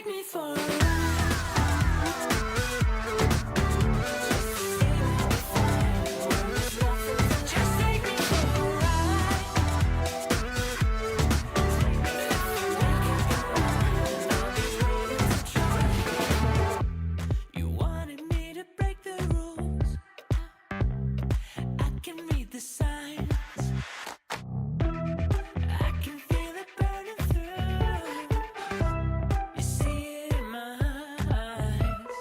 take me for a ride. Just take me for a ride. You wanted me to break the rules. I can read the signs. I can feel it burning through. You see it in my eyes.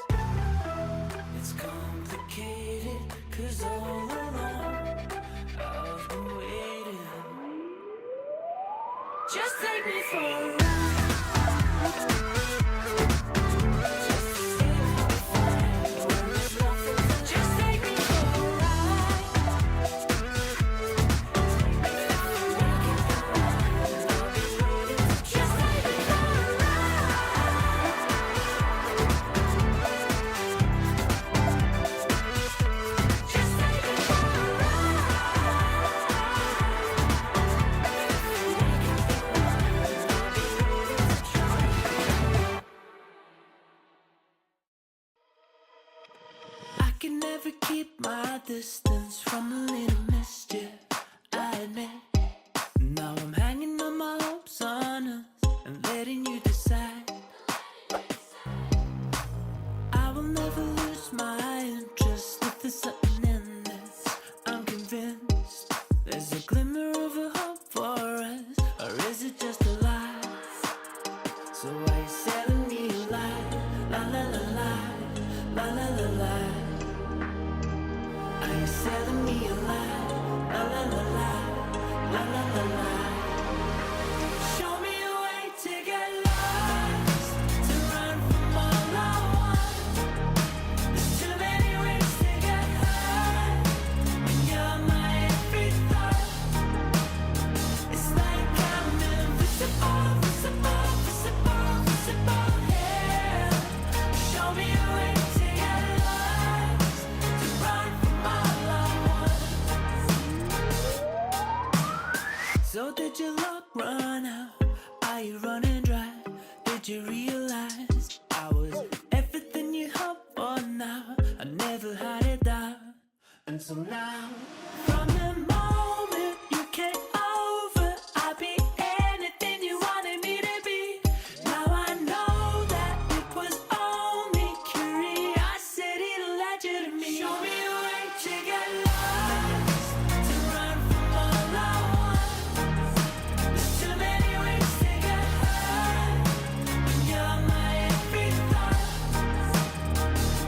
It's complicated, 'cause all along I've been waiting. Just take me for a ride. Just take me for a ride. Just take me for a ride. Just take me for a ride. I can never keep my distance from a little mischief, I admit. Now I'm hanging on my hopes on us and letting you decide. I will never lose my interest if there's something in this. I'm convinced there's a glimmer of a hope for us, or is it just a lie? So why you selling me a lie? La la la la, la la la la. Are you selling me a lie? La la la la, la la la la. Show me a way to get lost, to run from all I want. There's too many ways to get high, when you're my every thought. It's like I'm invisible, visible, visible, visible, yeah. Show me a way to get lost, to run from all I want. So did your luck run out? Are you running dry? Did you realize I was everything you hoped for now? I never had it down until now. From the moment you came over, I'd be anything you wanted me to be. Now I know that it was only curiosity that led you to me. Show me a way to get lost, to run from all I want. There's too many ways to get high, when you're my every thought.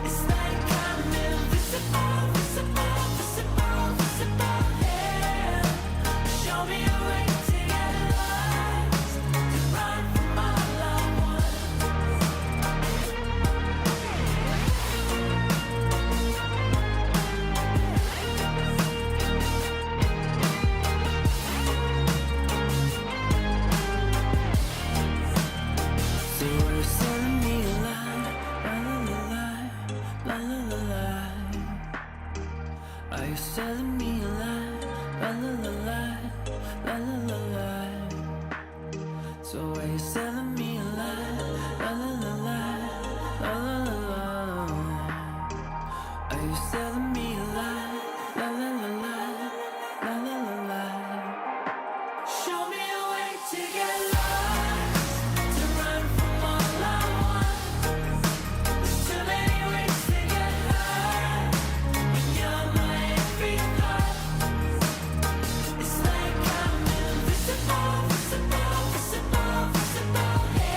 It's like I'm invisible, visible, visible, visible, yeah. Show me a way to get lost, to run from all I want. So you're selling me a lie, la la la la, la la la la. Are you selling me a lie, la la la la, la la la la. So are you selling me a lie, la la la la, la la la la. Are you selling me a lie, la la la la, la la la la. Show me a way to get lost, to run from all I want. There's too many ways to get high, when you're my every thought. It's like I'm invisible, visible, visible, visible, yeah.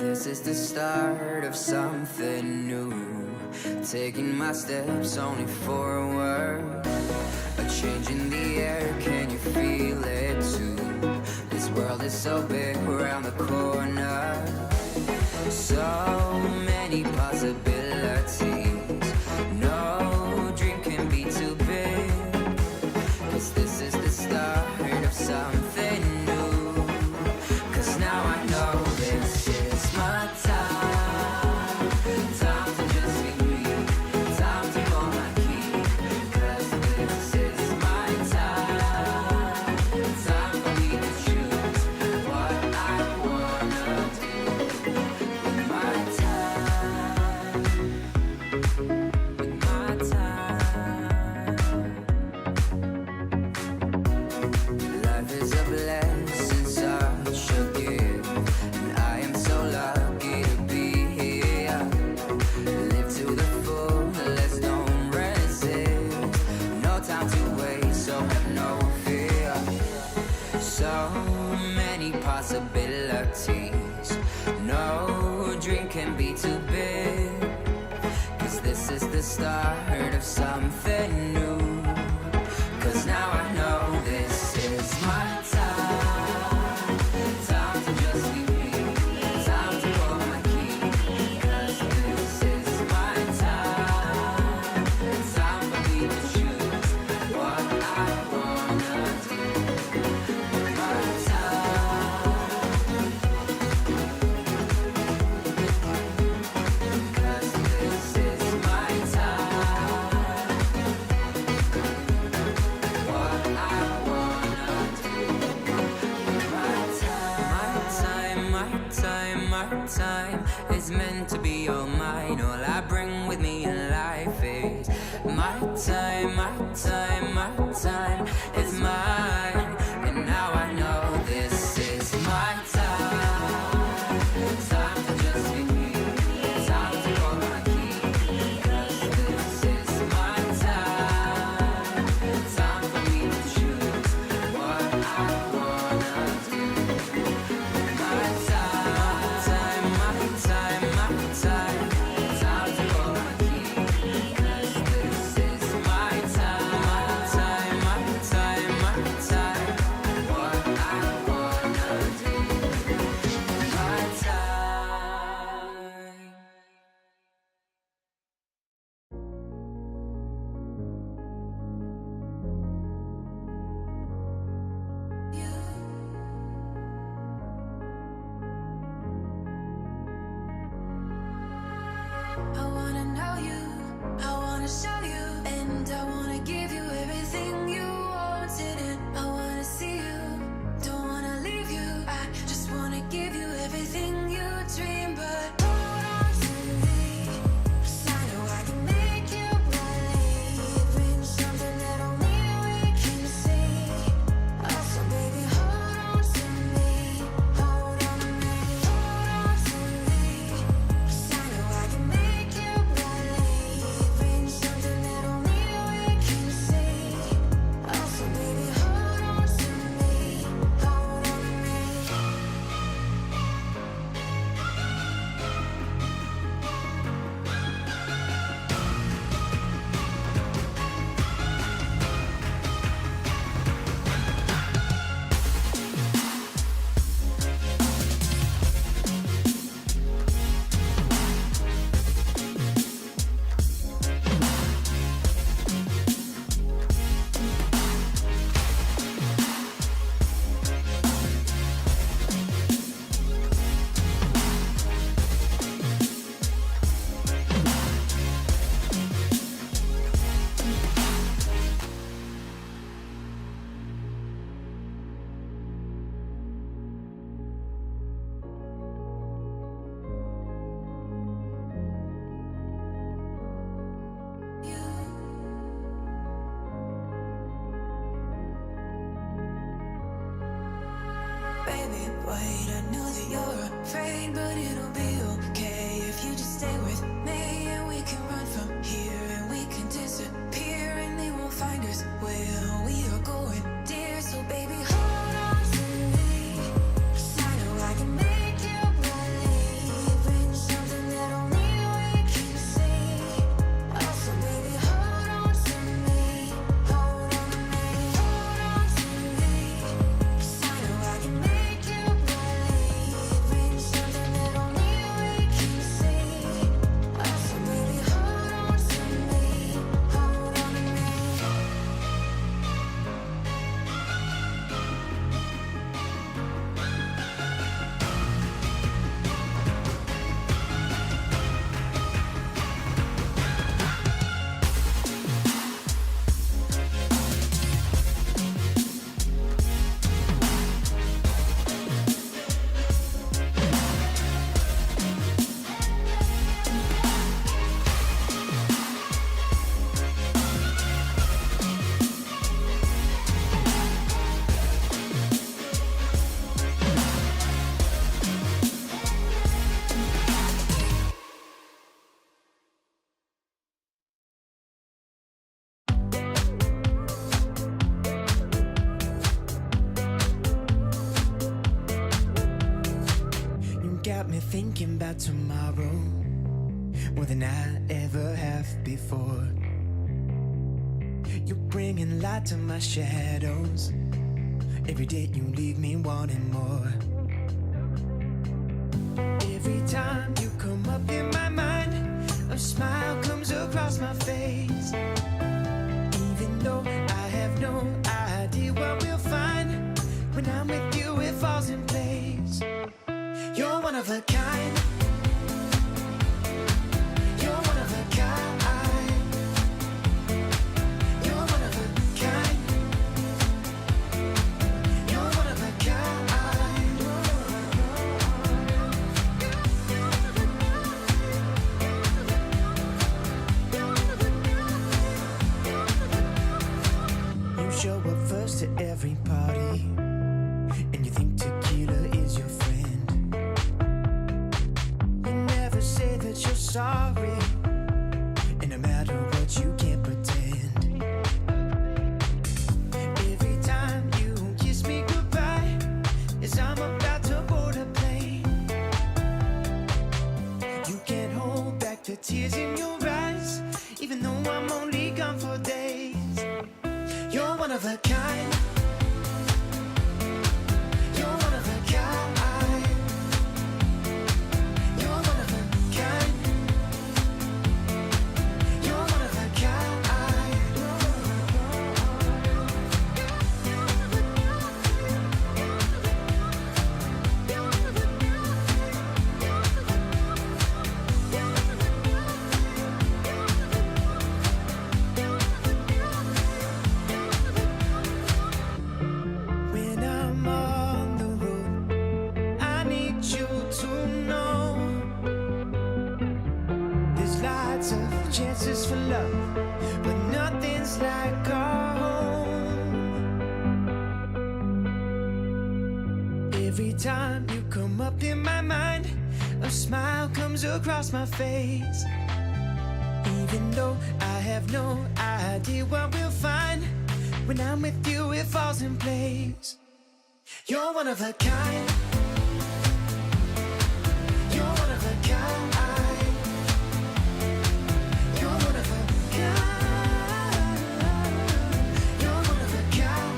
This is the start of something new. Taking my steps only forward. A change in the air, can you feel it too? This world is so big around the corner. So many possibilities. No dream can be too big. 'Cause this is the start of something new. 'Cause now I know this is my time. Time to just be me. Time to pull my key. 'Cause this is my time. Time for me to choose what I wanna do with my time. With my time. Life is a blessing, such a gift, and I am so lucky to be here. Live to the fullest, don't resist. No time to waste, so have no fear. So many possibilities. No dream can be too big. 'Cause this is the start of something new. 'Cause now I know this is my time. Time to just be me. Time to hold my key. 'Cause this is my time. Time for me to choose what I wanna do with my time. 'Cause this is my time. What I wanna do with my time. My time, my time is meant to be all mine. All I bring with me in life is my time, my time, my time is mine. And now I know this is my time. Time to just be me. Time to hold my key. 'Cause this is my time. Time for me to choose what I wanna do with my time. My time, my time, my time. Time to hold my key. 'Cause this is my time. My time, my time, my time. What I wanna do with my time. I wanna know you, I wanna show you, and I wanna give you everything you wanted, and I wanna see you, don't wanna leave you. I just wanna give you everything you dream, but hold on to me, 'cause I know I can make you believe in something that only we can see. Also, baby, hold on to me, hold on to me, hold on to me. 'Cause I know I can make you believe in something that only we can see. Also, baby, hold on to me, hold on to me. Baby, wait, I know that you're afraid, but it'll be okay if you just stay with me, and we can run from here, and we can disappear, and they won't find us where we are going, dear. So baby, hold on to me, 'cause I know I can make you believe me thinking about tomorrow more than I ever have before. You're bringing light to my shadows. Every day you leave me wanting more. Every time you come up in my mind, a smile comes across my face. Even though I have no idea what we'll find, when I'm with you it falls in place. You're one of a kind. You're one of a kind. You're one of a kind. You're one of a kind. You show up first to every party, and you think tequila is your friend. You never say that you're sorry, and no matter what you can't pretend. Every time you kiss me goodbye, as I'm about to board a plane, you can't hold back the tears in your eyes, even though I'm only gone for days. You're one of a kind. You're one of a kind. You're one of a kind. You're one of a kind. When I'm on the road, I need you to know there's lots of chances for love, but nothing's like our home. Every time you come up in my mind, a smile comes across my face. Even though I have no idea what we'll find, when I'm with you it falls in place. You're one of a kind. You're one of a kind. You're one of a kind. You're one of a kind.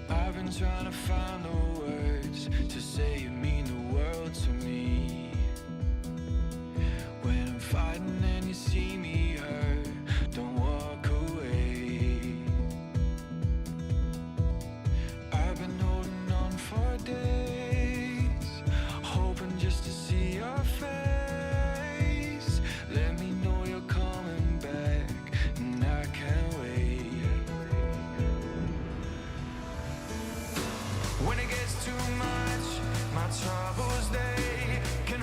I've been trying to find the words to say you mean the world to me. When I'm fighting and you see me hurt, don't walk away. I've been holding on for days, hoping just to see your face. Let me know you're coming back, and I can't wait. When it gets too much, my troubles, they can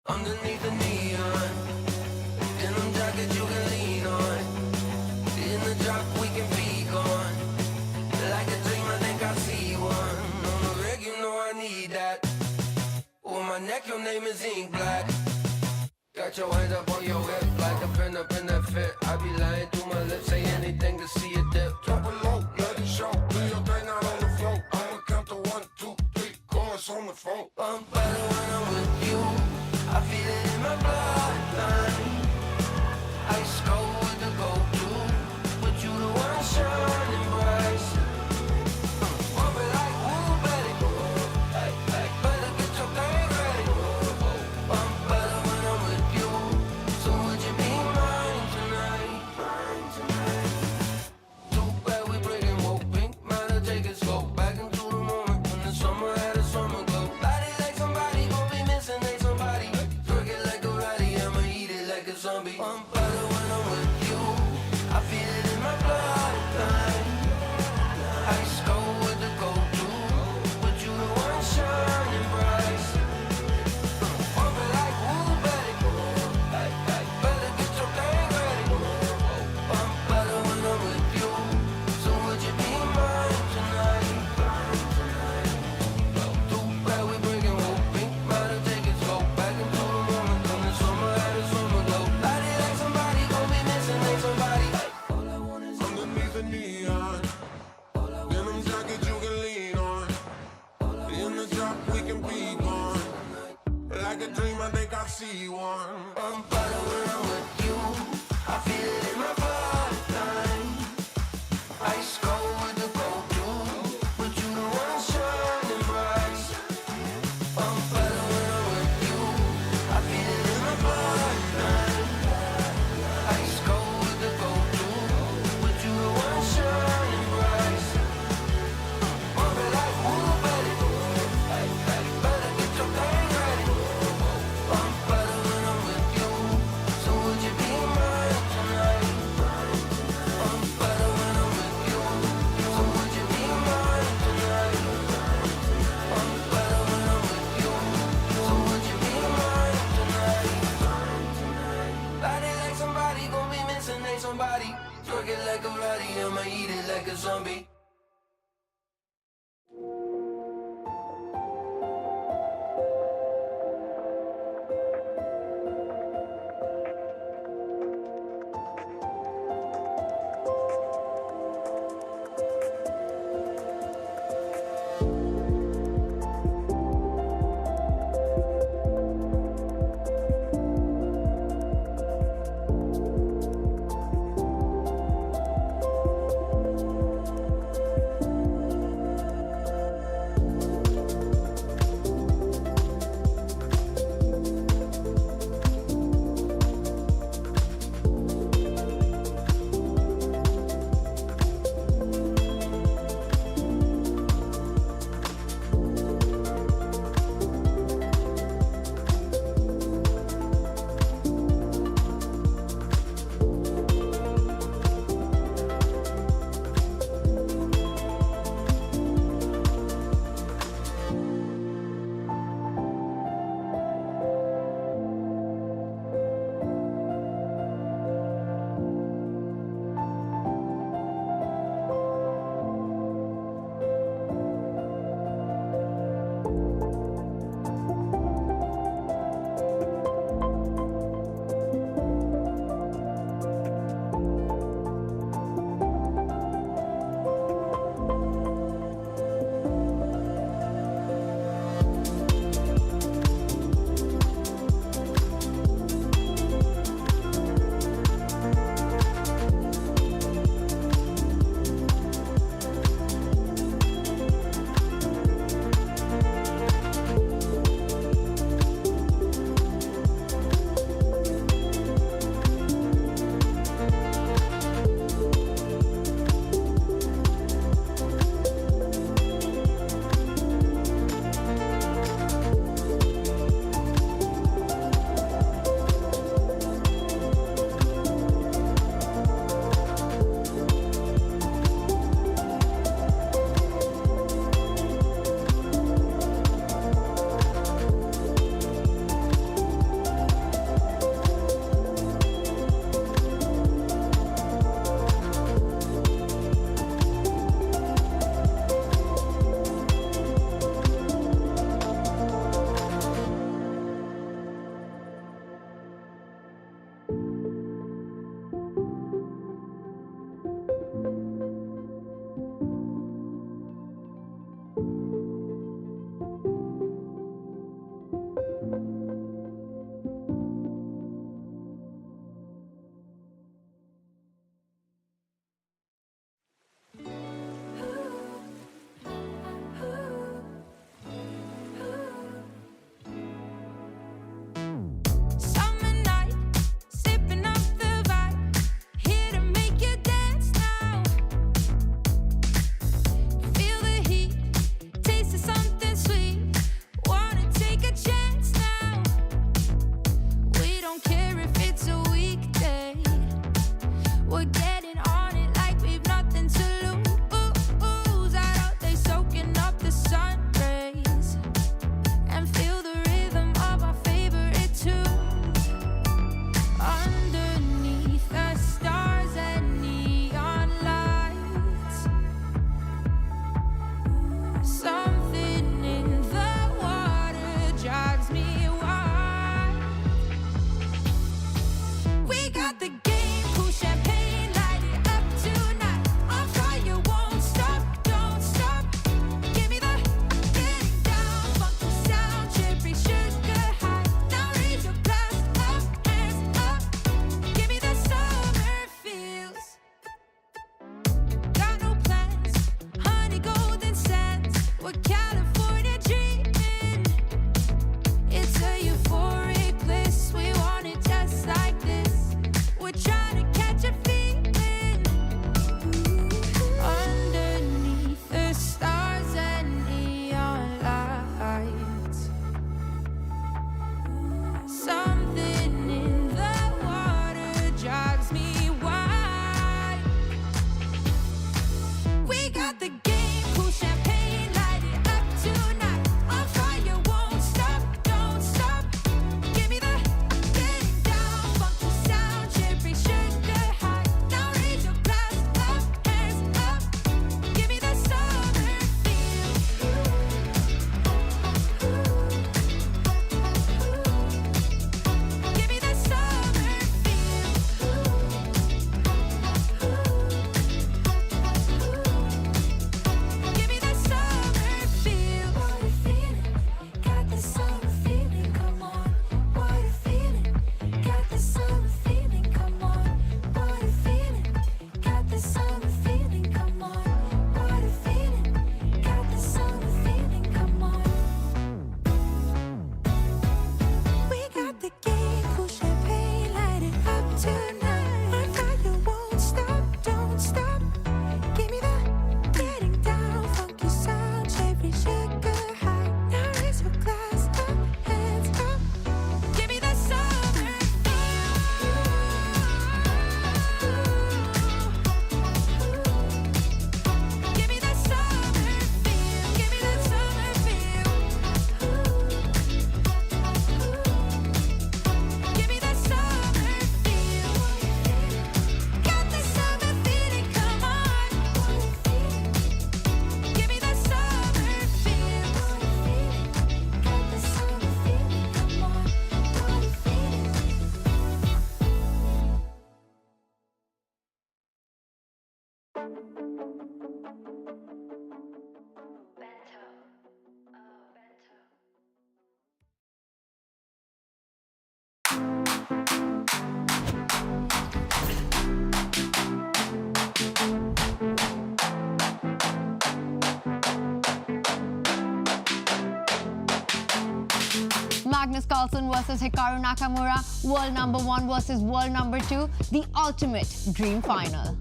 Underneath the neon, denim jacket you can lean on. In the drop we can be gone. Like a dream, I think I see one. On the reg, you know I need that. On my neck, your name is ink black. Got your hands up on your hip, like a pin up in that fit. I be lying through my lips, say anything to see it dip. Drop it low, let it show. Do your thing out on the floor. I'ma count to 1, 2, 3, chorus on the phone. I'm better when I'm with you. I feel it in my bloodline. Ice cold with the go-to, but you the one shining bright. Pump it like woo, baby. Better get your thing ready. I'm better when I'm with you. So would you be mine tonight? Too bad we breaking woke pink. Matter take it slow. Back into the moment when the summer had a summer glow. Body like somebody gon' be missing, ain't somebody. Twerk it like a ratty, I'ma eat it like a zombie. I'm better when I'm with you. I feel it in my bloodline. Ice cold with the go-to, but you the one shining bright. Pump it like woo, baby. Better get your thing ready. I'm better when I'm with you. So would you be mine tonight? Too bad we breaking woke pink. Matter take it slow. Back into the moment when the summer had a summer glow. Body like somebody gon' be missing, ain't somebody. All I want is Underneath the neon, denim jacket you can lean on. In the drop we can be gone. Like a dream, I think I see one. I'm better when I'm with you. I feel it in my bloodline. Ice cold with the go-to, but you the one shining bright. I'm better when I'm with you. I feel it in my bloodline. Ice cold with the go-to, but you the one shining bright. Pump it like woo, baby. Better get your thing ready. I'm better when I'm with you. Magnus Carlsen versus Hikaru Nakamura, world number 1 versus world number 2, the ultimate dream final.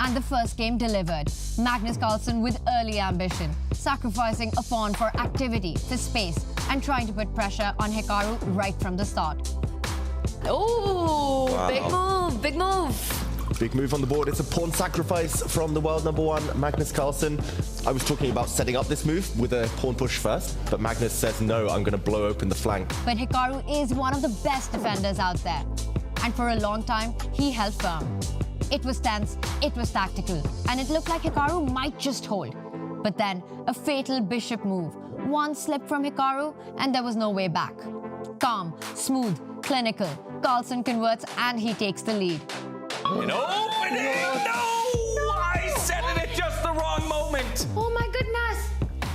And the first game delivered. Magnus Carlsen with early ambition, sacrificing a pawn for activity, for space, and trying to put pressure on Hikaru right from the start. Oh, Wow. big move, big move. Big move on the board. It's a pawn sacrifice from the world number 1, Magnus Carlsen. I was talking about setting up this move with a pawn push first, but Magnus says, no, I'm going to blow open the flank. But Hikaru is one of the best defenders out there. And for a long time, he held firm. It was tense, it was tactical, and it looked like Hikaru might just hold. But then, a fatal bishop move. One slip from Hikaru, and there was no way back. Calm, smooth, clinical. Carlsen converts, and he takes the lead. An opening! No! I said it at just the wrong moment! Oh my goodness.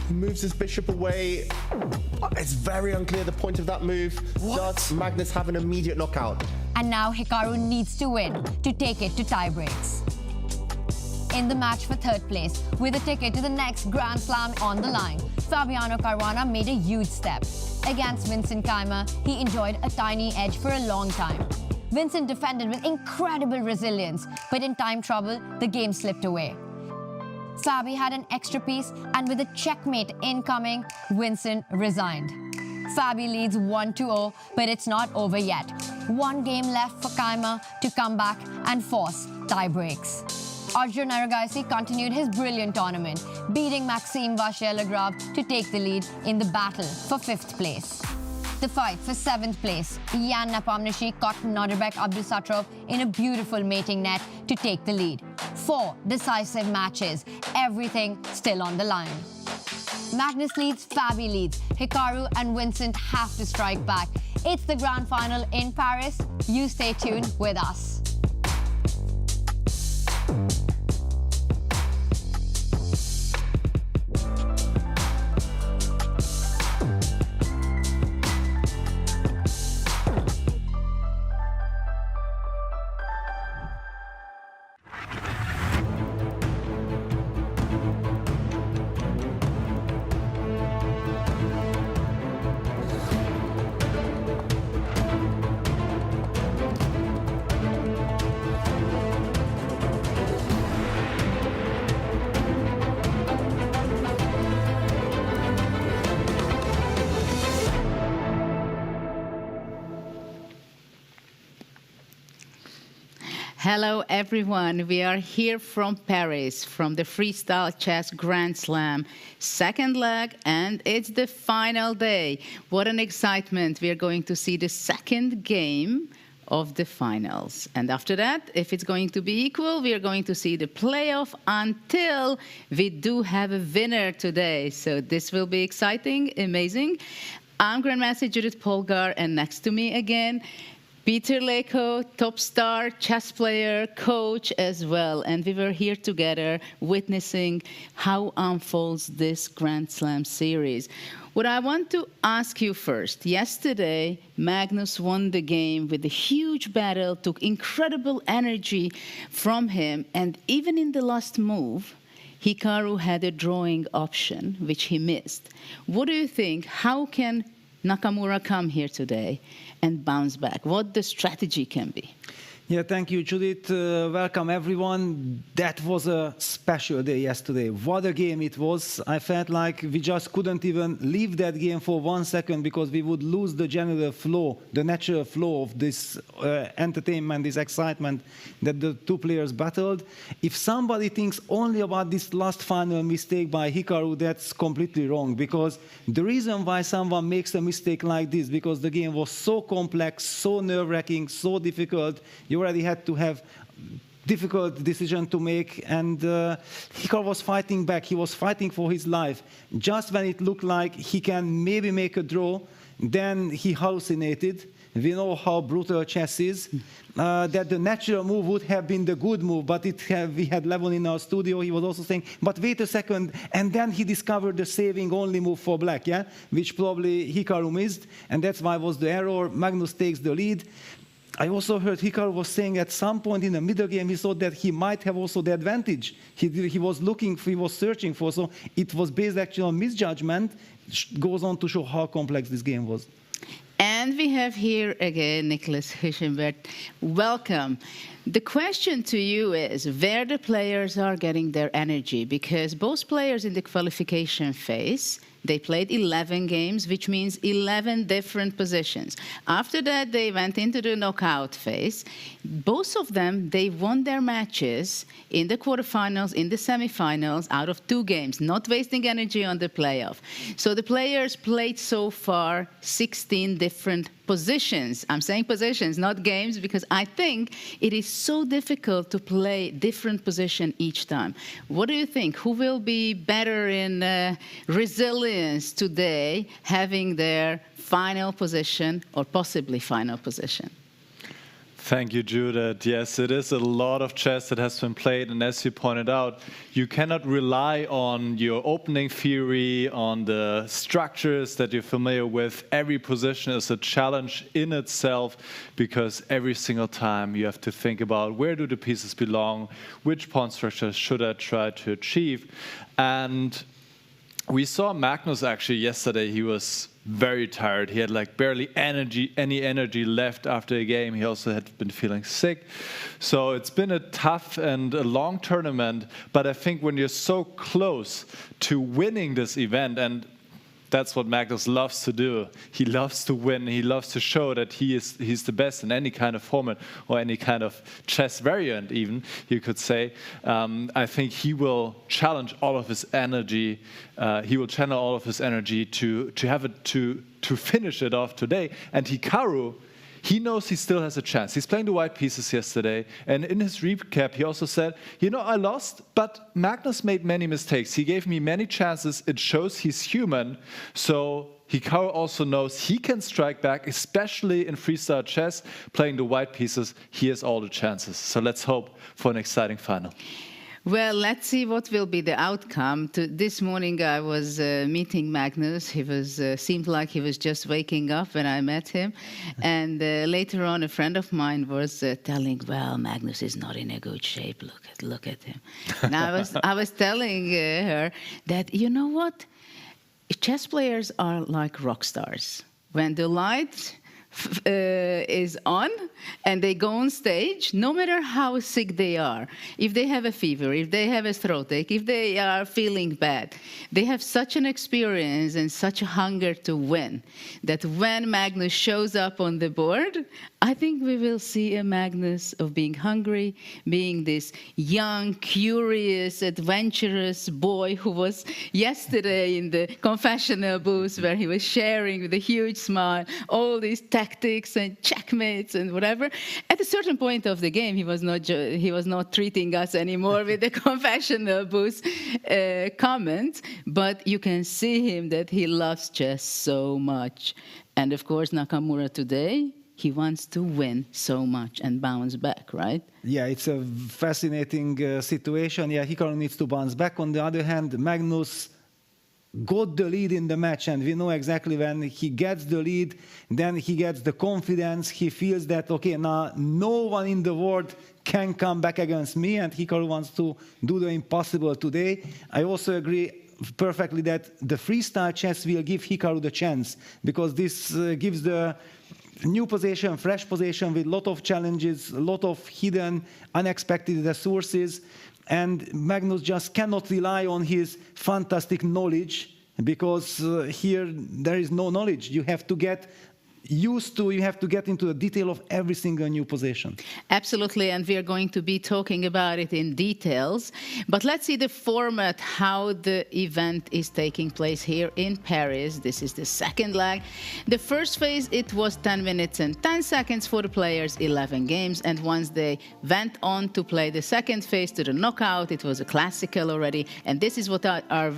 He moves his bishop away. It's very unclear the point of that move. Does Magnus have an immediate knockout? And now Hikaru needs to win to take it to tie breaks. In the match for third place, with a ticket to the next Grand Slam on the line, Fabiano Caruana made a huge step. Against Vincent Keimer, he enjoyed a tiny edge for a long time. Vincent defended with incredible resilience, but in time trouble, the game slipped away. Fabi had an extra piece, and with a checkmate incoming, Vincent resigned. Fabi leads 1-0, but it's not over yet. One game left for Keimer to come back and force tie breaks. Arjun Aragaisi continued his brilliant tournament, beating Maxime Vachier-Lagrave to take the lead in the battle for 5th place. The fight for 7th place, Jan Nepomniachtchi caught Nodirbek Abdusattorov in a beautiful mating net to take the lead. 4 decisive matches, everything still on the line. Magnus leads, Fabi leads. Hikaru and Vincent have to strike back. It's the grand final in Paris. You stay tuned with us. Hello, everyone. We are here from Paris, from the Freestyle Chess Grand Slam, second leg, and it's the final day. What an excitement. We are going to see the second game of the finals. And after that, if it's going to be equal, we are going to see the playoff until we do have a winner today. So this will be exciting, amazing. I'm Grandmaster Judith Polgar, and next to me again, Peter Leko, top star, chess player, coach as well. And we were here together witnessing how unfolds this Grand Slam series. What I want to ask you first, yesterday, Magnus won the game with a huge battle, took incredible energy from him, and even in the last move, Hikaru had a drawing option, which he missed. What do you think? How can Nakamura come here today and bounce back? What the strategy can be? Yeah, thank you, Judith. Welcome, everyone. That was a special day yesterday. What a game it was. I felt like we just couldn't even leave that game for 1 second because we would lose the general flow, the natural flow of this entertainment, this excitement that the two players battled. If somebody thinks only about this last final mistake by Hikaru, that's completely wrong, because the reason why someone makes a mistake like this, because the game was so complex, so nerve-wracking, so difficult, you already had to have difficult decision to make, and Hikaru was fighting back. He was fighting for his life. Just when it looked like he can maybe make a draw, then he hallucinated We know how brutal chess is. That the natural move would have been the good move, but we had Levon in our studio. He was also saying, but wait a second, and then he discovered the saving only move for black, yeah, which probably Hikaru missed, and that's why was the error. Magnus takes the lead. I also heard Hikaru was saying at some point in the middle game he thought that he might have also the advantage. He was searching for, so it was based actually on misjudgment. Goes on to show how complex this game was. And we have here again Nicholas Huschenbert. Welcome. The question to you is where the players are getting their energy, because both players in the qualification phase, they played 11 games, which means 11 different positions. After that, they went into the knockout phase. Both of them, they won their matches in the quarterfinals, in the semifinals, out of 2 games, not wasting energy on the playoff. So the players played so far 16 different positions. I'm saying positions, not games, because I think it is so difficult to play different position each time. What do you think? Who will be better in resilience today, having their final position or possibly final position? Thank you, Judith. Yes, it is a lot of chess that has been played, and as you pointed out, you cannot rely on your opening theory, on the structures that you're familiar with. Every position is a challenge in itself, because every single time you have to think about where do the pieces belong, which pawn structure should I try to achieve. And we saw Magnus actually yesterday. He was very tired. He had like barely any energy left after a game. He also had been feeling sick. So it's been a tough and a long tournament. But I think when you're so close to winning this event, and that's what Magnus loves to do. He loves to win. He loves to show that he's the best in any kind of format or any kind of chess variant, even, you could say. I think he will challenge all of his energy. He will channel all of his energy to have it to finish it off today. And Hikaru, he knows he still has a chance. He's playing the white pieces yesterday, and in his recap, he also said, you know, I lost, but Magnus made many mistakes. He gave me many chances. It shows he's human. So Hikaru also knows he can strike back, especially in freestyle chess, playing the white pieces. He has all the chances. So let's hope for an exciting final. Well, let's see what will be the outcome. This morning I was meeting Magnus. He seemed like he was just waking up when I met him. And later on, a friend of mine was telling, well, Magnus is not in a good shape. Look at him. And I was telling her that, you know what? Chess players are like rock stars. When the light is on and they go on stage, no matter how sick they are, if they have a fever, if they have a throatache, if they are feeling bad, they have such an experience and such a hunger to win that when Magnus shows up on the board, I think we will see a Magnus of being hungry, being this young, curious, adventurous boy who was yesterday in the confessional booth where he was sharing with a huge smile all these tactics and checkmates and whatever. At a certain point of the game, he was not treating us anymore with the confessional booth comments, but you can see him that he loves chess so much. And of course, Nakamura today, he wants to win so much and bounce back, right? Yeah, it's a fascinating situation. Yeah, Hikaru needs to bounce back. On the other hand, Magnus got the lead in the match, and we know exactly when he gets the lead, then he gets the confidence. He feels that, okay, now no one in the world can come back against me, and Hikaru wants to do the impossible today. I also agree perfectly that the freestyle chess will give Hikaru the chance, because this gives the new position, fresh position with a lot of challenges, a lot of hidden, unexpected resources. And Magnus just cannot rely on his fantastic knowledge, because here there is no knowledge. You have to get used to, you have to get into the detail of every single new position. Absolutely, and we are going to be talking about it in details. But let's see the format, how the event is taking place here in Paris. This is the second leg. The first phase, it was 10 minutes and 10 seconds for the players, 11 games. And once they went on to play the second phase to the knockout, it was a classical already. And this is what our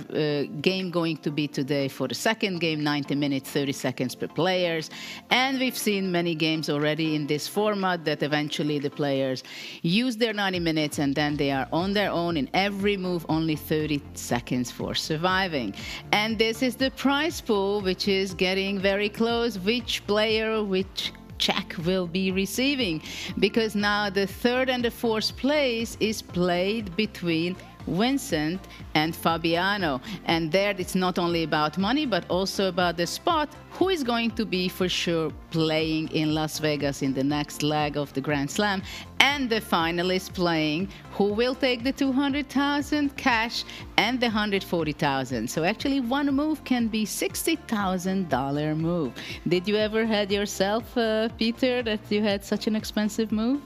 game going to be today for the second game, 90 minutes, 30 seconds per players. And we've seen many games already in this format that eventually the players use their 90 minutes and then they are on their own in every move, only 30 seconds for surviving. And this is the prize pool, which is getting very close. Which player, which check will be receiving, because now the third and the fourth place is played between Vincent and Fabiano, and there it's not only about money but also about the spot, who is going to be for sure playing in Las Vegas in the next leg of the Grand Slam, and the finalists playing who will take the 200,000 cash and the 140,000. So actually one move can be $60,000 move. Did you ever had yourself, Peter, that you had such an expensive move?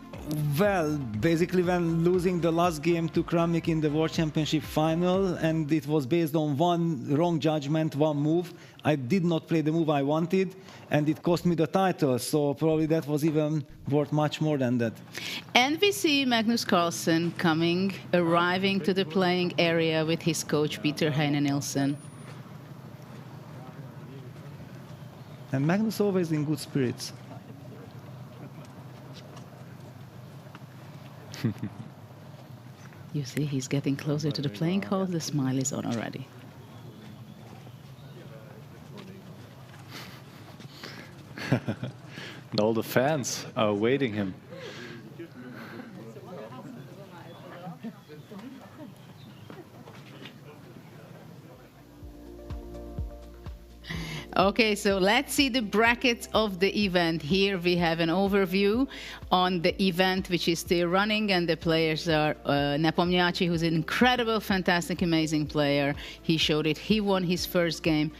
Well, basically when losing the last game to Kramnik in the World Championship final, and it was based on one wrong judgment, one move, I did not play the move I wanted, and it cost me the title, so probably that was even worth much more than that. And we see Magnus Carlsen arriving to the playing area with his coach, Peter Heine-Nielsen. And Magnus always in good spirits. You see, he's getting closer to the playing hall. The smile is on already. And all the fans are awaiting him. Okay, so let's see the brackets of the event. Here we have an overview on the event, which is still running, and the players are Nepomniachtchi, who's an incredible, fantastic, amazing player. He showed it. He won his first game,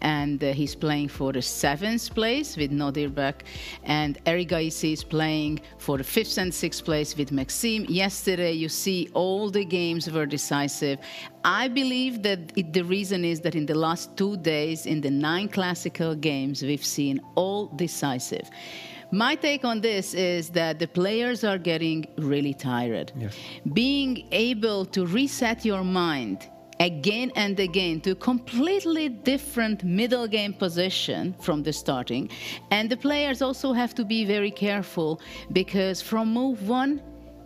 and he's playing for the 7th place with Nodirbek. And Eric Gaisi is playing for the 5th and 6th place with Maxime. Yesterday, you see all the games were decisive. I believe that the reason is that in the last 2 days, in the 9 classical games, we've seen all decisive. My take on this is that the players are getting really tired. Yes. Being able to reset your mind again and again to a completely different middle game position from the starting. And the players also have to be very careful, because from move 1,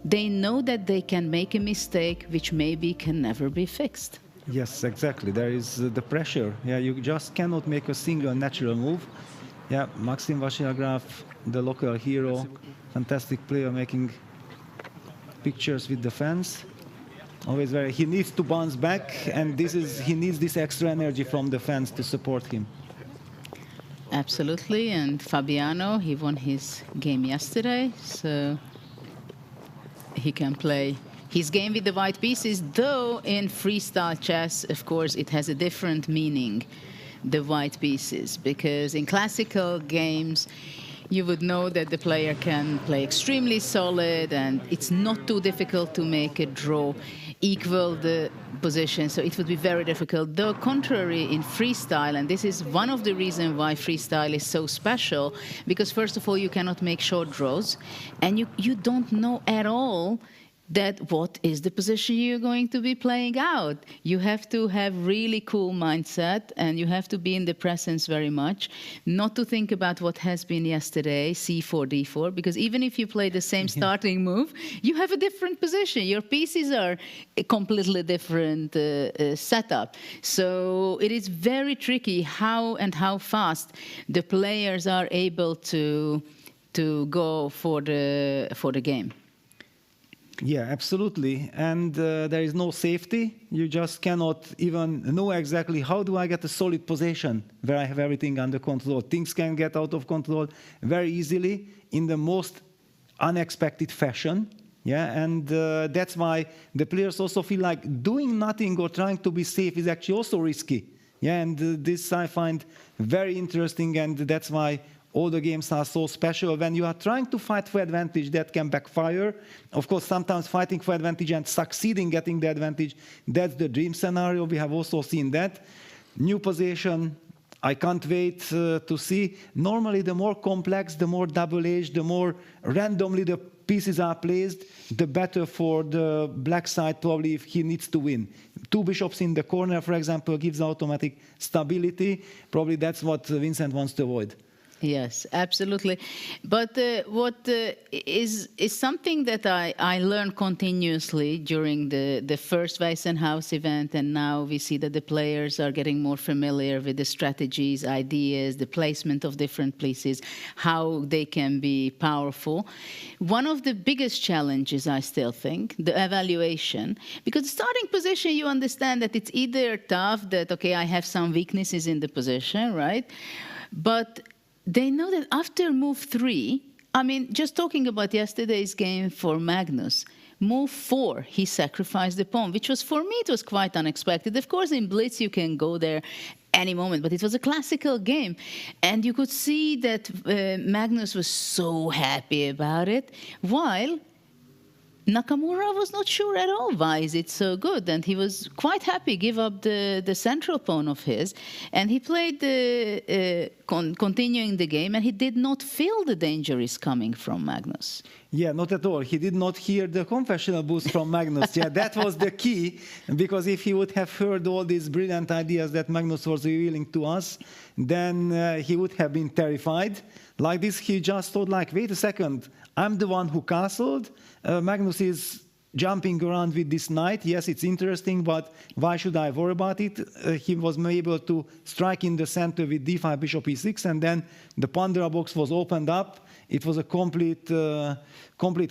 they know that they can make a mistake which maybe can never be fixed. Yes, exactly. There is the pressure. Yeah, you just cannot make a single natural move. Yeah, Maxim Vasilyagraf, the local hero, fantastic player, making pictures with the fans. Always very. He needs to bounce back, and he needs this extra energy from the fans to support him. Absolutely, and Fabiano, he won his game yesterday, so he can play his game with the white pieces, though in freestyle chess, of course, it has a different meaning, the white pieces, because in classical games, you would know that the player can play extremely solid, and it's not too difficult to make a draw equal the position, so it would be very difficult. Though contrary in freestyle, and this is one of the reasons why freestyle is so special, because first of all, you cannot make short draws, and you don't know at all that what is the position you're going to be playing out. You have to have really cool mindset, and you have to be in the presence very much, not to think about what has been yesterday, c4, d4, because even if you play the same starting move, you have a different position. Your pieces are a completely different setup. So it is very tricky how fast the players are able to go for the game. Yeah, absolutely. And there is no safety. You just cannot even know exactly how do I get a solid position where I have everything under control. Things can get out of control very easily in the most unexpected fashion. Yeah, and that's why the players also feel like doing nothing or trying to be safe is actually also risky. Yeah, and this I find very interesting, and that's why all the games are so special. When you are trying to fight for advantage, that can backfire. Of course, sometimes fighting for advantage and succeeding getting the advantage, that's the dream scenario. We have also seen that. New position, I can't wait to see. Normally, the more complex, the more double-edged, the more randomly the pieces are placed, the better for the black side, probably, if he needs to win. 2 bishops in the corner, for example, gives automatic stability. Probably that's what Vincent wants to avoid. Yes, absolutely. But what is something that I learned continuously during the first Weissenhaus event, and now we see that the players are getting more familiar with the strategies, ideas, the placement of different pieces, how they can be powerful. One of the biggest challenges, I still think, the evaluation, because the starting position, you understand that it's either tough, that, okay, I have some weaknesses in the position, right? But they know that after move 3, I mean, just talking about yesterday's game for Magnus, move 4, he sacrificed the pawn, which was, for me, it was quite unexpected. Of course, in Blitz, you can go there any moment, but it was a classical game. And you could see that Magnus was so happy about it, while Nakamura was not sure at all why is it so good, and he was quite happy give up the central pawn of his, and he played continuing the game, and he did not feel the danger is coming from Magnus. Yeah, not at all. He did not hear the confessional boost from Magnus. Yeah, that was the key, because if he would have heard all these brilliant ideas that Magnus was revealing to us, then he would have been terrified. Like this, he just thought, like, wait a second, I'm the one who castled. Magnus is jumping around with this knight. Yes, it's interesting, but why should I worry about it? He was able to strike in the center with d5, bishop e6, and then the Pandora box was opened up. It was a complete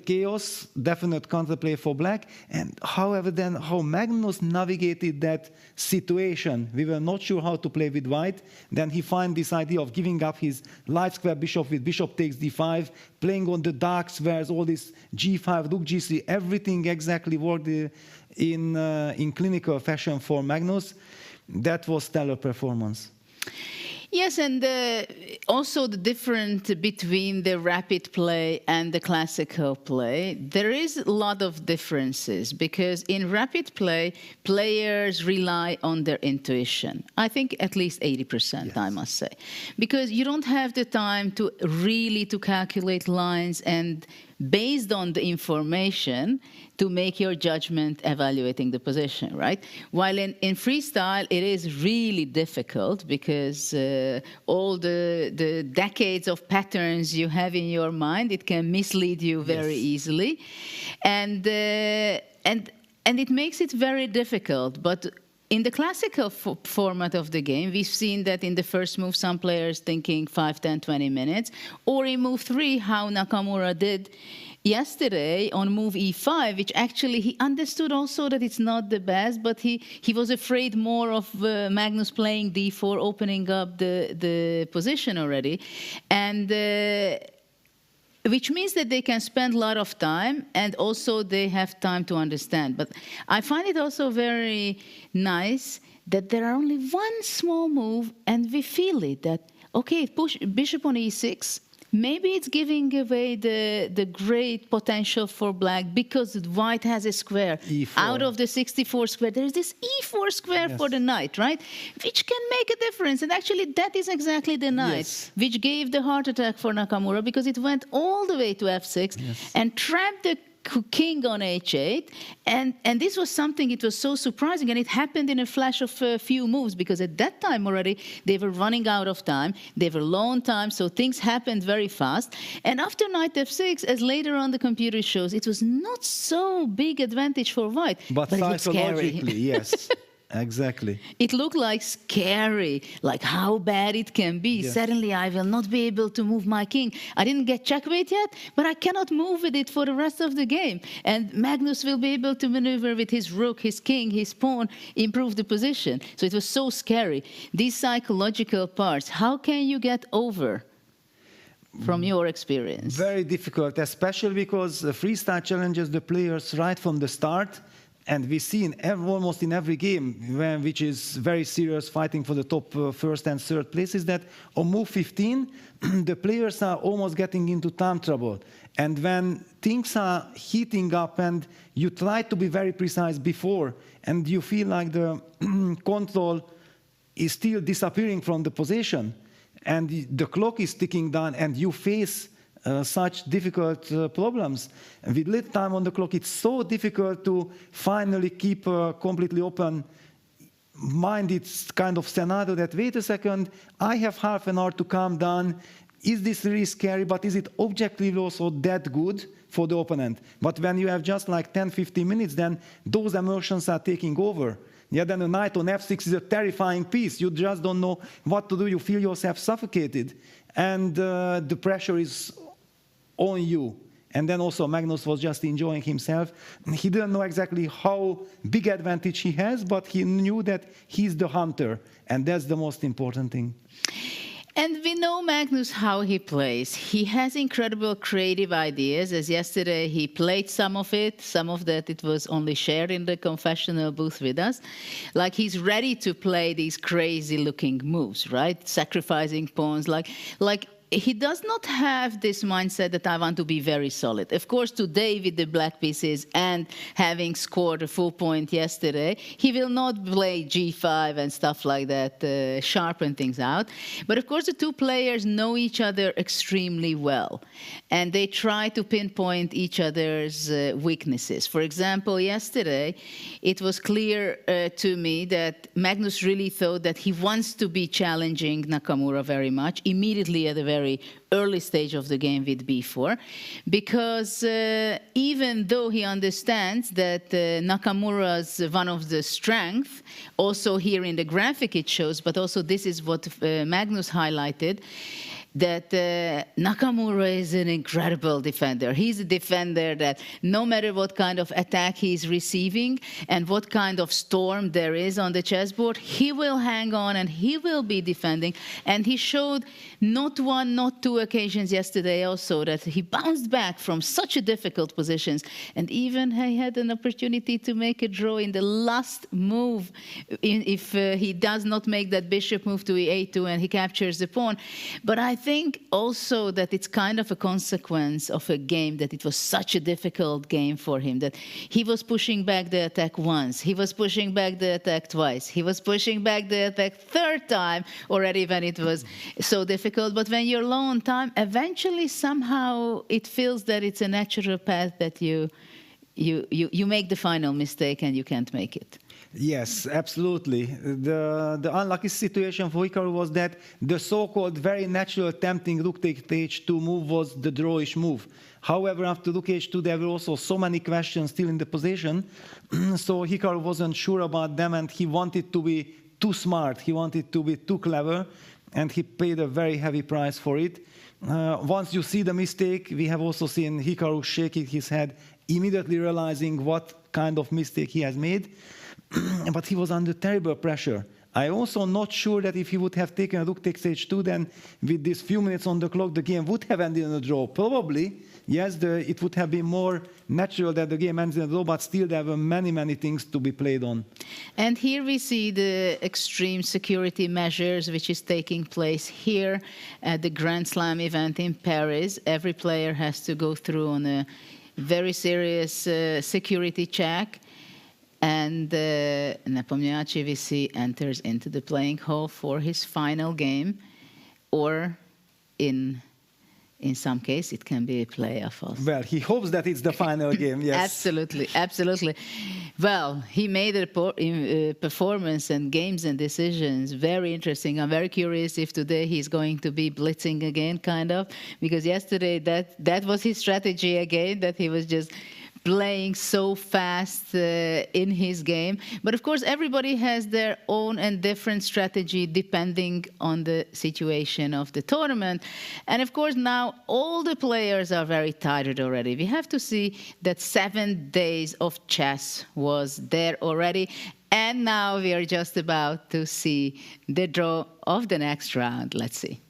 chaos, definite counterplay for black. And however, then how Magnus navigated that situation, we were not sure how to play with white. Then he found this idea of giving up his light square bishop with bishop takes d5, playing on the dark squares, all this g5, rook g3, everything exactly worked in clinical fashion for Magnus. That was stellar performance. Yes, and also the difference between the rapid play and the classical play. There is a lot of differences, because in rapid play, players rely on their intuition. I think at least 80%, yes. I must say. Because you don't have the time to really to calculate lines and based on the information to make your judgment evaluating the position, right? While in freestyle, it is really difficult, because all the decades of patterns you have in your mind, it can mislead you very easily. And it makes it very difficult. But in the classical format of the game, we've seen that in the first move, some players thinking 5, 10, 20 minutes, or in move 3, how Nakamura did yesterday on move e5, which actually he understood also that it's not the best, but he was afraid more of Magnus playing d4, opening up the position already. And which means that they can spend a lot of time, and also they have time to understand. But I find it also very nice that there are only one small move, and we feel it, that, okay, push bishop on e6, maybe it's giving away the great potential for black, because white has a square. E4. Out of the 64 square, there is this e4 square for the knight, right? Which can make a difference. And actually, that is exactly the knight, which gave the heart attack for Nakamura, because it went all the way to f6 and trapped the king on h8, and this was something, it was so surprising, and it happened in a flash of a few moves, because at that time already they were running out of time, they were low on time, so things happened very fast. And after knight f6, as later on the computer shows, it was not so big advantage for white, but it looked scary. Yes. Exactly. It looked like scary, like how bad it can be. Yes. Suddenly I will not be able to move my king. I didn't get checkmate yet, but I cannot move with it for the rest of the game. And Magnus will be able to maneuver with his rook, his king, his pawn, improve the position. So it was so scary. These psychological parts, how can you get over from your experience? Very difficult, especially because the freestyle challenges the players right from the start. And we see almost in every game, which is very serious, fighting for the top first and third places, that on move 15, the players are almost getting into time trouble. And when things are heating up and you try to be very precise before, and you feel like the control is still disappearing from the position, and the clock is ticking down, and you face such difficult problems. And with little time on the clock, it's so difficult to finally keep a completely open-minded kind of scenario that, wait a second, I have half an hour to calm down, is this really scary, but is it objectively also that good for the opponent? But when you have just like 10-15 minutes, then those emotions are taking over. Yeah, then a knight on f6 is a terrifying piece. You just don't know what to do. You feel yourself suffocated. And the pressure is on you. And then also Magnus was just enjoying himself. He didn't know exactly how big advantage he has, but he knew that he's the hunter. And that's the most important thing. And we know Magnus how he plays. He has incredible creative ideas. As yesterday, he played some of it. Some of that it was only shared in the confessional booth with us. Like he's ready to play these crazy-looking moves, right? Sacrificing pawns, like he does not have this mindset that I want to be very solid. Of course, today with the black pieces and having scored a full point yesterday, he will not play g5 and stuff like that, sharpen things out. But of course, the two players know each other extremely well, and they try to pinpoint each other's weaknesses. For example, yesterday, it was clear to me that Magnus really thought that he wants to be challenging Nakamura very much, immediately at the very early stage of the game with b4, because even though he understands that Nakamura's one of the strengths, also here in the graphic it shows, but also this is what Magnus highlighted, that Nakamura is an incredible defender. He's a defender that no matter what kind of attack he's receiving and what kind of storm there is on the chessboard, he will hang on and he will be defending. And he showed not one, not two occasions yesterday also that he bounced back from such a difficult positions. And even he had an opportunity to make a draw in the last move if he does not make that bishop move to e8 and he captures the pawn. But I think also that it's kind of a consequence of a game that it was such a difficult game for him, that he was pushing back the attack once, he was pushing back the attack twice, he was pushing back the attack third time already when it was so difficult. But when you're low on time, eventually somehow it feels that it's a natural path that you make the final mistake and you can't make it. Yes, absolutely. The unlucky situation for Hikaru was that the so-called very natural tempting rook takes h2 move was the drawish move. However, after rook h2, there were also so many questions still in the position, so Hikaru wasn't sure about them, and he wanted to be too smart, he wanted to be too clever, and he paid a very heavy price for it. Once you see the mistake, we have also seen Hikaru shaking his head, immediately realizing what kind of mistake he has made. But he was under terrible pressure. I'm also not sure that if he would have taken rook takes h2, then with these few minutes on the clock, the game would have ended in a draw. Probably, yes, it would have been more natural that the game ends in a draw, but still there were many, many things to be played on. And here we see the extreme security measures which is taking place here at the Grand Slam event in Paris. Every player has to go through on a very serious security check. And Nepomniachtchi, we see, enters into the playing hall for his final game, or in some case, it can be a playoff also. Well, he hopes that it's the final game, yes. Absolutely, absolutely. Well, he made a performance and games and decisions very interesting. I'm very curious if today he's going to be blitzing again, kind of, because yesterday that was his strategy again, that he was just playing so fast in his game. But of course, everybody has their own and different strategy depending on the situation of the tournament. And of course, now all the players are very tired already. We have to see that 7 days of chess was there already. And now we are just about to see the draw of the next round. Let's see.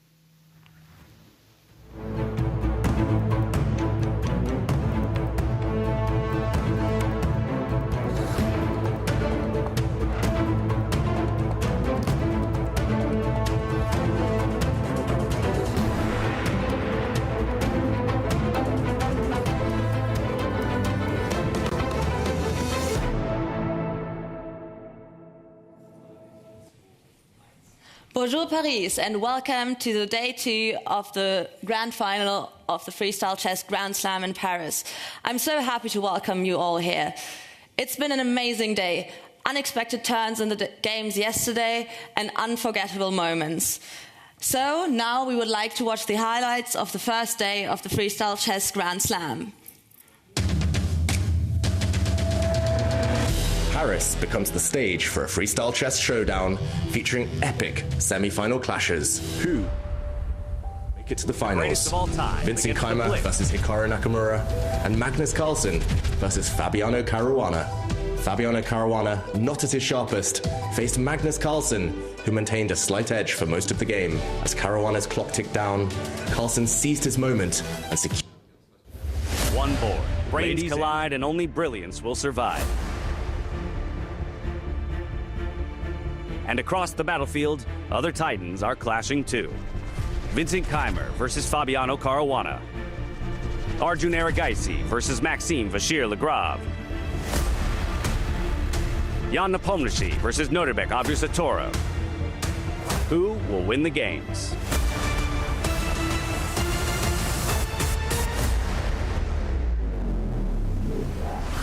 Bonjour Paris, and welcome to the day 2 of the grand final of the Freestyle Chess Grand Slam in Paris. I'm so happy to welcome you all here. It's been an amazing day, unexpected turns in the games yesterday and unforgettable moments. So now we would like to watch the highlights of the first day of the Freestyle Chess Grand Slam. Paris becomes the stage for a freestyle chess showdown featuring epic semi-final clashes. Who make it to the finals? Of all time, Vincent Keimer versus Hikaru Nakamura, and Magnus Carlsen versus Fabiano Caruana. Fabiano Caruana, not at his sharpest, faced Magnus Carlsen, who maintained a slight edge for most of the game. As Caruana's clock ticked down, Carlsen seized his moment and secured. One board. Brains collide and only brilliance will survive. And across the battlefield, other titans are clashing too. Vincent Keimer versus Fabiano Caruana. Arjun Erigaisi versus Maxime Vachier-Lagrave. Jan Nepomniachtchi versus Norbek Abusatorov. Who will win the games?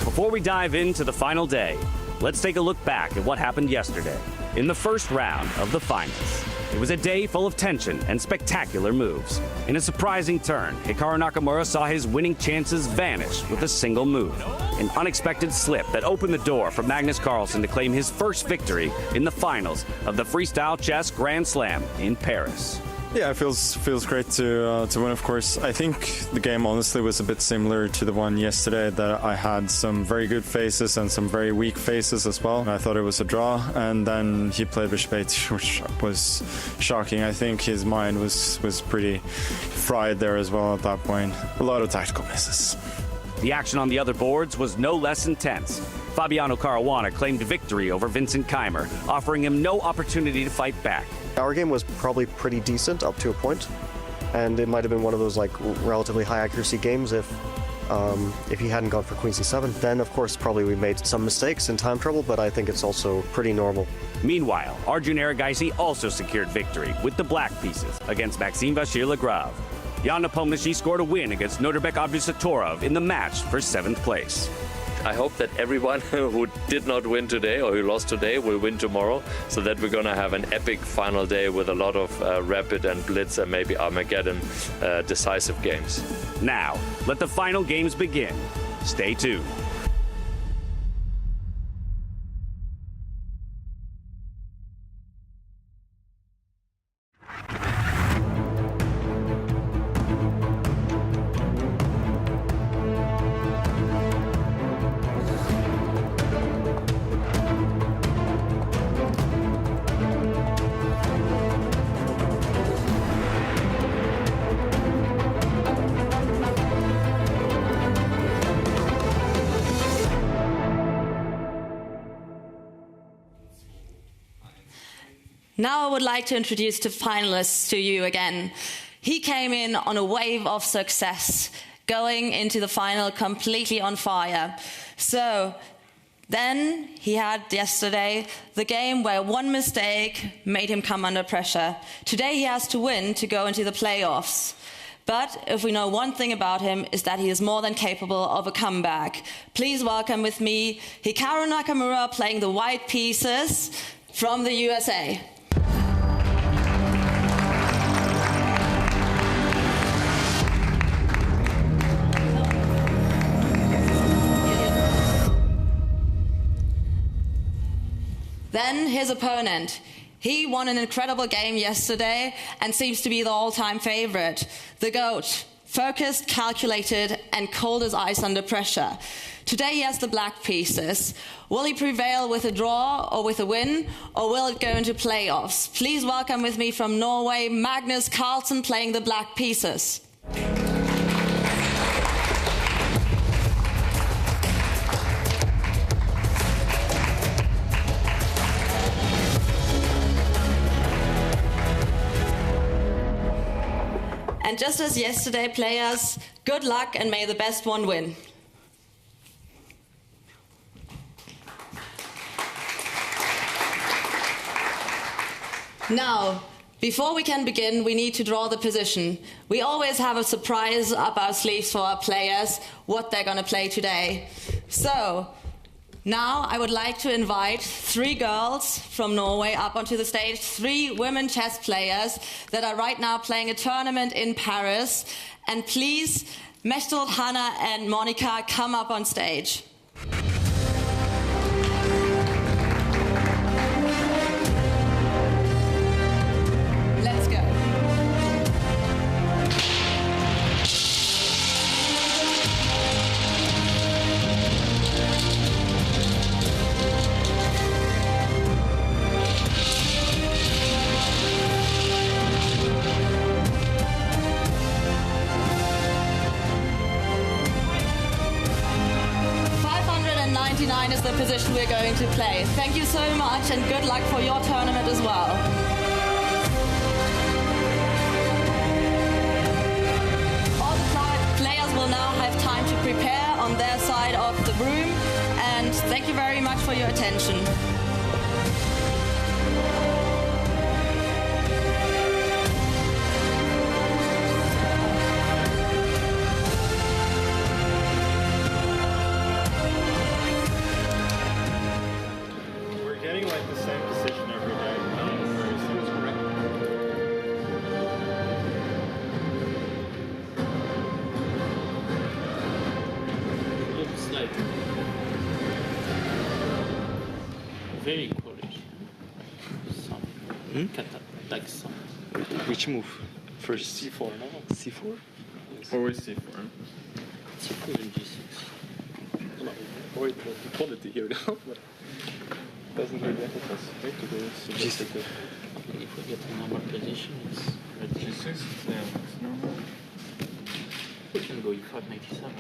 Before we dive into the final day, let's take a look back at what happened yesterday in the first round of the finals. It was a day full of tension and spectacular moves. In a surprising turn, Hikaru Nakamura saw his winning chances vanish with a single move. An unexpected slip that opened the door for Magnus Carlsen to claim his first victory in the finals of the Freestyle Chess Grand Slam in Paris. Yeah, it feels great to win, of course. I think the game honestly was a bit similar to the one yesterday, that I had some very good phases and some very weak phases as well. I thought it was a draw, and then he played Bishpate, which was shocking. I think his mind was pretty fried there as well at that point. A lot of tactical misses. The action on the other boards was no less intense. Fabiano Caruana claimed victory over Vincent Keimer, offering him no opportunity to fight back. Our game was probably pretty decent up to a point, and it might have been one of those like relatively high accuracy games if he hadn't gone for Queen C7. Then of course probably we made some mistakes and time trouble, but I think it's also pretty normal. Meanwhile, Arjun Erigaisi also secured victory with the black pieces against Maxime Vachier-Lagrave. Jan Nepomniachtchi scored a win against Norbek Abusatorov in the match for 7th place. I hope that everyone who did not win today or who lost today will win tomorrow, so that we're going to have an epic final day with a lot of rapid and blitz and maybe Armageddon decisive games. Now, let the final games begin. Stay tuned. Now I would like to introduce the finalists to you again. He came in on a wave of success, going into the final completely on fire. So then he had yesterday the game where one mistake made him come under pressure. Today he has to win to go into the playoffs. But if we know one thing about him, is that he is more than capable of a comeback. Please welcome with me Hikaru Nakamura playing the white pieces from the USA. Then his opponent. He won an incredible game yesterday and seems to be the all-time favorite. The GOAT. Focused, calculated, and cold as ice under pressure. Today he has the black pieces. Will he prevail with a draw or with a win, or will it go into playoffs? Please welcome with me from Norway, Magnus Carlsen playing the black pieces. And just as yesterday, players, good luck and may the best one win. Now, before we can begin, we need to draw the position. We always have a surprise up our sleeves for our players, what they're going to play today. So, Now I would like to invite 3 girls from Norway up onto the stage, 3 women chess players that are right now playing a tournament in Paris. And please, Mechtel, Hannah and Monica, come up on stage. Let's go. 599 is the position we're going to play. Thank you so much and good luck for your tournament as well. All the players will now have time to prepare on their side of the room, and thank you very much for your attention. We're getting like the same position every day. Seems correct. Looks like very courage. Some like some. Which move? First C4, no? C4? Always C4. C4 and G6. Wait, the quality here now, but doesn't really affect us. Right to go G6. If we get a number position, it's ready. G6? Yeah, it's normal. We can go E5, 97.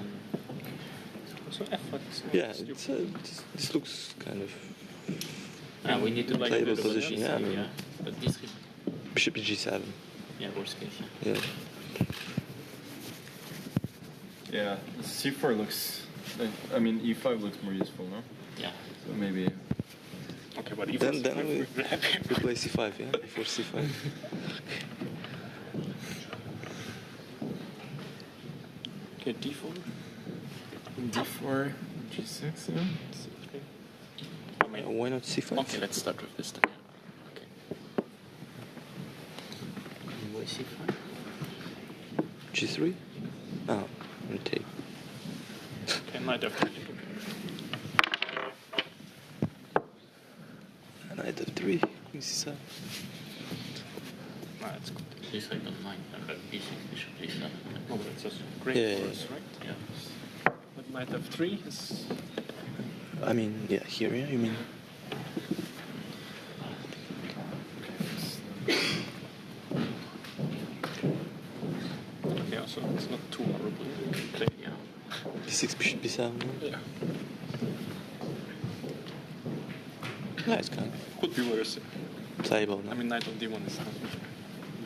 So F5 is not Yeah, this looks kind of We need to playable position. Yeah, I mean, yeah. But this is Bishop G7. yeah, worst case. Yeah. Yeah, C4 looks. I mean, E5 looks more useful, no? Yeah. So maybe. Okay, but then we play C5, yeah? Before C5. Okay, D4. D4, G6, yeah. Why not C5? Okay, let's start with this then. Okay. Why C5? G3? Oh, rotate. Okay, knight F3. Knight F3, Queen C7. That's good. This I don't mind. But B6, Bishop D7. Oh, but that's just great Yeah, for yeah, us, yeah. right? Yeah. But Knight F3 is. I mean, yeah, here, yeah, you mean. Okay, so it's not too horrible. You can play, yeah. D6, Bishop B7. No? Yeah. Yeah, it's kind of Could be worse. playable. No? I mean, knight on D1 is not.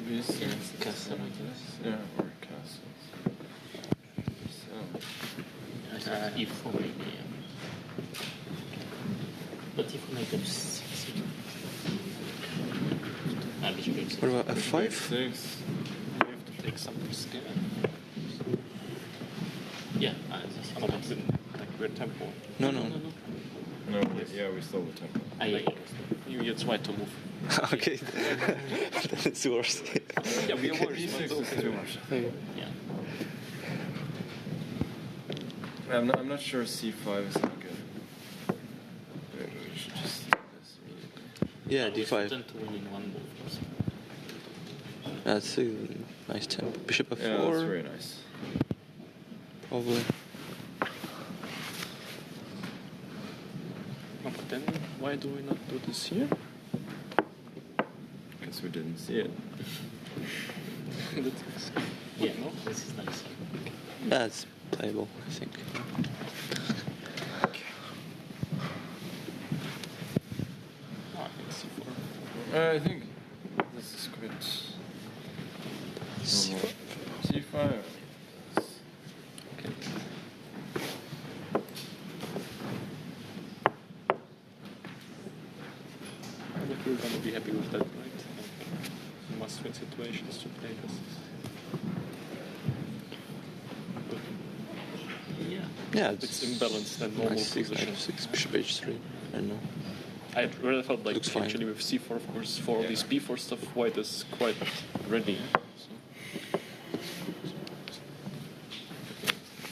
This Yeah, it's castle, I guess. Yeah, or castles. So. E4 maybe, yeah. But if we make them 6, What about F5? 6. we have to take something still. Yeah, this is not like we're tempo. No. No, yeah, we stole the tempo. You get white to move. Okay, then it's worse. Yeah, we are worse. E6 but is okay. too much. Yeah. I'm not sure C5 is not good. Maybe we should just do this immediately. Yeah, We D5. tend to win in one move. That's a nice tempo. Bishop F4. Yeah, that's very nice. Probably. No, but then why do we not do this here? Because we didn't see it. Yeah, no, this is nice. Yeah, it's playable, I think. Oh, I think C4. I think this is quite normal. C5. Okay. But you're gonna be happy with that, right? Must-win situations to play this. Yeah. Yeah, it's imbalanced than normal position. Bishop h3. I don't know. I really felt like Looks fine. actually with c4, of course, for all this b4 stuff, white is quite ready.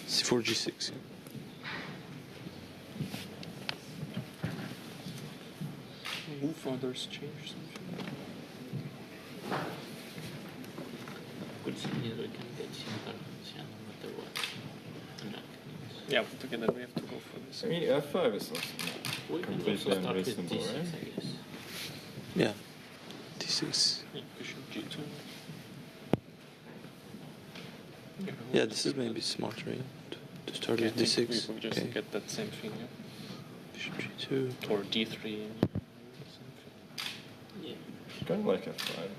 c4, g6. Move others change something. Yeah, but again, then we have to go for this. I mean, f5 is also completely unreasonable, right? Yeah. d6. Yeah, bishop g2. Yeah, this is maybe smart, right? To start with d6. We just get that same thing, yeah. Bishop g2. Or d3. Yeah. Kind of like f5.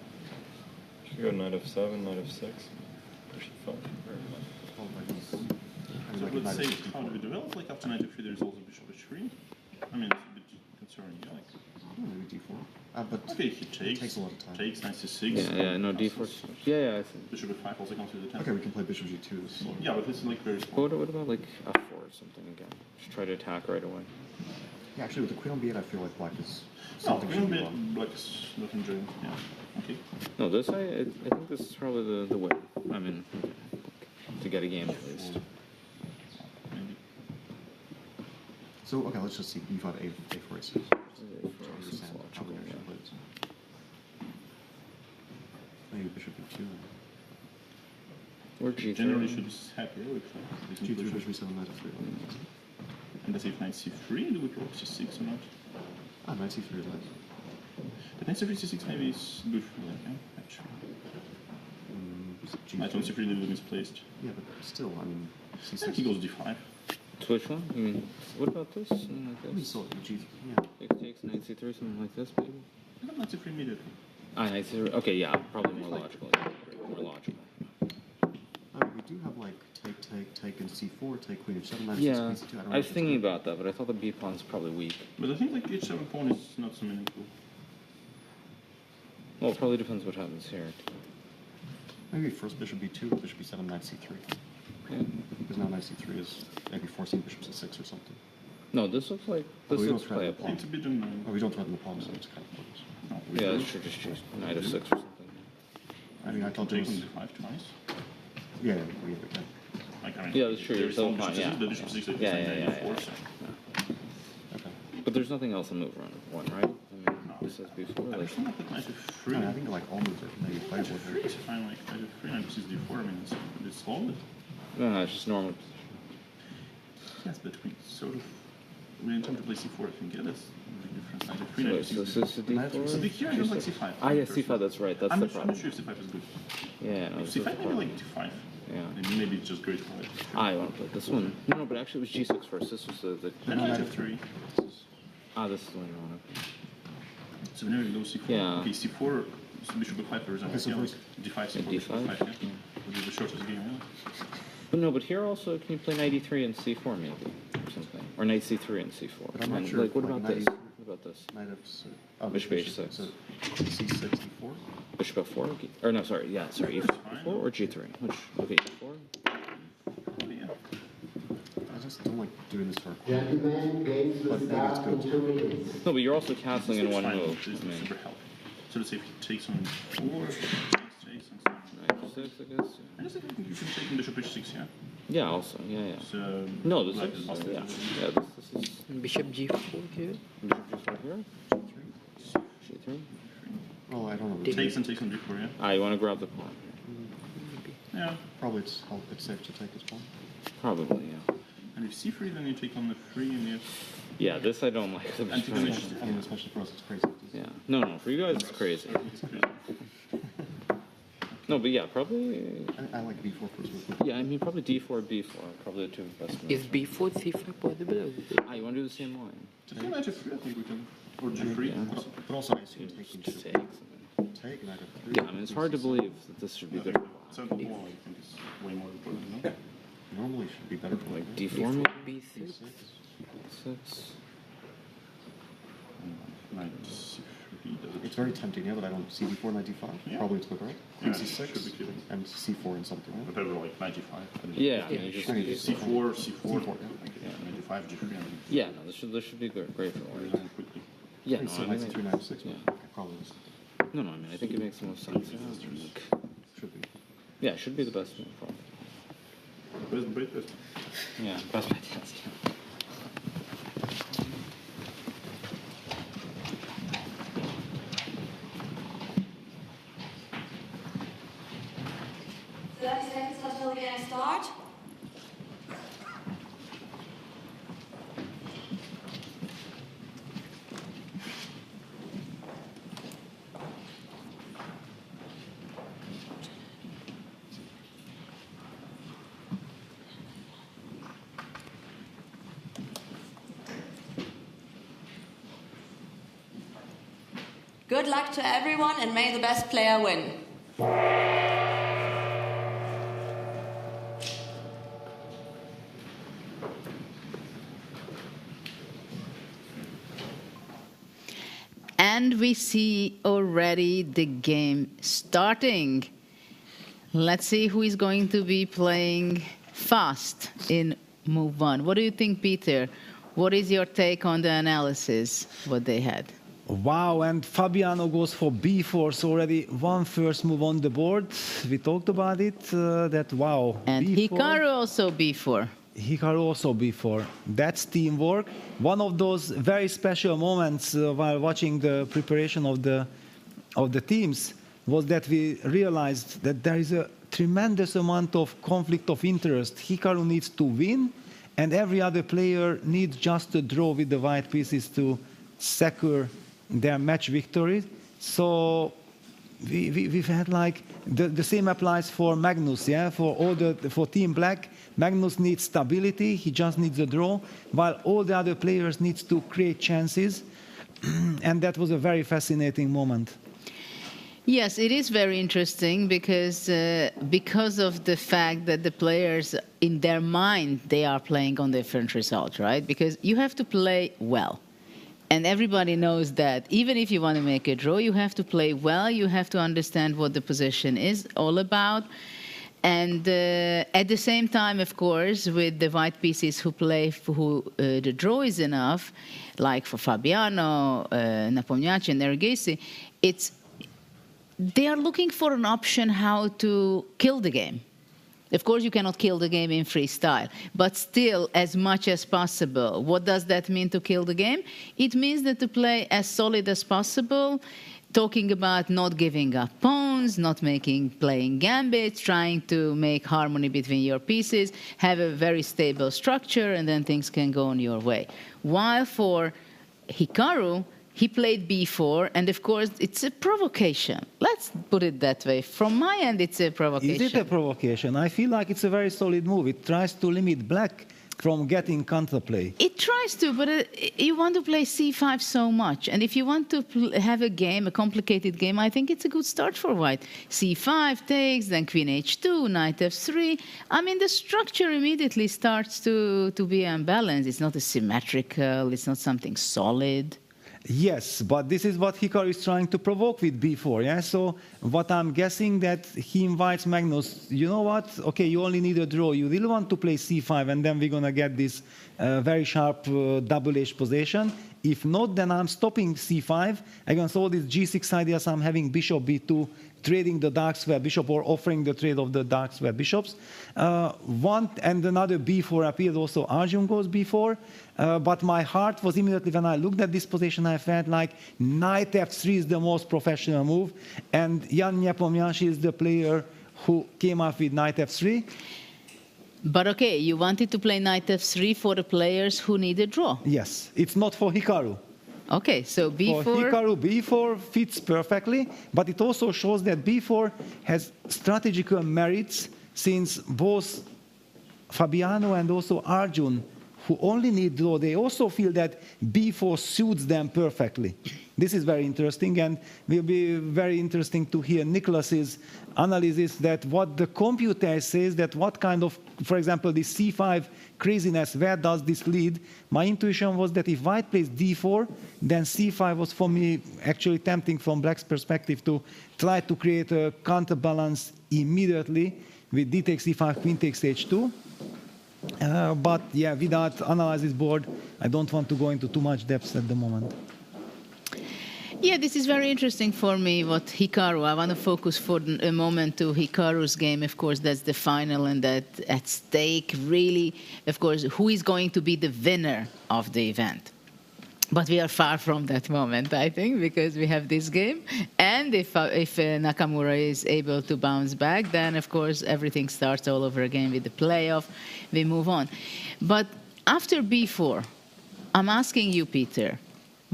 You should go knight f7, knight f6, bishop 5. So let's say, how do we develop? Like after knight f3, there's also bishop h3. I mean, it's a bit concerning, yeah, like. Maybe d4. But okay, he takes. It takes a lot of time. Takes knight c6. Yeah, no, d4. Yeah, I see. Bishop f5 also comes with the 10. Okay, we can play bishop g2. This is Yeah, but this is like very small. What about like f4 or something again? Just try to attack right away. Yeah, actually, with the queen on b8, I feel like black is No, something queen on should be b8, won. black is not enjoying. Yeah, okay. No, this I think this is probably the way. I mean, to get a game at least. So, okay, let's just see. You fought a4, a6. To understand how the action plays. Maybe bishop e2. Or g3. Generally should be happy with g3, bishop e7, knight f3. And let's say if knight c3, do we proc c6 or not? Ah, knight c3 is nice. But knight c3, c6 maybe is good for that, yeah, actually. Knight on c3 a little misplaced. Yeah, but still, I mean, c6. And he goes d5. So which one? You mean, what about this? Something like this? So, g3, yeah. Takes knight c3, something like this, maybe? Knight c3 immediately. Ah, knight c3. Okay, yeah, probably more logical. More logical. I mean, we do have like take and c4, take queen h7, knight Yeah, c6, queen c2. I don't know I was if it's thinking good. about that, but I thought the b pawn's probably weak. But I think like h7 pawn is not so meaningful. Well, it probably depends what happens here. Maybe first bishop b2, bishop b7, knight c3. Yeah. Because now knight c3 is maybe forcing bishop c6 or something. No, this looks like this looks playable. It's a bit annoying. Oh, we don't threaten the pawn, so it's kind of pointless. No, we Yeah, don't. that's true. Just choose knight of 6 or something. I mean, I thought Take it was... on d5 twice. Yeah, we can. Like, I mean, Yeah, that's true. There's So some fine, bishop yeah. c6, the bishop c6 is Yeah, like yeah, knight yeah, e4, yeah. so. But there's nothing else in move around one, right? I mean, this has b4. Like, Actually, not that knight f3. I think like all moves are maybe playable Knight here. f3 is fine, like knight f3, knight f6, d4, I mean, it's a bit solid. no, it's just normal. Yes, but we sort of, we intend to play c4 if we get this. Big difference, knight f3, So knight wait, so f6. this is d4? So big here, I don't like c5. Ah, yeah, c5, that's right. That's I'm the not problem. sure if c5 is good. Yeah, no, If this is the c5 maybe problem. like d5. Yeah. Maybe it's just great for it. Ah, you want to play this one? No, but actually it was g6 first. This was the Then knight f3. Ah, this is the one you want to. So whenever you go c4, Yeah. okay, c4, so bishop b5 for example. Okay, so Yeah, like first- d5, c4, d5? bishop b5, yeah. Would be the shortest game, yeah. But no, but here also, can you play knight e3 and c4 maybe, or something? Or knight c3 and c4. But I'm not And, sure. like, what like, about knight this? e- What about this? Knight f6. Bishop h6. So c6, d4. Bishop f4? Or no, sorry, yeah, sorry, e4 or g3? Which, okay, e4? I just don't like doing this for a queen. But maybe it's good. No, but you're also castling in one Fine, move. it's I mean, super helpful. So let's say if he takes on 4, takes on knight f6, I guess. I just think you should take bishop h6, yeah? Yeah, also, yeah, yeah. So, No, this black is, lost it. yeah, this is... Bishop g4 here. Bishop g4 here? g3? Oh, I don't know. Takes on d4, yeah? Ah, you want to grab the pawn. Yeah. Probably it's safe to take this pawn. Probably, yeah. And if c3, then you take on the 3 and you... Yeah, this I don't like. And you can just... I mean, especially for us, it's crazy. Yeah. No, for you guys it's crazy. No, but yeah, probably... I like b4 first. Yeah, I mean, probably d4, b4, probably the two best moves. Is b4 c5 possible? Ah, you want to do the same line? Just knight f3, I think we can... Or g3. Yeah. But also, I assume taking should Take. take knight f3. Yeah, I mean, it's hard to believe that this should be good. So the wall, I think, is way more important, no? Normally it should be better for Like d4 maybe? b6. 6. Knight c3. It's very tempting, yeah, but I don't see b4, knight d5. Yeah. Probably it's good, right? Yeah, c6 should be killing. and c4 and something, right? But over like 95. Yeah, you just- C4, C4, C4, yeah. yeah, 95, G3. Yeah, no, this should be great for all. Resign quickly. Yeah, I no, see I knight mean, c2, knight f6, yeah. but okay, probably is. No, I mean, I think it makes the most sense. Yeah, like, Should be. yeah, it should be the best move, probably. Best. Yeah, best bet, yes. Until the game start. Good luck to everyone and may the best player win. And we see already the game starting. Let's see who is going to be playing fast in move one. What do you think, Peter? What is your take on the analysis, what they had? Wow, and Fabiano goes for b4, so already one first move on the board. We talked about it, that wow. And b4. Hikaru also b4. Hikaru also b4. That's teamwork. One of those very special moments while watching the preparation of the teams was that we realized that there is a tremendous amount of conflict of interest. Hikaru needs to win, and every other player needs just to draw with the white pieces to secure their match victory. So we've had like the same applies for Magnus, yeah, for Team Black. Magnus needs stability, he just needs a draw, while all the other players needs to create chances. And that was a very fascinating moment. Yes, it is very interesting because of the fact that the players, in their mind, they are playing on different results, right? Because you have to play well. And everybody knows that even if you want to make a draw, you have to play well. You have to understand what the position is all about. And at the same time, of course, with the white pieces who play for who the draw is enough, like for Fabiano, Nepomniachtchi, and Ergesi, they are looking for an option how to kill the game. Of course, you cannot kill the game in freestyle, but still, as much as possible. What does that mean to kill the game? It means that to play as solid as possible, talking about not giving up pawns, not playing gambits, trying to make harmony between your pieces, have a very stable structure, and then things can go on your way. While for Hikaru, he played b4, and of course, it's a provocation. Let's put it that way. From my end, it's a provocation. Is it a provocation? I feel like it's a very solid move. It tries to limit Black from getting counterplay. It tries to, but you want to play c5 so much. And if you want to have a game, a complicated game, I think it's a good start for white. c5 takes, then queen h2, knight f3. I mean, the structure immediately starts to be unbalanced. It's not a symmetrical, it's not something solid. Yes, but this is what Hikaru is trying to provoke with b4, yeah? So what I'm guessing that he invites Magnus, you know what? Okay, you only need a draw. You really want to play c5, and then we're going to get this very sharp double-edged position. If not, then I'm stopping c5. Against all these g6 ideas, I'm having bishop b2, trading the dark square bishop or offering the trade of the dark square bishops. One and another b4 appeared also. Arjun goes b4. But my heart was immediately, when I looked at this position, I felt like knight f3 is the most professional move. And Jan Nepomniachtchi is the player who came up with knight f3. But okay, you wanted to play knight f3 for the players who need a draw. Yes, it's not for Hikaru. Okay, so b4... For Hikaru, b4 fits perfectly, but it also shows that b4 has strategical merits, since both Fabiano and also Arjun who only need draw, they also feel that b4 suits them perfectly. This is very interesting, and will be very interesting to hear Nicholas's analysis that what the computer says, that what kind of, for example, this c5 craziness, where does this lead? My intuition was that if white plays d4, then c5 was for me actually tempting from black's perspective to try to create a counterbalance immediately with d takes e5, queen takes h2. But yeah, without analysis board, I don't want to go into too much depth at the moment. Yeah, this is very interesting for me, what Hikaru, I want to focus for a moment to Hikaru's game. Of course, that's the final, and that at stake really, of course, who is going to be the winner of the event. But we are far from that moment, I think, because we have this game. And if Nakamura is able to bounce back, then, of course, everything starts all over again with the playoff. We move on. But after b4, I'm asking you, Peter,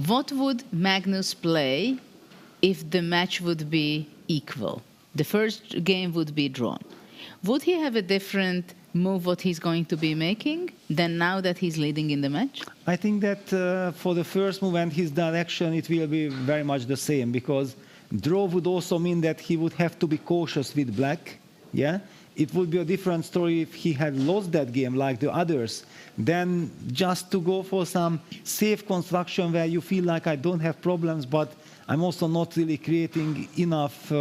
what would Magnus play if the match would be equal? The first game would be drawn. Would he have a different move what he's going to be making than now that he's leading in the match? I think that for the first move and his direction, it will be very much the same, because draw would also mean that he would have to be cautious with black. Yeah, it would be a different story if he had lost that game like the others. Then just to go for some safe construction where you feel like I don't have problems, but I'm also not really creating enough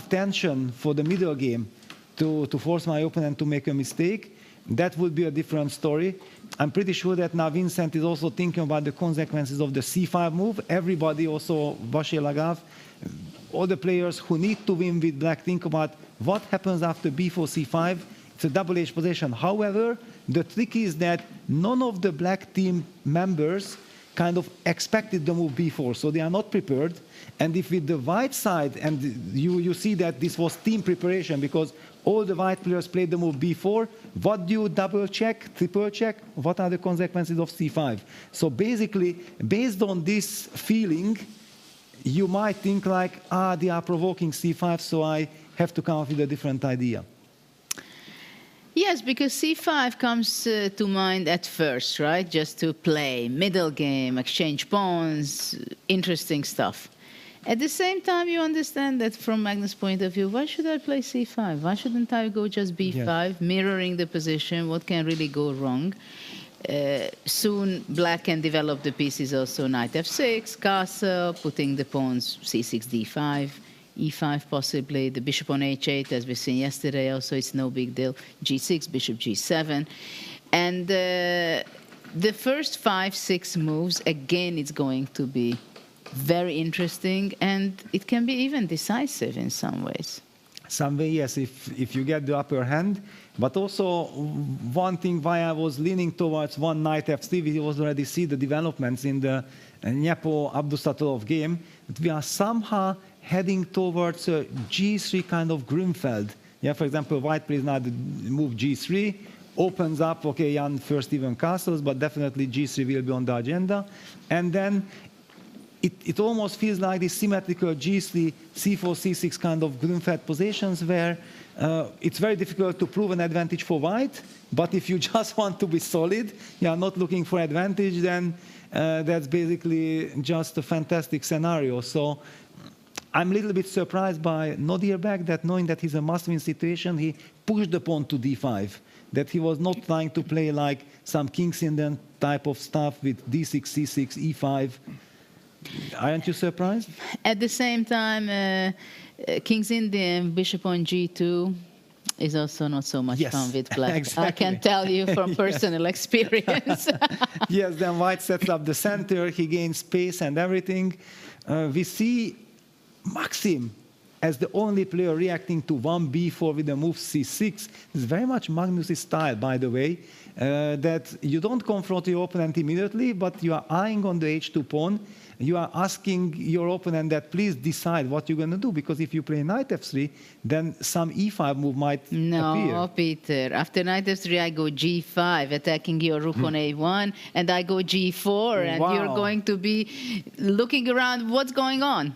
tension for the middle game to force my opponent to make a mistake. That would be a different story. I'm pretty sure that now Vincent is also thinking about the consequences of the c5 move. Everybody, also Bashir Lagav, all the players who need to win with black think about what happens after b4, c5. It's a double-edged position. However, the trick is that none of the black team members kind of expected the move b4, so they are not prepared. And if with the white side, and you see that this was team preparation, because all the white players played the move b4, what do you double check, triple check? What are the consequences of c5? So basically, based on this feeling, you might think like, they are provoking c5, so I have to come up with a different idea. Yes, because c5 comes to mind at first, right? Just to play, middle game, exchange pawns, interesting stuff. At the same time, you understand that from Magnus' point of view, why should I play c5? Why shouldn't I go just b5, mirroring the position? What can really go wrong? Soon, black can develop the pieces also, knight f6, castle, putting the pawns c6, d5, e5 possibly, the bishop on h8, as we've seen yesterday also, it's no big deal, g6, bishop g7. And the first 5-6 moves, again, it's going to be very interesting, and it can be even decisive in some ways. Some way, yes, if you get the upper hand. But also, one thing why I was leaning towards one knight f3, we already see the developments in the Nyepo Abdusatolov game, that we are somehow heading towards a g3 kind of Grünfeld. Yeah, for example, white plays now the move g3, opens up, okay, Jan first even castles, but definitely g3 will be on the agenda. And then it almost feels like this symmetrical g3, c4, c6 kind of Grünfeld positions where it's very difficult to prove an advantage for white, but if you just want to be solid, you are not looking for advantage, then that's basically just a fantastic scenario. So I'm a little bit surprised by Nodierberg that knowing that he's a must-win situation, he pushed the pawn to d5, that he was not trying to play like some King's Indian type of stuff with d6, c6, e5. Aren't you surprised? At the same time, King's Indian, bishop on g2 is also not so much fun with black. Exactly. I can tell you from personal experience. Yes, then white sets up the center, he gains space and everything. We see Maxim as the only player reacting to 1b4 with the move c6. It's very much Magnus' style, by the way, that you don't confront your opponent immediately, but you are eyeing on the h2 pawn. You are asking your opponent that please decide what you're going to do, because if you play knight f3, then some e5 move might appear. No, Peter. After knight f3, I go g5, attacking your rook on a1, and I go g4, and you're going to be looking around what's going on.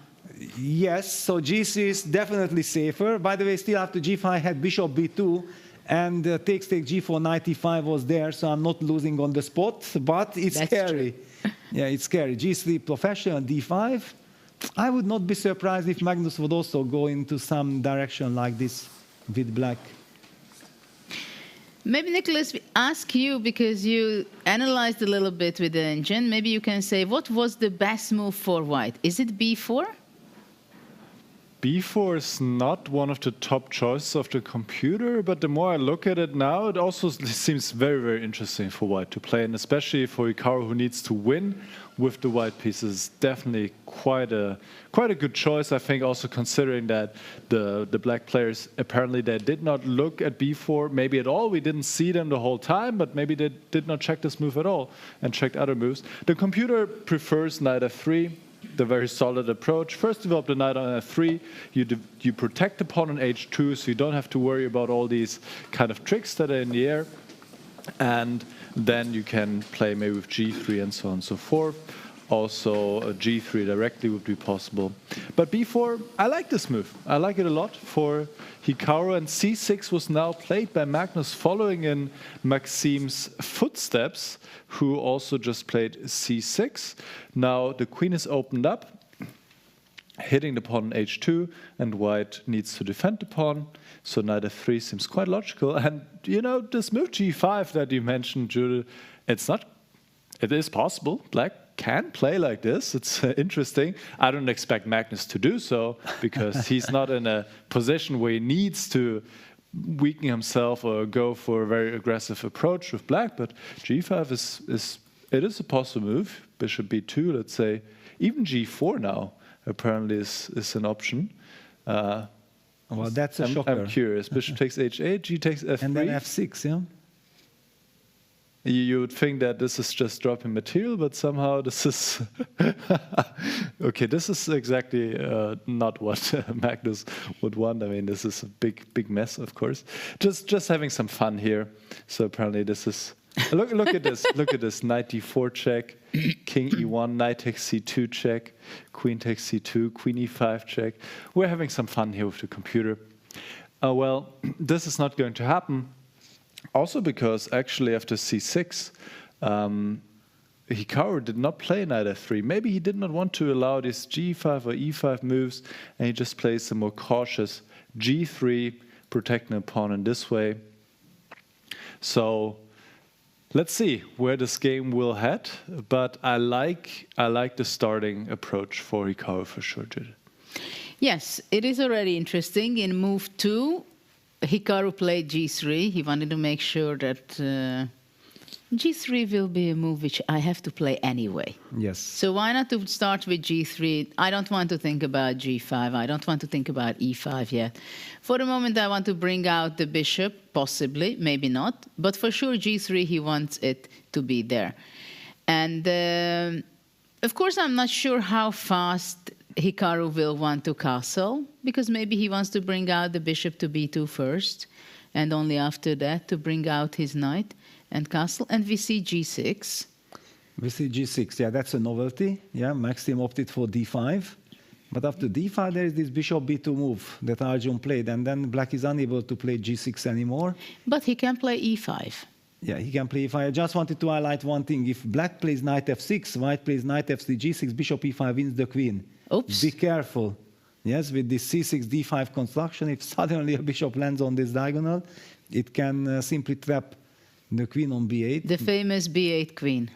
Yes, so g3 is definitely safer. By the way, still after g5 I had bishop b2, and take G4 knight e5 was there, so I'm not losing on the spot, but it's That's scary. Yeah, it's scary. G3 professional, D5. I would not be surprised if Magnus would also go into some direction like this with black. Maybe, Nicholas, we ask you, because you analyzed a little bit with the engine, maybe you can say, what was the best move for white? Is it b4? b4 is not one of the top choices of the computer, but the more I look at it now, it also seems very, very interesting for white to play, and especially for Hikaru, who needs to win with the white pieces. Definitely quite a good choice, I think, also considering that the black players, apparently they did not look at b4 maybe at all. We didn't see them the whole time, but maybe they did not check this move at all and checked other moves. The computer prefers knight f3, the very solid approach. First develop the knight on f3, you protect the pawn on h2, so you don't have to worry about all these kind of tricks that are in the air, and then you can play maybe with g3 and so on and so forth. Also a g3 directly would be possible. But b4, I like this move. I like it a lot for Hikaru, and c6 was now played by Magnus following in Maxim's footsteps, who also just played c6. Now the queen is opened up, hitting the pawn on h2, and white needs to defend the pawn. So knight f3 seems quite logical. And you know, this move g5 that you mentioned, Judith, it is possible. Black can play like this. It's interesting. I don't expect Magnus to do so, because he's not in a position where he needs to weaken himself or go for a very aggressive approach with black. But g5 is a possible move. Bishop b2, let's say. Even g4 now apparently is an option. Well, that's a shocker. I'm curious. Bishop takes h8, g takes f3. And then f6, yeah? You would think that this is just dropping material, but somehow this is... Okay, this is exactly not what Magnus would want. I mean, this is a big mess, of course. Just having some fun here. So apparently this is... Look at this. Look at this. Knight d4 check, king e1, knight takes c2 check, queen takes c2, queen e5 check. We're having some fun here with the computer. Well, this is not going to happen. Also because actually after c6, Hikaru did not play knight f3. Maybe he did not want to allow these g5 or e5 moves, and he just plays the more cautious g3, protecting the pawn in this way. So let's see where this game will head, but I like the starting approach for Hikaru for sure, Judith. Yes, it is already interesting. In move 2, Hikaru played g3. He wanted to make sure that g3 will be a move which I have to play anyway. Yes. So why not to start with g3? I don't want to think about g5. I don't want to think about e5 yet. For the moment, I want to bring out the bishop, possibly, maybe not. But for sure, g3, he wants it to be there. And of course, I'm not sure how fast Hikaru will want to castle, because maybe he wants to bring out the bishop to b2 first, and only after that to bring out his knight and castle. And we see g6. We see g6, yeah, that's a novelty. Yeah, Maxim opted for d5. But after d5, there is this bishop b2 move that Arjun played, and then black is unable to play g6 anymore. But he can play e5. Yeah, he can play e5. I just wanted to highlight one thing. If black plays knight f6, white plays knight f3, g6, bishop e5 wins the queen. Oops. Be careful. Yes, with this c6, d5 construction, if suddenly a bishop lands on this diagonal, it can simply trap the queen on b8. The famous b8 queen.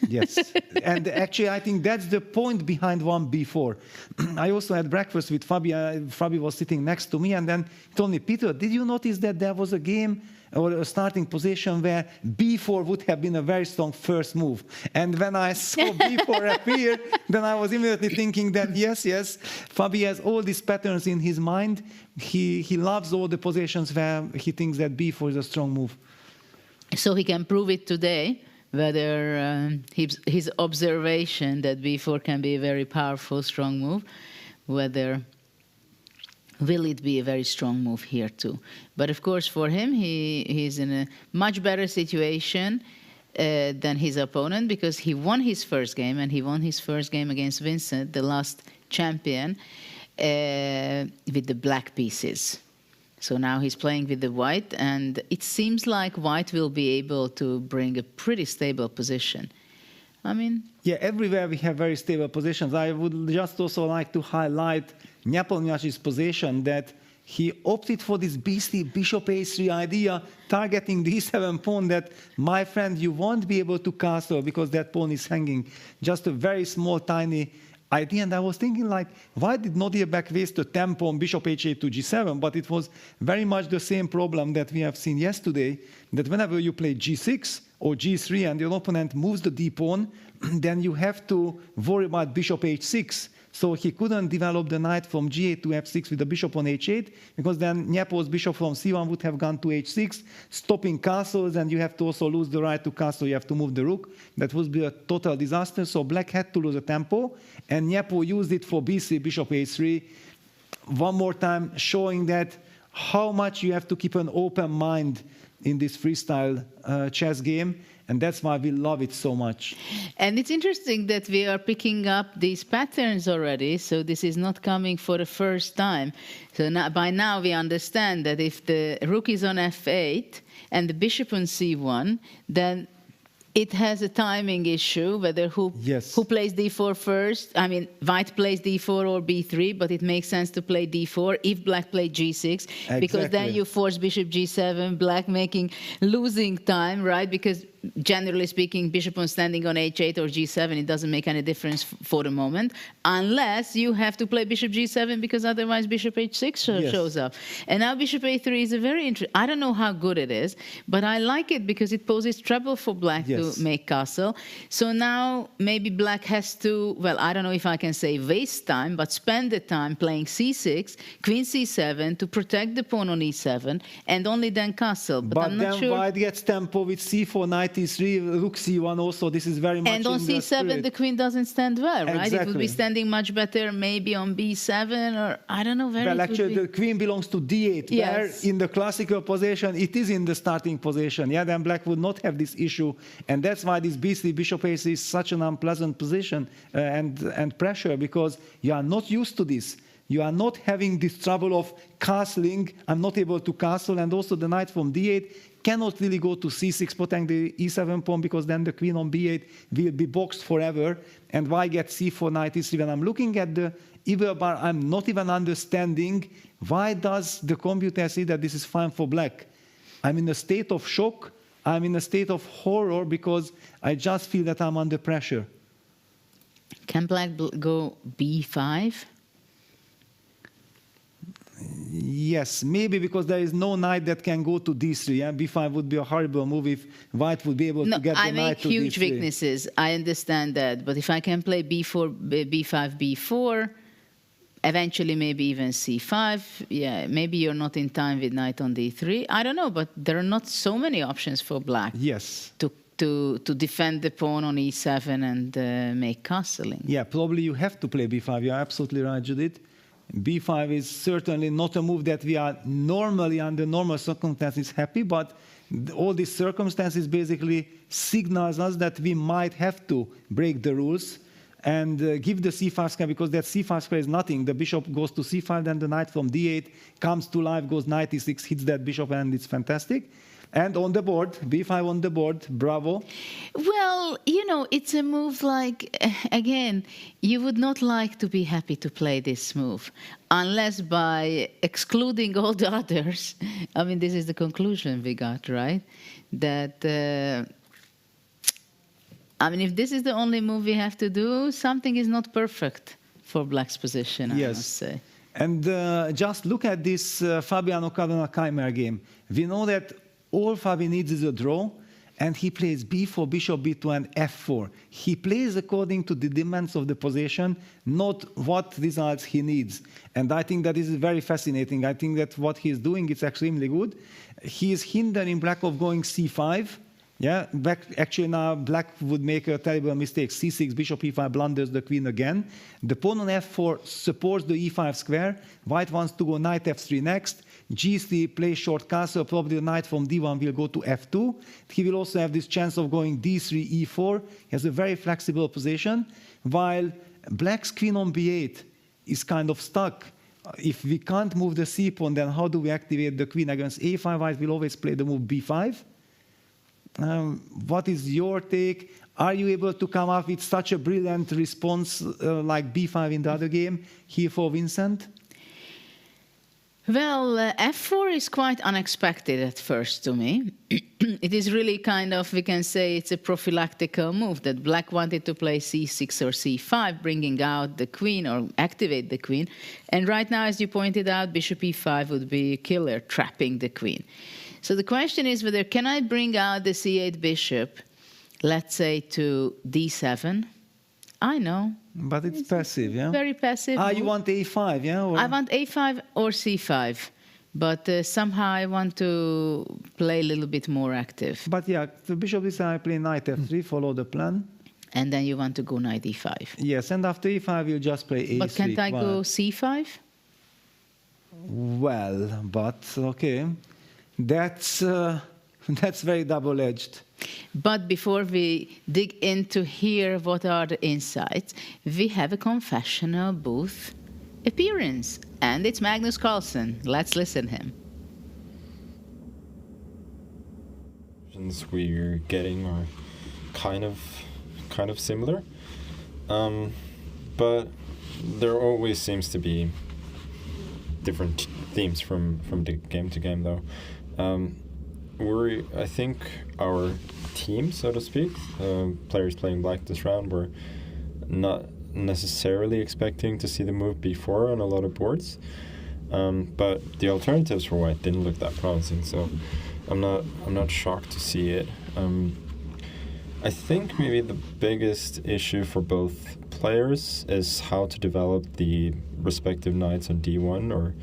Yes. And actually, I think that's the point behind 1b4. I also had breakfast with Fabi. Fabi was sitting next to me, and then he told me, Peter, did you notice that there was a game or a starting position where b4 would have been a very strong first move? And when I saw b4 appear, then I was immediately thinking that, yes, Fabi has all these patterns in his mind. He loves all the positions where he thinks that b4 is a strong move. So he can prove it today, whether his observation that b4 can be a very powerful, strong move, whether will it be a very strong move here too. But of course, for him, he's in a much better situation than his opponent, because he won his first game, and he won his first game against Vincent, the last champion, with the black pieces. So now he's playing with the white, and it seems like white will be able to bring a pretty stable position. I mean... Yeah, everywhere we have very stable positions. I would just also like to highlight Nepomniachtchi's position, that he opted for this beastly bishop a3 idea, targeting the e7 pawn that, my friend, you won't be able to castle because that pawn is hanging. Just a very small, tiny idea. And I was thinking, like, why did Nodirbek waste a tempo on bishop h8 to g7? But it was very much the same problem that we have seen yesterday, that whenever you play g6 or g3 and your opponent moves the d pawn, then you have to worry about bishop h6. So he couldn't develop the knight from g8 to f6 with the bishop on h8, because then Nyepo's bishop from c1 would have gone to h6, stopping castles, and you have to also lose the right to castle. You have to move the rook. That would be a total disaster. So black had to lose a tempo, and Nyepo used it for b3, bishop a3. One more time, showing that how much you have to keep an open mind in this freestyle chess game. And that's why we love it so much. And it's interesting that we are picking up these patterns already. So this is not coming for the first time. So now, by now we understand that if the rook is on f8 and the bishop on c1, then it has a timing issue, whether who plays d4 first. I mean, white plays d4 or b3, but it makes sense to play d4 if black plays g6, because then you force bishop g7, black losing time, right? Because generally speaking, bishop on standing on h8 or g7, it doesn't make any difference for the moment, unless you have to play bishop g7, because otherwise bishop h6 shows up. And now bishop a3 is a very interesting, I don't know how good it is, but I like it because it poses trouble for black to make castle. So now maybe black has to, well, I don't know if I can say waste time, but spend the time playing c6, queen c7 to protect the pawn on e7, and only then castle. But I'm not then white gets tempo with c4, knight e3, rook c1 also. This is very much and on c7 the queen doesn't stand well, right? Exactly. It would be standing much better maybe on b7, or I don't know where well, it actually would be. The queen belongs to d8, where in the classical position it is in the starting position. Yeah, then black would not have this issue, and that's why this beastly bishop a3 is such an unpleasant position and pressure, because you are not used to this. You are not having this trouble of castling. I'm not able to castle, and also the knight from d8 cannot really go to c6, protect the e7 pawn, because then the queen on b8 will be boxed forever. And why get c4, knight e3? When I'm looking at the evil bar, I'm not even understanding why does the computer see that this is fine for black. I'm in a state of shock. I'm in a state of horror, because I just feel that I'm under pressure. Can black go b5? Yes, maybe because there is no knight that can go to d3. Yeah? b5 would be a horrible move if white would be able to get the knight to d3. I make huge weaknesses. I understand that. But if I can play b4, b5, b4, eventually maybe even c5, yeah, maybe you're not in time with knight on d3. I don't know, but there are not so many options for black. Yes. To defend the pawn on e7 and make castling. Yeah, probably you have to play b5. You're absolutely right, Judith. b5 is certainly not a move that we are normally, under normal circumstances, happy, but all these circumstances basically signals us that we might have to break the rules and give the c5 square, because that c5 square is nothing. The bishop goes to c5, then the knight from d8 comes to life, goes knight e6, hits that bishop, and it's fantastic. And on the board, b5 on the board, bravo. Well, you know, it's a move like, again, you would not like to be happy to play this move, unless by excluding all the others. I mean, this is the conclusion we got, right? That, I mean, if this is the only move we have to do, something is not perfect for black's position, I must say. And just look at this Fabiano Caruana Chimera game. We know that all Fabi needs is a draw, and he plays b4, bishop b2, and f4. He plays according to the demands of the position, not what results he needs. And I think that this is very fascinating. I think that what he's doing is extremely good. He is hindering black of going c5. Yeah, actually now black would make a terrible mistake. c6, bishop e5 blunders the queen again. The pawn on f4 supports the e5 square. White wants to go knight f3 next. g3 plays short castle. Probably the knight from d1 will go to f2. He will also have this chance of going d3, e4. He has a very flexible position, while black's queen on b8 is kind of stuck. if we can't move the c pawn, then how do we activate the queen against a5? White will always play the move b5. What is your take? Are you able to come up with such a brilliant response like b5 in the other game here for Vincent? Well, f4 is quite unexpected at first to me. It is really kind of, we can say it's a prophylactical move that black wanted to play c6 or c5, bringing out the queen or activate the queen. And right now, as you pointed out, bishop e5 would be a killer, trapping the queen. So the question is whether can I bring out the c8 bishop, let's say to d7? I know. But it's passive, yeah? Very passive. You want a5, yeah? I want a5 or c5. But somehow I want to play a little bit more active. But yeah, the bishop is I play knight f3, follow the plan. And then you want to go knight e5. Yes, and after e5 you'll just play a3. But can't I go c5? Well, but okay. That's very double-edged. But before we dig into here what are the insights, we have a confessional booth appearance. And it's Magnus Carlsen. Let's listen to him. We're getting are kind of similar, but there always seems to be different themes from the game to game, though. I think our team, so to speak, players playing black this round, were not necessarily expecting to see the move b4 on a lot of boards, but the alternatives for white didn't look that promising, so I'm not shocked to see it. I think maybe the biggest issue for both players is how to develop the respective knights on d1 or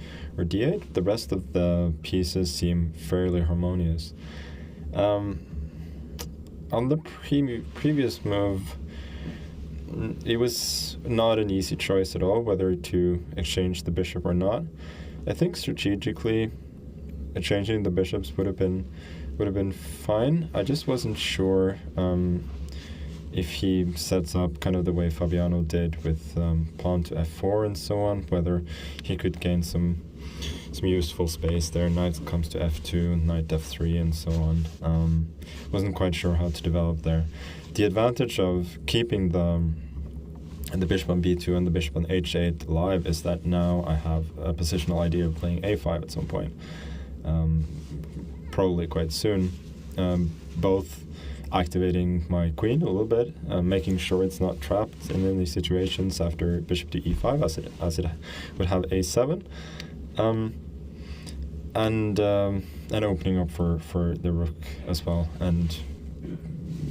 d8. The rest of the pieces seem fairly harmonious. On the previous move, it was not an easy choice at all whether to exchange the bishop or not. I think strategically, changing the bishops would have been fine. I just wasn't sure if he sets up kind of the way Fabiano did with pawn to f4 and so on, whether he could gain some useful space there. Knight comes to f2, knight f3, and so on. Wasn't quite sure how to develop there. The advantage of keeping the bishop on b2 and the bishop on h8 alive is that now I have a positional idea of playing a5 at some point, probably quite soon. Both activating my queen a little bit, making sure it's not trapped in any situations after bishop to e5 as it would have a7, and opening up for the rook as well. And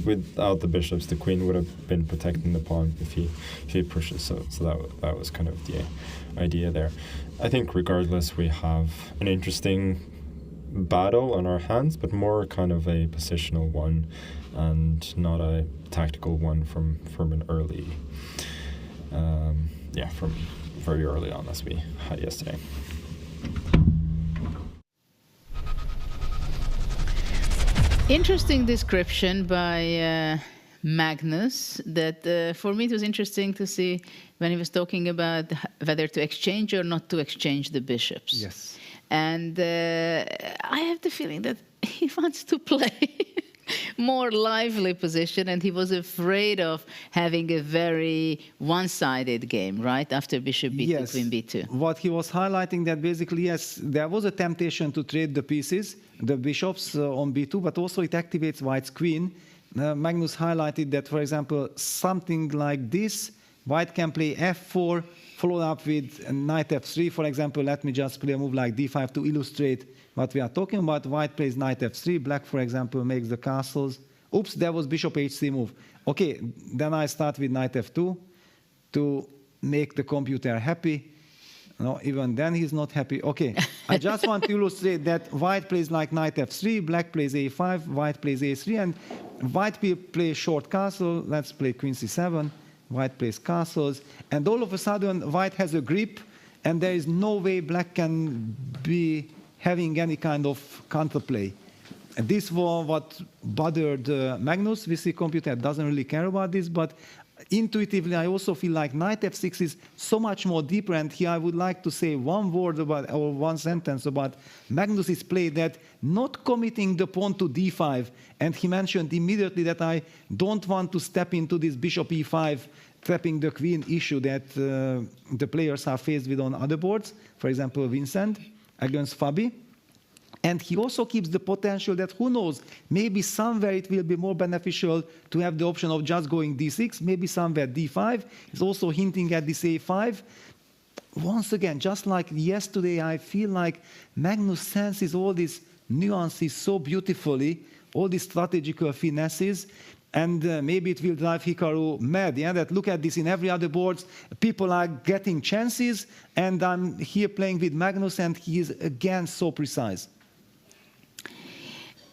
without the bishops, the queen would have been protecting the pawn if he pushes. So that was kind of the idea there. I think regardless, we have an interesting battle on our hands, but more kind of a positional one and not a tactical one from an early, from very early on as we had yesterday. Interesting description by Magnus. That for me it was interesting to see when he was talking about whether to exchange or not to exchange the bishops. Yes. And I have the feeling that he wants to play more lively position, and he was afraid of having a very one-sided game, right? After bishop b2, yes. queen b2. What he was highlighting that basically, yes, there was a temptation to trade the pieces, the bishops on b2, but also it activates white's queen. Magnus highlighted that, for example, something like this, white can play f4, followed up with knight f3. For example, let me just play a move like d5 to illustrate what we are talking about. White plays knight f3. Black, for example, makes the castles. Oops, there was bishop h3 move. Okay, then I start with knight f2 to make the computer happy. No, even then he's not happy. Okay, I just want to illustrate that white plays like knight f3, black plays a5, white plays a3, and white plays short castle. Let's play queen c7. White plays castles, and all of a sudden white has a grip, and there is no way black can be having any kind of counterplay. And this was what bothered Magnus. We see computer doesn't really care about this, but intuitively, I also feel like knight f6 is so much more deeper. And here I would like to say one word about, or one sentence about Magnus's play, that not committing the pawn to d5. And he mentioned immediately that I don't want to step into this bishop e5, trapping the queen issue that the players are faced with on other boards. For example, Vincent against Fabi. And he also keeps the potential that, who knows, maybe somewhere it will be more beneficial to have the option of just going d6, maybe somewhere d5. He's also hinting at this a5. Once again, just like yesterday, I feel like Magnus senses all these nuances so beautifully, all these strategical finesses, and maybe it will drive Hikaru mad, yeah? That look at this in every other boards, people are getting chances, and I'm here playing with Magnus, and he is again so precise.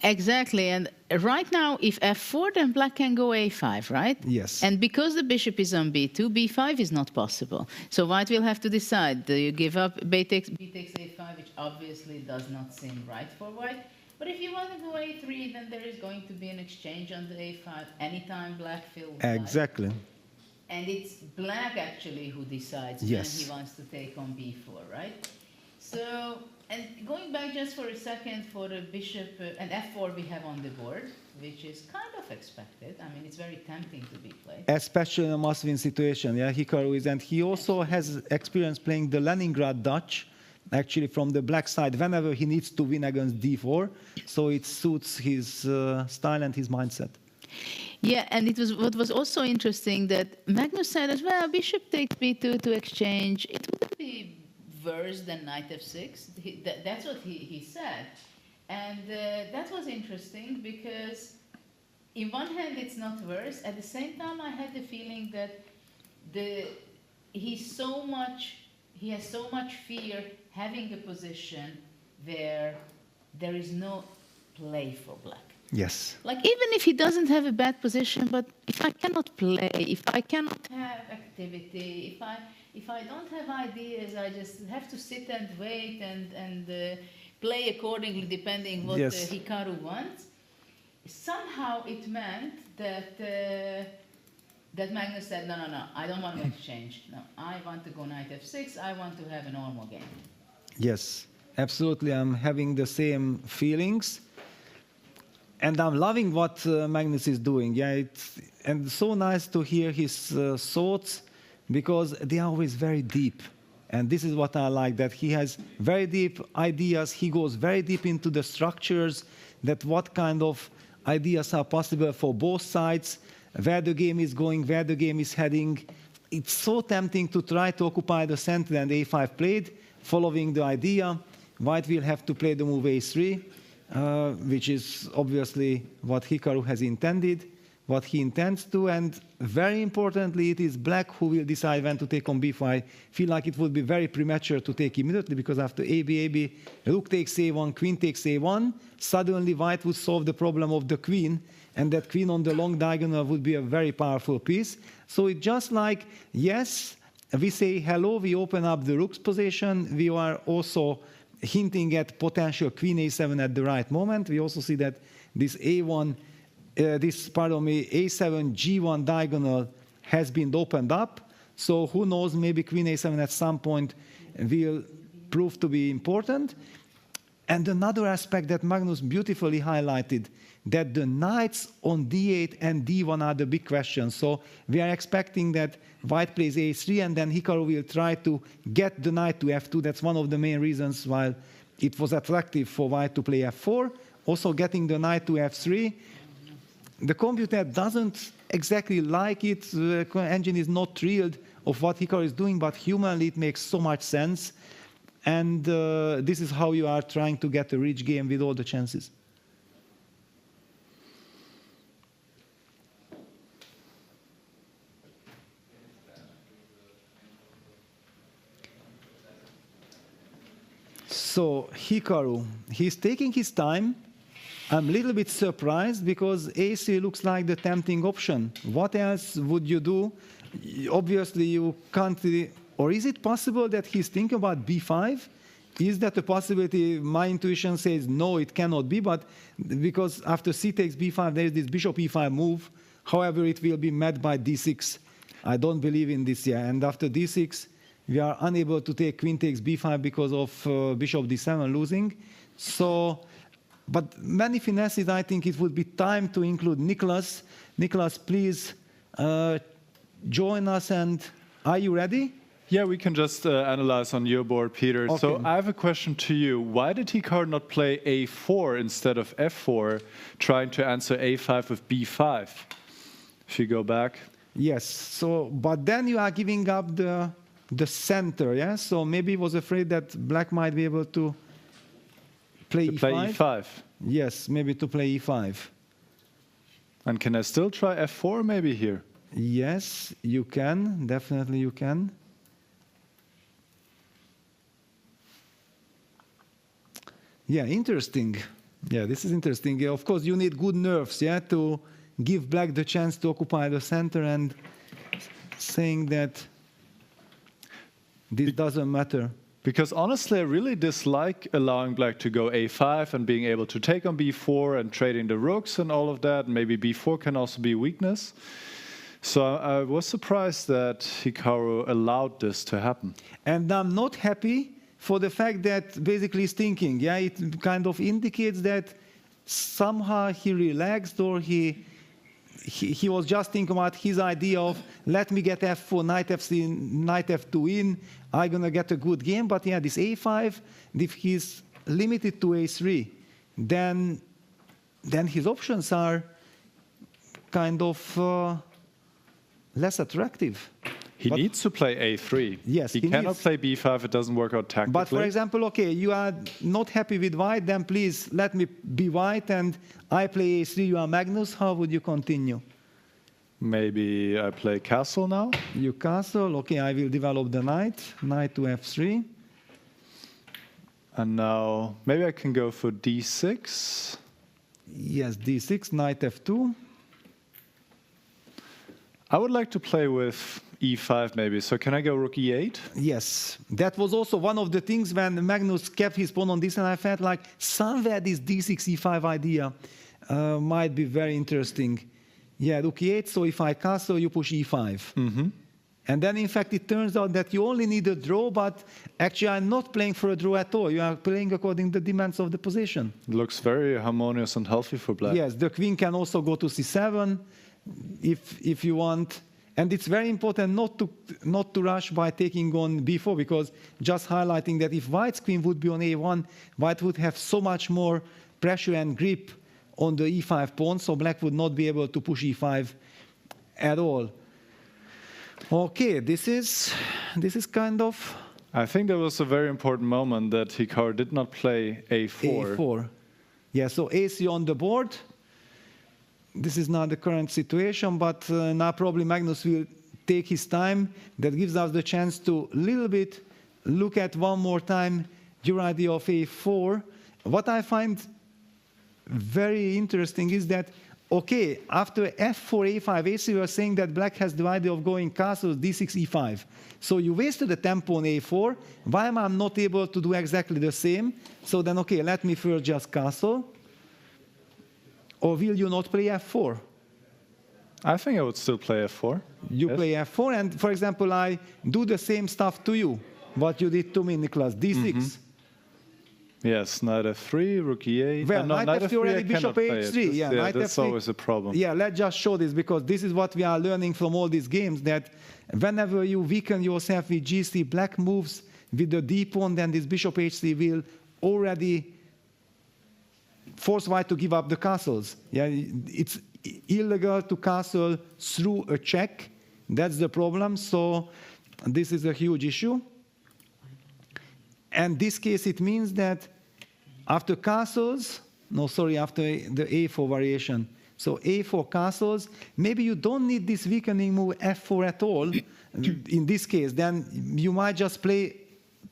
Exactly, and right now, if f4, then black can go a5, right? Yes. And because the bishop is on b2, b5 is not possible. So white will have to decide, do you give up b takes a5, which obviously does not seem right for white. But if you want to go a3, then there is going to be an exchange on the a5 anytime black fills. Exactly. And it's black actually who decides yes. when he wants to take on b4, right? So, and going back just for a second for the bishop, and f4 we have on the board, which is kind of expected. I mean, it's very tempting to be played. Especially in a must-win situation, yeah, Hikaru is. And he also has experience playing the Leningrad Dutch, actually from the black side, whenever he needs to win against d4. So it suits his style and his mindset. Yeah, and it was what was also interesting that Magnus said as well, bishop takes b2 to exchange. It would be worse than knight f6. That's what he said. And that was interesting because in one hand it's not worse. At the same time I had the feeling that he has so much fear having a position where there is no play for black. Yes. Like even if he doesn't have a bad position, but if I cannot play, if I cannot have activity, if I don't have ideas, I just have to sit and wait and play accordingly depending what yes. Hikaru wants. Somehow it meant that that Magnus said, no, I don't want to exchange. No, I want to go knight f6. I want to have a normal game. Yes, absolutely. I'm having the same feelings. And I'm loving what Magnus is doing. Yeah, and so nice to hear his thoughts, because they are always very deep. And this is what I like, that he has very deep ideas. He goes very deep into the structures, that what kind of ideas are possible for both sides, where the game is going, where the game is heading. It's so tempting to try to occupy the center, and a5 played, following the idea. White will have to play the move a3, which is obviously what Hikaru has intended, what he intends to, and very importantly, it is black who will decide when to take on b5. I feel like it would be very premature to take immediately, because after a, rook takes a1, queen takes a1, suddenly white would solve the problem of the queen, and that queen on the long diagonal would be a very powerful piece. So it's just like, yes, we say hello, we open up the rook's position, we are also hinting at potential queen a7 at the right moment. We also see that this a7 g1 diagonal has been opened up. So who knows, maybe queen a7 at some point will prove to be important. And another aspect that Magnus beautifully highlighted, that the knights on d8 and d1 are the big questions. So we are expecting that white plays a3, and then Hikaru will try to get the knight to f2. That's one of the main reasons why it was attractive for white to play f4. Also getting the knight to f3. The computer doesn't exactly like it. The engine is not thrilled of what Hikaru is doing, but humanly it makes so much sense. And this is how you are trying to get a rich game with all the chances. So Hikaru, he's taking his time. I'm a little bit surprised, because a3 looks like the tempting option. What else would you do? Obviously, you can't really, or is it possible that he's thinking about b5? Is that a possibility? My intuition says no, it cannot be, but because after c takes b5, there is this bishop e5 move. However, it will be met by d6 I don't believe in this yet. And after d6, we are unable to take queen takes b5 because of bishop d7 losing. So, but many finesses, I think it would be time to include Nicholas. Nicholas, please join us. And are you ready? Yeah, we can just analyze on your board, Peter. Okay. So I have a question to you. Why did Hikaru not play a4 instead of f4, trying to answer a5 with b5? If you go back. Yes. So, but then you are giving up the center, yeah? So maybe he was afraid that black might be able to play e5. Play e5. Yes, maybe to play e5. And can I still try f4 maybe here? Yes, you can. Definitely you can. Yeah, interesting. Yeah, this is interesting. Yeah, of course, you need good nerves, yeah, to give black the chance to occupy the center and saying that this doesn't matter. Because honestly, I really dislike allowing black to go a5 and being able to take on b4 and trading the rooks and all of that. Maybe b4 can also be a weakness. So I was surprised that Hikaru allowed this to happen. And I'm not happy for the fact that basically he's thinking, yeah, it kind of indicates that somehow he relaxed or he was just thinking about his idea of let me get f4, knight f3, knight f2 in, I'm going to get a good game. But yeah, this a5, if he's limited to a3, then his options are kind of less attractive. He needs to play a3. Yes, he cannot play b5. It doesn't work out tactically. But for example, okay, you are not happy with white, then please let me be white and I play a3, you are Magnus. How would you continue? Maybe I play castle now. You castle. Okay, I will develop the knight. Knight to f3. And now maybe I can go for d6. Yes, d6, knight f2. I would like to play with e5 maybe. So can I go rook e8? Yes. That was also one of the things when Magnus kept his pawn on this, and I felt like somewhere this d6, e5 idea might be very interesting. Yeah, rook e8, so if I castle, you push e5. Mm-hmm. And then, in fact, it turns out that you only need a draw, but actually I'm not playing for a draw at all. You are playing according to the demands of the position. It looks very harmonious and healthy for black. Yes, the queen can also go to c7 if you want. And it's very important not to rush by taking on b4, because just highlighting that if white's queen would be on a1, white would have so much more pressure and grip on the e5 pawn, so black would not be able to push e5 at all. Okay, this is kind of... I think that was a very important moment that Hikaru did not play a4. a4. Yeah, so a3 on the board. This is not the current situation, but now probably Magnus will take his time. That gives us the chance to little bit look at one more time your idea of a4. What I find very interesting is that, okay, after f4, a5, a3, you are saying that black has the idea of going castles, d6, e5. So you wasted the tempo on a4. Why am I not able to do exactly the same? So then, okay, let me first just castle. Or will you not play f4? I think I would still play f4. You play f4, and for example, I do the same stuff to you, what you did to me, Nicholas, d6. Mm-hmm. Yes, knight f3, rook e8. Well, knight f3 already, bishop h3. Yeah, knight that's f3. always a problem. Yeah, let's just show this, because this is what we are learning from all these games, that whenever you weaken yourself with g3, black moves with the d pawn, then this bishop h3 will already force white to give up the castles. Yeah, it's illegal to castle through a check. That's the problem. So this is a huge issue. And this case, it means that after castles, after the a4 variation, so a4 castles, maybe you don't need this weakening move f4 at all. In this case, then you might just play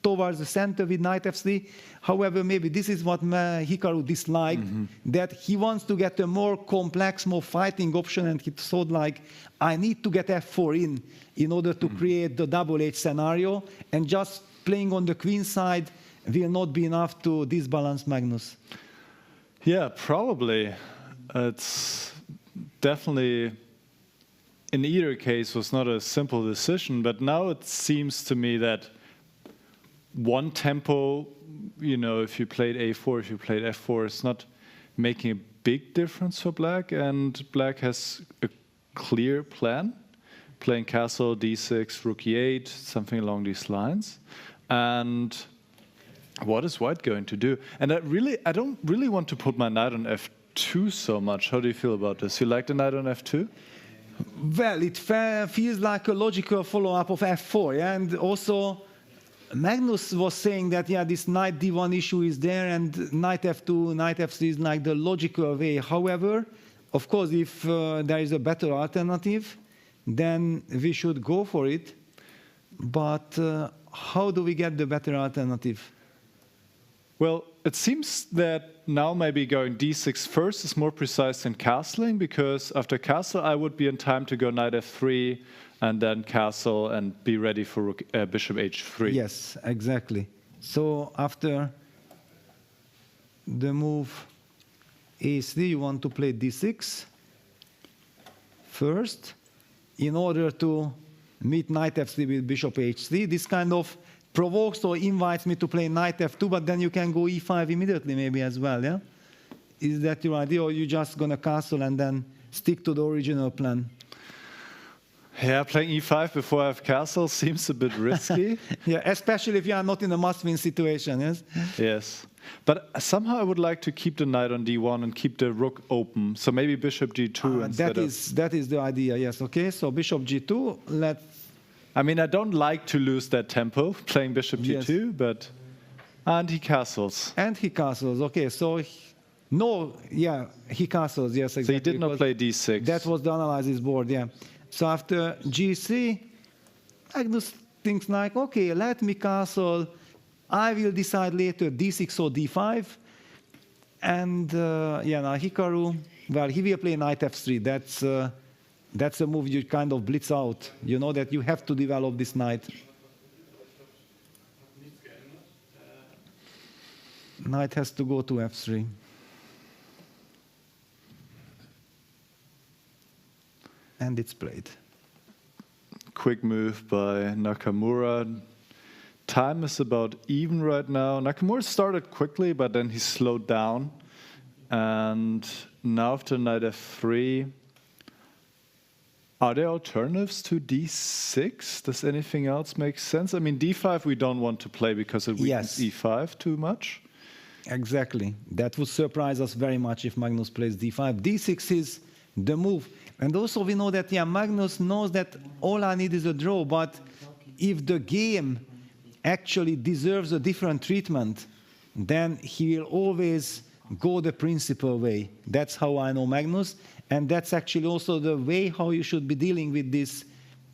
towards the center with knight f3. However, maybe this is what Hikaru disliked, that he wants to get a more complex, more fighting option, and he thought like, I need to get f4 in order to create the double H scenario, and just playing on the queen side will not be enough to disbalance Magnus. Yeah, probably. It's definitely in either case was not a simple decision, but now it seems to me that one tempo, if you played A4, if you played F4, it's not making a big difference for Black, and Black has a clear plan, playing castle, D6, rook E8, something along these lines. And what is White going to do? And I don't really want to put my knight on F2 so much. How do you feel about this? You like the knight on F2? Well, it feels like a logical follow-up of F4, yeah? And also Magnus was saying that, this knight D1 issue is there, and knight F2, knight F3 is like the logical way. However, of course, if there is a better alternative, then we should go for it. But how do we get the better alternative? Well, it seems that now maybe going D6 first is more precise than castling, because after castle I would be in time to go knight F3 and then castle and be ready for bishop H3. Yes, exactly. So after the move A3, you want to play D6 first in order to meet knight F3 with bishop H3. This kind of provokes or invites me to play knight F2, but then you can go E5 immediately maybe as well, yeah? Is that your idea, or are you just going to castle and then stick to the original plan? Yeah, playing E5 before I have castle seems a bit risky. Yeah, especially if you are not in a must-win situation, yes? Yes. But somehow I would like to keep the knight on D1 and keep the rook open. So maybe bishop G2 instead that is the idea, yes. Okay, so bishop G2, I mean, I don't like to lose that tempo playing bishop G2, but... And he castles. And he castles, okay, so... he castles, yes, exactly. So he did not play D6. That was the analysis board, yeah. So after G3, Magnus thinks like, okay, let me castle. I will decide later D6 or D5. And now Hikaru, well, he will play knight F3. That's a move you kind of blitz out. You know that you have to develop this knight. Knight has to go to F3. And it's played. Quick move by Nakamura. Time is about even right now. Nakamura started quickly, but then he slowed down. And now after knight F3, are there alternatives to D6? Does anything else make sense? I mean, D5 we don't want to play because it weakens E5 too much. Exactly. That would surprise us very much if Magnus plays D5. D6 is the move. And also we know that, Magnus knows that all I need is a draw, but if the game actually deserves a different treatment, then he will always go the principal way. That's how I know Magnus, and that's actually also the way how you should be dealing with these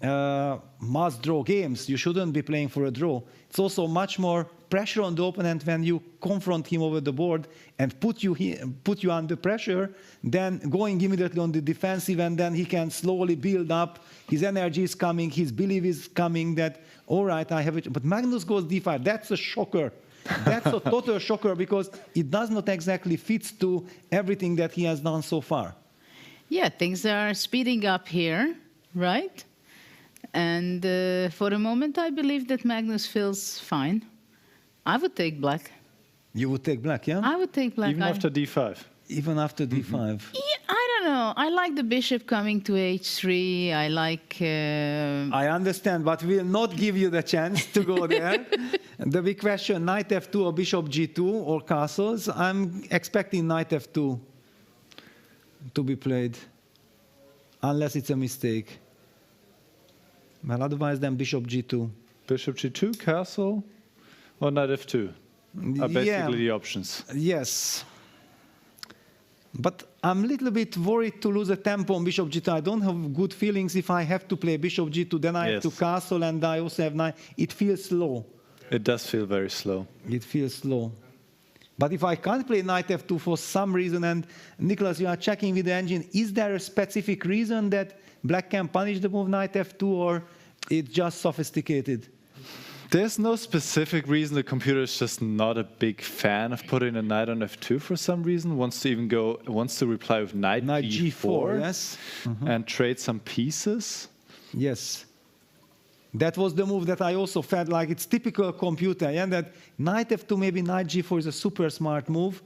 must-draw games. You shouldn't be playing for a draw. It's also much more pressure on the opponent when you confront him over the board and put you under pressure than going immediately on the defensive, and then he can slowly build up. His energy is coming, his belief is coming that, all right, I have it. But Magnus goes D5. That's a shocker. That's a total shocker because it does not exactly fit to everything that he has done so far. Yeah, things are speeding up here, right? And for the moment, I believe that Magnus feels fine. I would take black. You would take black, yeah? I would take black. Even after D5? Even after D5. Yeah, I don't know. I like the bishop coming to H3. I like... I understand, but we'll not give you the chance to go there. The big question, knight F2 or bishop G2 or castles. I'm expecting knight F2 to be played, unless it's a mistake. Well, otherwise, then bishop G2. Bishop G2, castle, or knight F2 are basically the options. Yes. But I'm a little bit worried to lose a tempo on bishop G2. I don't have good feelings if I have to play bishop G2. Then I have to castle, and I also have knight. It feels slow. It does feel very slow. It feels slow. But if I can't play knight F2 for some reason, and Nicholas, you are checking with the engine, is there a specific reason that black can punish the move knight F2, or it's just sophisticated? There's no specific reason. The computer is just not a big fan of putting a knight on f2 for some reason. Wants to reply with knight g4, yes. and trade some pieces. Yes. That was the move that I also felt like it's typical computer, yeah, that knight f2, maybe knight g4 is a super smart move.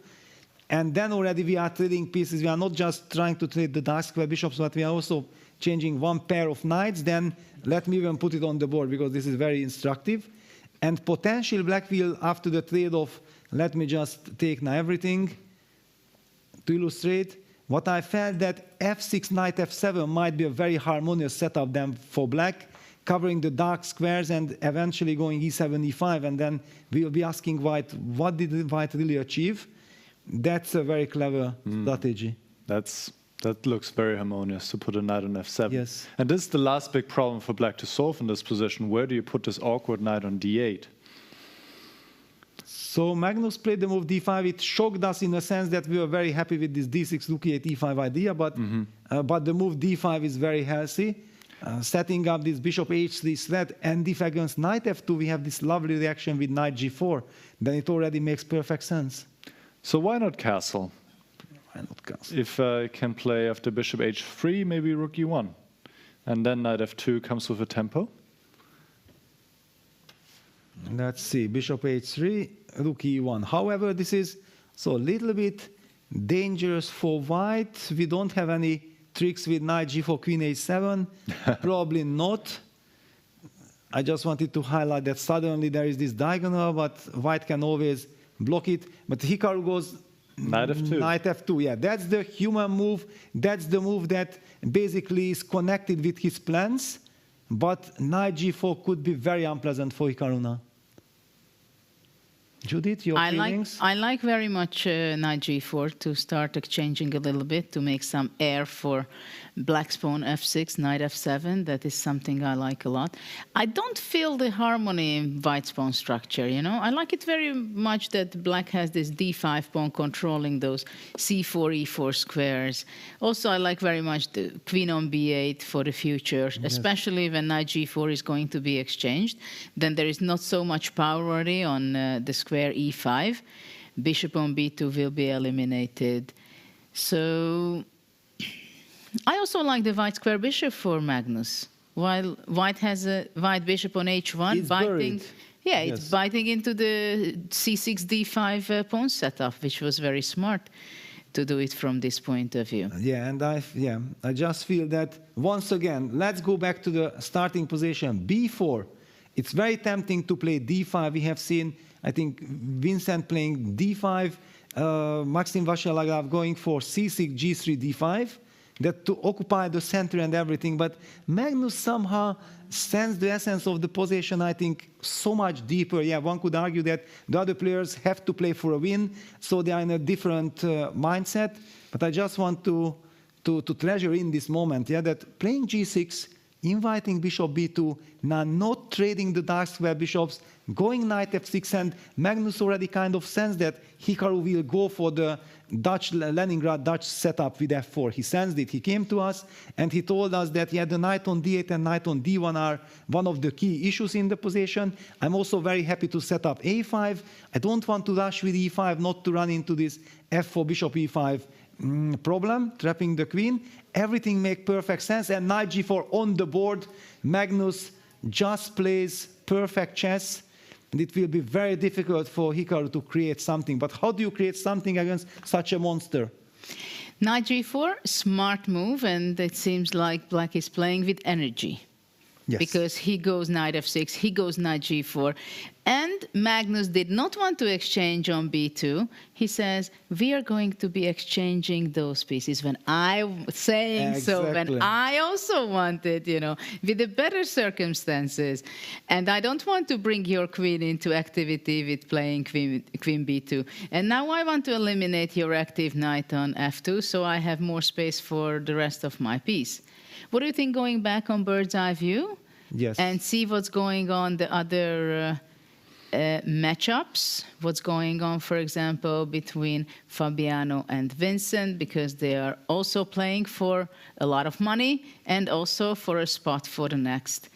And then already we are trading pieces. We are not just trying to trade the dark square bishops, but we are also changing one pair of knights. Then let me even put it on the board because this is very instructive. And potentially black will, after the trade-off, let me just take now everything to illustrate. What I felt that f6, knight f7 might be a very harmonious setup then for black, covering the dark squares and eventually going e7, e5. And then we will be asking white, what did white really achieve? That's a very clever strategy. That looks very harmonious to put a knight on f7. Yes. And this is the last big problem for black to solve in this position. Where do you put this awkward knight on d8? So Magnus played the move d5. It shocked us in a sense that we were very happy with this d6, rook e8, e5 idea, but the move d5 is very healthy. Setting up this bishop h3 threat, and if against knight f2 we have this lovely reaction with knight g4, then it already makes perfect sense. So why not castle? Why not castle? If I can play after bishop h3, maybe rook e1. And then knight f2 comes with a tempo. Let's see, bishop h3, rook e1. However, this is so a little bit dangerous for white. We don't have any tricks with knight g4, queen h7. Probably not. I just wanted to highlight that suddenly there is this diagonal, but white can always block it. But Hikaru goes knight f2. Knight f2, yeah. That's the human move. That's the move that basically is connected with his plans. But knight g4 could be very unpleasant for Hikaru now. Judith, your feelings? I like very much knight g4 to start exchanging a little bit, to make some air for black's pawn f6, knight f7. That is something I like a lot. I don't feel the harmony in white's pawn structure, you know. I like it very much that black has this d5 pawn controlling those c4, e4 squares. Also, I like very much the queen on b8 for the future, especially when knight g4 is going to be exchanged. Then there is not so much power already on the square e5. Bishop on b2 will be eliminated. So I also like the white square bishop for Magnus. While white has a white bishop on h1, it's biting. Yeah, it's biting into the c6, d5 pawn setup, which was very smart to do it from this point of view. Yeah, and I just feel that once again, let's go back to the starting position, b4. It's very tempting to play d5. We have seen, I think, Vincent playing d5, Maxim Vachier-Lagrave going for c6, g3, d5, that to occupy the center and everything. But Magnus somehow sends the essence of the position, I think, so much deeper. Yeah, one could argue that the other players have to play for a win, so they are in a different mindset. But I just want to treasure in this moment, yeah, that playing g6, inviting bishop b2, now not trading the dark square bishops, going knight f6, and Magnus already kind of sensed that Hikaru will go for the Leningrad Dutch setup with f4. He sensed it. He came to us and he told us that the knight on d8 and knight on d1 are one of the key issues in the position. I'm also very happy to set up a5. I don't want to rush with e5, not to run into this f4 bishop e5 problem, trapping the queen. Everything makes perfect sense, and knight g4 on the board. Magnus just plays perfect chess, and it will be very difficult for Hikaru to create something. But how do you create something against such a monster? Knight g4, smart move, and it seems like black is playing with energy. Yes. Because he goes knight f6, he goes knight g4, and Magnus did not want to exchange on b2. He says, we are going to be exchanging those pieces when I was saying so, when I also wanted, you know, with the better circumstances. And I don't want to bring your queen into activity with playing queen b2. And now I want to eliminate your active knight on f2, so I have more space for the rest of my piece. What do you think, going back on bird's eye view? Yes. And see what's going on the other matchups, what's going on, for example, between Fabiano and Vincent, because they are also playing for a lot of money and also for a spot for the next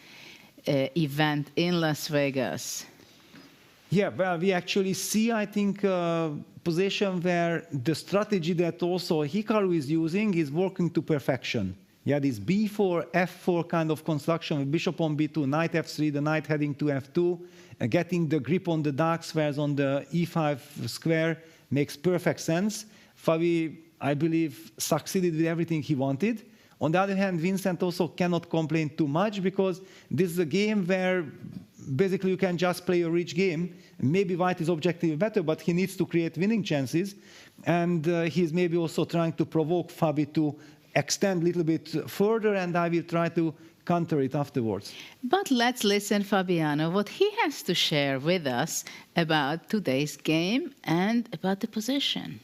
event in Las Vegas? Yeah, well, we actually see, I think, position where the strategy that also Hikaru is using is working to perfection. Yeah, this b4, f4 kind of construction with bishop on b2, knight f3, the knight heading to f2, getting the grip on the dark squares on the e5 square makes perfect sense. Fabi, I believe, succeeded with everything he wanted. On the other hand, Vincent also cannot complain too much because this is a game where basically you can just play a rich game. Maybe white is objectively better, but he needs to create winning chances. And he's maybe also trying to provoke Fabi to extend a little bit further, and I will try to counter it afterwards. But let's listen, Fabiano, what he has to share with us about today's game and about the position.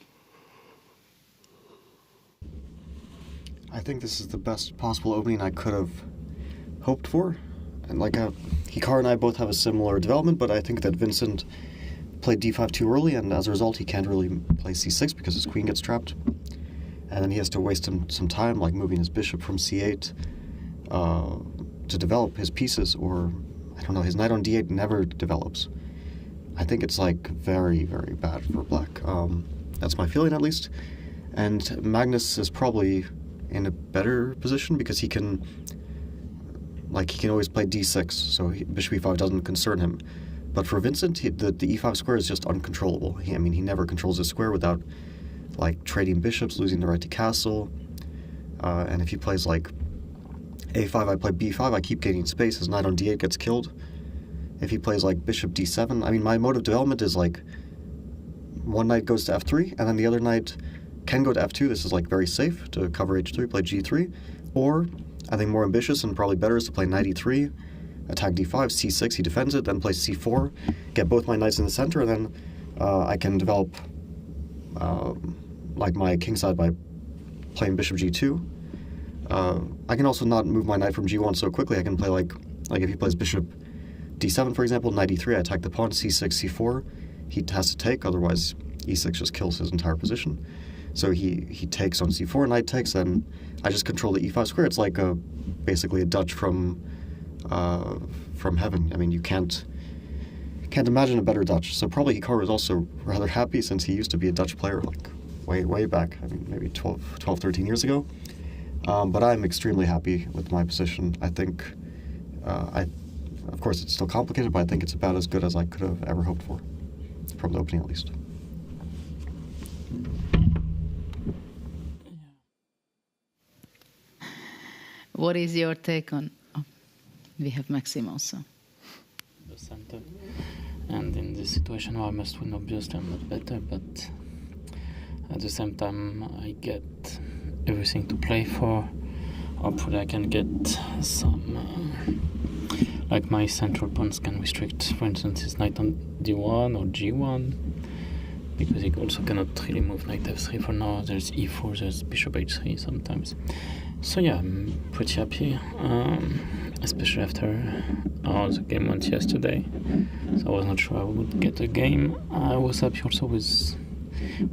I think this is the best possible opening I could have hoped for. And like Hikaru and I both have a similar development, but I think that Vincent played d5 too early, and as a result he can't really play c6 because his queen gets trapped. And then he has to waste some time, like moving his bishop from c8 to develop his pieces, or, I don't know, his knight on d8 never develops. I think it's like very, very bad for black. That's my feeling, at least. And Magnus is probably in a better position because he can always play d6, so bishop e5 doesn't concern him. But for Vincent, the e5 square is just uncontrollable. He never controls his square without like trading bishops, losing the right to castle. And if he plays like a5, I play b5, I keep gaining space. His knight on d8 gets killed. If he plays like bishop d7, my mode of development is like one knight goes to f3, and then the other knight can go to f2. This is like very safe to cover h3, play g3. Or, I think more ambitious and probably better is to play knight e3, attack d5, c6, he defends it, then play c4, get both my knights in the center, and then I can develop like my kingside by playing bishop g2. I can also not move my knight from g1 so quickly. I can play like if he plays bishop d7, for example, knight e3, I attack the pawn, c6, c4. He has to take, otherwise e6 just kills his entire position. So he takes on c4, knight takes, then I just control the e5 square. It's like basically a Dutch from heaven. I mean, you can't imagine a better Dutch. So probably Hikaru is also rather happy since he used to be a Dutch player like way back. I mean, maybe 12, 13 years ago. But I'm extremely happy with my position. I think, of course, it's still complicated, but I think it's about as good as I could have ever hoped for, from the opening at least. What is your take on? Oh, we have Maxim also. The center, and in this situation, I must win. Obviously, I'm not better, but at the same time, I get everything to play for. Hopefully, I can get some. Like my central pawns can restrict, for instance, his knight on d1 or g1, because he also cannot really move knight f3 for now. There's e4, there's bishop h3 sometimes. So yeah, I'm pretty happy, especially after how the game went yesterday. So I was not sure I would get a game. I was happy also with,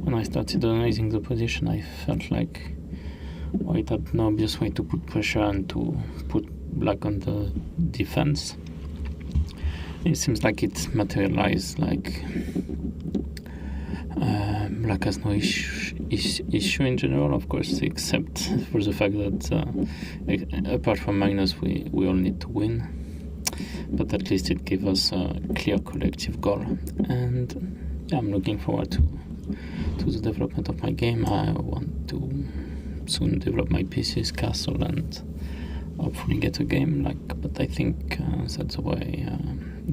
when I started analyzing the position, I felt like white had no obvious way to put pressure and to put black on the defense. It seems like it materialized, like black has no issue in general, of course, except for the fact that apart from Magnus, we all need to win. But at least it gave us a clear collective goal. And yeah, I'm looking forward to the development of my game. I want to soon develop my pieces, castle, and hopefully get a game. But I think that's the way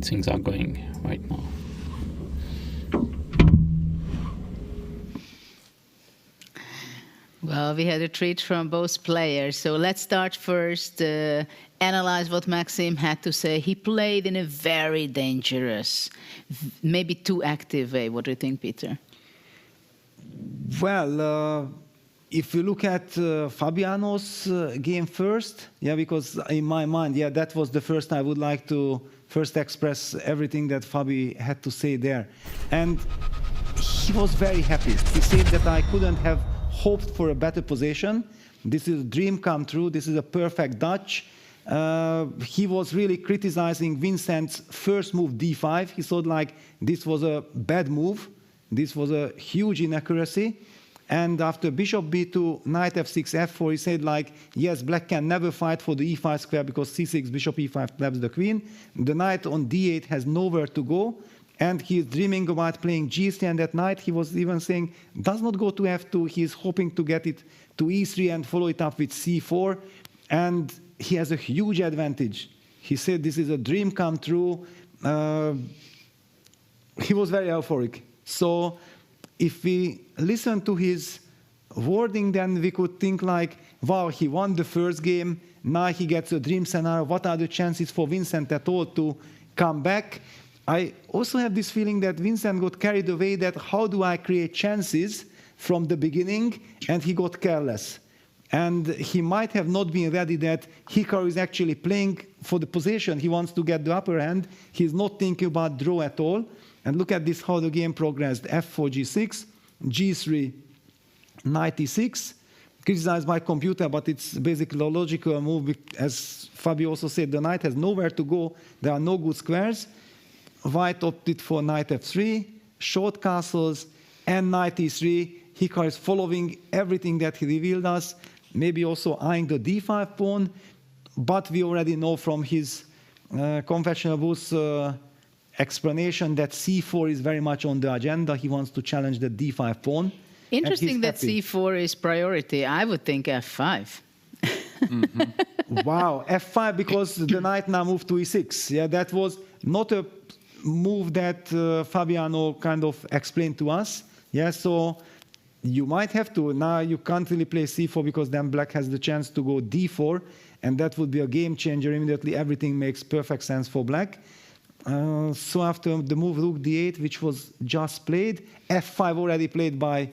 things are going right now. Well, we had a treat from both players. So let's start first, analyze what Maxim had to say. He played in a very dangerous, maybe too active way. What do you think, Peter? Well, if you look at Fabiano's game first, yeah, because in my mind, yeah, that was the first I would like to first express everything that Fabi had to say there. And he was very happy. He said that I couldn't have hoped for a better position. This is a dream come true. This is a perfect Dutch. He was really criticizing Vincent's first move, d5. He thought like this was a bad move. This was a huge inaccuracy. And after bishop b2, knight f6, f4, he said like, yes, black can never fight for the e5 square because c6, bishop e5 claps the queen. The knight on d8 has nowhere to go. And he is dreaming about playing g3, and that night he was even saying, does not go to f2. He's hoping to get it to e3 and follow it up with c4. And he has a huge advantage. He said this is a dream come true. He was very euphoric. So if we listen to his wording, then we could think like, wow, he won the first game. Now he gets a dream scenario. What are the chances for Vincent at all to come back? I also have this feeling that Vincent got carried away that how do I create chances from the beginning, and he got careless. And he might have not been ready that Hikaru is actually playing for the position. He wants to get the upper hand. He's not thinking about draw at all. And look at this, how the game progressed. f4, g6, g3, knight e6. Criticized by computer, but it's basically a logical move. As Fabio also said, the knight has nowhere to go. There are no good squares. White opted for knight f3, short castles, and knight e3. Hikaru is following everything that he revealed us, maybe also eyeing the d5 pawn, but we already know from his confessional booth explanation that c4 is very much on the agenda. He wants to challenge the d5 pawn. Interesting that c4 is priority. I would think f5. Wow, f5 because the knight now moved to e6. Yeah, that was not a move that Fabiano kind of explained to us. Yeah, so you might have to. Now you can't really play c4 because then black has the chance to go d4, and that would be a game changer. Immediately everything makes perfect sense for black. So after the move rook d8, which was just played, f5 already played by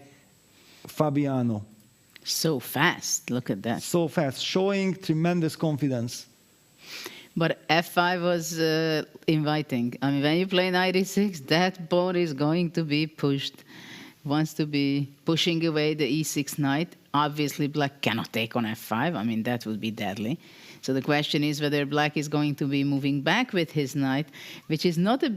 Fabiano. So fast, look at that. So fast, showing tremendous confidence. But f5 was inviting. I mean, when you play knight e6, that pawn is going to be pushed. Wants to be pushing away the e6 knight. Obviously, black cannot take on f5. I mean, that would be deadly. So the question is whether black is going to be moving back with his knight, which is not a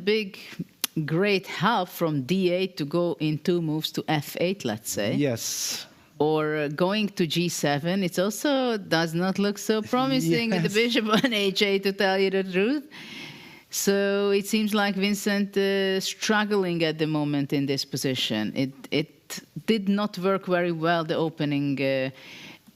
great help from d8 to go in 2 moves to f8, let's say. Yes. Or going to g7. It also does not look so promising with the bishop on h8, to tell you the truth. So it seems like Vincent struggling at the moment in this position. It did not work very well, the opening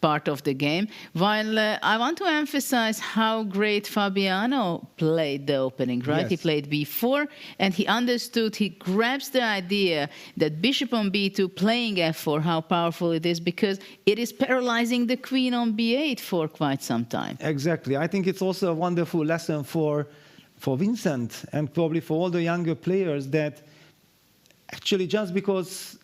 part of the game. While I want to emphasize how great Fabiano played the opening, right? Yes. He played b4, and he understood, he grabs the idea that bishop on b2 playing f4, how powerful it is, because it is paralyzing the queen on b8 for quite some time. Exactly. I think it's also a wonderful lesson for Vincent and probably for all the younger players that actually just because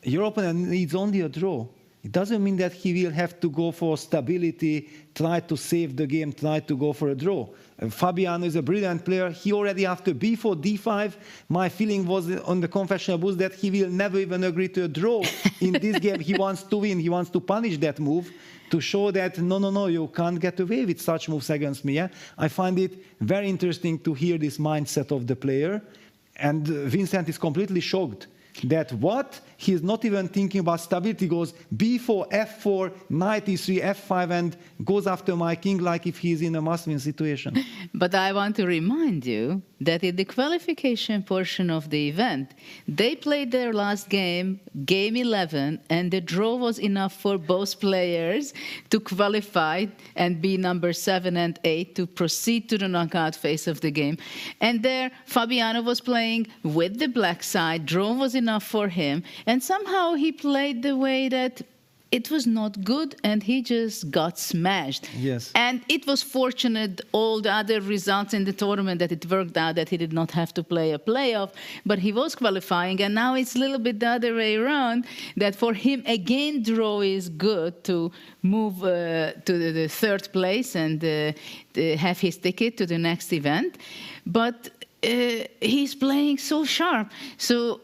your opponent needs only a draw, it doesn't mean that he will have to go for stability, try to save the game, try to go for a draw. Fabiano is a brilliant player. He already after b4, d5, my feeling was on the confessional booth that he will never even agree to a draw in this game. He wants to win. He wants to punish that move to show that, no, you can't get away with such moves against me. Yeah? I find it very interesting to hear this mindset of the player. And Vincent is completely shocked that what? He's not even thinking about stability. He goes b4, f4, knight e3, f5, and goes after my king like if he's in a must-win situation. But I want to remind you that in the qualification portion of the event, they played their last game, game 11, and the draw was enough for both players to qualify and be number 7 and 8 to proceed to the knockout phase of the game. And there, Fabiano was playing with the black side. Draw was enough for him. And somehow he played the way that it was not good, and he just got smashed. Yes. And it was fortunate, all the other results in the tournament, that it worked out, that he did not have to play a playoff, but he was qualifying, and now it's a little bit the other way around, that for him, again, draw is good to move to the 3rd place and have his ticket to the next event. But he's playing so sharp. So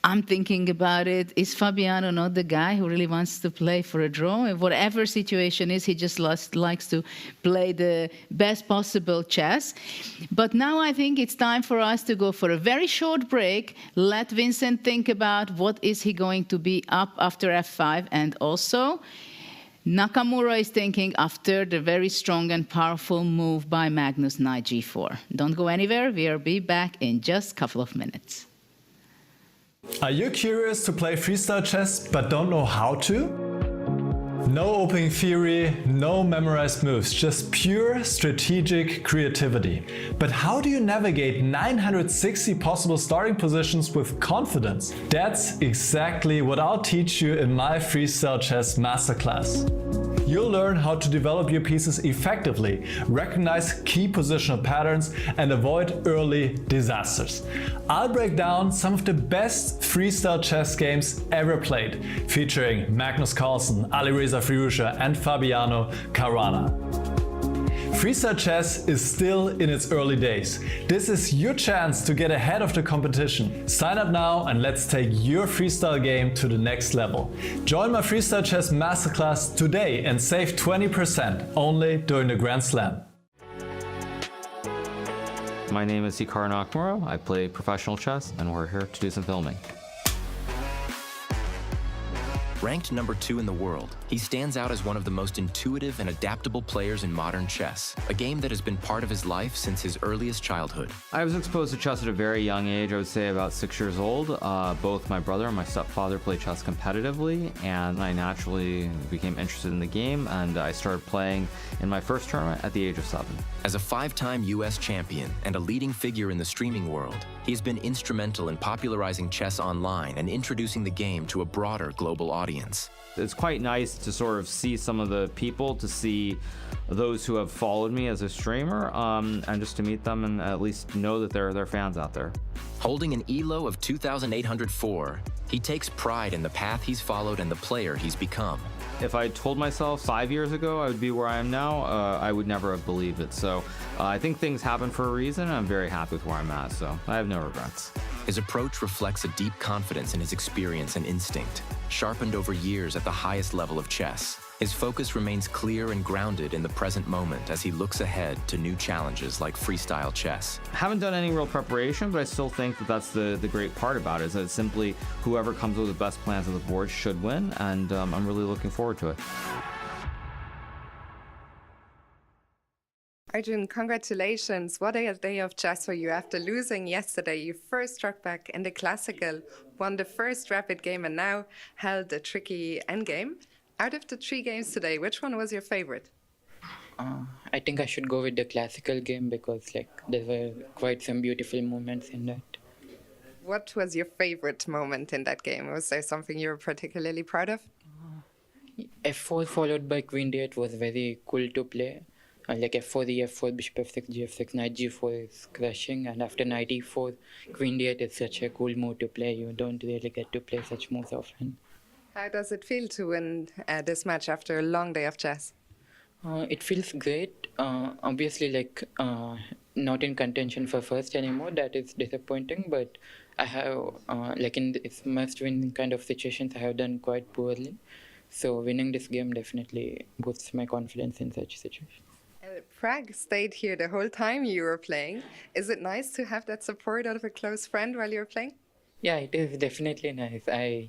I'm thinking about it. Is Fabiano not the guy who really wants to play for a draw? Whatever situation is, he just likes to play the best possible chess. But now I think it's time for us to go for a very short break. Let Vincent think about what is he going to be up after f5. And also, Nakamura is thinking after the very strong and powerful move by Magnus knight g4. Don't go anywhere. We'll be back in just a couple of minutes. Are you curious to play freestyle chess but don't know how to? No opening theory, no memorized moves, just pure strategic creativity. But how do you navigate 960 possible starting positions with confidence? That's exactly what I'll teach you in my Freestyle Chess Masterclass. You'll learn how to develop your pieces effectively, recognize key positional patterns, and avoid early disasters. I'll break down some of the best freestyle chess games ever played, featuring Magnus Carlsen, Alireza Firouzja, and Fabiano Caruana. Freestyle chess is still in its early days. This is your chance to get ahead of the competition. Sign up now and let's take your freestyle game to the next level. Join my Freestyle Chess Masterclass today and save 20% only during the Grand Slam. My name is Hikaru Nakamura. I play professional chess and we're here to do some filming. Ranked number 2 in the world, he stands out as one of the most intuitive and adaptable players in modern chess, a game that has been part of his life since his earliest childhood. I was exposed to chess at a very young age, I would say about 6 years old. Both my brother and my stepfather played chess competitively, and I naturally became interested in the game, and I started playing in my first tournament at the age of 7. As a 5-time US champion and a leading figure in the streaming world, he has been instrumental in popularizing chess online and introducing the game to a broader global audience. It's quite nice to sort of see some of the people, to see those who have followed me as a streamer, and just to meet them and at least know that there are fans out there. Holding an ELO of 2,804, he takes pride in the path he's followed and the player he's become. If I told myself 5 years ago I would be where I am now, I would never have believed it. So I think things happen for a reason, and I'm very happy with where I'm at, so I have no regrets. His approach reflects a deep confidence in his experience and instinct, sharpened over years at the highest level of chess. His focus remains clear and grounded in the present moment as he looks ahead to new challenges like freestyle chess. I haven't done any real preparation, but I still think that that's the great part about it, is that it's simply whoever comes with the best plans on the board should win, and I'm really looking forward to it. Arjun, congratulations. What a day of chess for you. After losing yesterday, you first struck back in the classical, won the first rapid game, and now held a tricky endgame. Out of the 3 games today, which one was your favorite? I think I should go with the classical game because there were quite some beautiful moments in that. What was your favorite moment in that game? Was there something you were particularly proud of? F4 followed by Queen D8 was very cool to play. Like F4, E4, Bishop F6, G6, Knight G4 is crushing, and after Knight E4, Queen D8 is such a cool move to play. You don't really get to play such moves often. How does it feel to win this match after a long day of chess? It feels great. Obviously, not in contention for first anymore. That is disappointing, but I have, in this must-win kind of situations, I have done quite poorly. So winning this game definitely boosts my confidence in such situations. Prague stayed here the whole time you were playing. Is it nice to have that support out of a close friend while you were playing? Yeah, it is definitely nice. I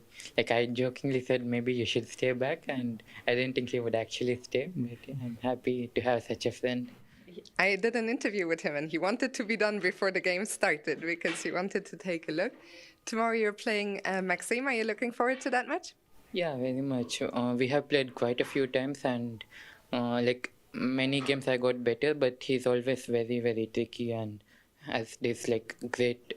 jokingly said maybe you should stay back, and I didn't think he would actually stay, but I'm happy to have such a friend. I did an interview with him, and he wanted to be done before the game started because he wanted to take a look. Tomorrow you're playing Maxime. Are you looking forward to that match? Yeah, very much. We have played quite a few times, and many games I got better, but he's always very, very tricky and has this great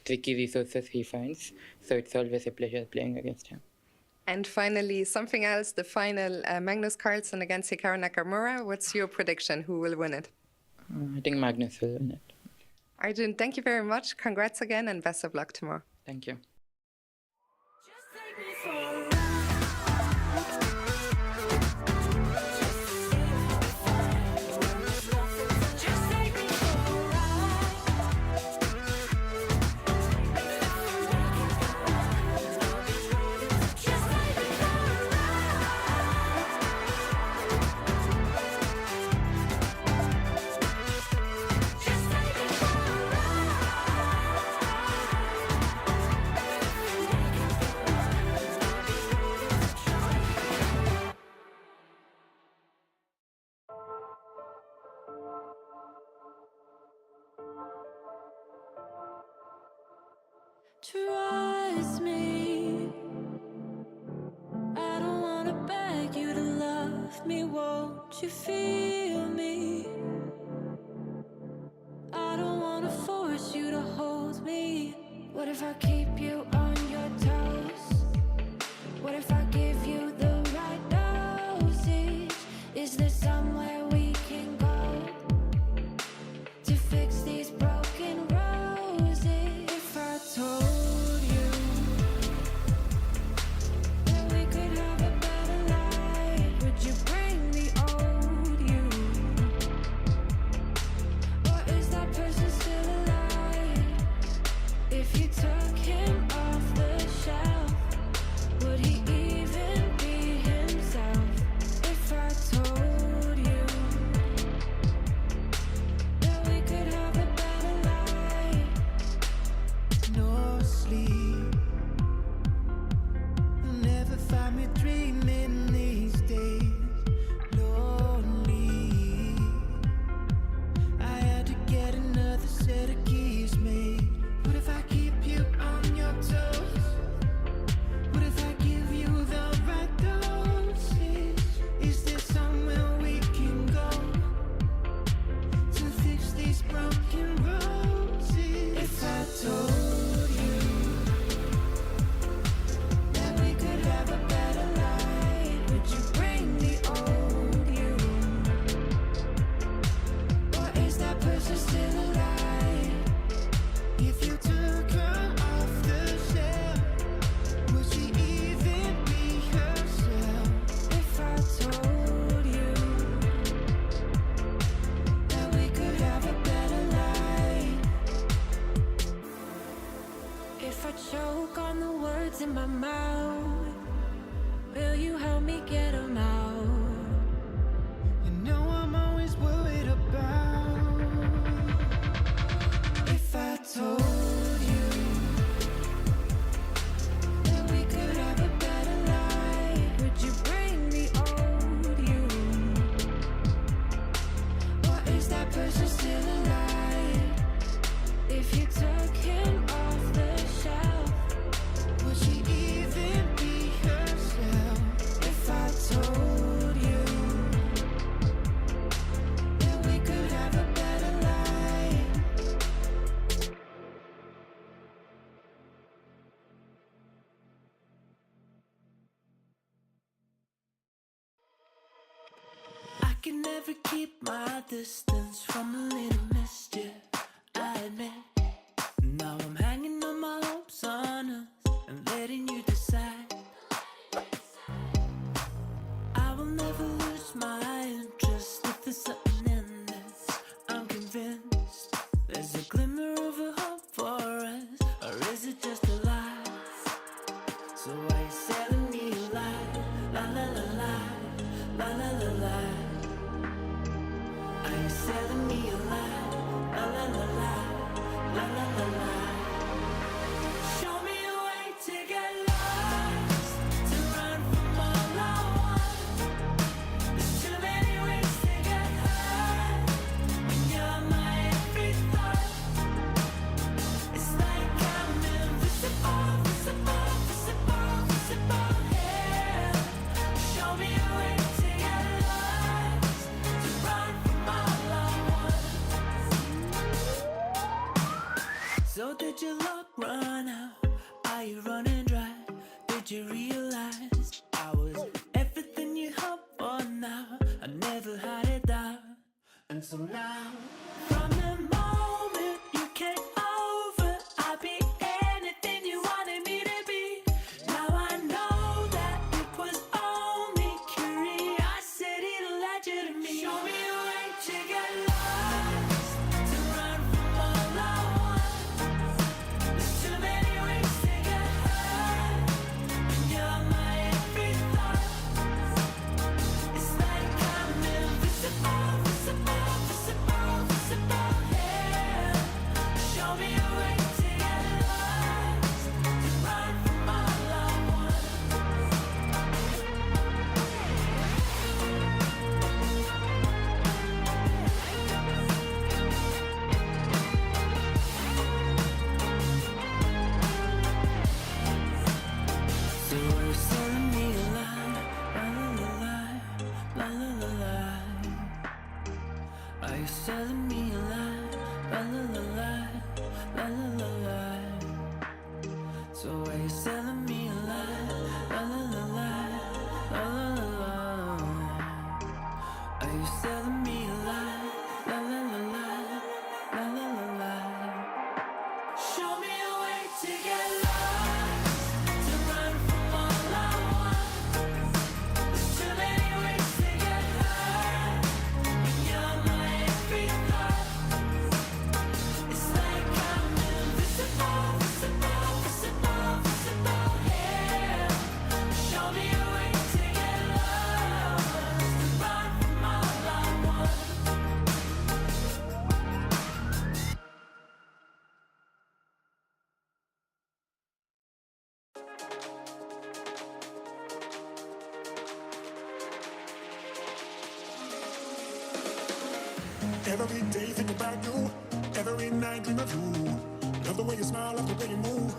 tricky resources he finds. So it's always a pleasure playing against him. And finally, something else, the final, Magnus Carlsen against Hikaru Nakamura. What's your prediction? Who will win it? I think Magnus will win it. Arjun, thank you very much. Congrats again and best of luck tomorrow. Thank you. is me. I don't wanna beg you to love me, won't you feel me? I don't wanna force you to hold me. What if I keep you on your toes? What if I give you the right dosage? Is there somewhere we can go to fix these broken roses? If I told you that we could have a better life, would you bring the old you? Or is that person still alive? If you took him off the shelf, would he even be himself? If I told you that we could have a better life. No sleep, you'll never find me dreaming these days. Lonely, I had to get another set of keys made. What if I keep you on your toes? What if I give you the right dosage? Is there somewhere we can go to fix these broken roses? If I told you that we could have a better life, would you bring the old you? Or is that person still alive? If you took her off the shelf, would she even be herself? If I told you That we could have a better life. If I choke on the words in my mouth, will you help me get them out? You know I'm always worried about. If I told you That we could have a better life, would you bring the old you? Or is that person still alive? If you took him off the shelf, Would she even be herself? If I told you that we could have a better life. I can never keep my distance from a little mischief, I admit. Now I'm hanging on my hopes on us and letting you decide. I will never lose my interest if there's something in this. I'm convinced there's a glimmer of a hope for us, or is it just a lie? So why you selling me a lie? La la la la, la la la la. Are you selling me a lie? La la la la, la la la la. Show me a way to get lost, to run from all I want. There's too many ways to get hurt when you're my every thought. It's like I'm invisible, visible, visible, visible. Yeah. Show me a way to get lost, to run from all I want. So did your luck run out? Are you running dry? Did you realize I was everything you hoped for now? I never had it down. And so now, from the moment you came over, I'll be anything you wanted me to be. Now I know that it was only curiosity that led you to me. Show me a way to get lost, to run from all I want. There's too many ways to get hurt when you're my every thought. It's like I'm invisible, visible, visible, you selling me a lie? La la la la, la la la la. So are you selling me a lie? La la la la, la la la la. Are you selling me a lie? La la la la, la la la la. Show me a way to get lost, to run from all I want. There's too many ways to get high, and you're my every thought. It's like I'm invisible, visible, visible, visible here. Show me a way to get lost, to run from all I want. Every day think about you, every night dream of you. Love the way you smile, love the way you move.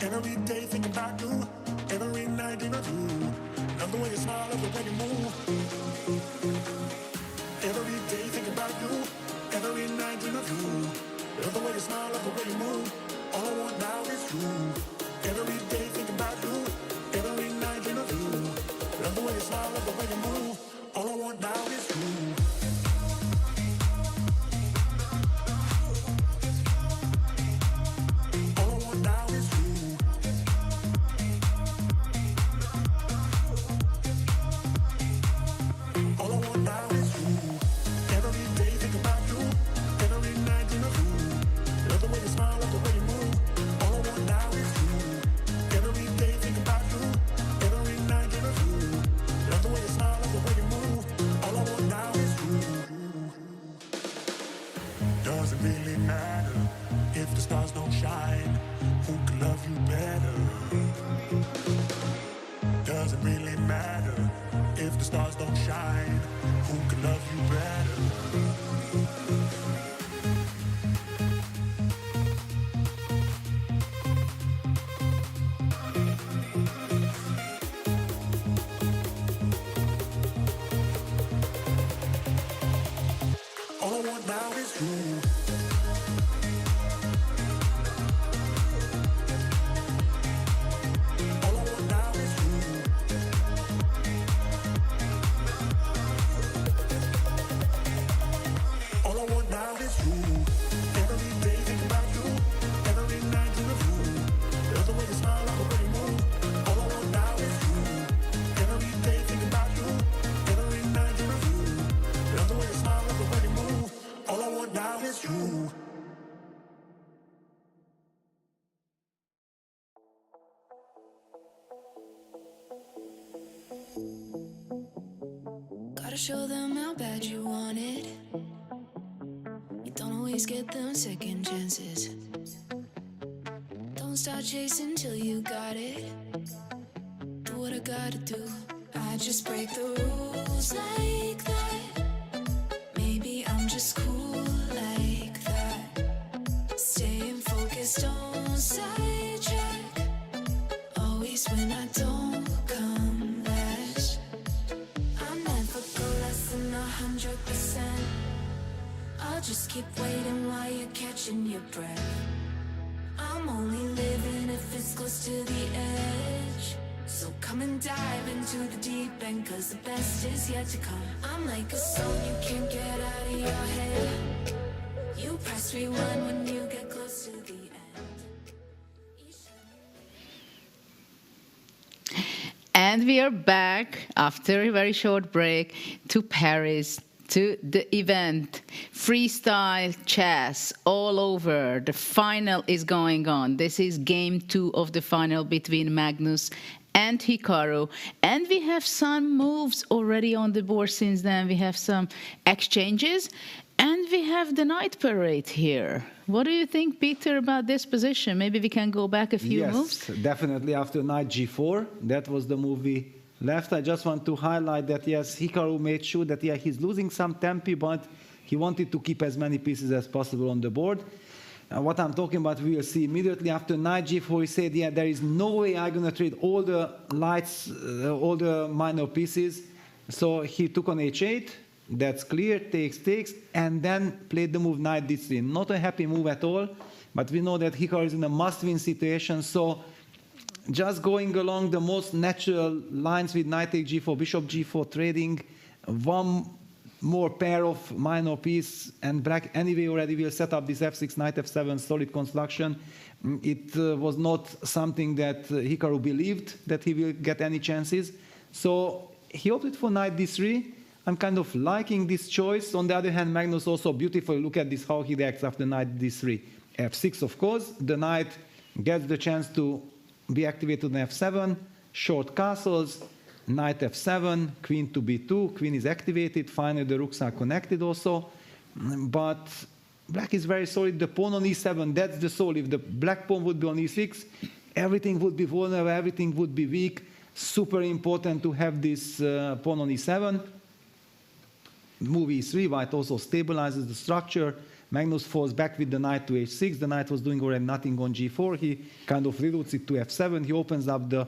Every day think about you, every night dream of you. Love the way you smile, love the way you move. Every day think about you, every night dream of you. Love the way you smile, love the way you move. All I want now is you. Every day think about you, every night dream of you. Love the way you smile, love the way you move. All I want now is you. All I want now is you. All I want now is you. Every day think about you, every night dream of you. Love the way you smile, love the way you move. All I want now is you. Every day think about you, every night dream of you. Love the way you smile, love the way you move. All I want now is you. Doesn't really matter if the stars don't shine. Who could love you better? Doesn't really matter if the stars don't shine. Who could love you better? All I want now is you. All I want now is you. All I want now is you. Every day think about you, every night dream of you. Love the way you smile, love the way you move. All I want now is you. Every day think about you, every night dream of you. Love the way you smile, love the way you move. All I want now is you. Gotta show them how bad you want it. You don't always get them second chances. Don't start chasing till you got it. Do what I gotta do. I just break the rules like that. Maybe I'm just cool like that. Staying focused, don't sidetrack. Always when I don't come last. I never go less than 100%. I'll just keep waiting while you're catching your breath. I'm only living if it's close to the edge. So come and dive into the deep end, 'cause the best is yet to come. I'm like a song you can't get out of your head. You press rewind when you get close to the end. And we are back after a very short break to Paris, to the event. Freestyle chess all over. The final is going on. This is game 2 of the final between Magnus and Hikaru. And we have some moves already on the board since then. We have some exchanges. And we have the night parade here. What do you think, Peter, about this position? Maybe we can go back a few moves? Yes, definitely after knight g4. That was the move we left. I just want to highlight that, yes, Hikaru made sure that, yeah, he's losing some tempi, but he wanted to keep as many pieces as possible on the board. What I'm talking about, we will see immediately after knight g4. He said, yeah, there is no way I'm going to trade all the lights, all the minor pieces. So he took on h8. That's clear, takes, and then played the move knight d3. Not a happy move at all, but we know that Hikaru is in a must-win situation, so just going along the most natural lines with knight take g4, bishop g4 trading, one more pair of minor piece, and black anyway already will set up this f6, knight f7 solid construction. It was not something that Hikaru believed that he will get any chances. So he opted for knight d3. I'm kind of liking this choice. On the other hand, Magnus also beautifully look at this, how he reacts after knight d3. f6, of course. The knight gets the chance to be activated on f7, short castles, knight f7, queen to b2, queen is activated, finally the rooks are connected also. But black is very solid, the pawn on e7, that's the soul. If the black pawn would be on e6, everything would be vulnerable, everything would be weak. Super important to have this pawn on e7. Move e3, white also stabilizes the structure. Magnus falls back with the knight to h6. The knight was doing already nothing on g4. He kind of reroutes it to f7. He opens up the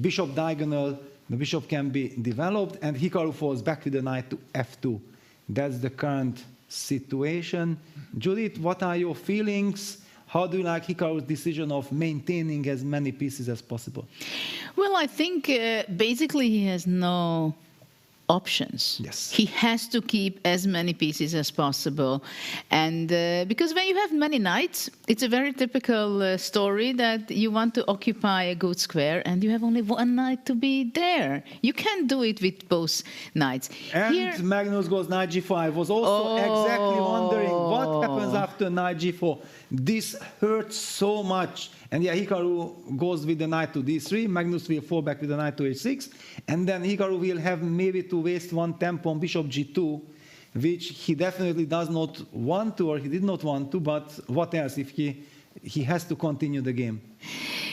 bishop diagonal. The bishop can be developed, and Hikaru falls back with the knight to f2. That's the current situation. Judith, what are your feelings? How do you like Hikaru's decision of maintaining as many pieces as possible? Well, I think basically he has no options. Yes. He has to keep as many pieces as possible. And because when you have many knights, it's a very typical story that you want to occupy a good square and you have only one knight to be there. You can't do it with both knights. And Here, Magnus goes knight g4. I was also exactly wondering what happens after knight g4. This hurts so much. And yeah, Hikaru goes with the knight to d3. Magnus will fall back with the knight to h6. And then Hikaru will have maybe to waste one tempo on bishop g2, which he definitely does not want to, or he did not want to, but what else if he has to continue the game?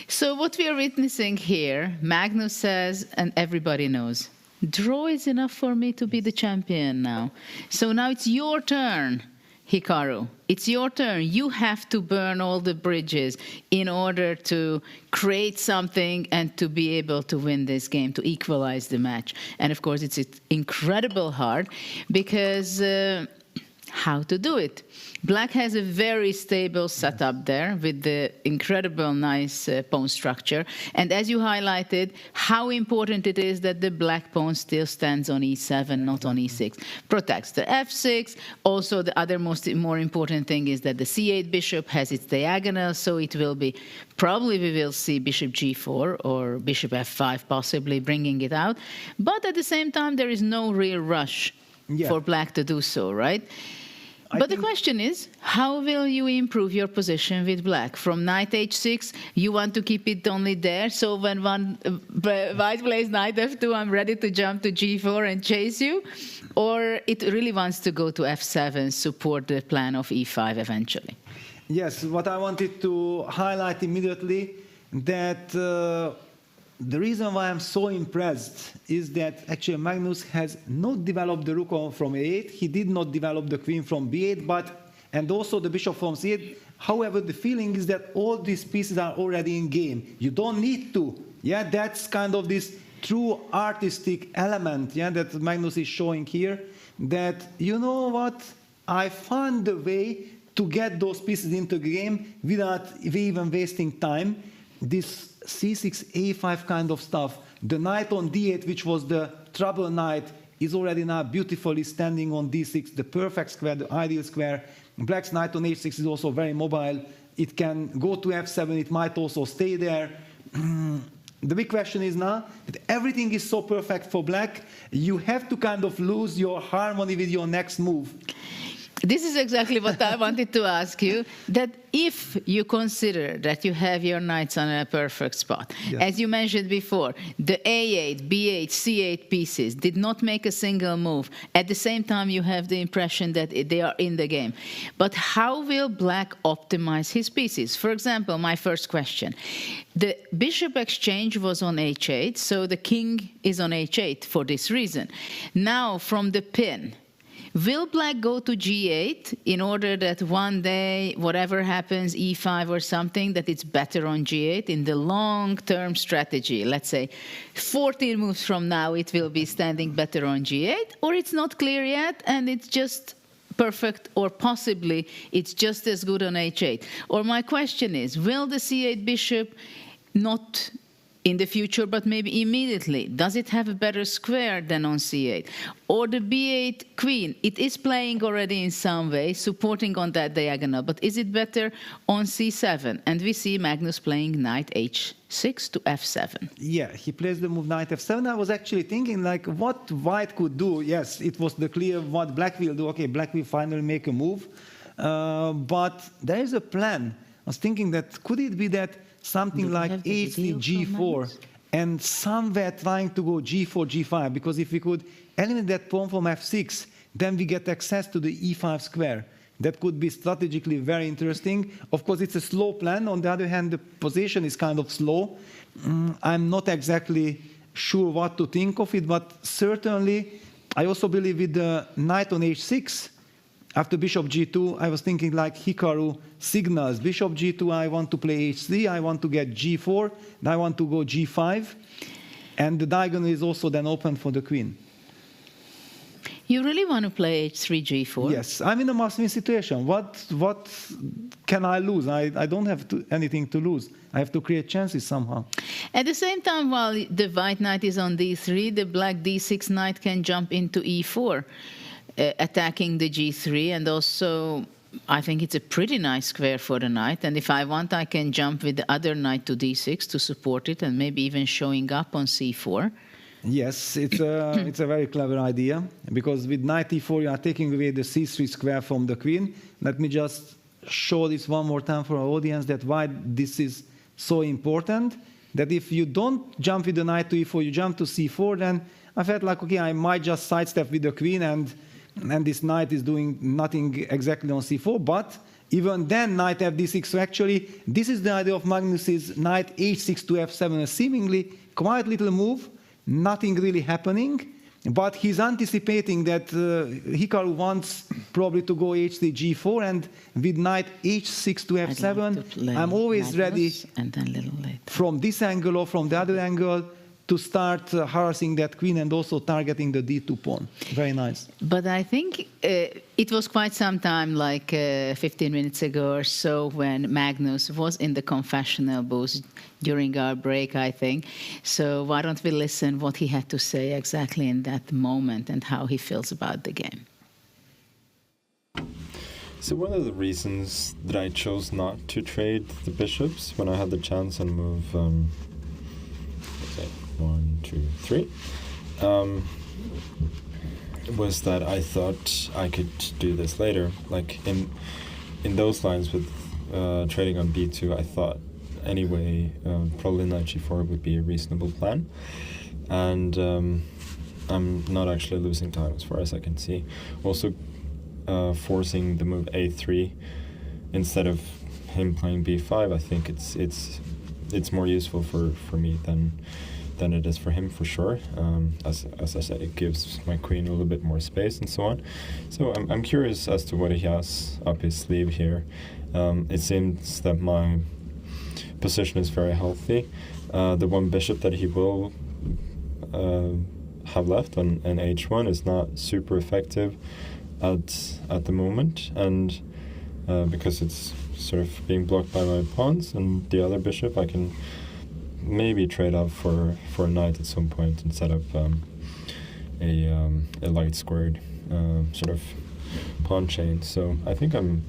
so what we are witnessing here, Magnus says, and everybody knows, draw is enough for me to be the champion now. So now it's your turn, Hikaru. It's your turn. You have to burn all the bridges in order to create something and to be able to win this game, to equalize the match. And of course, it's incredible hard because how to do it? Black has a very stable setup there with the incredible nice pawn structure. And as you highlighted, how important it is that the black pawn still stands on e7, not on e6. Protects the f6. Also, the other more important thing is that the c8 bishop has its diagonal, so it will be, probably we will see bishop g4 or bishop f5 possibly bringing it out. But at the same time, there is no real rush for black to do so, right? But the question is, how will you improve your position with black? From knight h6, you want to keep it only there, so when white plays knight f2, I'm ready to jump to g4 and chase you? Or it really wants to go to f7, support the plan of e5 eventually? Yes, what I wanted to highlight immediately, that the reason why I'm so impressed is that actually Magnus has not developed the rook from a8. He did not develop the queen from b8, and also the bishop from c8. However, the feeling is that all these pieces are already in game. You don't need to. Yeah, that's kind of this true artistic element, yeah, that Magnus is showing here. That, you know what, I found a way to get those pieces into the game without even wasting time. This c6, a5 kind of stuff. The knight on d8, which was the trouble knight, is already now beautifully standing on d6, the perfect square, the ideal square. Black's knight on h6 is also very mobile. It can go to f7, it might also stay there. The big question is now that everything is so perfect for black, you have to kind of lose your harmony with your next move. This is exactly what I wanted to ask you, that if you consider that you have your knights on a perfect spot, as you mentioned before, the a8, b8, c8 pieces did not make a single move. At the same time, you have the impression that they are in the game. But how will black optimize his pieces? For example, my first question. The bishop exchange was on h8, so the king is on h8 for this reason. Now, from the pin, Will black go to g8 in order that one day, whatever happens, e5 or something, that it's better on g8 in the long-term strategy? Let's say 14 moves from now, it will be standing better on g8, or it's not clear yet, and it's just perfect, or possibly it's just as good on h8. Or my question is, will the c8 bishop, not in the future, but maybe immediately, does it have a better square than on c8? Or the b8 queen, it is playing already in some way, supporting on that diagonal, but is it better on c7? And we see Magnus playing knight h6 to f7. Yeah, he plays the move knight f7. I was actually thinking, like, what white could do. Yes, it was the clear what black will do. Okay, black will finally make a move. But there is a plan. I was thinking that, could it be that something like h3, g4, and somewhere trying to go g4, g5, because if we could eliminate that pawn from f6, then we get access to the e5 square. That could be strategically very interesting. Of course, it's a slow plan. On the other hand, the position is kind of slow. I'm not exactly sure what to think of it, but certainly I also believe with the knight on h6, after bishop g2, I was thinking like Hikaru signals. Bishop g2, I want to play h3, I want to get g4, and I want to go g5. And the diagonal is also then open for the queen. You really want to play h3, g4? Yes, I'm in a must-win situation. What can I lose? I don't have anything to lose. I have to create chances somehow. At the same time, while the white knight is on d3, the black d6 knight can jump into e4. Attacking the g3, and also I think it's a pretty nice square for the knight, and if I want I can jump with the other knight to d6 to support it, and maybe even showing up on c4. Yes, it's a very clever idea, because with knight e4 you are taking away the c3 square from the queen. Let me just show this one more time for our audience, that why this is so important, that if you don't jump with the knight to e4, you jump to c4, then I felt like, okay, I might just sidestep with the queen, and this knight is doing nothing exactly on c4, but even then knight fd6. So actually, this is the idea of Magnus's knight h6 to f7, a seemingly quite little move, nothing really happening, but he's anticipating that Hikaru wants probably to go h3, g4, and with knight h6 to f7, I'm always ready and then a little later from this angle or from the other angle to start harassing that queen and also targeting the d2 pawn. Very nice. But I think it was quite some time, like 15 minutes ago or so, when Magnus was in the confessional booth during our break, I think. So why don't we listen what he had to say exactly in that moment and how he feels about the game. So one of the reasons that I chose not to trade the bishops when I had the chance on move 1, 2, 3, was that I thought I could do this later. Like in those lines with trading on b2, I thought anyway probably knight g4 would be a reasonable plan, and I'm not actually losing time as far as I can see. Also forcing the move a3 instead of him playing b5, I think it's more useful for me than it is for him, for sure. As I said, it gives my queen a little bit more space and so on. So I'm curious as to what he has up his sleeve here. It seems that my position is very healthy. The one bishop that he will have left on h1 is not super effective at the moment, and because it's sort of being blocked by my pawns and the other bishop, I can maybe trade off for a knight at some point and set up a light squared sort of pawn chain. So I think I'm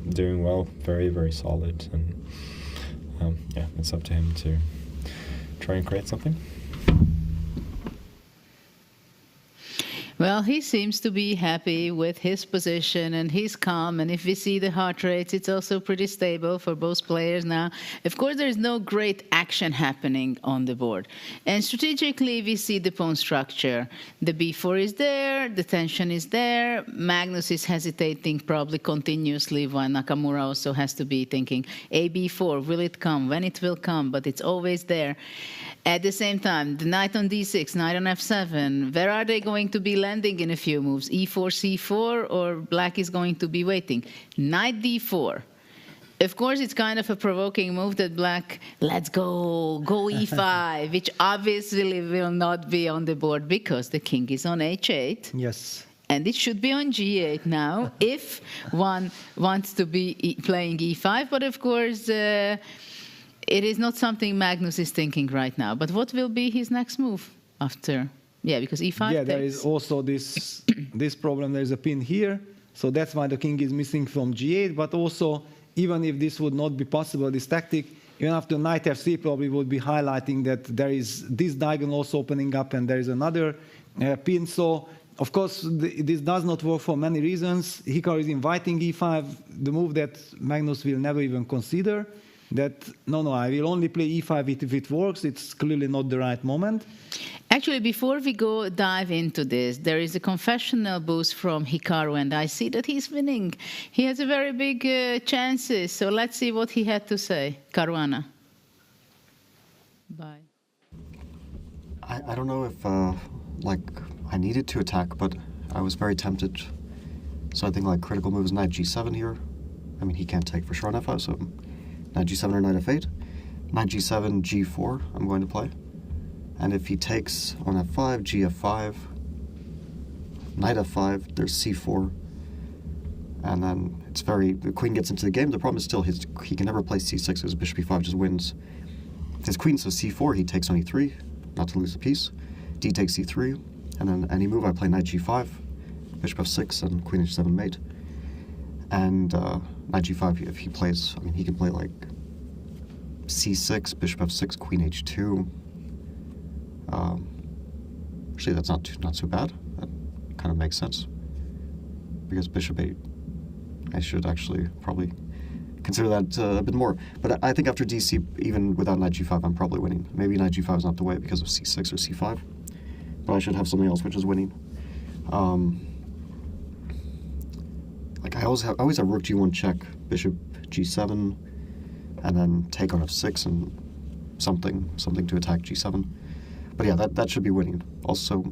doing well, very, very solid, and yeah, it's up to him to try and create something. Well, he seems to be happy with his position, and he's calm. And if we see the heart rates, it's also pretty stable for both players now. Of course, there's no great action happening on the board. And strategically, we see the pawn structure. The b4 is there, the tension is there. Magnus is hesitating probably continuously, while Nakamura also has to be thinking, a b4, will it come? When it will come? But it's always there. At the same time, the knight on d6, knight on f7, where are they going to be left? defending in a few moves, e4, c4, or black is going to be waiting. Knight d4. Of course, it's kind of a provoking move that black, let's go e5, which obviously will not be on the board because the king is on h8. Yes. And it should be on g8 now if one wants to be playing e5. But of course, it is not something Magnus is thinking right now. But what will be his next move after? Yeah, because e5 Yeah, there takes. is also this problem. There is a pin here. So that's why the king is missing from g8. But also, even if this would not be possible, this tactic, even after knight f3 probably would be highlighting that there is this diagonal also opening up and there is another pin. So, of course, this does not work for many reasons. Hikaru is inviting e5, the move that Magnus will never even consider. That, no, I will only play e5 if it works. It's clearly not the right moment. Actually, before we dive into this, there is a confessional boost from Hikaru, and I see that he's winning. He has a very big chances. So let's see what he had to say. Caruana. Bye. I don't know if, I needed to attack, but I was very tempted. So I think, critical moves knight g7 here. I mean, he can't take for sure on f5, so knight g7 or knight f8. Knight g7, g4, I'm going to play. And if he takes on f5, gf5, knight f5, there's c4. And then the queen gets into the game. The problem is still he can never play c6 because bishop e5 just wins. His queen, so c4, he takes on e3, not to lose the piece. D takes c3, and then any move I play knight g5, bishop f6, and queen h7 mate. And knight g5, if he plays, I mean, he can play c6, bishop f6, queen h2. Actually, that's not too bad. That kind of makes sense. Because bishop 8, I should actually probably consider that a bit more. But I think after dc, even without knight g5, I'm probably winning. Maybe knight g5 is not the way because of c6 or c5. But I should have something else which is winning. I always have rook g1 check, bishop g7, and then take on f6 and something to attack g7. But yeah, that should be winning. Also,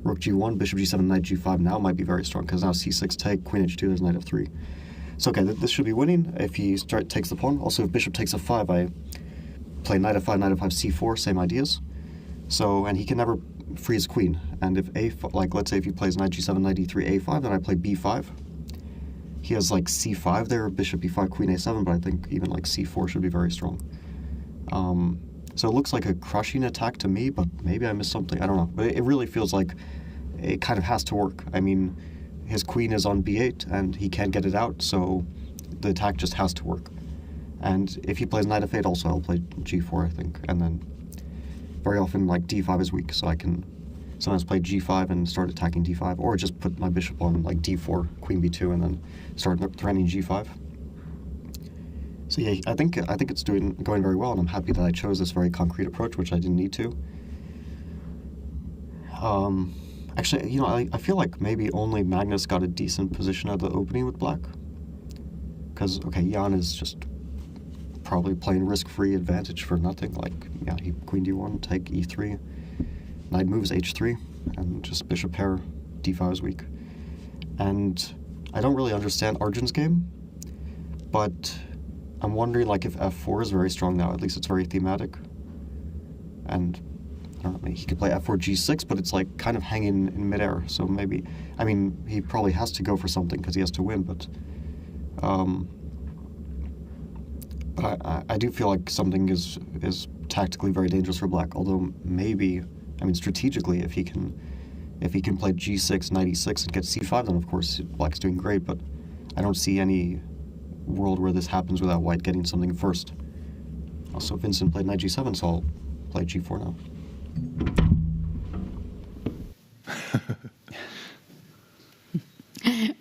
rook g1, bishop g7, knight g5 now might be very strong because now c6 take, queen h2, there's knight f3. So okay, this should be winning if he takes the pawn. Also, if bishop takes f5, I play knight f5, c4, same ideas. So, and he can never free his queen. And if let's say if he plays knight g7, knight e3, a5, then I play b5. He has c5 there, bishop e5, queen a7, but I think even c4 should be very strong. So it looks like a crushing attack to me, but maybe I missed something. I don't know. But it really feels like it kind of has to work. I mean, his queen is on b8, and he can't get it out, so the attack just has to work. And if he plays knight f8, also I'll play g4, I think. And then very often, d5 is weak, so I can sometimes play g5 and start attacking d5, or just put my bishop on, d4, queen b2, and then start threatening g5. So yeah, I think it's going very well, and I'm happy that I chose this very concrete approach, which I didn't need to. Actually, I feel like maybe only Magnus got a decent position at the opening with black. Because, okay, Jan is just probably playing risk-free advantage for nothing. He queen d1, take e3, knight moves h3, and just bishop pair, d5 is weak. And I don't really understand Arjun's game, but I'm wondering if f4 is very strong now. At least it's very thematic. And I don't know, he could play f4 g6, but it's kind of hanging in midair. So maybe, I mean, he probably has to go for something because he has to win. But I do feel like something is tactically very dangerous for black. Although maybe, I mean, strategically, if he can play g6, knight e6, and get c5, then of course black's doing great. But I don't see any world where this happens without white getting something first. Also, Vincent played knight g7, so I'll play g4 now.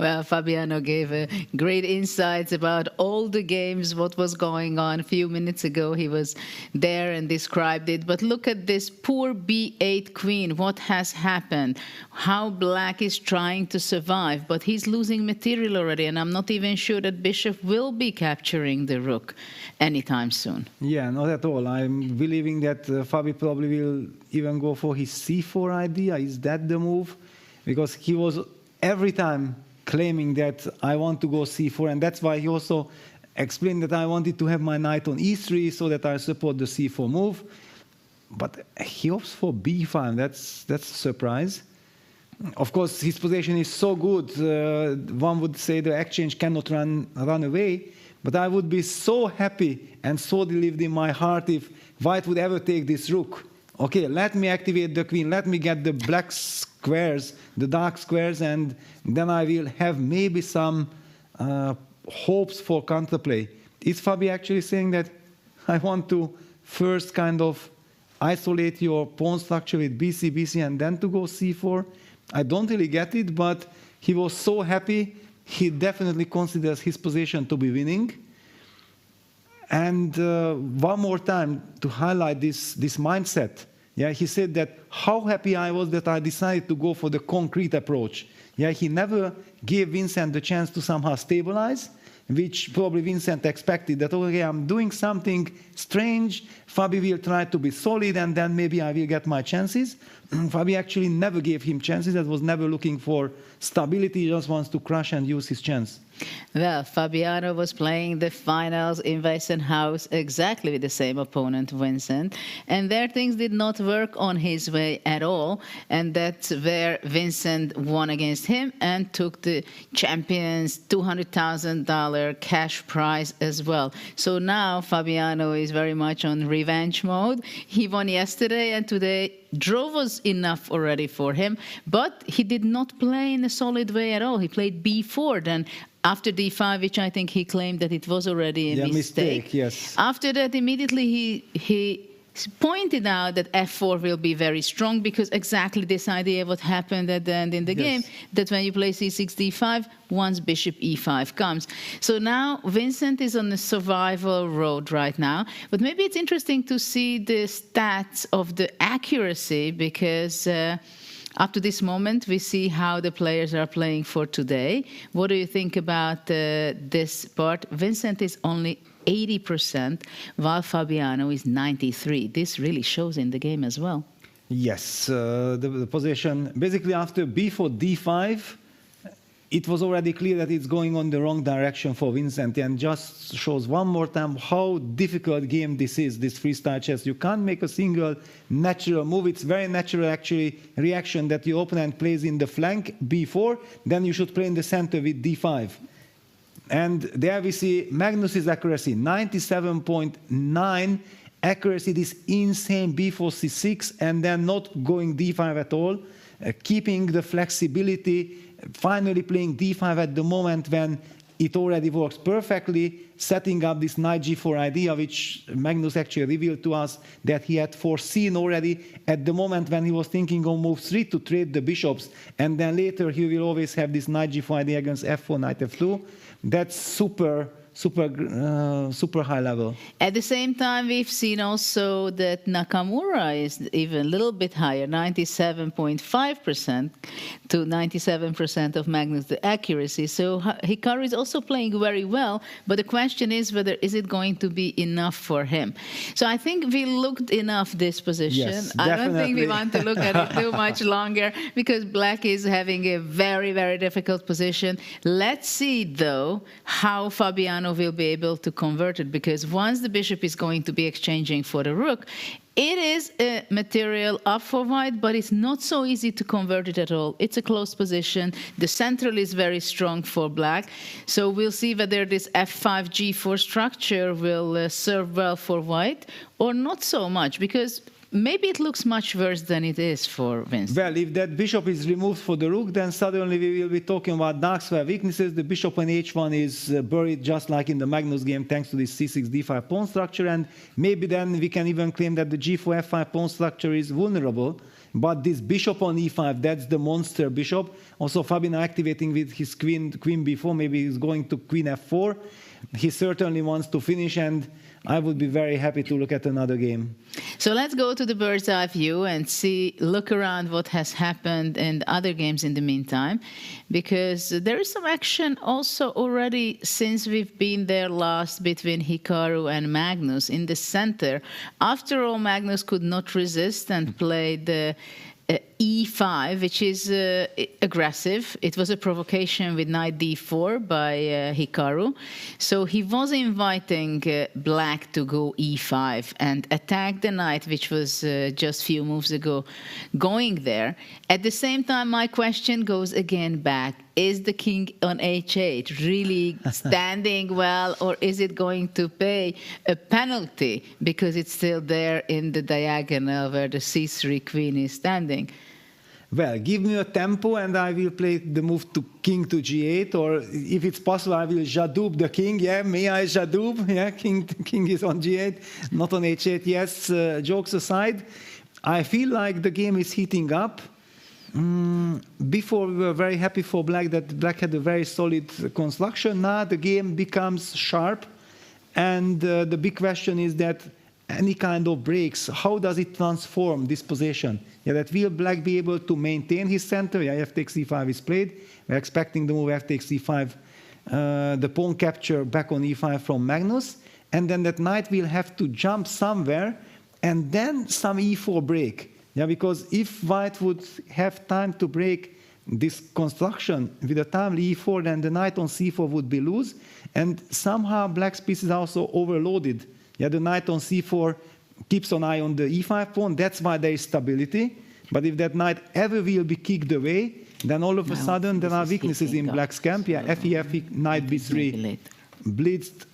Well, Fabiano gave great insights about all the games, what was going on. A few minutes ago, he was there and described it. But look at this poor B8 queen. What has happened? How black is trying to survive. But he's losing material already, and I'm not even sure that bishop will be capturing the rook anytime soon. Yeah, not at all. I'm believing that Fabi probably will even go for his c4 idea. Is that the move? Because he was every time claiming that I want to go c4, and that's why he also explained that I wanted to have my knight on e3 so that I support the c4 move. But he opts for b5. That's a surprise. Of course, his position is so good. One would say the exchange cannot run away. But I would be so happy and so relieved in my heart if white would ever take this rook. Okay, let me activate the queen. Let me get the black squares, the dark squares, and then I will have maybe some hopes for counterplay. Is Fabi actually saying that I want to first kind of isolate your pawn structure with BC, and then to go c4? I don't really get it, but he was so happy. He definitely considers his position to be winning. And one more time to highlight this mindset. Yeah, he said that how happy I was that I decided to go for the concrete approach. Yeah, he never gave Vincent the chance to somehow stabilize, which probably Vincent expected that, okay, I'm doing something strange, Fabi will try to be solid, and then maybe I will get my chances. Fabi actually never gave him chances, that was never looking for stability, he just wants to crush and use his chance. Well, Fabiano was playing the finals in Weissenhaus exactly with the same opponent, Vincent, and there things did not work on his way at all, and that's where Vincent won against him and took the champion's $200,000 cash prize as well. So now Fabiano is very much on revenge mode. He won yesterday, and today draw was enough already for him, but he did not play in a solid way at all. He played b4, then after d5, which I think he claimed that it was already a mistake. Yes. After that, immediately he pointed out that f4 will be very strong, because exactly this idea what happened at the end in the game, that when you play c6, d5, once bishop e5 comes. So now Vincent is on the survival road right now, but maybe it's interesting to see the stats of the accuracy, because up to this moment, we see how the players are playing for today. What do you think about this part? Vincent is only 80%, while Fabiano is 93%. This really shows in the game as well. Yes, the position, basically after b4, d5, it was already clear that it's going on the wrong direction for Vincent, and just shows one more time how difficult game this is, this freestyle chess. You can't make a single natural move. It's very natural, actually, reaction that your opponent plays in the flank, b4, then you should play in the center with d5. And there we see Magnus's accuracy, 97.9 accuracy, this insane b4, c6, and then not going d5 at all, keeping the flexibility, finally playing d5 at the moment when it already works perfectly, setting up this knight g4 idea, which Magnus actually revealed to us that he had foreseen already at the moment when he was thinking on move 3 to trade the bishops, and then later he will always have this knight g4 idea against f4, knight f2. That's super high level. At the same time, we've seen also that Nakamura is even a little bit higher, 97.5% to 97% of Magnus, the accuracy. So Hikaru is also playing very well, but the question is whether is it going to be enough for him. So I think we looked enough this position. Yes, I don't think we want to look at it too much longer, because black is having a very, very difficult position. Let's see, though, how Fabiano will be able to convert it, because once the bishop is going to be exchanging for the rook, it is a material up for white, but it's not so easy to convert it at all. It's a close position. The central is very strong for black. So we'll see whether this f5 g4 structure will serve well for white or not so much, because maybe it looks much worse than it is for Vincent. Well, if that bishop is removed for the rook, then suddenly we will be talking about dark square weaknesses. The bishop on h1 is buried just like in the Magnus game thanks to this c6, d5 pawn structure, and maybe then we can even claim that the g4, f5 pawn structure is vulnerable, But this bishop on e5, that's the monster bishop. Also, Fabien activating with his queen b4. Maybe he's going to queen f4. He certainly wants to finish, and I would be very happy to look at another game. So let's go to the bird's eye view and look around what has happened in other games in the meantime, because there is some action also already since we've been there last between Hikaru and Magnus in the center. After all, Magnus could not resist and played e5, which is aggressive. It was a provocation with knight d4 by Hikaru. So he was inviting black to go e5 and attack the knight, which was just few moves ago going there. At the same time, my question goes again back. Is the king on h8 really standing well, or is it going to pay a penalty because it's still there in the diagonal where the c3 queen is standing? Well, give me a tempo and I will play the move to king to g8, or if it's possible, I will Jadoub the king. Yeah, may I Jadoub? Yeah, king is on g8, not on h8. Yes, jokes aside, I feel like the game is heating up. Before we were very happy for black that black had a very solid construction. Now the game becomes sharp, and the big question is that any kind of breaks, how does it transform this position? Yeah, that will black be able to maintain his center? Yeah, f takes e5 is played. We're expecting the move f takes e5, the pawn capture back on e5 from Magnus, and then that knight will have to jump somewhere, and then some e4 break. Yeah, because if white would have time to break this construction with a timely e4, then the knight on c4 would be loose, and somehow black's piece is also overloaded. Yeah, the knight on c4 keeps an eye on the e5 pawn. That's why there is stability. But if that knight ever will be kicked away, then all of a sudden there are weaknesses in black's camp. Yeah, f knight b3, blitzed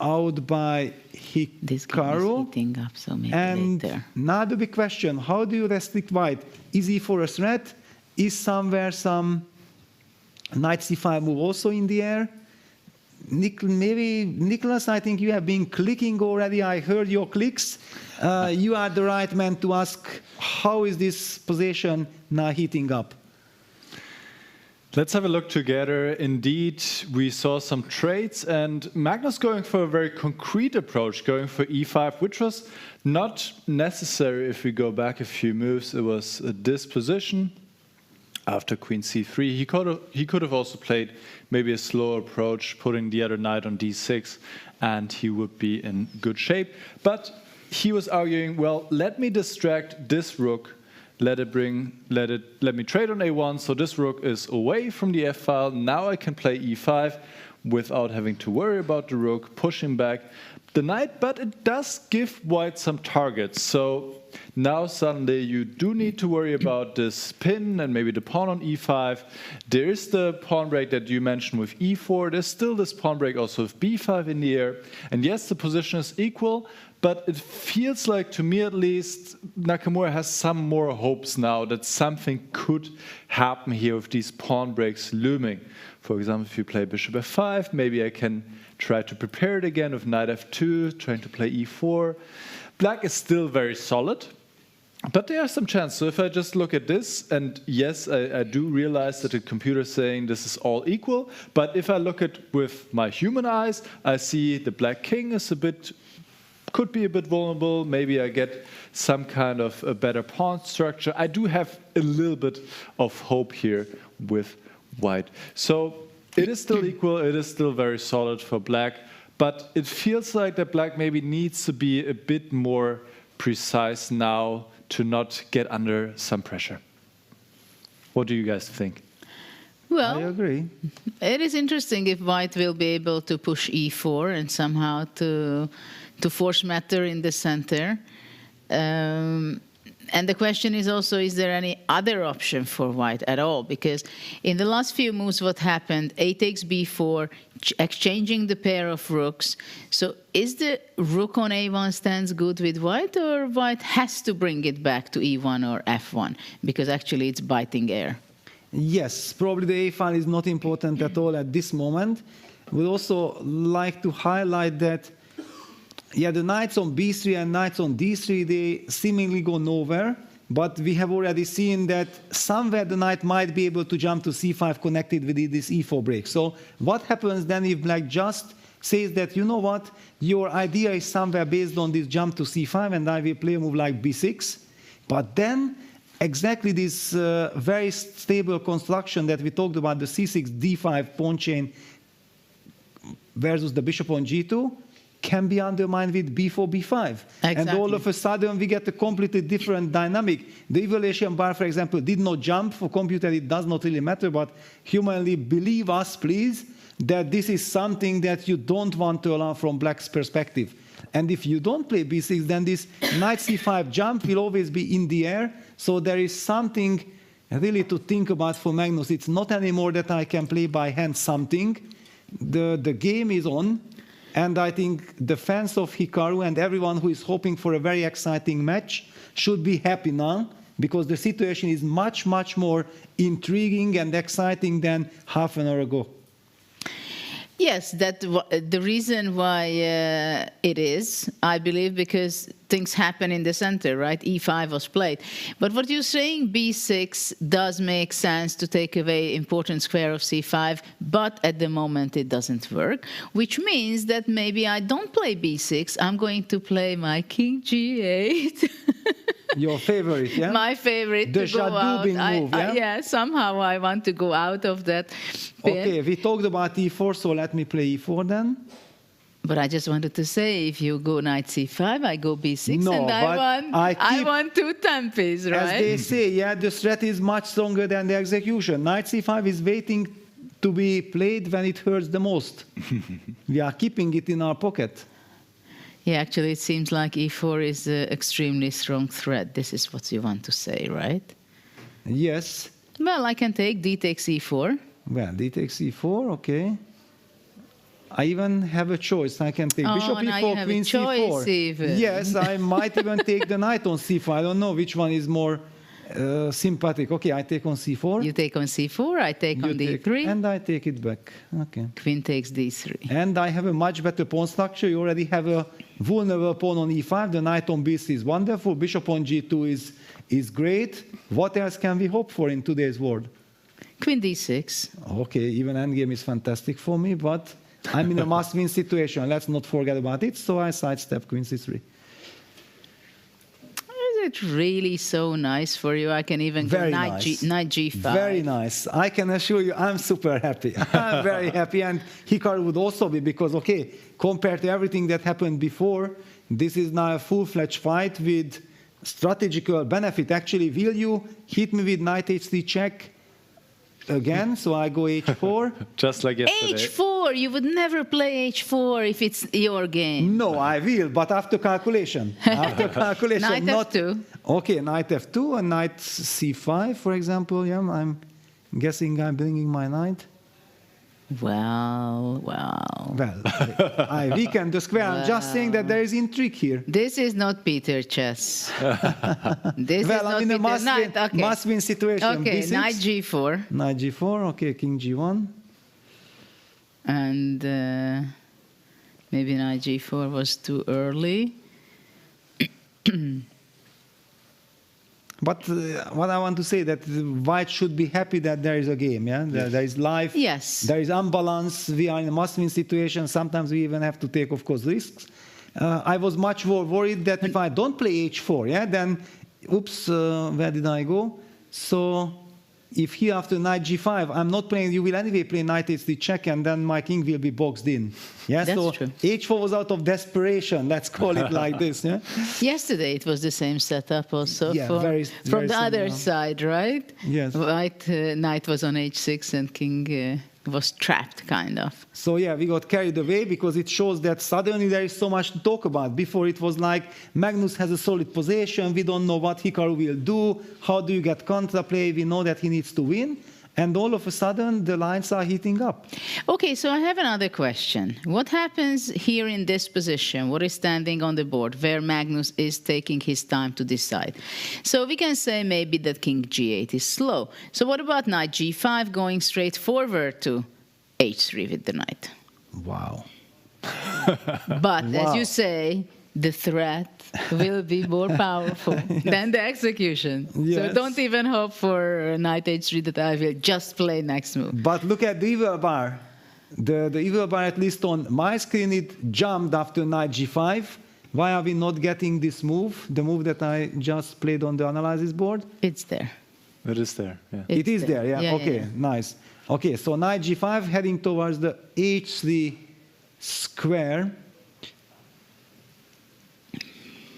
out by Hikaru. Up, so maybe and later. Now the big question, how do you restrict white? Is e4 a threat? Is somewhere some knight c5 move also in the air? Maybe, Nicholas, I think you have been clicking already. I heard your clicks. You are the right man to ask, how is this position now heating up? Let's have a look together. Indeed, we saw some trades, and Magnus going for a very concrete approach, going for e5, which was not necessary if we go back a few moves. It was this position after queen c3. He could have also played maybe a slower approach, putting the other knight on d6, and he would be in good shape. But he was arguing, well, let me distract this rook. Let me trade on a1, so this rook is away from the f-file. Now I can play e5 without having to worry about the rook, pushing back the knight, but it does give white some targets. So now suddenly you do need to worry about this pin and maybe the pawn on e5. There is the pawn break that you mentioned with e4. There's still this pawn break also with b5 in the air. And yes, the position is equal, but it feels like, to me at least, Nakamura has some more hopes now that something could happen here with these pawn breaks looming. For example, if you play bishop f5, maybe I can try to prepare it again with knight f2, trying to play e4. Black is still very solid, but there are some chances. So if I just look at this, and yes, I do realize that the computer is saying this is all equal, but if I look at with my human eyes, I see the black king is could be a bit vulnerable. Maybe I get some kind of a better pawn structure. I do have a little bit of hope here with white. So it is still equal. It is still very solid for black. But it feels like that black maybe needs to be a bit more precise now to not get under some pressure. What do you guys think? Well, I agree. It is interesting if white will be able to push e4 and somehow to force matter in the center. And the question is also, is there any other option for white at all? Because in the last few moves, what happened? A takes b4, exchanging the pair of rooks. So is the rook on a1 stance good with white, or white has to bring it back to e1 or f1? Because actually it's biting air. Yes, probably the a file is not important at all at this moment. We'd also like to highlight that, yeah, the knights on b3 and knights on d3, they seemingly go nowhere. but we have already seen that somewhere the knight might be able to jump to c5 connected with this e4 break. So what happens then if black just says that, you know what, your idea is somewhere based on this jump to c5 and I will play a move like b6, but then exactly this very stable construction that we talked about, the c6, d5 pawn chain versus the bishop on g2, can be undermined with b4, b5. Exactly. And all of a sudden we get a completely different dynamic. The evaluation bar, for example, did not jump. For computer, it does not really matter, but humanly, believe us, please, that this is something that you don't want to allow from black's perspective. And if you don't play b6, then this knight c5 jump will always be in the air. So there is something really to think about for Magnus. It's not anymore that I can play by hand something. The game is on. And I think the fans of Hikaru and everyone who is hoping for a very exciting match should be happy now, because the situation is much, much more intriguing and exciting than half an hour ago. Yes, the reason why it is, I believe, because things happen in the center, right? E5 was played. But what you're saying, B6 does make sense to take away important square of C5, but at the moment it doesn't work, which means that maybe I don't play B6, I'm going to play my King G8. Your favorite, yeah? My favorite the to go out. move, yeah? Yeah, somehow I want to go out of that pin. Okay, we talked about e4, so let me play e4 then. But I just wanted to say, if you go knight c5, I go b6, no, and I want two tempes, right? As they say, yeah, the threat is much stronger than the execution. Knight c5 is waiting to be played when it hurts the most. We are keeping it in our pocket. Yeah, actually, it seems like e4 is an extremely strong threat. This is what you want to say, right? Yes. Well, I can take d takes e4. Well, d takes e4, okay. I even have a choice. I can take bishop e4, queen c4. Even. Yes, I might even take the knight on c4. I don't know which one is more sympathetic. Okay, I take on c4. You take on c4, I take on d3. And I take it back. Okay. Queen takes d3. And I have a much better pawn structure. You already have a vulnerable pawn on e5. The knight on b3 is wonderful. Bishop on g2 is great. What else can we hope for in today's world? Queen d6. Okay, even endgame is fantastic for me, but I'm in a must-win situation. Let's not forget about it. So I sidestep queen c3. Is it really so nice for you? I can even go knight g5. Very nice. I can assure you I'm super happy. I'm very happy. And Hikaru would also be, because, okay, compared to everything that happened before, this is now a full-fledged fight with strategical benefit. Actually, will you hit me with knight h3 check again? So I go h4. Just like yesterday. h4, you would never play h4 if it's your game. No, I will, but after calculation. After calculation. Knight f2. Okay, knight f2 and knight c5, for example. Yeah, I'm guessing I'm bringing my knight. Well. Well, I weakened the square. I'm just saying that there is intrigue here. This is not Peter chess. This is I'm in a must-win situation. Okay, B6. knight g4. Knight g4, okay, king g1. And maybe knight g4 was too early. But what I want to say that white should be happy that there is a game, yeah? There is life. Yes. There is unbalance. We are in a must-win situation. Sometimes we even have to take, of course, risks. I was much more worried that if I don't play h4, yeah, then, oops, where did I go? So if here after knight g5, I'm not playing, you will anyway play knight h3 check, and then my king will be boxed in. Yeah, that's so true. h4 was out of desperation, let's call it like this. Yeah. Yesterday it was the same setup also very from the other similar. side, right? Yes. White knight was on h6 and king was trapped, kind of. So yeah, we got carried away because it shows that suddenly there is so much to talk about. Before it was like, Magnus has a solid position, we don't know what Hikaru will do, how do you get counterplay, we know that he needs to win. And all of a sudden, the lines are heating up. Okay, so I have another question. What happens here in this position? What is standing on the board where Magnus is taking his time to decide? So we can say maybe that king g8 is slow. So what about knight g5 going straight forward to h3 with the knight? Wow. But as you say, the threat will be more powerful than the execution. So Yes. don't even hope for knight h3 that I will just play next move. But look at the evil bar. The evil bar, at least on my screen, it jumped after knight g5. Why are we not getting this move, the move that I just played on the analysis board? It's there. It is there, yeah. It is there, yeah? Yeah, Okay, yeah. nice. Okay, so knight g5 heading towards the h3 square.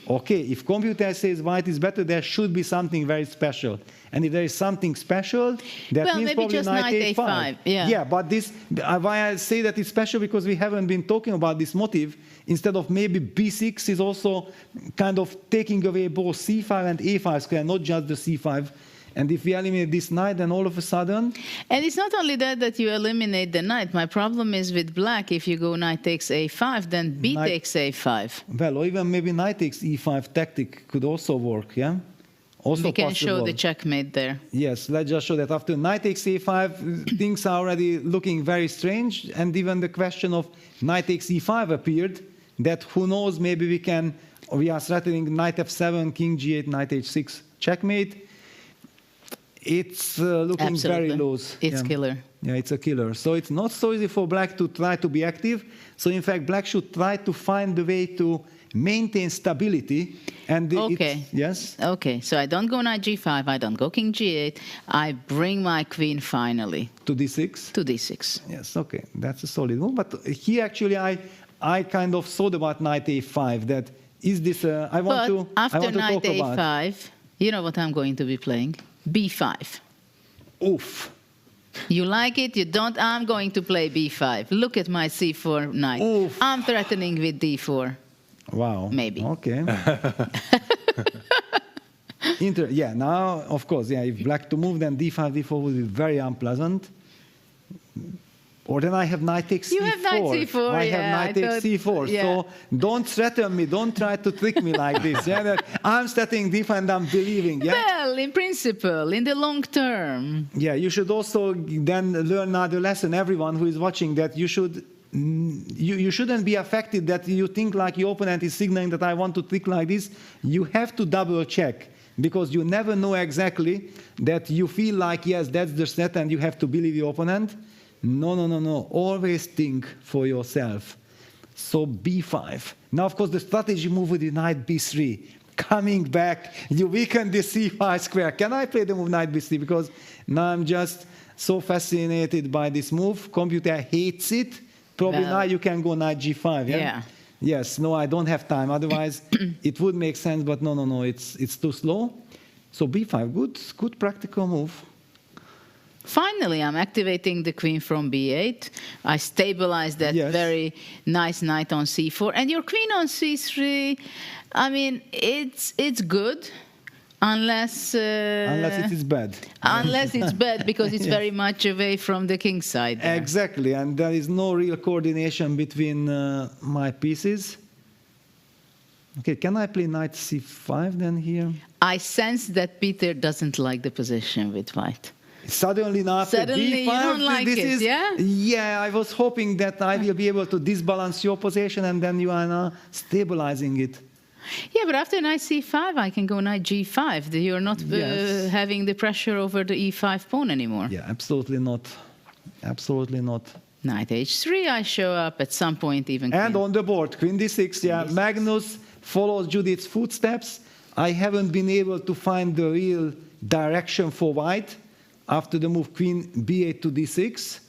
Okay, if computer says white is better, there should be something very special. And if there is something special, that Well, means maybe probably just knight knight a5. a5, yeah. Yeah, but this, why I say that it's special, because we haven't been talking about this motive. Instead of maybe b6 is also kind of taking away both c5 and a5 square, not just the c5. And if we eliminate this knight, then all of a sudden... And it's not only that you eliminate the knight. My problem is with black, if you go knight takes a5, then b takes a5. Well, or even maybe knight takes e5 tactic could also work, yeah? Also We can possible. show the checkmate there. Yes, let's just show that after knight takes a5, things are already looking very strange, and even the question of knight takes e5 appeared, that who knows, maybe we are threatening knight f7, king g8, knight h6, checkmate. It's looking Absolutely. very loose. It's killer. Yeah, it's a killer. So it's not so easy for black to try to be active. So in fact, black should try to find the way to maintain stability. And Okay. Yes? Okay, so I don't go knight g5, I don't go king g8, I bring my queen finally. To d6? To d6. Yes, okay, that's a solid move. But here actually I kind of thought about knight a5, that is this, I want to after knight talk about. a5, you know what I'm going to be playing? b5. Oof. You like it, you don't, I'm going to play b5. Look at my c4 knight. Oof. I'm threatening with d4. Wow. Maybe. Okay. Yeah, now, of course, yeah, if black to move, then d5, d4 would be very unpleasant. Or then I have knight takes You c4. have knight c4, I yeah, have knight I takes thought- c4. yeah. So don't threaten me. Don't try to trick me like this. Yeah, that I'm threatening d5 and I'm believing. Yeah. Well, in principle, in the long term. Yeah, you should also then learn another lesson, everyone who is watching, that you should you shouldn't be affected that you think like your opponent is signaling that I want to trick like this. You have to double check, because you never know exactly that you feel like, yes, that's the threat and you have to believe your opponent. No, no, no, no. Always think for yourself. So b5. Now, of course, the strategy move with the knight b3. Coming back, you weaken the c5 square. Can I play the move knight b3? Because now I'm just so fascinated by this move. Computer hates it. Probably Well, now you can go knight g5, yeah? Yeah. Yes, no, I don't have time. Otherwise, it would make sense, but no, no, no, it's too slow. So b5, good practical move. Finally, I'm activating the queen from b8. I stabilize that very nice knight on c4. And your queen on c3, I mean, it's good, unless Unless it is bad. unless it's bad, because it's Yes. very much away from the king side there. Exactly, and there is no real coordination between my pieces. Okay, can I play knight c5 then here? I sense that Peter doesn't like the position with white. Suddenly now after Suddenly b5, you don't like this it, is, yeah? Yeah, I was hoping that I will be able to disbalance your position, and then you are now stabilizing it. Yeah, but after knight c5, I can go knight g5. You're not Yes. having the pressure over the e5 pawn anymore. Yeah, absolutely not. Absolutely not. Knight h3, I show up at some point even. And on the board, queen d6, yeah. Magnus follows Judith's footsteps. I haven't been able to find the real direction for white after the move queen b8 to d6.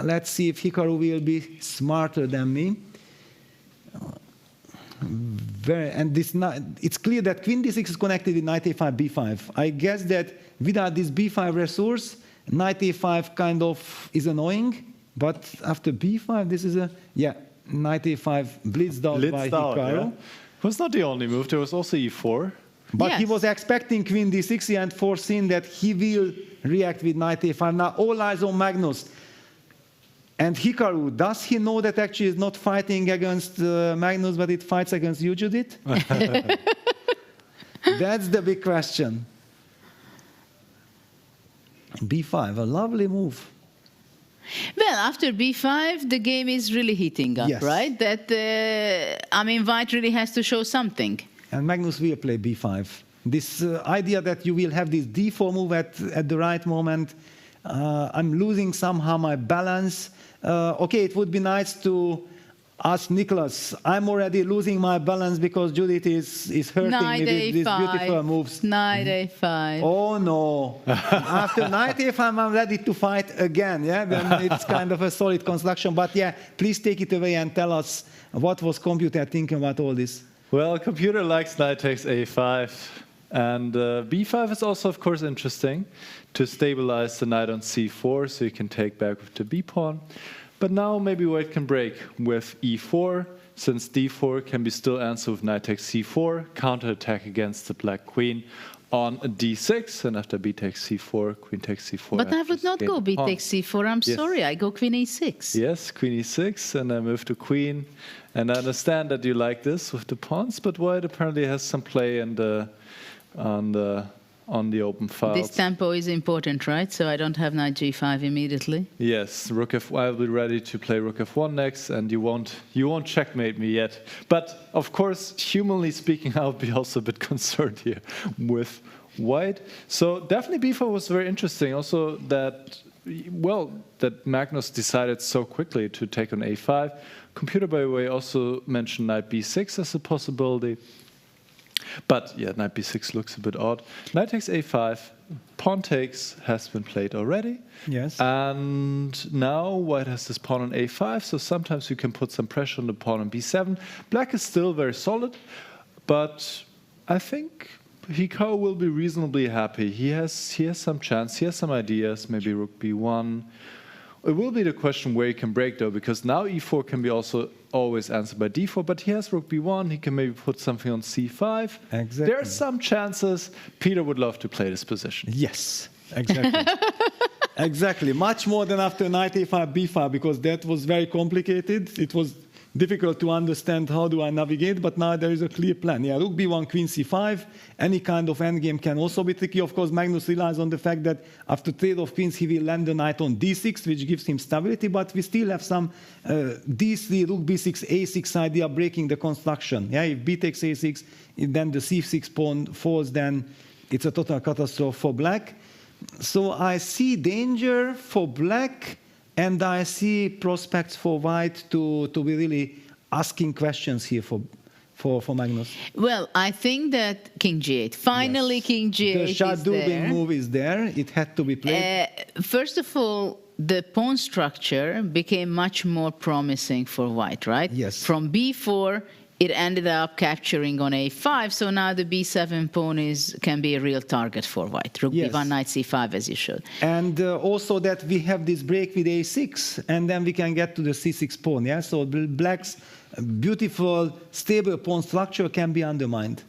Let's see if Hikaru will be smarter than me. And it's clear that queen d6 is connected with knight a5, b5. I guess that without this b5 resource, knight a5 kind of is annoying. But after b5, this is knight a5 blitzed out by Hikaru. Yeah. It was not the only move. There was also e4. But he was expecting queen d6 and foreseen that he will react with knight a5. Now all eyes on Magnus. And Hikaru, does he know that actually is not fighting against Magnus, but it fights against you, Judith? That's the big question. b5, a lovely move. Well, after b5, the game is really heating up, Yes. right? That White really has to show something. And Magnus will play b5. This idea that you will have this d4 move at the right moment, I'm losing somehow my balance. Okay, it would be nice to ask Nicholas. I'm already losing my balance because Judith is hurting Knight me with these beautiful a5. moves. Knight a5. Oh no! After knight a5, I'm ready to fight again. Yeah, then it's kind of a solid construction. But yeah, please take it away and tell us what was computer thinking about all this. Well, computer likes knight takes a5. And b5 is also, of course, interesting to stabilize the knight on c4, so you can take back with the b pawn. But now maybe White can break with e4, since d4 can be still answered with knight takes c4, counterattack against the black queen on d6, and after b takes c4, queen takes c4. But I would not go b takes c4. I'm Yes. sorry. I go queen e6. Yes, queen e6, and I move to queen. And I understand that you like this with the pawns, but White apparently has some play in the on the open files. This tempo is important, right? So I don't have knight g5 immediately. Yes, rook f. I'll be ready to play rook f1 next, and you won't checkmate me yet. But of course, humanly speaking, I'll be also a bit concerned here with White. So definitely b4 was very interesting. Also that Magnus decided so quickly to take on a5. Computer, by the way, also mentioned knight b6 as a possibility. But yeah, knight b6 looks a bit odd. Knight takes a5, pawn takes has been played already. Yes. And now White has this pawn on a5, so sometimes you can put some pressure on the pawn on b7. Black is still very solid, but I think Hikaru will be reasonably happy. He has some chance, he has some ideas, maybe rook b1. It will be the question where he can break, though, because now e4 can be also always answered by d4, but he has rook b1, he can maybe put something on c5. Exactly. There are some chances. Peter would love to play this position. Yes, exactly. Exactly. Much more than after knight a5, b5, because that was very complicated. It was difficult to understand how do I navigate, but now there is a clear plan. Yeah, rook b1, queen c5. Any kind of endgame can also be tricky. Of course, Magnus relies on the fact that after trade of queens, he will land the knight on d6, which gives him stability, but we still have some d3, rook b6, a6 idea breaking the construction. Yeah, if b takes a6, then the c6 pawn falls, then it's a total catastrophe for black. So I see danger for black, and I see prospects for White to be really asking questions here for Magnus. Well, I think that king g8. Finally, Yes. king g8 The is Shadubin there. move is there. It had to be played. First of all, the pawn structure became much more promising for White, right? Yes. From b4, it ended up capturing on a5, so now the b7 pawn can be a real target for White. Rook Yes. b1, knight c5, as you showed. And also that we have this break with a6, and then we can get to the c6 pawn. Yeah, so black's beautiful, stable pawn structure can be undermined.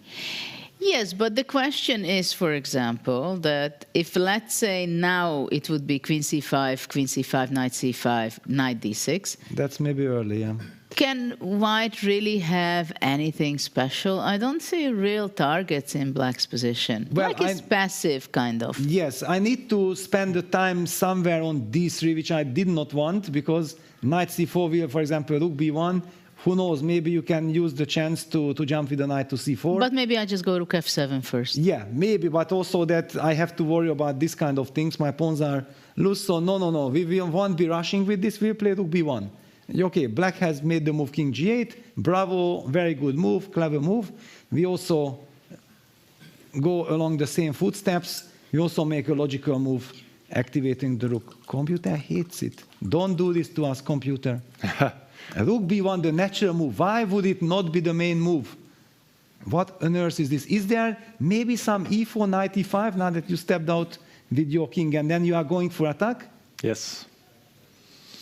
Yes, but the question is, for example, that if, let's say, now it would be queen c5, knight c5, knight d6. That's maybe early, yeah. Can White really have anything special? I don't see real targets in Black's position. Well, Black is passive, kind of. Yes, I need to spend the time somewhere on d3, which I did not want, because knight c4 will, for example, rook b1. Who knows, maybe you can use the chance to jump with the knight to c4. But maybe I just go rook f7 first. Yeah, maybe, but also that I have to worry about this kind of things. My pawns are loose, so no. We won't be rushing with this. We'll play rook b1. Okay, black has made the move king g8. Bravo, very good move, clever move. We also go along the same footsteps. We also make a logical move, activating the rook. Computer hates it. Don't do this to us, computer. Rook b1, the natural move. Why would it not be the main move? What on earth is this? Is there maybe some e4, knight e5 now that you stepped out with your king and then you are going for attack? Yes.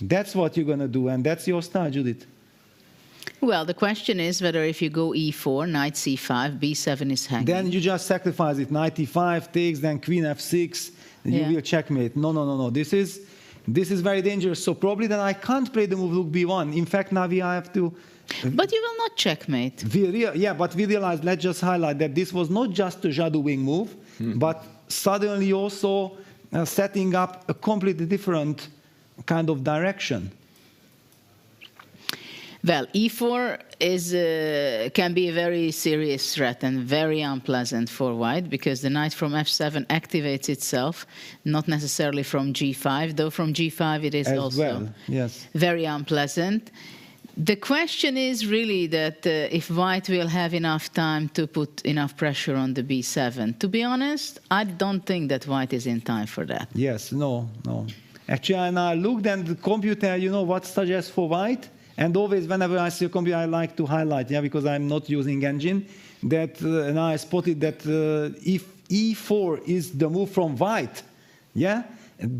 That's what you're going to do, and that's your style, Judith. Well, the question is whether if you go e4, knight c5, b7 is hanging. Then you just sacrifice it. Knight e5 takes, then queen f6, you will checkmate. No. This is very dangerous. So probably then I can't play the move rook b1. In fact, now we have to... But you will not checkmate. But we realized, let's just highlight that this was not just a Jadubin move, but suddenly also setting up a completely different kind of direction? Well, e4 can be a very serious threat and very unpleasant for white because the knight from f7 activates itself, not necessarily from g5, though from g5 it is As also well, yes. very unpleasant. The question is really that if white will have enough time to put enough pressure on the b7. To be honest, I don't think that white is in time for that. Yes, no. Actually, and I looked at the computer, what suggests for white? And always, whenever I see a computer, I like to highlight, because I'm not using engine, that and I spotted that if e4 is the move from white,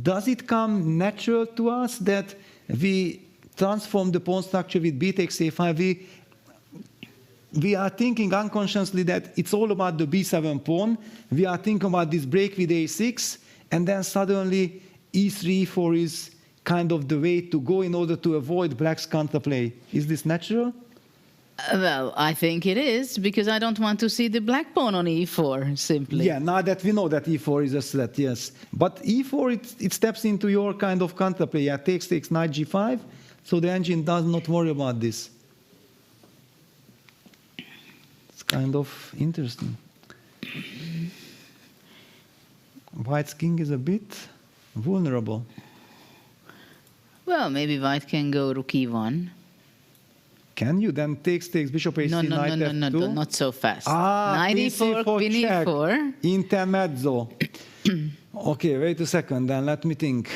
does it come natural to us that we transform the pawn structure with b takes a5? We are thinking unconsciously that it's all about the b7 pawn. We are thinking about this break with a6, and then suddenly e3, e4 is kind of the way to go in order to avoid black's counterplay. Is this natural? Well, I think it is, because I don't want to see the black pawn on e4, simply. Yeah, now that we know that e4 is a threat, yes. But e4, it steps into your kind of counterplay. Yeah, takes, knight g5, so the engine does not worry about this. It's kind of interesting. White's king is a bit vulnerable. Well, maybe white can go rook e1. Can you? Then takes, bishop a3, knight f2? No, not so fast. Knight e4, queen e4. Intermezzo. Okay, wait a second, then let me think.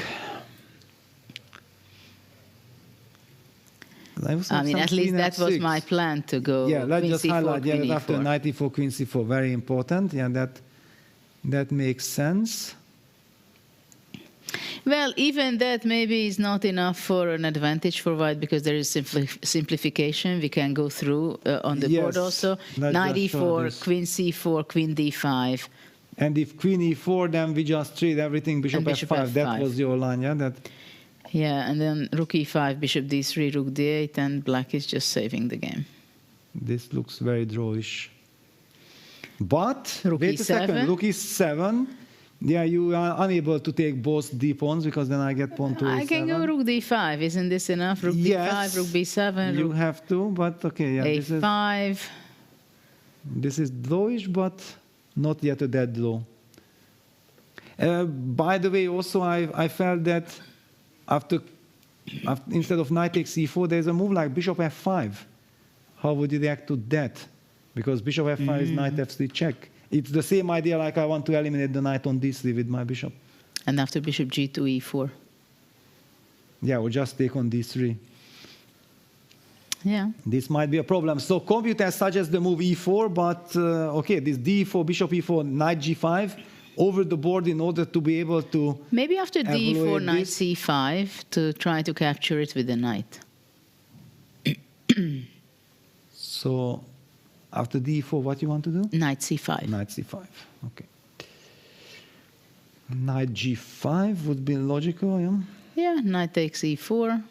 I mean, at least that was my plan, to go let's just highlight, queen e4. After knight e4, queen c4, very important. Yeah, that makes sense. Well, even that maybe is not enough for an advantage for white, because there is simplification. We can go through on the board also. Knight e4, queen c4, queen d5. And if queen e4, then we just trade everything, bishop f5. That was your line, Yeah, and then rook e5, bishop d3, rook d8, and black is just saving the game. This looks very drawish. But, rook wait e7. a second, rook e7. Yeah, you are unable to take both d pawns, because then I get pawn to a7. I can go rook d5. Isn't this enough? Rook d5, rook b7. You have to, but okay. Yeah, a5. This is drawish, but not yet a dead draw. By the way, also I felt that after instead of knight takes e4, there's a move like bishop f5. How would you react to that? Because bishop f5 is knight f3 check. It's the same idea like I want to eliminate the knight on d3 with my bishop. And after bishop g2, e4. Yeah, or just take on d3. Yeah. This might be a problem. So computer suggests the move e4, but okay, this d4, bishop e4, knight g5 over the board in order to be able to... Maybe after d4, knight c5 to try to capture it with the knight. So... after d4, what you want to do? Knight c5. Knight c5, okay. Knight g5 would be logical, yeah? Yeah, knight takes e4.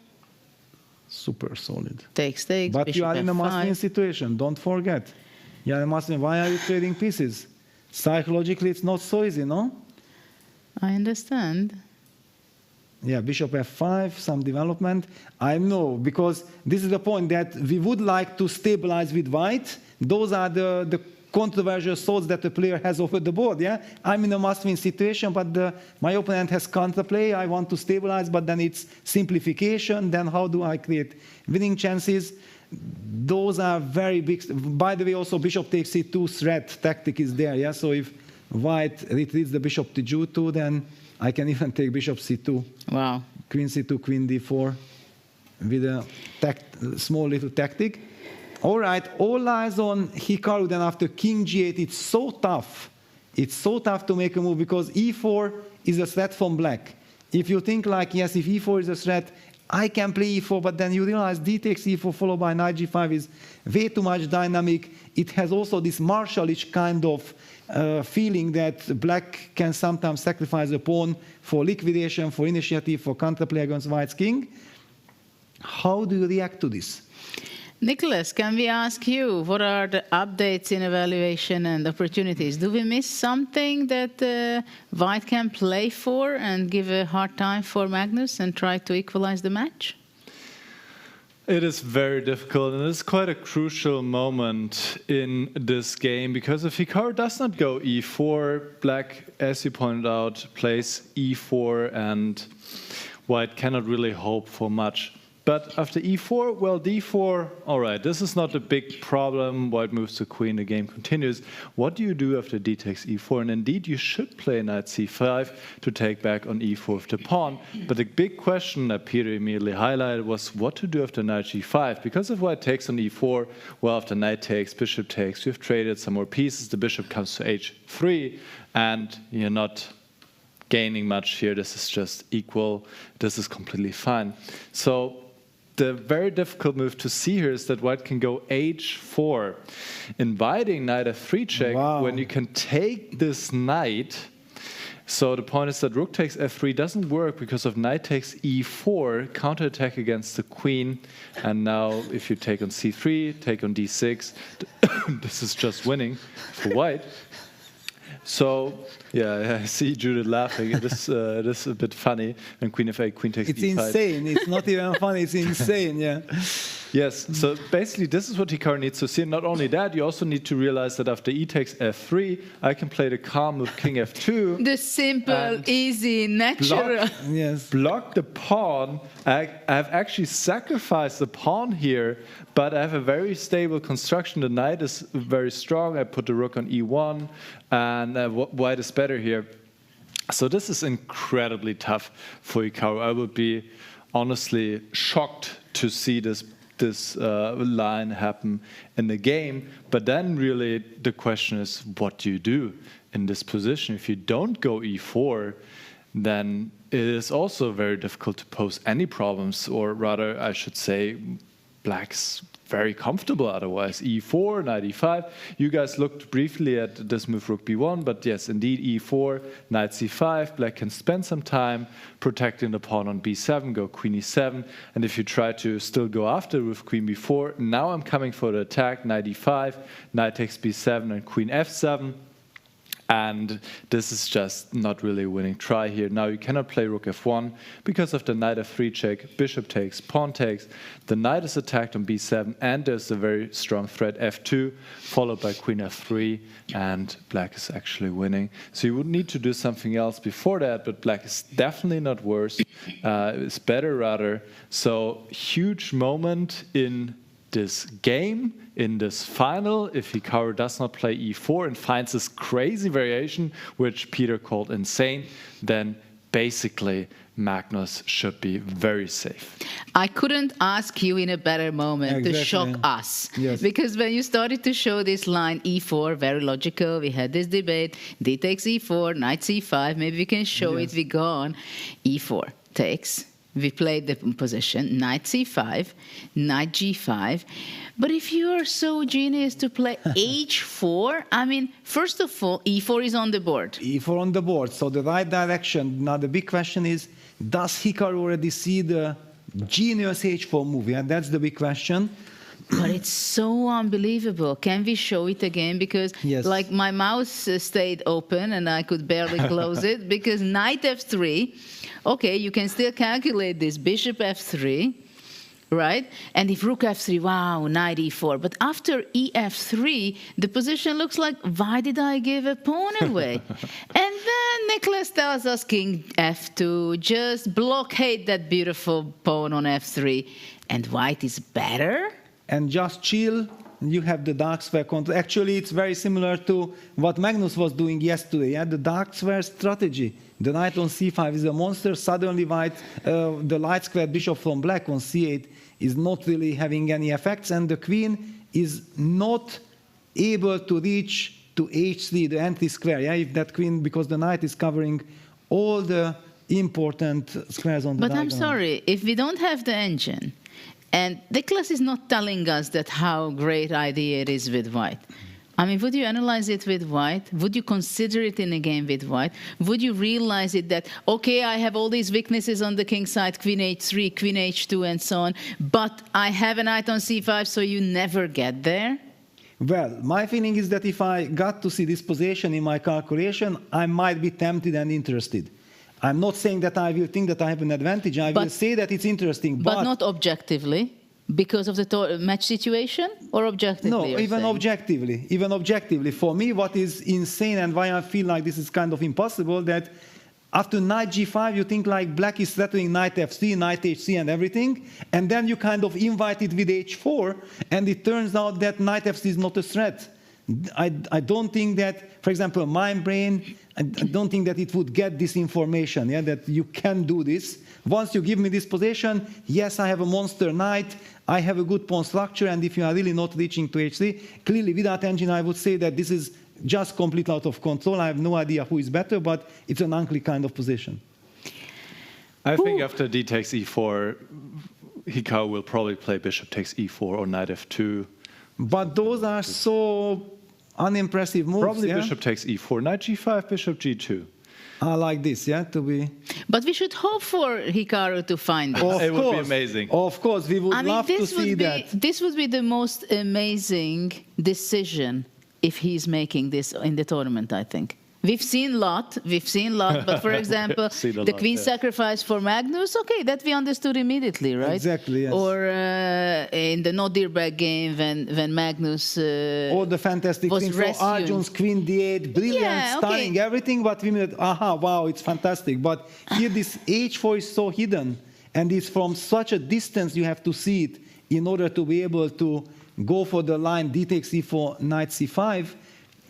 Super solid. Takes, but you are in a f5. must-win situation, don't forget. You are in a must-win. Why are you trading pieces? Psychologically, it's not so easy, no? I understand. Yeah, bishop f5, some development. I know, because this is the point that we would like to stabilize with white. Those are the controversial thoughts that the player has over the board, yeah? I'm in a must-win situation, but my opponent has counterplay. I want to stabilize, but then it's simplification. Then how do I create winning chances? Those are very big. By the way, also bishop takes c2 threat tactic is there, yeah? So if white retreats the bishop to g2, then I can even take bishop c2. Wow. Queen c2, queen d4 with a small little tactic. All right, all eyes on Hikaru. Then after king g8, it's so tough. It's so tough to make a move because e4 is a threat from black. If you think like, yes, if e4 is a threat, I can play e4, but then you realize d takes e4 followed by knight g5 is way too much dynamic. It has also this martialish kind of feeling that black can sometimes sacrifice a pawn for liquidation, for initiative, for counterplay against white's king. How do you react to this? Nicholas, can we ask you, what are the updates in evaluation and opportunities? Do we miss something that White can play for and give a hard time for Magnus and try to equalize the match? It is very difficult, and it's quite a crucial moment in this game, because if Hikaru does not go e4, Black, as you pointed out, plays e4, and White cannot really hope for much. But after e4, well, d4, all right, this is not a big problem. White moves to queen, the game continues. What do you do after d takes e4? And indeed, you should play knight c5 to take back on e4 with the pawn. But the big question that Peter immediately highlighted was what to do after knight g5. Because if White takes on e4, well, after knight takes, bishop takes, you've traded some more pieces, the bishop comes to h3, and you're not gaining much here. This is just equal. This is completely fine. So the very difficult move to see here is that White can go h4, inviting knight f3 check when you can take this knight. So the point is that rook takes f3 doesn't work because of knight takes e4, counterattack against the queen. And now if you take on c3, take on d6, this is just winning for White. So, yeah, I see Judith laughing. This is a bit funny. And queen f8, queen takes It's e5. insane. It's not even funny. It's insane, yeah. Yes, so basically this is what Hikaru needs to see. Not only that, you also need to realize that after e takes f3, I can play the calm move king f2. The simple, easy, natural. Block the pawn. I've actually sacrificed the pawn here, but I have a very stable construction. The knight is very strong. I put the rook on e1, and White is better here. So this is incredibly tough for Hikaru. I would be honestly shocked to see this line happen in the game. But then really the question is, what do you do in this position? If you don't go e4, then it is also very difficult to pose any problems, or rather, I should say, Black's very comfortable otherwise. e4, knight e5. You guys looked briefly at this move rook b1, but yes, indeed, e4, knight c5. Black can spend some time protecting the pawn on b7, go queen e7, and if you try to still go after with queen b4, now I'm coming for the attack, knight e5, knight takes b7, and queen f7. And this is just not really a winning try here. Now you cannot play rook f1 because of the knight f3 check, bishop takes, pawn takes. The knight is attacked on b7, and there's a very strong threat f2, followed by queen f3, and Black is actually winning. So you would need to do something else before that, but Black is definitely not worse. It's better rather. So huge moment in this game, in this final, if Hikaru does not play e4 and finds this crazy variation, which Peter called insane, then basically Magnus should be very safe. I couldn't ask you in a better moment to shock us. Yes. Because when you started to show this line e4, very logical, we had this debate, d takes e4, knight c5, maybe we can show it, we go on. e4 takes. We played the position, knight c5, knight g5. But if you are so genius to play h4, I mean, first of all, e4 is on the board. e4 on the board, so the right direction. Now the big question is, does Hikaru already see the genius h4 move? Yeah, that's the big question. But it's so unbelievable. Can we show it again? Because like my mouse stayed open and I could barely close it because knight f3, okay, you can still calculate this, bishop f3, right? And if rook f3, wow, knight e4. But after ef3, the position looks like, why did I give a pawn away? And then Nicholas tells us king f2, just blockade that beautiful pawn on f3. And White is better? And just chill, you have the dark square control. Actually, it's very similar to what Magnus was doing yesterday, yeah? The dark square strategy. The knight on c5 is a monster. Suddenly, White, the light square bishop from Black on c8 is not really having any effects, and the queen is not able to reach to h3, the anti-square, yeah? If that queen, because the knight is covering all the important squares on the diagonal. But I'm sorry, if we don't have the engine, and Nicholas is not telling us that how great idea it is with White. I mean, would you analyze it with white? Would you consider it in a game with white? Would you realize it that, okay, I have all these weaknesses on the king side, queen h3, queen h2, and so on, but I have a knight on c5, so you never get there? Well, my feeling is that if I got to see this position in my calculation, I might be tempted and interested. I'm not saying that I will think that I have an advantage. I will say that it's interesting. But not objectively, because of the match situation, or objectively? No, even objectively. Even objectively. For me, what is insane and why I feel like this is kind of impossible, that after knight g5, you think like black is threatening knight f3, knight h3 and everything, and then you kind of invite it with h4, and it turns out that knight f3 is not a threat. I don't think that, for example, my brain, I don't think that it would get this information, yeah, that you can do this. Once you give me this position, yes, I have a monster knight, I have a good pawn structure, and if you are really not reaching to h3, clearly without engine, I would say that this is just completely out of control. I have no idea who is better, but it's an unlikely kind of position. I think after d takes e4, Hikaru will probably play bishop takes e4 or knight f2. But those are so unimpressive moves. Probably bishop takes e4, knight g5, bishop g2. I like this, yeah, to be. But we should hope for Hikaru to find this. It would be amazing. Of course, we would love to see that. This would be the most amazing decision if he's making this in the tournament, I think. We've seen a lot, but for example, the queen sacrifice for Magnus, okay, that we understood immediately, right? Exactly, yes. Or in the Nodirberg game when Magnus all the fantastic things, so Arjun's queen d8, brilliant, stunning, everything, but we made, aha, wow, it's fantastic. But here this h4 is so hidden, and it's from such a distance you have to see it in order to be able to go for the line d takes e4, knight c5.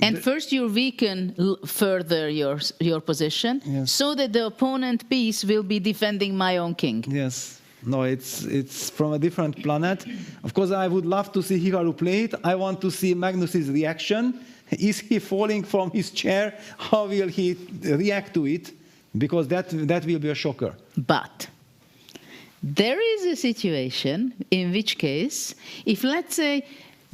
And first you weaken further your position, so that the opponent piece will be defending my own king. Yes. No, it's from a different planet. Of course, I would love to see Hikaru play it. I want to see Magnus's reaction. Is he falling from his chair? How will he react to it? Because that will be a shocker. But there is a situation in which case, if let's say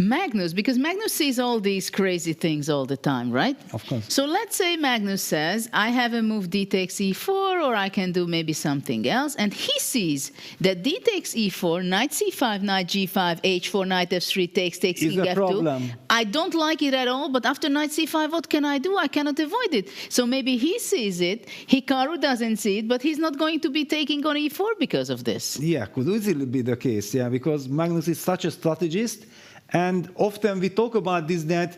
Magnus, because Magnus sees all these crazy things all the time, right? Of course. So let's say Magnus says, I have a move d takes e4, or I can do maybe something else, and he sees that d takes e4, knight c5, knight g5, h4, knight f3, takes king f2. Problem. I don't like it at all, but after knight c5, what can I do? I cannot avoid it. So maybe he sees it, Hikaru doesn't see it, but he's not going to be taking on e4 because of this. Yeah, could easily be the case, yeah, because Magnus is such a strategist. And often we talk about this, that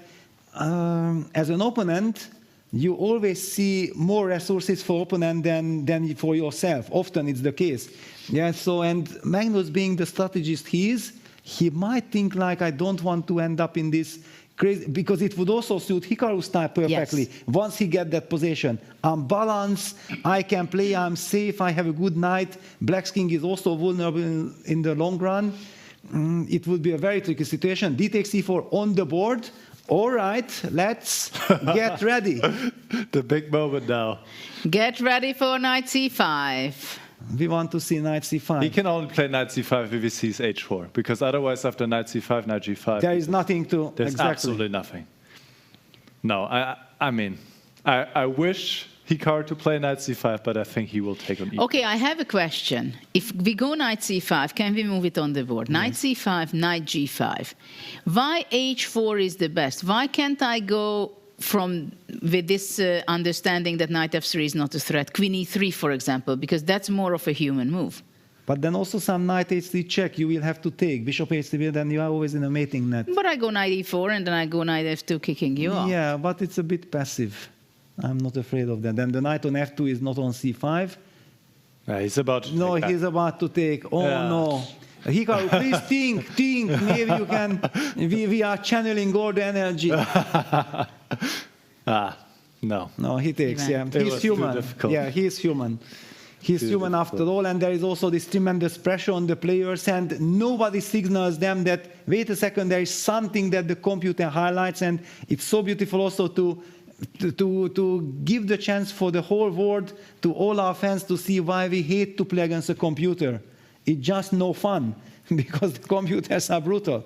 as an opponent, you always see more resources for opponent than for yourself. Often it's the case. Yeah, so, and Magnus being the strategist he is, he might think like, I don't want to end up in this crazy, because it would also suit Hikaru's style perfectly. Yes. Once he gets that position, I'm balanced, I can play, I'm safe, I have a good knight. Black's king is also vulnerable in the long run. It would be a very tricky situation. D takes e4 on the board. All right, let's get ready. The big moment now. Get ready for knight c5. We want to see knight c5. He can only play knight c5 if he sees h4, because otherwise after knight c5, knight g5... There is nothing to... There's absolutely nothing. No, I mean, I wish Hikaru to play knight c5, but I think he will take on e4. Okay, I have a question. If we go knight c5, can we move it on the board? Knight c5, knight g5. Why h4 is the best? Why can't I go with this understanding that knight f3 is not a threat? Queen e3, for example, because that's more of a human move. But then also some knight h3 check you will have to take. Bishop h3, then you are always in a mating net. But I go knight e4 and then I go knight f2 kicking you off. Yeah, but it's a bit passive. I'm not afraid of that. Then the knight on f2 is not on c5. He's about to No, he's about to take. Oh, no. Hikaru, please think. Maybe you can. We are channeling all the energy. No. No, he takes, yeah. He's human. Yeah, he's human. He's human after all, and there is also this tremendous pressure on the players, and nobody signals them that, wait a second, there is something that the computer highlights, and it's so beautiful also to give the chance for the whole world, to all our fans, to see why we hate to play against a computer. It's just no fun, because the computers are brutal.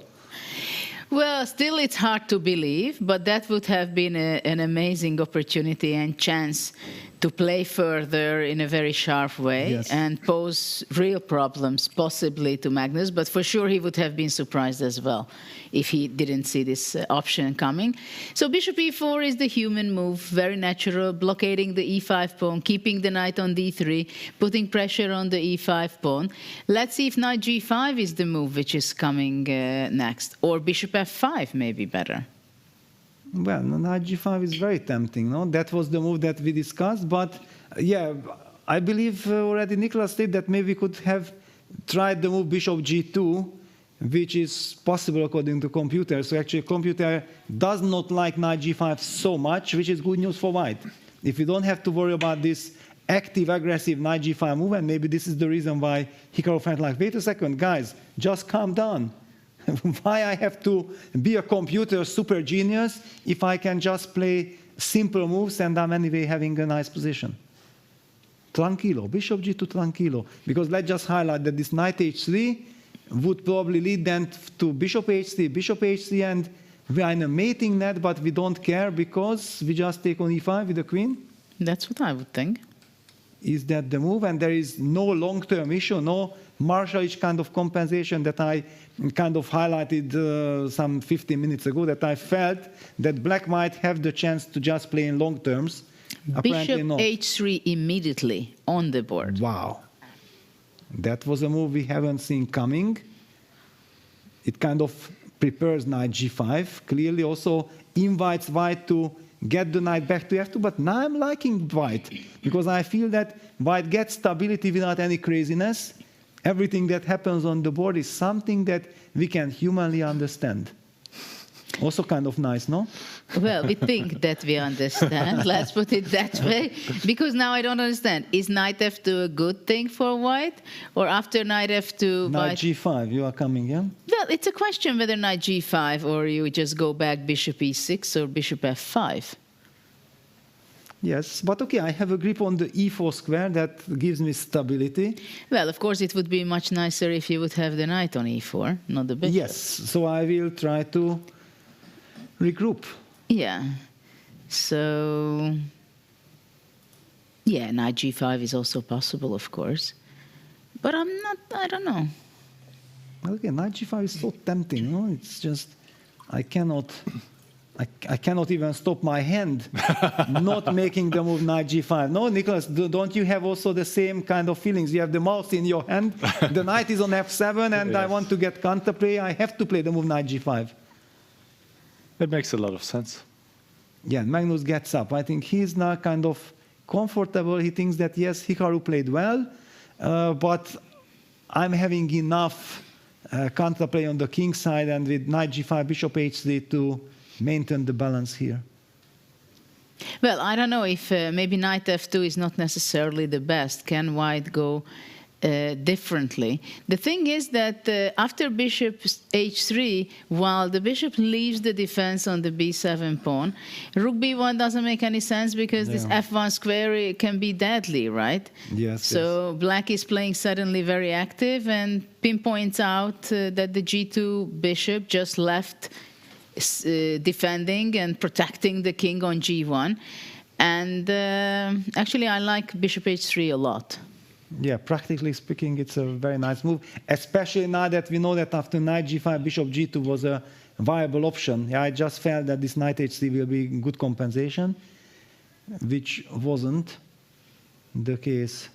Well, still it's hard to believe, but that would have been an amazing opportunity and chance to play further in a very sharp way Yes. and pose real problems possibly to Magnus, but for sure he would have been surprised as well if he didn't see this option coming. So bishop e4 is the human move, very natural, blockading the e5 pawn, keeping the knight on d3, putting pressure on the e5 pawn. Let's see if knight g5 is the move which is coming next, or bishop f5 may be better. Well, knight g5 is very tempting, no? That was the move that we discussed, but yeah, I believe already Nicholas said that maybe we could have tried the move bishop g2, which is possible according to computer. So actually computer does not like knight g5 so much, which is good news for white. If you don't have to worry about this active, aggressive knight g5 move, and maybe this is the reason why Hikaru felt like, wait a second, guys, just calm down. Why I have to be a computer super genius if I can just play simple moves and I'm anyway having a nice position? Tranquilo, bishop g2 tranquilo. Because let's just highlight that this knight h3 would probably lead then to bishop h3, and we are in a mating net, but we don't care because we just take on e5 with the queen? That's what I would think. Is that the move? And there is no long-term issue, no Marshallish kind of compensation that I kind of highlighted some 15 minutes ago, that I felt that black might have the chance to just play in long terms. Apparently Bishop not. h3 immediately on the board. Wow. That was a move we haven't seen coming. It kind of prepares knight g5, clearly also invites white to get the knight back to f2, but now I'm liking white, because I feel that white gets stability without any craziness. Everything that happens on the board is something that we can humanly understand. Also kind of nice, no? Well, we think that we understand, let's put it that way, because now I don't understand. Is knight f2 a good thing for white, or after knight f2 Knight white... g5, you are coming, yeah? Well, it's a question whether knight g5 or you just go back bishop e6 or bishop f5. Yes, but okay, I have a grip on the e4 square that gives me stability. Well, of course, it would be much nicer if you would have the knight on e4, not the bishop. Yes, so I will try to regroup. Yeah. So, yeah, knight g5 is also possible, of course. But I don't know. Okay, knight g5 is so tempting, no? It's just, I cannot even stop my hand not making the move knight g5. No, Nicholas, don't you have also the same kind of feelings? You have the mouse in your hand, the knight is on f7, and Yes. I want to get counterplay. I have to play the move knight g5. It makes a lot of sense. Yeah, Magnus gets up. I think he's now kind of comfortable. He thinks that, yes, Hikaru played well, but I'm having enough counterplay on the king side, and with knight g5, bishop h3 to maintain the balance here. Well, I don't know if maybe knight f2 is not necessarily the best. Can white go differently? The thing is that after bishop h3, while the bishop leaves the defense on the b7 pawn, rook b1 doesn't make any sense because this f1 square can be deadly, right? Yes. So black is playing suddenly very active, and Pim points out that the g2 bishop just left defending and protecting the king on g1. And actually, I like bishop h3 a lot. Yeah, practically speaking, it's a very nice move, especially now that we know that after knight g5, bishop g2 was a viable option. Yeah, I just felt that this knight h3 will be good compensation, which wasn't the case.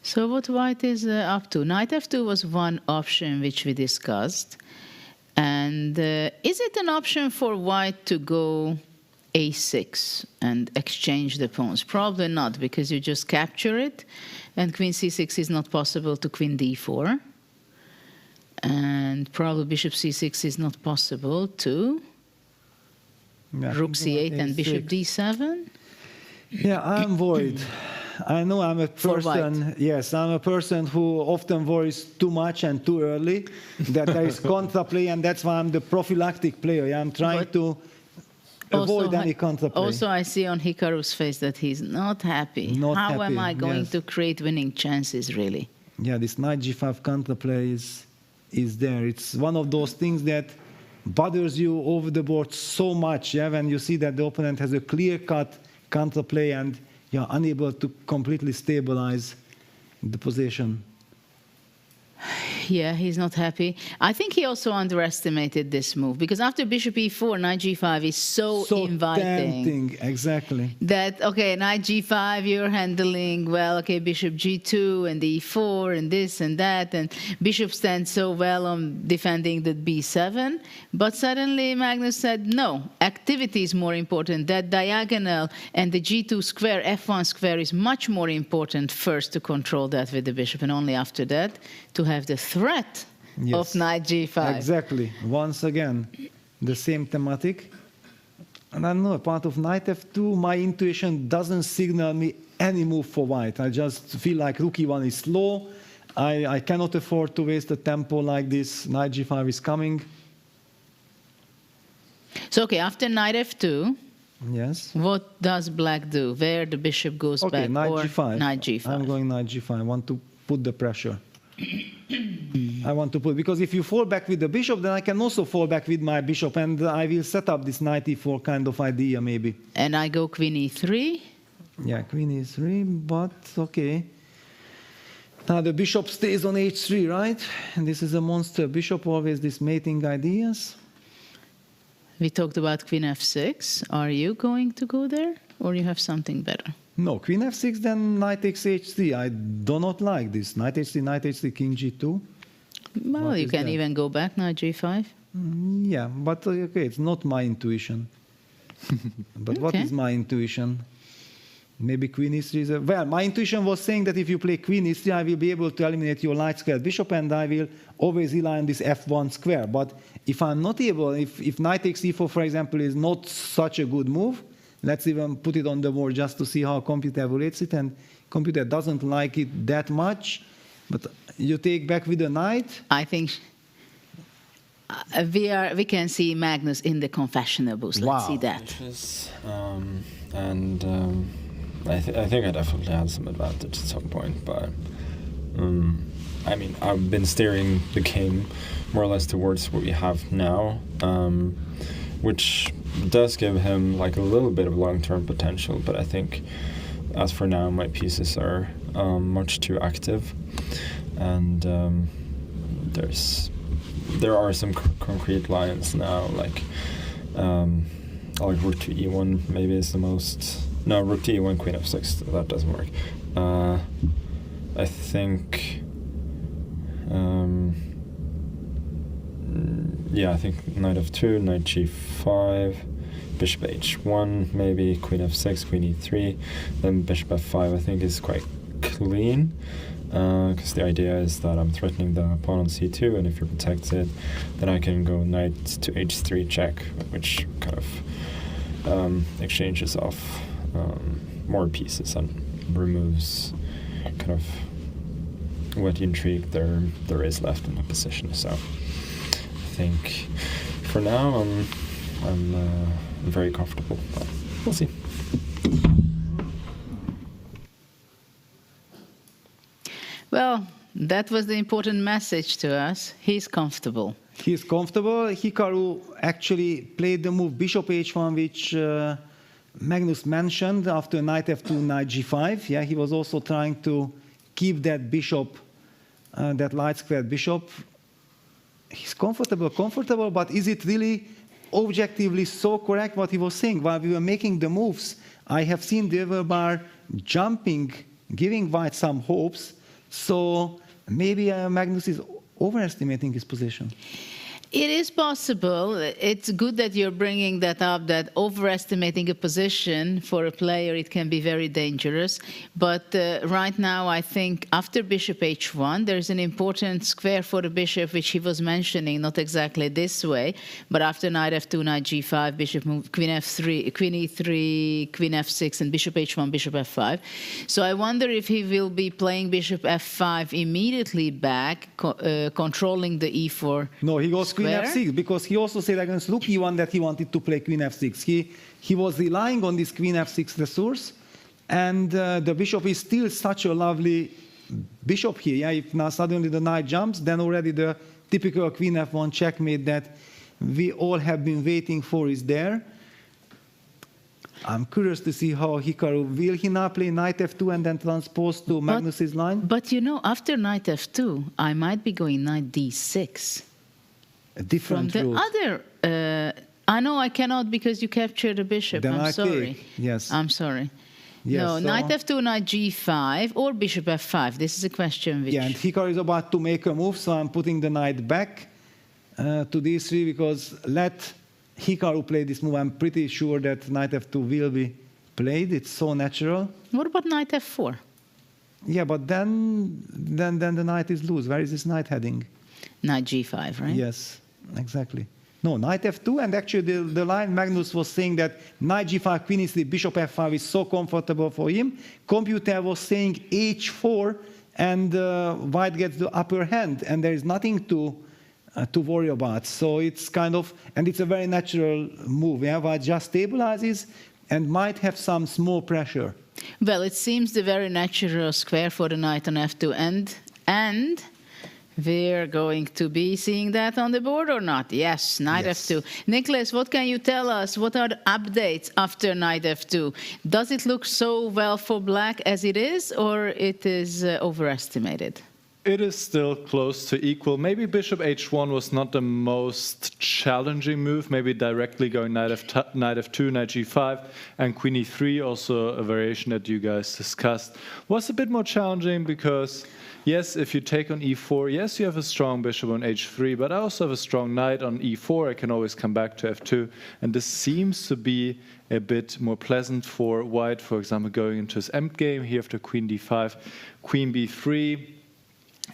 So what white is up to? Knight f2 was one option which we discussed. And is it an option for white to go a6 and exchange the pawns? Probably not, because you just capture it, and queen c6 is not possible to queen d4. And probably bishop c6 is not possible to rook c8 and bishop d7. Yeah, I'm worried. I know I'm a person, yes, I'm a person who often worries too much and too early, that there is counterplay, and that's why I'm the prophylactic player. I'm trying to avoid any counterplay. Also, I see on Hikaru's face that he's not happy. How am I going to create winning chances, really? yeah, this knight g5 counterplay is there. It's one of those things that bothers you over the board so much, yeah, when you see that the opponent has a clear-cut counterplay and you're unable to completely stabilize the position. Yeah, he's not happy. I think he also underestimated this move because after bishop e4, knight g5 is so inviting. Tempting, exactly. That, okay, knight g5, you're handling, well, okay, bishop g2 and e4 and this and that, and bishop stands so well on defending the b7. But suddenly Magnus said, no, activity is more important. That diagonal and the g2 square, f1 square is much more important first to control that with the bishop, and only after that to have the threat of knight g5. Exactly. Once again, the same thematic. And I don't know, part of knight f2, my intuition doesn't signal me any move for white. I just feel like rook e1 is slow. I cannot afford to waste a tempo like this. Knight g5 is coming. So, okay, after knight f2, yes, what does black do? Where the bishop goes back? Knight or g5. Knight g5. I'm going knight g5. I want to put the pressure. I want to put, because if you fall back with the bishop, then I can also fall back with my bishop, and I will set up this knight e4 kind of idea, maybe. And I go queen e3? Yeah, queen e3, but okay. Now the bishop stays on h3, right? And this is a monster bishop, always these mating ideas. We talked about queen f6. Are you going to go there, or you have something better? No, queen f6, then knight takes h3. I do not like this. Knight h3, king g2. Well, What you is can that? even go back, knight g5. Yeah, but okay, it's not my intuition. But what Okay. is my intuition? Maybe queen e3 is well, my intuition was saying that if you play queen e3, I will be able to eliminate your light square bishop, and I will always rely on this f1 square. But if I'm not able, if knight takes e4, for example, is not such a good move, let's even put it on the board just to see how computer evaluates it, and computer doesn't like it that much. But you take back with a knight. I think we can see Magnus in the confessional booth. Let's see that. I think I definitely had some advantage at some point, but I mean, I've been steering the game more or less towards what we have now, which does give him like a little bit of long-term potential, but I think as for now my pieces are much too active, and there are some concrete lines now, like rook to e1 maybe is the most. No, rook to e1, queen f6, that doesn't work. I think I think knight f2, knight g5, bishop h1, maybe queen f6, queen e3, then bishop f5 I think is quite clean, because the idea is that I'm threatening the pawn on c2, and if you're protected, then I can go knight to h3 check, which kind of exchanges off more pieces and removes kind of what intrigue there is left in the position. So I think for now I'm very comfortable, but we'll see. Well, that was the important message to us. He's comfortable. He's comfortable. Hikaru actually played the move bishop h1, which Magnus mentioned after knight f2, knight g5. Yeah, he was also trying to keep that bishop, that light squared bishop. He's comfortable, but is it really objectively so correct what he was saying? While we were making the moves, I have seen the other bar jumping, giving white some hopes. So maybe Magnus is overestimating his position. It is possible. It's good that you're bringing that up, that overestimating a position for a player, it can be very dangerous. But right now, I think after bishop h1, there's an important square for the bishop, which he was mentioning, not exactly this way, but after knight f2, knight g5, bishop move, queen f3, queen e3, queen f6, and bishop h1, bishop f5. So I wonder if he will be playing bishop f5 immediately back, controlling the e4. No, he goes queen square. f6, because he also said against rook e1 that he wanted to play queen f6. He was relying on this queen f6 resource, and the bishop is still such a lovely bishop here. Yeah, if now suddenly the knight jumps, then already the typical queen f1 checkmate that we all have been waiting for is there. I'm curious to see how Hikaru, will he now play knight f2 and then transpose to Magnus's line? But you know, after knight f2, I might be going knight d6. A different From the route. other, I know I cannot because you captured the bishop. Then I'm I sorry. take. Yes. I'm sorry. Yes, no, so- knight f2, knight g5, or bishop f5. This is a question which... Yeah, and Hikaru is about to make a move, so I'm putting the knight back to d3 because let Hikaru play this move. I'm pretty sure that knight f2 will be played. It's so natural. What about knight f4? Yeah, but then the knight is loose. Where is this knight heading? Knight g5, right? Yes, exactly. No, knight f2, and actually the line Magnus was saying that knight g5, queen e3, bishop f5 is so comfortable for him. Computer was saying h4, and white gets the upper hand, and there is nothing to worry about. So it's kind of, and it's a very natural move. Yeah, white just stabilizes and might have some small pressure. Well, it seems the very natural square for the knight on f2, and we're going to be seeing that on the board or not? Yes, knight f2. Nicholas, what can you tell us? What are the updates after knight f2? Does it look so well for black as it is, or it is overestimated? It is still close to equal. Maybe bishop h1 was not the most challenging move. Maybe directly going knight f2, knight g5, and queen e3, also a variation that you guys discussed, was a bit more challenging because, yes, if you take on e4, yes, you have a strong bishop on h3, but I also have a strong knight on e4. I can always come back to f2, and this seems to be a bit more pleasant for white, for example, going into his endgame here after queen d5, queen b3.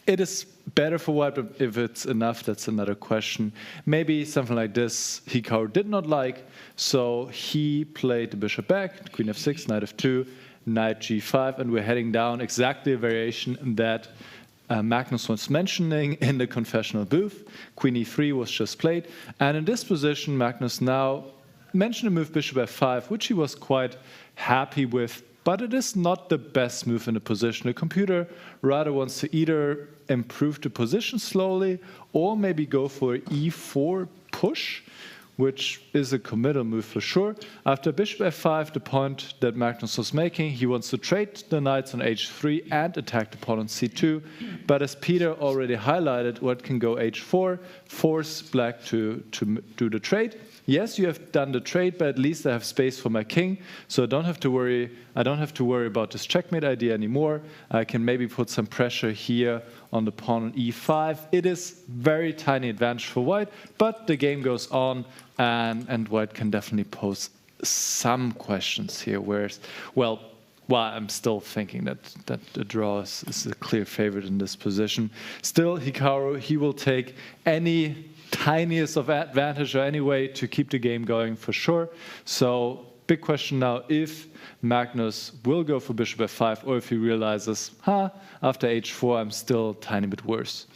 It is better for white, but if it's enough, that's another question. Maybe something like this Hikaru did not like, so he played the bishop back, queen f6, knight f2, knight g5, and we're heading down exactly a variation that Magnus was mentioning in the confessional booth. Queen e3 was just played, and in this position, Magnus now mentioned a move bishop f5, which he was quite happy with. But it is not the best move in the position. The computer rather wants to either improve the position slowly or maybe go for e4 push, which is a committal move for sure. After bishop f5, the point that Magnus was making, he wants to trade the knights on h3 and attack the pawn on c2. But as Peter already highlighted, white can go h4, force black to do the trade. Yes, you have done the trade, but at least I have space for my king, so I don't have to worry about this checkmate idea anymore. I can maybe put some pressure here on the pawn on e5. It is very tiny advantage for white, but the game goes on, and white can definitely pose some questions here. Well, I'm still thinking that the draw is a clear favorite in this position. Still, Hikaru, he will take any tiniest of advantage or any way to keep the game going for sure. So big question now if Magnus will go for bishop f5 or if he realizes, after h4 I'm still a tiny bit worse.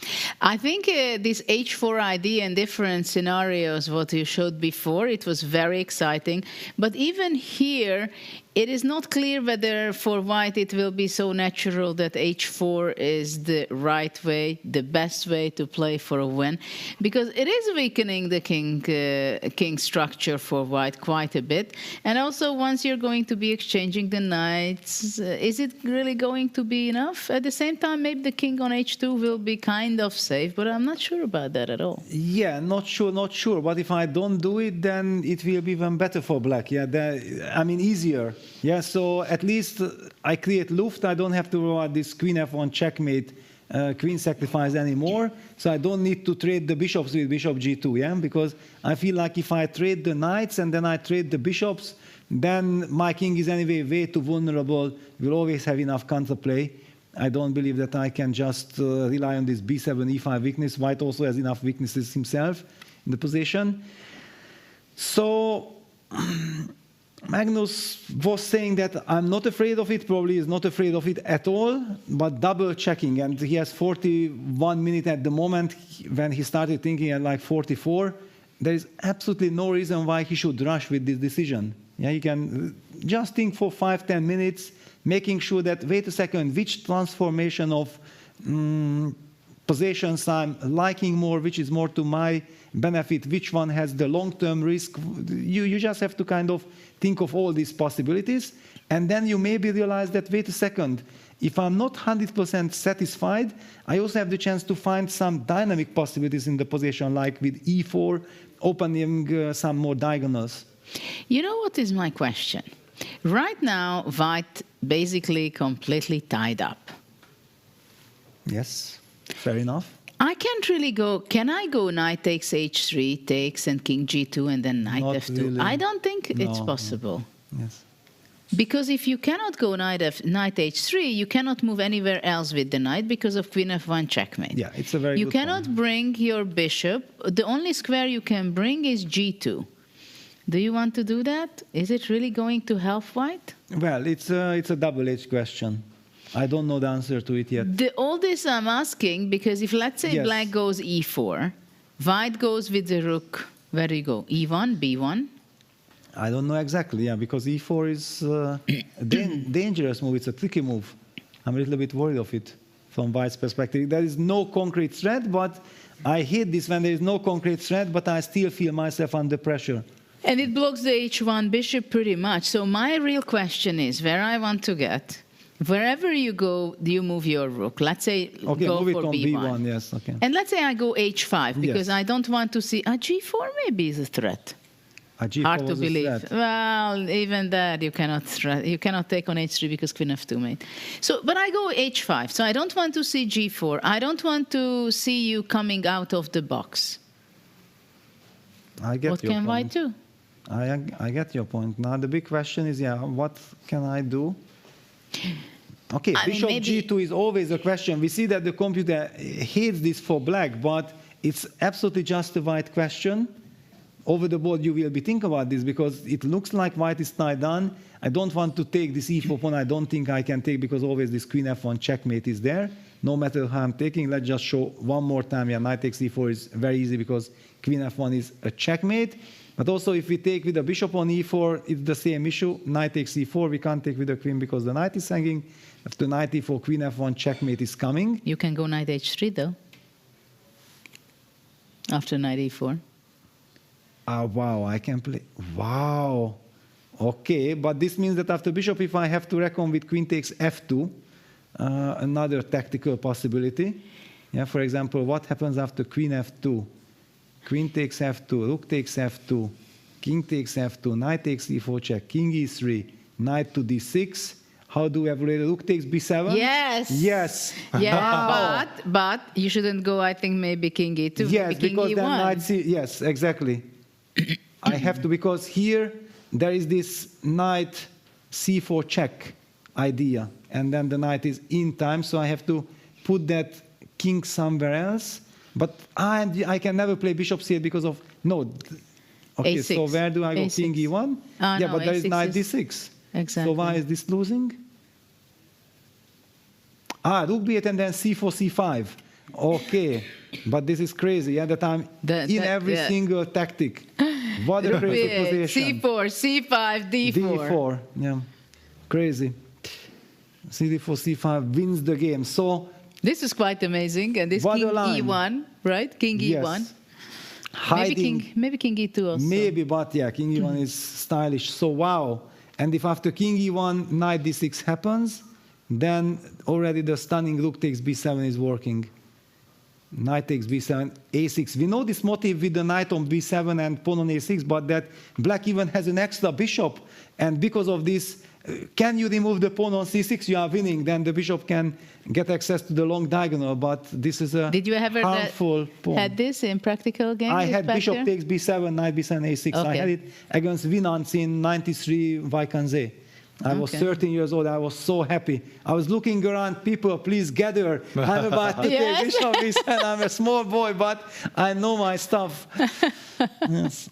I think this h4 idea in different scenarios, what you showed before, it was very exciting. But even here, it is not clear whether for white it will be so natural that h4 is the right way, the best way to play for a win, because it is weakening the king structure for white quite a bit. And also, once you're going to be exchanging the knights, is it really going to be enough? At the same time, maybe the king on h2 will be kind of safe, but I'm not sure about that at all. Yeah, not sure. But if I don't do it, then it will be even better for black. Yeah, easier. Yeah, so at least I create Luft. I don't have to worry about this queen f1 checkmate, queen sacrifice anymore. So I don't need to trade the bishops with bishop g2, yeah? Because I feel like if I trade the knights and then I trade the bishops, then my king is anyway way too vulnerable, will always have enough counterplay. I don't believe that I can just rely on this b7, e5 weakness. White also has enough weaknesses himself in the position. So Magnus was saying that I'm not afraid of it, probably is not afraid of it at all, but double checking. And he has 41 minutes at the moment. When he started thinking at like 44, there is absolutely no reason why he should rush with this decision. Yeah, you can just think for 5-10 minutes, making sure that, wait a second, which transformation of positions I'm liking more, which is more to my benefit, which one has the long-term risk. You just have to kind of think of all these possibilities, and then you maybe realize that, wait a second, if I'm not 100% satisfied, I also have the chance to find some dynamic possibilities in the position, like with e4, opening some more diagonals. You know what is my question? Right now, White basically completely tied up. Yes, fair enough. I can't really go. Can I go knight takes h3, takes, and king g2, and then knight Not f2? really. I don't think it's No, possible. Yes. Because if you cannot go knight h3, you cannot move anywhere else with the knight because of queen f1 checkmate. Yeah, it's a very You good cannot point. bring your bishop. The only square you can bring is g2. Do you want to do that? Is it really going to help White? Well, it's a double-edged question. I don't know the answer to it yet. All this I'm asking because if, let's say, Yes. black goes e4, White goes with the rook, where do you go? e1, b1? I don't know exactly, yeah, because e4 is a dangerous move. It's a tricky move. I'm a little bit worried of it from White's perspective. There is no concrete threat, but I hate this when there is no concrete threat, but I still feel myself under pressure. And it blocks the h1 bishop pretty much. So my real question is, where I want to get, wherever you go, do you move your rook? Let's say Okay, go move it for on b1. b1, yes, okay. And let's say I go h5, because Yes. I don't want to see, g4 maybe is a threat. A g4 Hard to was a believe. threat. Well, even that you cannot take on h3 because queen f2 mate. So, but I go h5. So I don't want to see g4. I don't want to see you coming out of the box. I get What your can point. White do? I get your point. Now the big question is, yeah, what can I do? Okay, I mean, bishop maybe- g2 is always a question. We see that the computer hates this for black, but it's absolutely just a white question. Over the board, you will be thinking about this because it looks like white is tied down. I don't want to take this e4 pawn. I don't think I can take because always this queen f1 checkmate is there. No matter how I'm taking, let's just show one more time. Yeah, knight takes e4 is very easy because queen f1 is a checkmate. But also if we take with the bishop on e4, it's the same issue. Knight takes e4, we can't take with the queen because the knight is hanging. After knight e4, queen f1 checkmate is coming. You can go knight h3 though. After knight e4. Wow, I can play. Wow. Okay, but this means that after bishop, if I have to reckon with queen takes f2, another tactical possibility. Yeah, for example, what happens after queen f2? Queen takes f2, rook takes f2, king takes f2, knight takes e4 check, king e3, knight to d6. How do we evaluate? Rook takes b7? Yes. Yes. Yeah, Wow. but you shouldn't go, I think, maybe king e2, Yes, maybe king because e1. then knight c. Yes, exactly. I have to, because here there is this knight c4 check idea, and then the knight is in time, so I have to put that king somewhere else. But I can never play bishop c8 because of no. Okay, A6. so where do I go? A6. King e1? Ah, Yeah, no, but there is A6 knight is- d6. Exactly. So why is this losing? Rook b8 and then c4, c5. Okay, but this is crazy. Yeah, that I'm in every single tactic. What a crazy position. C4, C5, D4. D4, yeah, crazy. C4, C5 wins the game. So this is quite amazing, and this What king a line. E1, right? King Yes. E1. hiding, Maybe king E2 also. maybe, but yeah, King E1 is stylish. So wow. And if after King E1, Knight D6 happens, then already the stunning Rook takes B7 is working. Knight takes B7, A6. We know this motive with the knight on B7 and pawn on A6, but that black even has an extra bishop. And because of this, can you remove the pawn on C6? You are winning. Then the bishop can get access to the long diagonal. But this is a Did you ever harmful pawn. had this in practical games? I had back bishop there? takes B7, knight B7, A6. I Okay. had it against Winans in 93 Vaikanze. I was Okay. 13 years old. I was so happy. I was looking around, people, please gather. I'm about to Yes. take bishop B7. I'm a small boy, but I know my stuff. Yes.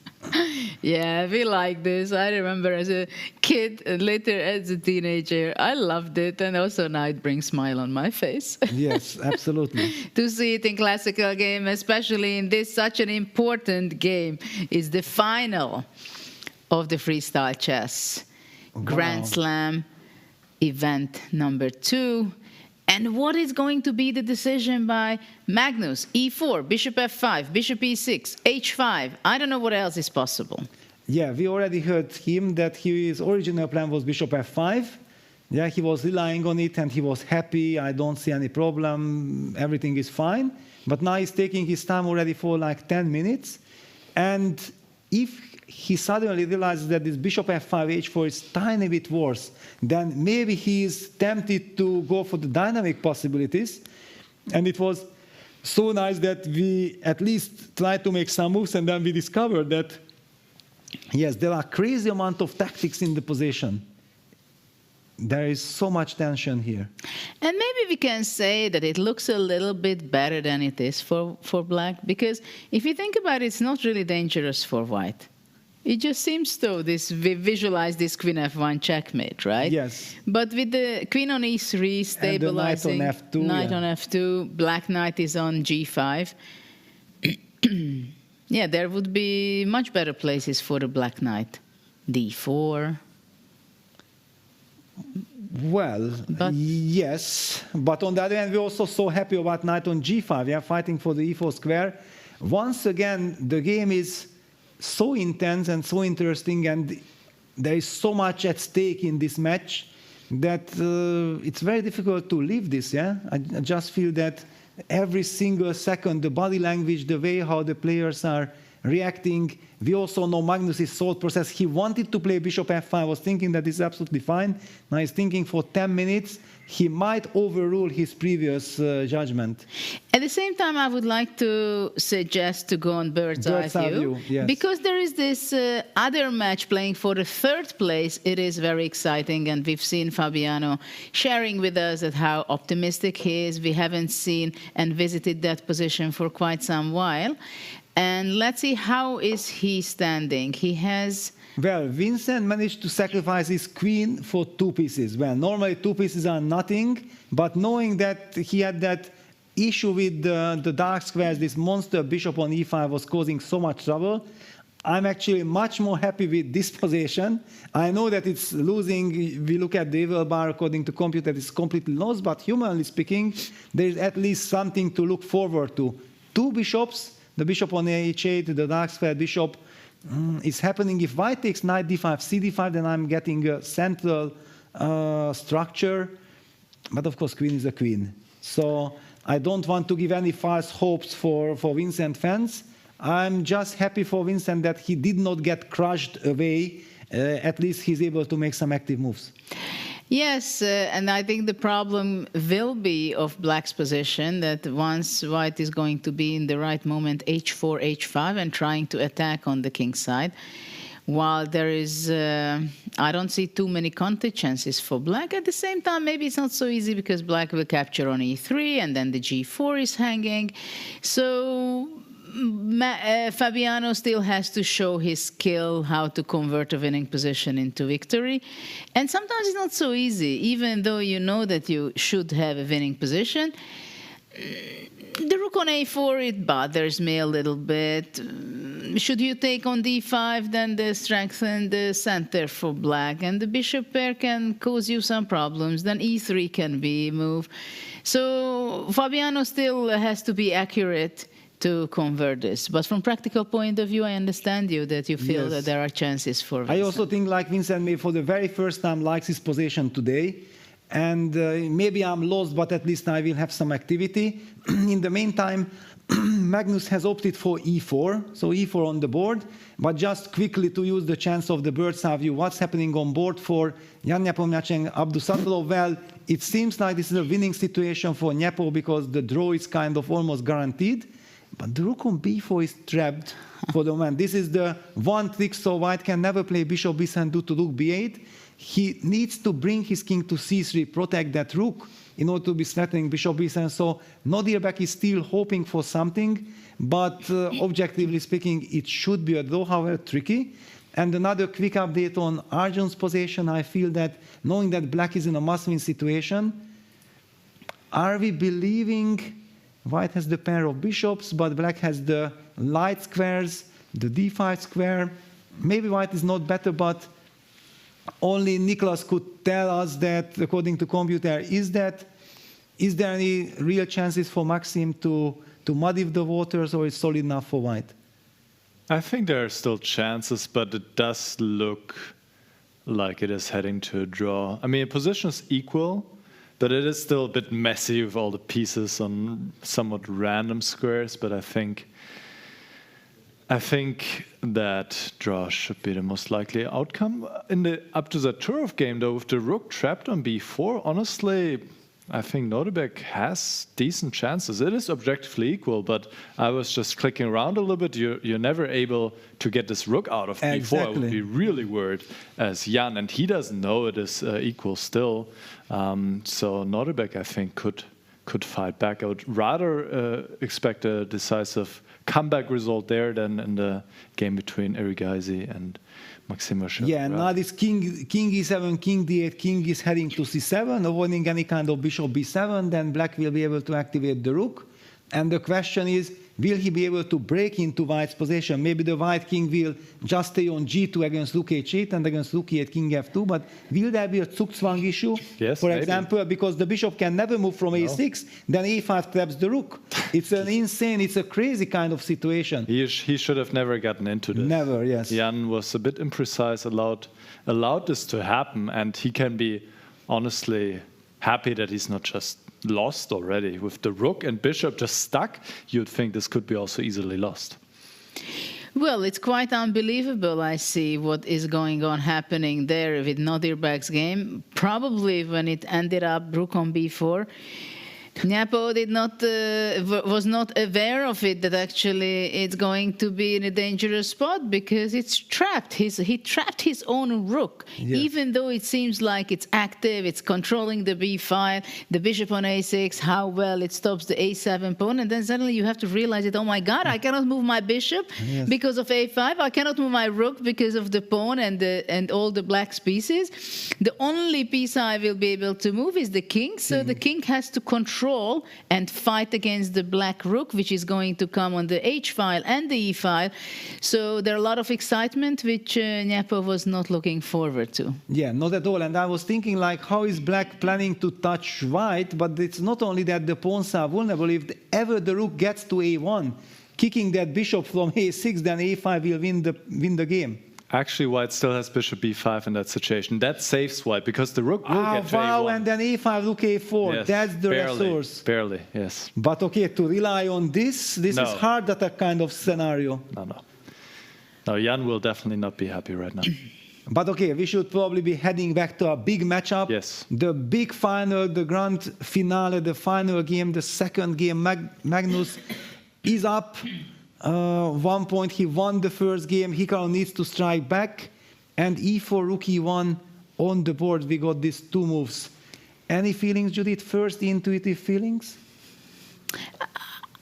Yeah, we like this. I remember as a kid and later as a teenager, I loved it. And also now it brings smile on my face. Yes, absolutely. To see it in classical game, especially in this such an important game, is the final of the freestyle chess. Grand Slam event number 2. And what is going to be the decision by Magnus? E4, bishop f5, bishop e6, h5. I don't know what else is possible. Yeah, we already heard him that his original plan was bishop f5. Yeah, he was relying on it and he was happy. I don't see any problem. Everything is fine. But now he's taking his time already for like 10 minutes. And if he suddenly realizes that this bishop f5, h4 is tiny bit worse, then maybe he is tempted to go for the dynamic possibilities. And it was so nice that we at least tried to make some moves, and then we discovered that, yes, there are crazy amount of tactics in the position. There is so much tension here. And maybe we can say that it looks a little bit better than it is for black, because if you think about it, it's not really dangerous for white. It just seems though we visualize this queen f1 checkmate, right? Yes. But with the queen on e3 stabilizing, knight on f2, black knight is on g5. Yeah, there would be much better places for the black knight. d4. Well, yes, but on the other hand, we're also so happy about knight on g5. We are fighting for the e4 square. Once again, the game is so intense and so interesting, and there is so much at stake in this match that it's very difficult to leave this. Yeah, I just feel that every single second, the body language, the way how the players are reacting. We also know Magnus's thought process. He wanted to play bishop f5, was thinking that this is absolutely fine. Now he's thinking for 10 minutes. He might overrule his previous judgment. At the same time, I would like to suggest to go on bird's eye view. Yes. Because there is this other match playing for the third place. It is very exciting, and we've seen Fabiano sharing with us that how optimistic he is. We haven't seen and visited that position for quite some while. And let's see, how is he standing? He has... Well, Vincent managed to sacrifice his queen for 2 pieces. Well, normally 2 pieces are nothing, but knowing that he had that issue with the dark squares, this monster bishop on e5 was causing so much trouble, I'm actually much more happy with this position. I know that it's losing. We look at the evil bar according to computer, it's completely lost, but humanly speaking, there is at least something to look forward to. 2 bishops, the bishop on h8, the dark square bishop, is happening. If white takes knight d5, cd5, then I'm getting a central structure. But of course, queen is a queen. So I don't want to give any false hopes for Vincent fans. I'm just happy for Vincent that he did not get crushed away. At least he's able to make some active moves. Yes, and I think the problem will be of black's position, that once white is going to be in the right moment, h4, h5, and trying to attack on the king side, while there is, I don't see too many counter chances for black. At the same time, maybe it's not so easy because black will capture on e3, and then the g4 is hanging. So Fabiano still has to show his skill how to convert a winning position into victory. And sometimes it's not so easy, even though you know that you should have a winning position. The rook on a4, it bothers me a little bit. Should you take on d5, then they strengthen the center for black, and the bishop pair can cause you some problems. Then e3 can be moved. So Fabiano still has to be accurate to convert this. But from practical point of view, I understand you that you feel that there are chances for Vincent. I also think like Vincent may for the very first time likes his position today. And maybe I'm lost, but at least I will have some activity. In the meantime, Magnus has opted for e4, so e4 on the board. But just quickly to use the chance of the bird's eye view, what's happening on board for Jan Nepomniachtchi and Abdusattorov? Well, it seems like this is a winning situation for Nepo because the draw is kind of almost guaranteed. But the rook on b4 is trapped for the moment. This is the one trick, so white can never play bishop b7 due to rook b8. He needs to bring his king to c3, protect that rook in order to be threatening bishop b7. So Nodirbek is still hoping for something, but objectively speaking, it should be a draw, however tricky. And another quick update on Arjun's position. I feel that knowing that black is in a must-win situation, are we believing white has the pair of bishops, but black has the light squares, the d5 square? Maybe white is not better, but only Nicholas could tell us that, according to computer, is is there any real chances for Maxim to muddy the waters, or is solid enough for white? I think there are still chances, but it does look like it is heading to a draw. I mean, position is equal, but it is still a bit messy with all the pieces on somewhat random squares. But I think that draw should be the most likely outcome. In the up to the Turov game, though, with the rook trapped on b4, honestly, I think Nodebeck has decent chances. It is objectively equal, but I was just clicking around a little bit. You're never able to get this rook out of b4. Exactly. I would be really worried as Jan, and he doesn't know it is equal still. So Nodebeck, I think, could fight back. I would rather expect a decisive comeback result there than in the game between Erigaisi and Maxim Vachier. Yeah, now this king e7, king d8, king is heading to c7, avoiding any kind of bishop b7, then black will be able to activate the rook. And the question is, will he be able to break into white's position? Maybe the white king will just stay on g2 against rook h8 and against rook e8, king f2, but will there be a Zugzwang issue? Yes, for maybe. example, because the bishop can never move from a6, then a5 traps the rook. It's an insane, it's a crazy kind of situation. He should have never gotten into this. Never, yes. Jan was a bit imprecise, allowed this to happen, and he can be honestly happy that he's not just lost already. With the rook and bishop just stuck, you'd think this could be also easily lost. Well, it's quite unbelievable, I see, what is going on happening there with Nodebeck's game. Probably when it ended up rook on b4, Nyapo was not aware of it, that actually it's going to be in a dangerous spot because it's trapped. He trapped his own rook, Yes. even though it seems like it's active, it's controlling the b file, the bishop on a6, how well it stops the a7 pawn, and then suddenly you have to realize that, oh my God, I cannot move my bishop Yes. because of a5, I cannot move my rook because of the pawn and all the black pieces. The only piece I will be able to move is the king, so the king has to control and fight against the black rook, which is going to come on the h file and the e file. So there are a lot of excitement, which Nyapo was not looking forward to. Yeah, not at all. And I was thinking, like, how is black planning to touch white? But it's not only that the pawns are vulnerable. If ever the rook gets to a1, kicking that bishop from a6, then a5 will win the game. Actually, white still has bishop b5 in that situation. That saves white because the rook will get to wow, a1. and then a5, rook a4. Yes, That's the resource. Barely, yes. But okay, to rely on this No. is hard attack kind of scenario. No, Jan will definitely not be happy right now. But okay, we should probably be heading back to a big matchup. Yes. The big final, the grand finale, the final game, the second game. Magnus is up 1 point. He won the first game. Hikaru needs to strike back. And e4, rook e1 on the board. We got these two moves. Any feelings, Judith? First intuitive feelings?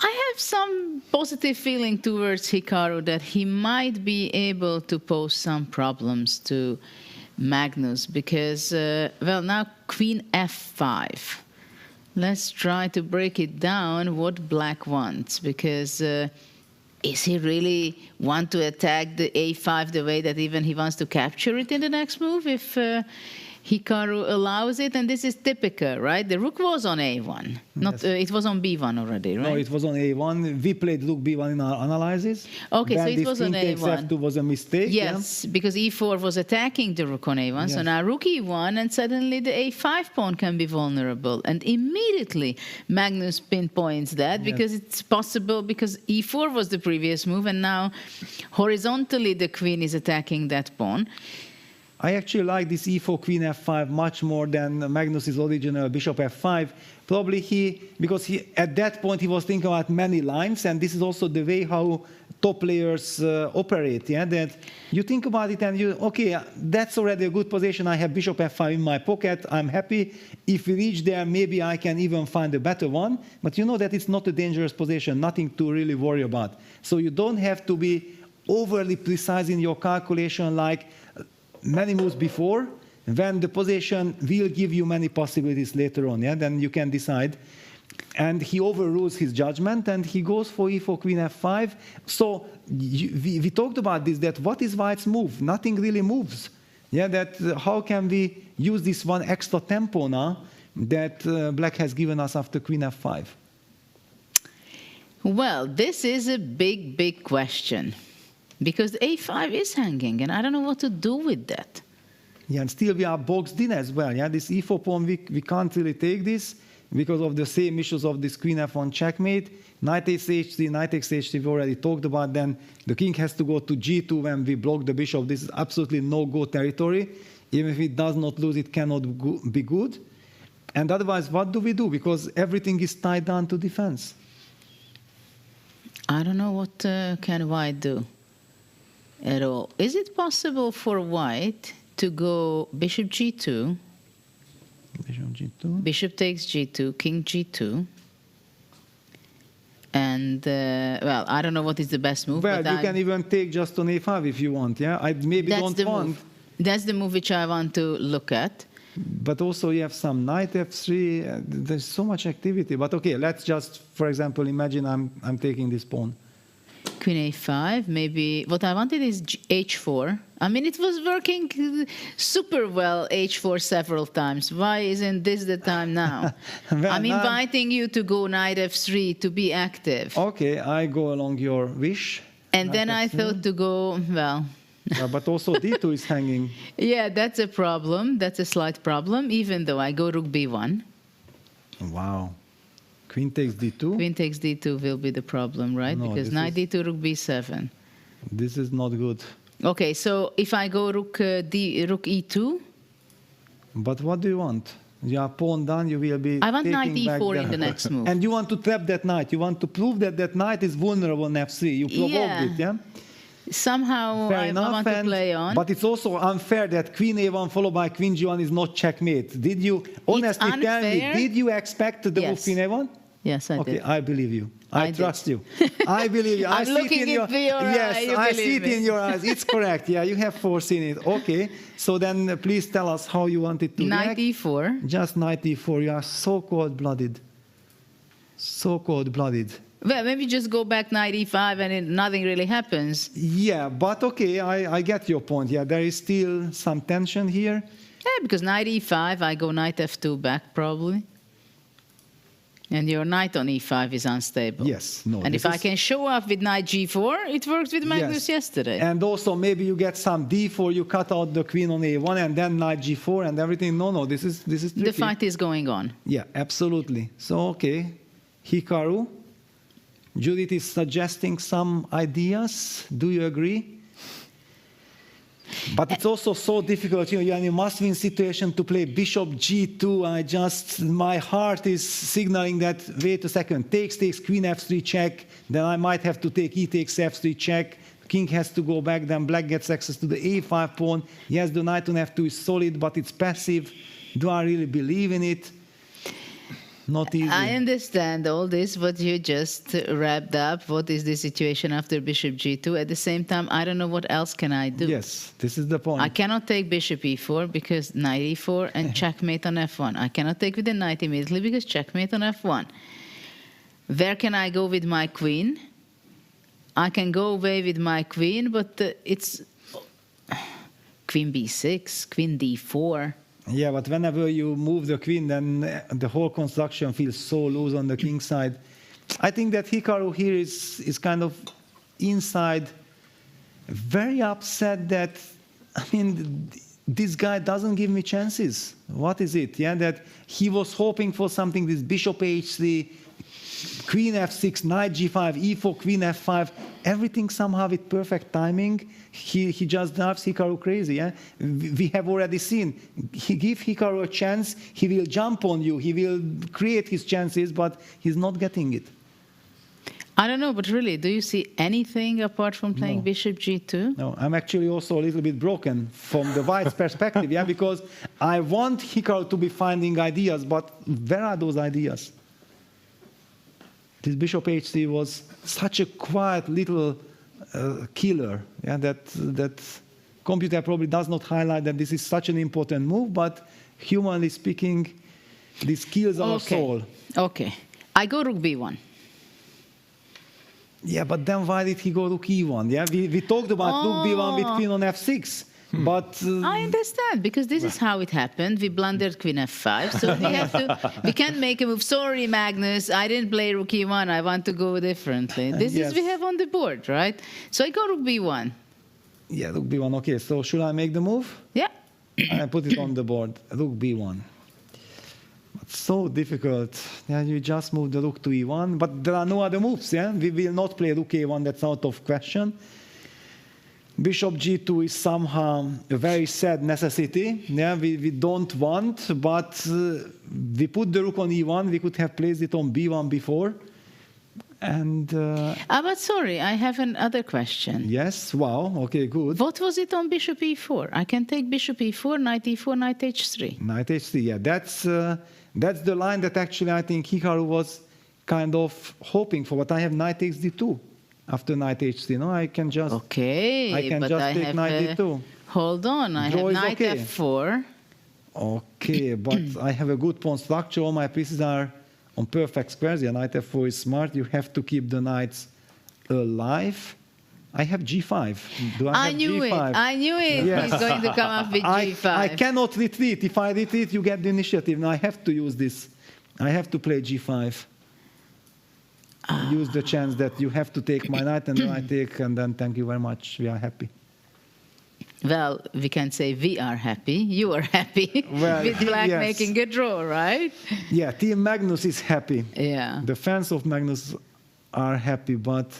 I have some positive feeling towards Hikaru that he might be able to pose some problems to Magnus because, well, now queen f5. Let's try to break it down what black wants because is he really want to attack the a5 the way that even he wants to capture it in the next move if Hikaru allows it? And this is typical, right? The rook was on a1. Not it was on b1 already, right? No, it was on a1. We played rook b1 in our analysis. Okay, so then it was on king takes a1. f2 was a mistake. Yes, because e4 was attacking the rook on a1. So Yes. now rook e1, and suddenly the a5 pawn can be vulnerable. And immediately Magnus pinpoints that because it's possible, because e4 was the previous move, and now horizontally the queen is attacking that pawn. I actually like this e4 queen f5 much more than Magnus's original bishop f5. Probably because at that point he was thinking about many lines, and this is also the way how top players operate. Yeah, that you think about it and okay, that's already a good position. I have bishop f5 in my pocket. I'm happy. If we reach there, maybe I can even find a better one. But you know that it's not a dangerous position. Nothing to really worry about. So you don't have to be overly precise in your calculation, like many moves before, when the position will give you many possibilities later on, then you can decide. And he overrules his judgment, and he goes for e4, queen f5. So we talked about this, that what is white's move? Nothing really moves. That how can we use this one extra tempo now that black has given us after queen f5? Well, this is a big, big question because a5 is hanging, and I don't know what to do with that. Yeah, and still we are boxed in as well. Yeah, this e4 pawn, we can't really take this because of the same issues of this queen f1 checkmate. Knight takes h3, knight takes h3, we already talked about. Then the king has to go to g2 when we block the bishop. This is absolutely no-go territory. Even if it does not lose, it cannot be good. And otherwise, what do we do? Because everything is tied down to defense. I don't know what can white do at all. Is it possible for white to go bishop g2, bishop g2, bishop takes g2, king g2, and well, I don't know what is the best move. Well, but you can even take just on a5 if you want. Yeah, I maybe that's don't the want. move. That's the move which I want to look at. But also you have some knight f3. There's so much activity. But okay, let's just, for example, imagine I'm taking this pawn. Queen a5, maybe. What I wanted is h4. I mean, it was working super well, h4 several times. Why isn't this the time now? Well, I'm inviting you to go knight f3 to be active. Okay, I go along your wish. And then I thought to go, well... but also d2 is hanging. Yeah, that's a problem. That's a slight problem, even though I go rook b1. Wow. Queen takes d2? Queen takes d2 will be the problem, right? No, because knight d2, rook b7. This is not good. Okay, so if I go rook e2... But what do you want? You are pawn down, you will be I want knight taking e4 back in the next move. And you want to trap that knight. You want to prove that that knight is vulnerable on f3. You provoked it, yeah? Somehow I want to play on. But it's also unfair that queen a1 followed by queen g1 is not checkmate. Did you, honestly tell me, did you expect the move queen a1? Yes, I did. Okay, I believe you. I trust you. I believe you. I'm looking into your eyes. Yes, I see it in your eyes. It's correct. Yeah, you have foreseen it. Okay, so then please tell us how you want it to Knight react. e4. Just knight e4. You are so cold-blooded. So cold-blooded. Well, maybe just go back knight e5 and nothing really happens. Yeah, but okay, I get your point. Yeah, there is still some tension here. Yeah, because knight e5, I go knight f2 back probably. And your knight on e5 is unstable. Yes, no. And if I can show off with knight g4, it worked with Magnus yesterday. And also maybe you get some d4, you cut out the queen on a1 and then knight g4 and everything. No, this is tricky. The fight is going on. Yeah, absolutely. So, okay, Hikaru. Judith is suggesting some ideas. Do you agree? But it's also so difficult. You're in a must-win situation to play bishop g2. My heart is signaling that, wait a second, takes, queen f3 check. Then I might have to take e takes f3 check. King has to go back. Then black gets access to the a5 pawn. Yes, the knight on f2 is solid, but it's passive. Do I really believe in it? Not easy. I understand all this, what you just wrapped up. What is the situation after bishop g2? At the same time, I don't know what else can I do. Yes, this is the point. I cannot take bishop e4 because knight e4 and checkmate on f1. I cannot take with the knight immediately because checkmate on f1. Where can I go with my queen? I can go away with my queen, but it's queen b6, queen d4. Yeah, but whenever you move the queen, then the whole construction feels so loose on the king side. I think that Hikaru here is kind of inside very upset that, I mean, this guy doesn't give me chances. What is it? Yeah, that he was hoping for something, this bishop h3, queen f6, knight g5, e4, queen f5, everything somehow with perfect timing. He just drives Hikaru crazy. Yeah? We have already seen. He gives Hikaru a chance, he will jump on you, he will create his chances, but he's not getting it. I don't know, but really, do you see anything apart from playing bishop g2? No, I'm actually also a little bit broken from the white's perspective, yeah, because I want Hikaru to be finding ideas, but where are those ideas? This bishop h3 was such a quiet little killer, yeah, that computer probably does not highlight that this is such an important move, but humanly speaking, this kills our soul. Okay, I go rook b1. Yeah, but then why did he go rook e1? Yeah, we talked about rook b1 with queen on f6. But I understand, because this is how it happened. We blundered queen f5, so we can't make a move. Sorry, Magnus, I didn't play rook e1. I want to go differently. This is we have on the board, right? So I go rook b1. yeah, rook b1. Okay, so should I make the move? Yeah. I put it on the board. Rook b1. But so difficult. Yeah, you just move the rook to e1, but there are no other moves. Yeah, we will not play rook a1. That's out of question. Bishop g2 is somehow a very sad necessity. Yeah, we don't want, but we put the rook on e1. We could have placed it on b1 before. And but sorry, I have another question. yes, wow, okay, good. What was it on bishop e4? I can take bishop e4, knight e4, knight h3. Knight h3, yeah, that's the line that actually I think Hikaru was kind of hoping for. But I have knight takes d2 after knight h3. No, I can just take knight d2. Hold on, I Draw have is knight okay. f4. Okay, but I have a good pawn structure. All my pieces are on perfect squares. Yeah, knight f4 is smart. You have to keep the knights alive. I have g5. Do I have knew g5? it. I knew it. Yes. He's going to come up with g5. I cannot retreat. If I retreat, you get the initiative. Now I have to use this. I have to play g5. Use the chance that you have to take my knight, and then I take, and then thank you very much. We are happy. Well, we can say we are happy. You are happy Well, with black yes. making a draw, right? Yeah, Team Magnus is happy. Yeah. The fans of Magnus are happy, but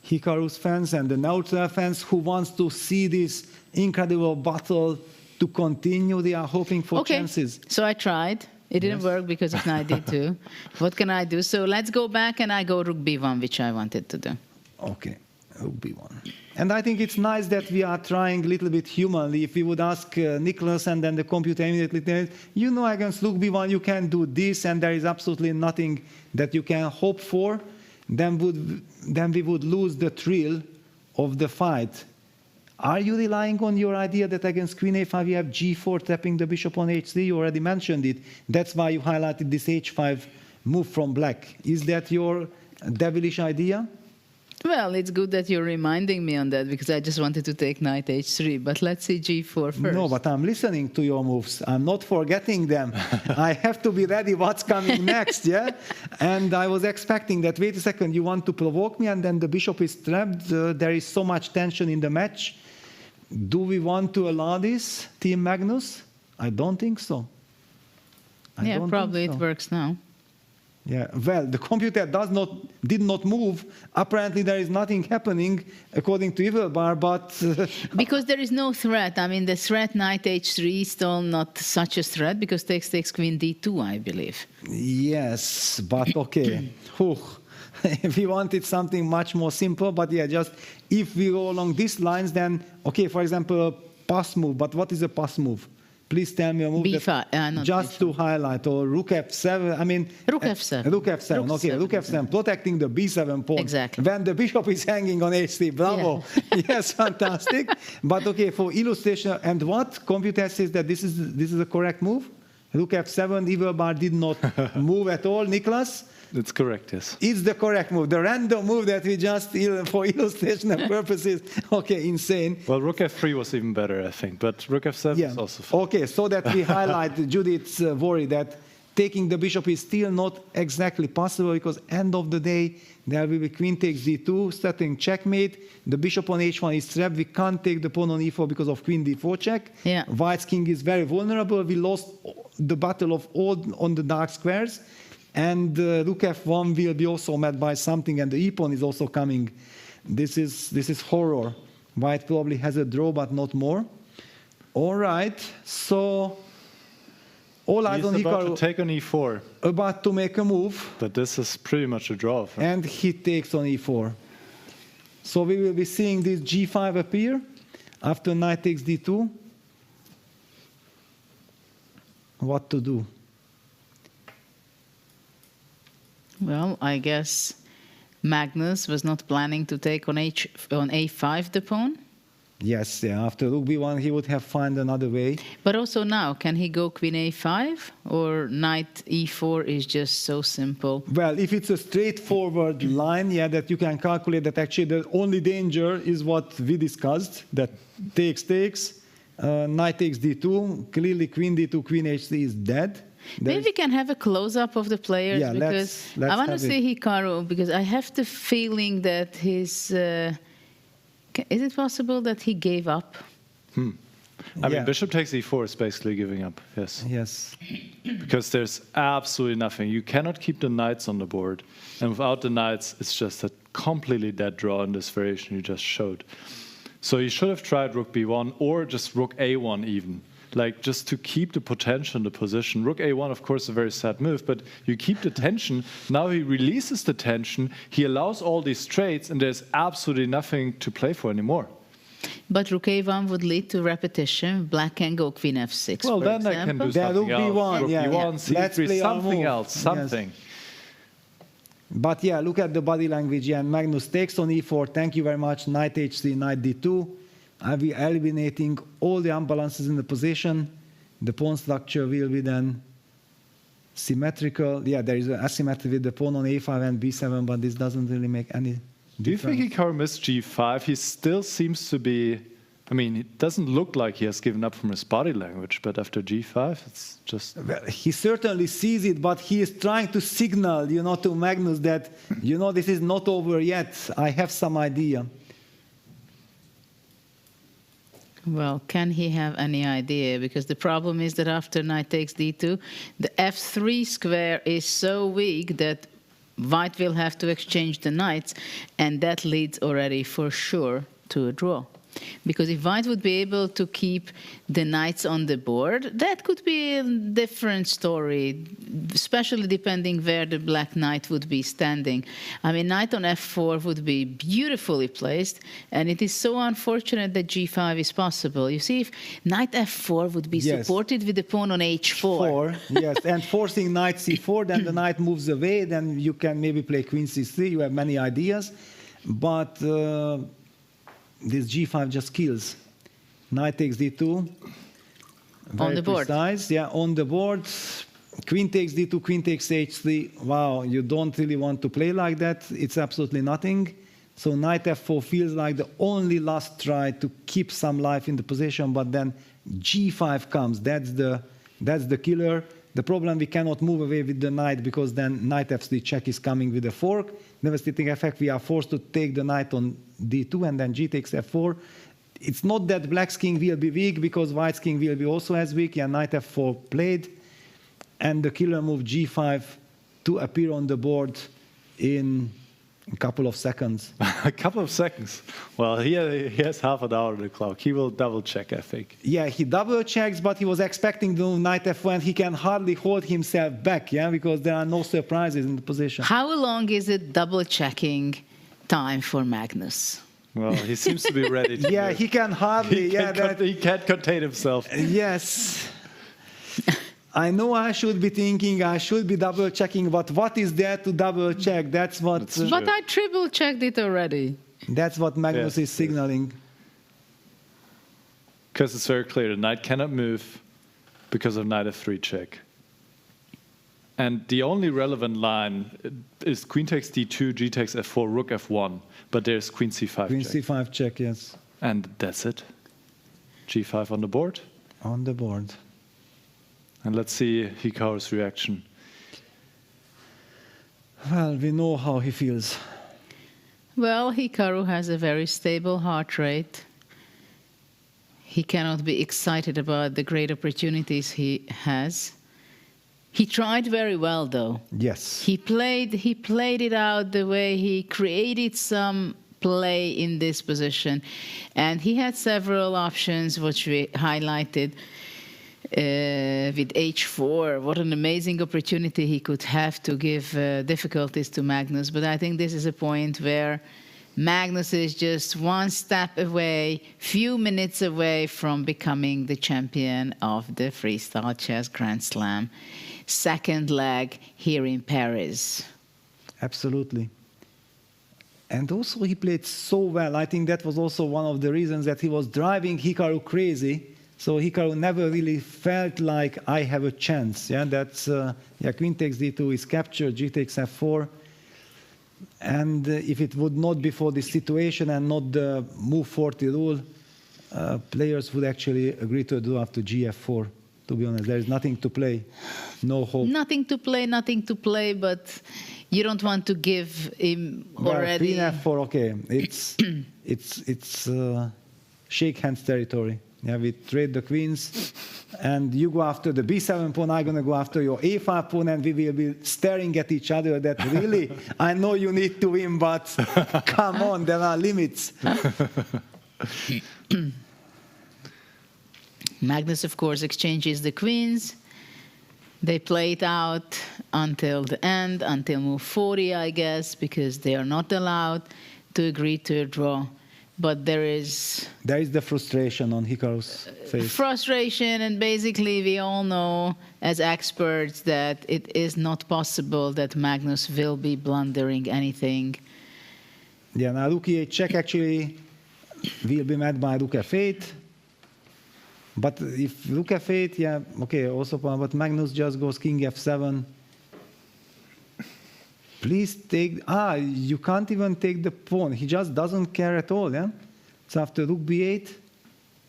Hikaru's fans and the neutral fans who wants to see this incredible battle to continue, they are hoping for chances. So I tried. It didn't work because of knight d2. What can I do? So let's go back, and I go rook b1, which I wanted to do. Okay, rook b1. And I think it's nice that we are trying a little bit humanly. If we would ask Nicholas and then the computer immediately tells, you know, against rook b1 you can do this, and there is absolutely nothing that you can hope for, then we would lose the thrill of the fight. Are you relying on your idea that against queen a5 you have g4 tapping the bishop on h3? You already mentioned it. That's why you highlighted this h5 move from black. Is that your devilish idea? Well, it's good that you're reminding me on that, because I just wanted to take knight h3. But let's see g4 first. No, but I'm listening to your moves. I'm not forgetting them. I have to be ready what's coming next, yeah? And I was expecting that, wait a second, you want to provoke me, and then the bishop is trapped. There is so much tension in the match. Do we want to allow this, Team Magnus? I don't think so. Yeah, probably it works now. Yeah, well, the computer did not move. Apparently, there is nothing happening according to Evilbar, but because there is no threat. I mean, the threat knight h3 is still not such a threat, because takes queen d2, I believe. Yes, but okay. We wanted something much more simple, but yeah, just if we go along these lines, then okay. For example, a pass move. But what is a pass move? Please tell me a move B5, just to highlight, or rook f7. I mean, rook f7. Rook f7. Okay, rook f7, protecting the b7 pawn. Exactly. When the bishop is hanging on h3. Bravo. Yeah. Yes, fantastic. But okay, for illustration, and what computer says that this is the correct move? Rook f7. Evilbar did not move at all. Nicholas? That's correct, yes. It's the correct move. The random move that we just, for illustration purposes, okay, insane. Well, rook f3 was even better, I think, but rook f7 is also fine. Okay, so that we highlight Judith's worry that taking the bishop is still not exactly possible, because end of the day, there will be queen takes d2, starting checkmate. The bishop on h1 is trapped. We can't take the pawn on e4 because of queen d4 check. Yeah. White's king is very vulnerable. We lost the battle of all on the dark squares. And rook f1 will be also met by something, and the e-pawn is also coming. This is horror. White probably has a draw, but not more. All right, so all eyes on Hikaru. He's about to take on e4. About to make a move. But this is pretty much a draw. And he takes on e4. So we will be seeing this g5 appear after knight takes d2. What to do? Well, I guess Magnus was not planning to take on a5 the pawn. Yes, yeah. After rook b1, he would have found another way. But also now, can he go queen a5? Or knight e4 is just so simple? Well, if it's a straightforward line, yeah, that you can calculate that actually the only danger is what we discussed, that takes, knight takes d2, clearly queen d2, queen h3 is dead. Maybe we can have a close-up of the players, Yeah, because let's I want to have see Hikaru, because I have the feeling that his... is it possible that he gave up? I mean, bishop takes e4 is basically giving up, yes. Yes. Because there's absolutely nothing. You cannot keep the knights on the board. And without the knights, it's just a completely dead draw in this variation you just showed. So you should have tried rook b1 or just rook a1 even. Like, just to keep the potential in the position. Rook a1, of course, is a very sad move, but you keep the tension. Now he releases the tension. He allows all these trades, and there's absolutely nothing to play for anymore. But rook a1 would lead to repetition. Black can go queen f6, Well, for then example. I can do Then something rook b1, else. Rook yeah. b1, Let's c3, play our something move. else, something. But yeah, look at the body language. Yeah, and Magnus takes on e4. Thank you very much. Knight h3, knight d2. I'll be eliminating all the imbalances in the position. The pawn structure will be then symmetrical. Yeah, there is an asymmetry with the pawn on a5 and b7, but this doesn't really make any Do you difference. think Hikaru missed g5? He still seems to be... I mean, it doesn't look like he has given up from his body language, but after g5, it's just... Well, he certainly sees it, but he is trying to signal, to Magnus that, this is not over yet. I have some idea. Well, can he have any idea? Because the problem is that after knight takes d2, the f3 square is so weak that white will have to exchange the knights, and that leads already for sure to a draw. Because if white would be able to keep the knights on the board, that could be a different story, especially depending where the black knight would be standing. I mean, knight on f4 would be beautifully placed, and it is so unfortunate that g5 is possible. You see, if knight f4 would be supported with the pawn on h4. Yes, and forcing knight c4, then the knight moves away, then you can maybe play queen c3, you have many ideas, but... this g5 just kills. Knight takes d2. Very on the board. Precise. Yeah, on the board. Queen takes d2, queen takes h3. Wow, you don't really want to play like that. It's absolutely nothing. So knight f4 feels like the only last try to keep some life in the position, but then g5 comes. That's the killer. The problem, we cannot move away with the knight because then knight f3 check is coming with a fork. Devastating effect, we are forced to take the knight on d2 and then g takes f4. It's not that black's king will be weak because white's king will be also as weak. Yeah, knight f4 played. And the killer move g5 to appear on the board in a couple of seconds. A couple of seconds. Well, he has half an hour on the clock. He will double check, I think. Yeah, he double checks, but he was expecting the knight f1. He can hardly hold himself back, yeah, because there are no surprises in the position. How long is it double checking time for Magnus? Well, he seems to be ready to Yeah, he can hardly. he can't contain himself. Yes. I know I should be thinking, I should be double checking, but what is there to double check? That's what. But I triple checked it already. That's what Magnus is signaling. Because it's very clear, the knight cannot move because of knight f3 check. And the only relevant line is queen takes d2, g takes f4, rook f1. But there's queen c5 Queen check. c5 check, yes. And that's it. g5 on the board. On the board. And let's see Hikaru's reaction. Well, we know how he feels. Well, Hikaru has a very stable heart rate. He cannot be excited about the great opportunities he has. He tried very well, though. Yes. He played it out the way he created some play in this position. And he had several options, which we highlighted. With h4, what an amazing opportunity he could have to give difficulties to Magnus. But I think this is a point where Magnus is just one step away, few minutes away from becoming the champion of the Freestyle Chess Grand Slam. Second leg here in Paris. Absolutely. And also he played so well. I think that was also one of the reasons that he was driving Hikaru crazy. So Hikaru never really felt like I have a chance. Yeah, that's queen takes d2 is captured, g takes f4. And if it would not be for this situation and not the move 40 rule, players would actually agree to a draw after gf4. To be honest, there is nothing to play, no hope. Nothing to play, but you don't want to give him already. Queen f4, okay, it's shake hands territory. Yeah, we trade the queens, and you go after the b7 pawn, I'm going to go after your a5 pawn, and we will be staring at each other that really, I know you need to win, but come on, there are limits. Magnus, of course, exchanges the queens. They play it out until the end, until move 40, I guess, because they are not allowed to agree to a draw. But there is the frustration on Hikaru's face. Frustration, and basically we all know as experts that it is not possible that Magnus will be blundering anything. Yeah, now rook e8 check actually will be met by rook f8. But if rook f8, yeah, okay, also, but Magnus just goes king f7. Please take, you can't even take the pawn. He just doesn't care at all, yeah? So after rook b8,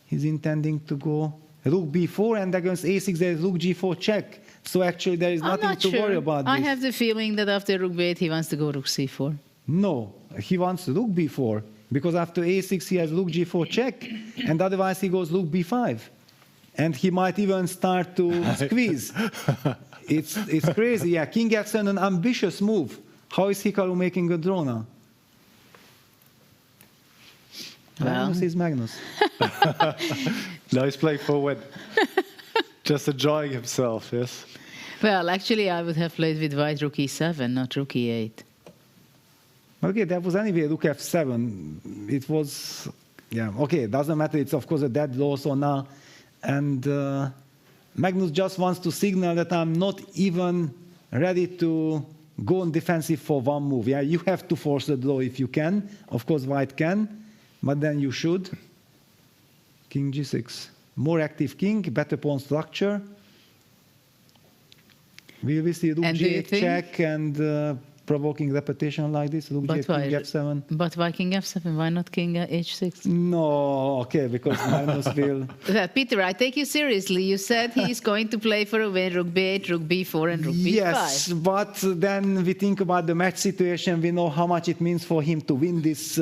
he's intending to go rook b4, and against a6 there is rook g4 check. So actually there is nothing to worry about this. I have the feeling that after rook b8 he wants to go rook c4. No, he wants rook b4, because after a6 he has rook g4 check, and otherwise he goes rook b5. And he might even start to squeeze. It's crazy, yeah. King f7, an ambitious move. How is Hikaru making a draw now? Magnus is Magnus. Now he's playing forward. Just enjoying himself, yes? Well, actually, I would have played with white rook e7, not rook e8. Okay, that was anyway rook f7. It was, yeah, okay, it doesn't matter. It's, of course, a dead draw, so now. And Magnus just wants to signal that I'm not even ready to go on defensive for one move. Yeah, you have to force the draw if you can. Of course, white can, but then you should. King g6. More active king, better pawn structure. Will we see rook g8 check and provoking repetition like this? Rook g8, king f7. But why king f7? Why not king h6? No, okay, because Magnus will... Peter, I take you seriously. You said he's going to play for a win, rook b8, rook b4, and rook b5. Yes, but then we think about the match situation. We know how much it means for him to win this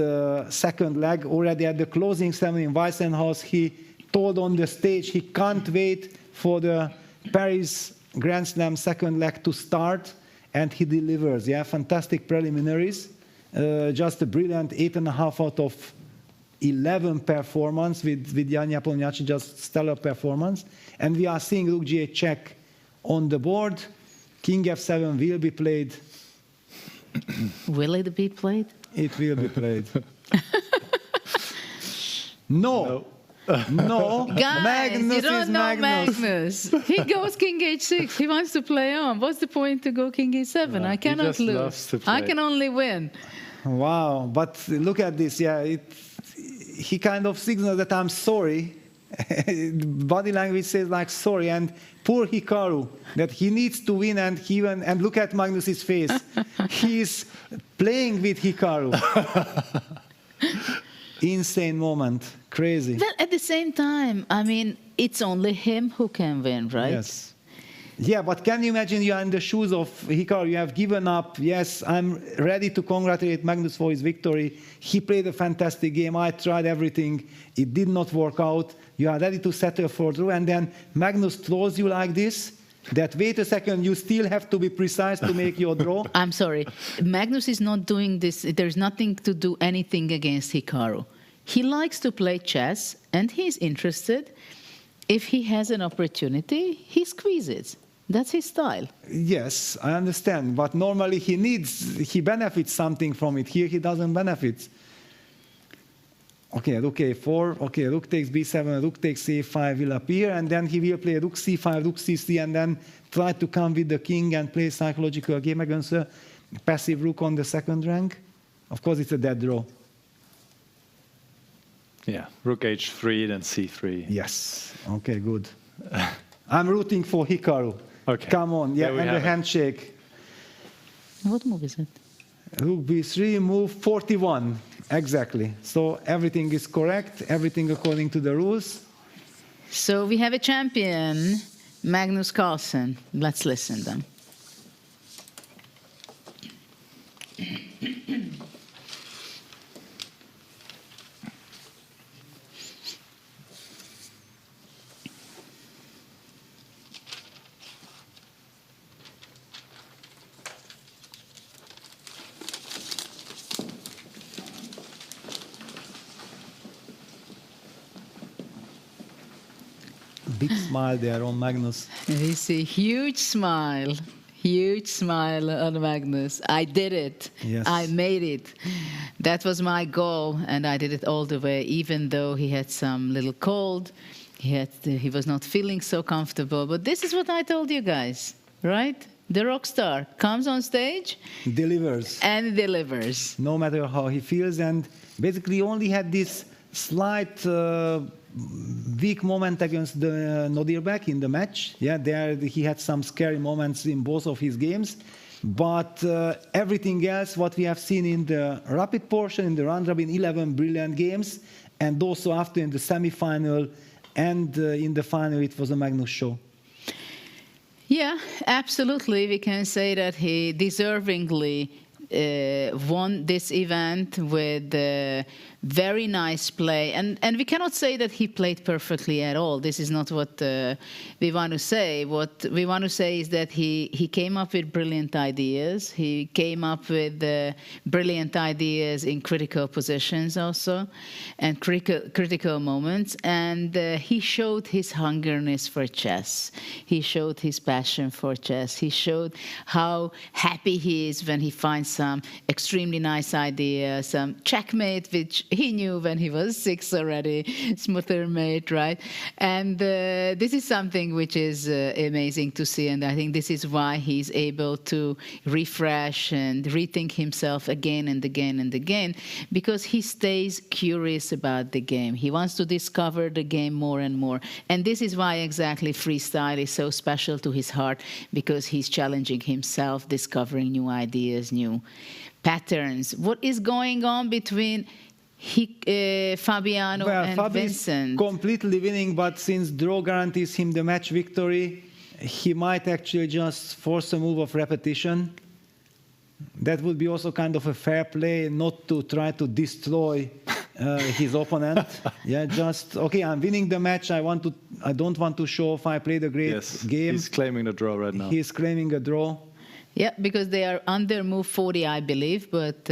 second leg. Already at the closing ceremony in Weissenhaus, he told on the stage he can't wait for the Paris Grand Slam second leg to start. And he delivers, yeah, fantastic preliminaries. Just a brilliant 8.5 out of 11 performance with Jan Jablonec, just stellar performance. And we are seeing rook g8 check on the board. King f7 will be played. Will it be played? It will be played. No. No, guys, Magnus you don't is know Magnus. He goes king h6. He wants to play on. What's the point to go king e7? I cannot lose. I can only win. Wow, but look at this. Yeah, he kind of signals that I'm sorry. Body language says like sorry, and poor Hikaru that he needs to win, and look at Magnus's face. He's playing with Hikaru. Insane moment, crazy. Well, at the same time, I mean, it's only him who can win, right? Yes. Yeah, but can you imagine you are in the shoes of Hikaru? You have given up. Yes, I'm ready to congratulate Magnus for his victory. He played a fantastic game. I tried everything. It did not work out. You are ready to settle for draw, and then Magnus throws you like this. That wait a second, you still have to be precise to make your draw. I'm sorry. Magnus is not doing this. There's nothing to do anything against Hikaru. He likes to play chess, and he's interested. If he has an opportunity, he squeezes. That's his style. Yes, I understand. But normally he benefits something from it. Here he doesn't benefit. Okay, rook a4. Okay, rook takes b7, rook takes a5 will appear, and then he will play rook c5, rook c3, and then try to come with the king and play psychological game against a passive rook on the second rank. Of course, it's a dead draw. Yeah, rook h3, then c3. Yes. Okay, good. I'm rooting for Hikaru. Okay. Come on. Yeah, There we and the have it. handshake. What move is it? Rook b3, move 41. Exactly. So everything is correct, everything according to the rules. So we have a champion, Magnus Carlsen. Let's listen then. Big smile there on Magnus. We see huge smile on Magnus. I did it. Yes. I made it. That was my goal, and I did it all the way, even though he had some little cold. He was not feeling so comfortable. But this is what I told you guys, right? The rock star comes on stage, delivers. And delivers. No matter how he feels, and basically only had this slight weak moment against the Nodirbek in the match. Yeah, there he had some scary moments in both of his games. But everything else, what we have seen in the rapid portion, in the round robin, 11 brilliant games, and also after in the semi-final and in the final, it was a Magnus show. Yeah, absolutely. We can say that he deservingly won this event with very nice play. And we cannot say that he played perfectly at all. This is not what we want to say. What we want to say is that he came up with brilliant ideas. He came up with brilliant ideas in critical positions also, and critical moments. And he showed his hungerness for chess. He showed his passion for chess. He showed how happy he is when he finds some extremely nice idea, some checkmate, which he knew when he was 6 already, smoother mate, right? And this is something which is amazing to see, and I think this is why he's able to refresh and rethink himself again and again and again, because he stays curious about the game. He wants to discover the game more and more. And this is why exactly freestyle is so special to his heart, because he's challenging himself, discovering new ideas, new patterns. What is going on between Fabiano and Fabi Vincent? is completely winning, but since draw guarantees him the match victory, he might actually just force a move of repetition. That would be also kind of a fair play, not to try to destroy his opponent. Yeah, just okay. I'm winning the match. I don't want to show off. I played a great game. He's claiming the draw right now. He's claiming a draw. Yeah, because they are under move 40, I believe, but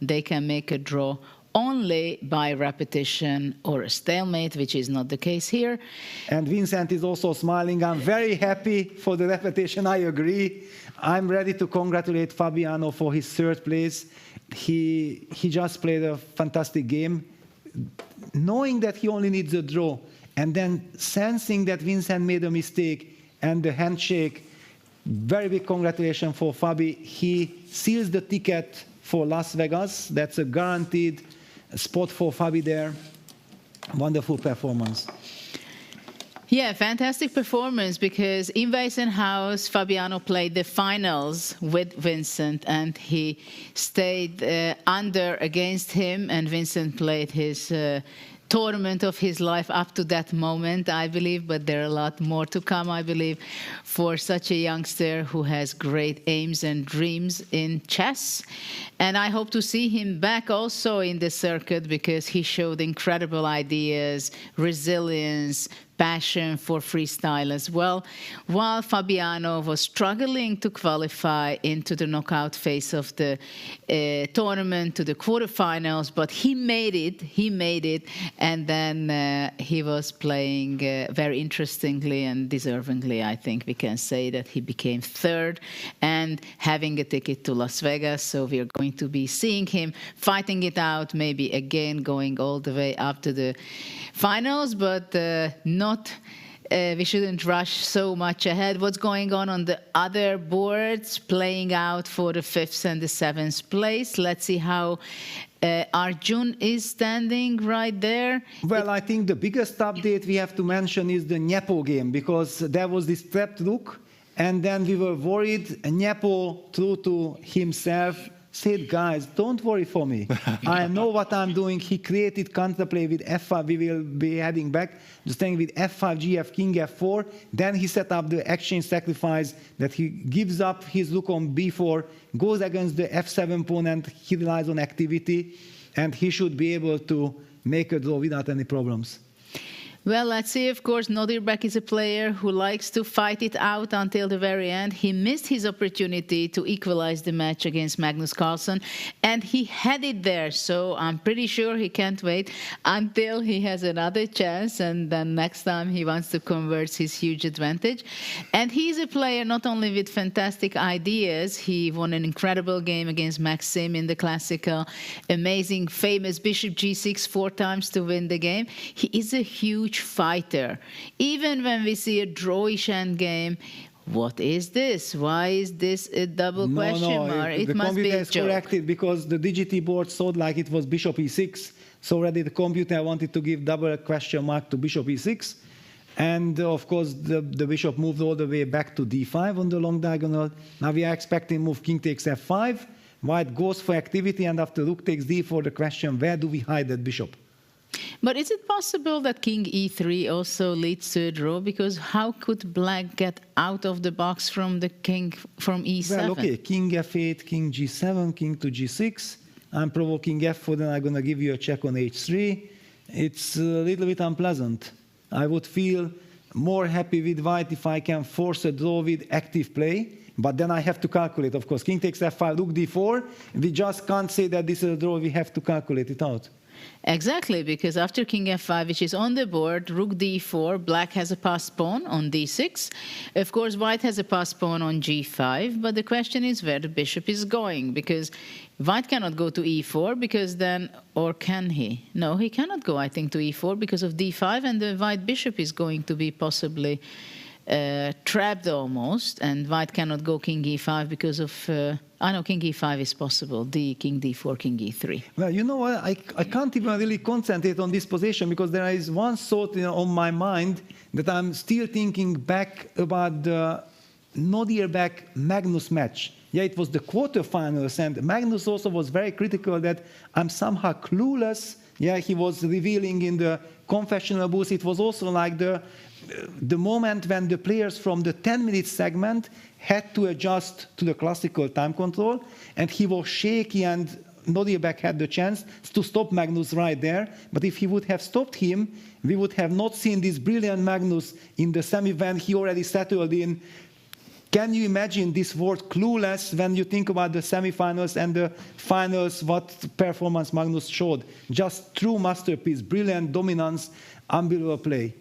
they can make a draw only by repetition or a stalemate, which is not the case here. And Vincent is also smiling. I'm very happy for the repetition. I agree. I'm ready to congratulate Fabiano for his third place. He just played a fantastic game, knowing that he only needs a draw, and then sensing that Vincent made a mistake and the handshake. Very big congratulations for Fabi. He seals the ticket for Las Vegas. That's a guaranteed spot for Fabi there. Wonderful performance. Yeah, fantastic performance, because in Weissenhaus, Fabiano played the finals with Vincent, and he stayed under against him, and Vincent played his tournament of his life up to that moment, I believe, but there are a lot more to come, I believe, for such a youngster who has great aims and dreams in chess. And I hope to see him back also in the circuit, because he showed incredible ideas, resilience, passion for freestyle as well, while Fabiano was struggling to qualify into the knockout phase of the tournament, to the quarterfinals, but he made it, and then he was playing very interestingly and deservingly. I think we can say that he became third and having a ticket to Las Vegas, so we are going to be seeing him fighting it out, maybe again going all the way up to the finals, but not we shouldn't rush so much ahead. What's going on the other boards playing out for the 5th and the 7th place? Let's see how Arjun is standing right there. Well, I think the biggest update we have to mention is the Nyepo game, because there was this trapped rook, and then we were worried. Nyepo, true to himself, said, guys, don't worry for me. I know what I'm doing. He created counterplay with f5. We will be heading back, just staying with f5, gf, king f4. Then he set up the exchange sacrifice that he gives up his rook on b4, goes against the f7 pawn, and he relies on activity. And he should be able to make a draw without any problems. Well, let's see. Of course, Nodirbek is a player who likes to fight it out until the very end. He missed his opportunity to equalize the match against Magnus Carlsen, and he had it there. So I'm pretty sure he can't wait until he has another chance, and then next time he wants to convert his huge advantage. And he's a player not only with fantastic ideas. He won an incredible game against Maxim in the classical, amazing, famous bishop g6 4 times to win the game. He is a huge fighter. Even when we see a drawish endgame, what is this? Why is this a double question mark? It the must be computer a is joke. corrected because the DGT board thought like it was bishop e6. So already the computer wanted to give double question mark to bishop e6. And of course, the bishop moved all the way back to d5 on the long diagonal. Now we are expecting move king takes f5. White goes for activity, and after rook takes d4, the question, where do we hide that bishop? But is it possible that king e3 also leads to a draw? Because how could black get out of the box from the king from e7? Well, okay, king f8, king g7, king to g6. I'm provoking f4, then I'm going to give you a check on h3. It's a little bit unpleasant. I would feel more happy with white if I can force a draw with active play. But then I have to calculate, of course. King takes f5, rook d4. We just can't say that this is a draw. We have to calculate it out. Exactly, because after king f5, which is on the board, rook d4, black has a passed pawn on d6. Of course, white has a passed pawn on g5, but the question is where the bishop is going, because white cannot go to e4, because then, or can he? No, he cannot go, I think, to e4 because of d5, and the white bishop is going to be possibly trapped almost, and white cannot go king e5 because of... I know king e5 is possible, king d4, king e3. Well, you know what, I can't even really concentrate on this position because there is one thought on my mind that I'm still thinking back about the Nodirbek-Magnus match. Yeah, it was the quarterfinals, and Magnus also was very critical that I'm somehow clueless. Yeah, he was revealing in the confessional booth. It was also like the moment when the players from the 10-minute segment had to adjust to the classical time control, and he was shaky, and Nodirbek had the chance to stop Magnus right there. But if he would have stopped him, we would have not seen this brilliant Magnus in the semi when he already settled in. Can you imagine this word clueless when you think about the semifinals and the finals, what performance Magnus showed? Just true masterpiece, brilliant dominance, unbelievable play.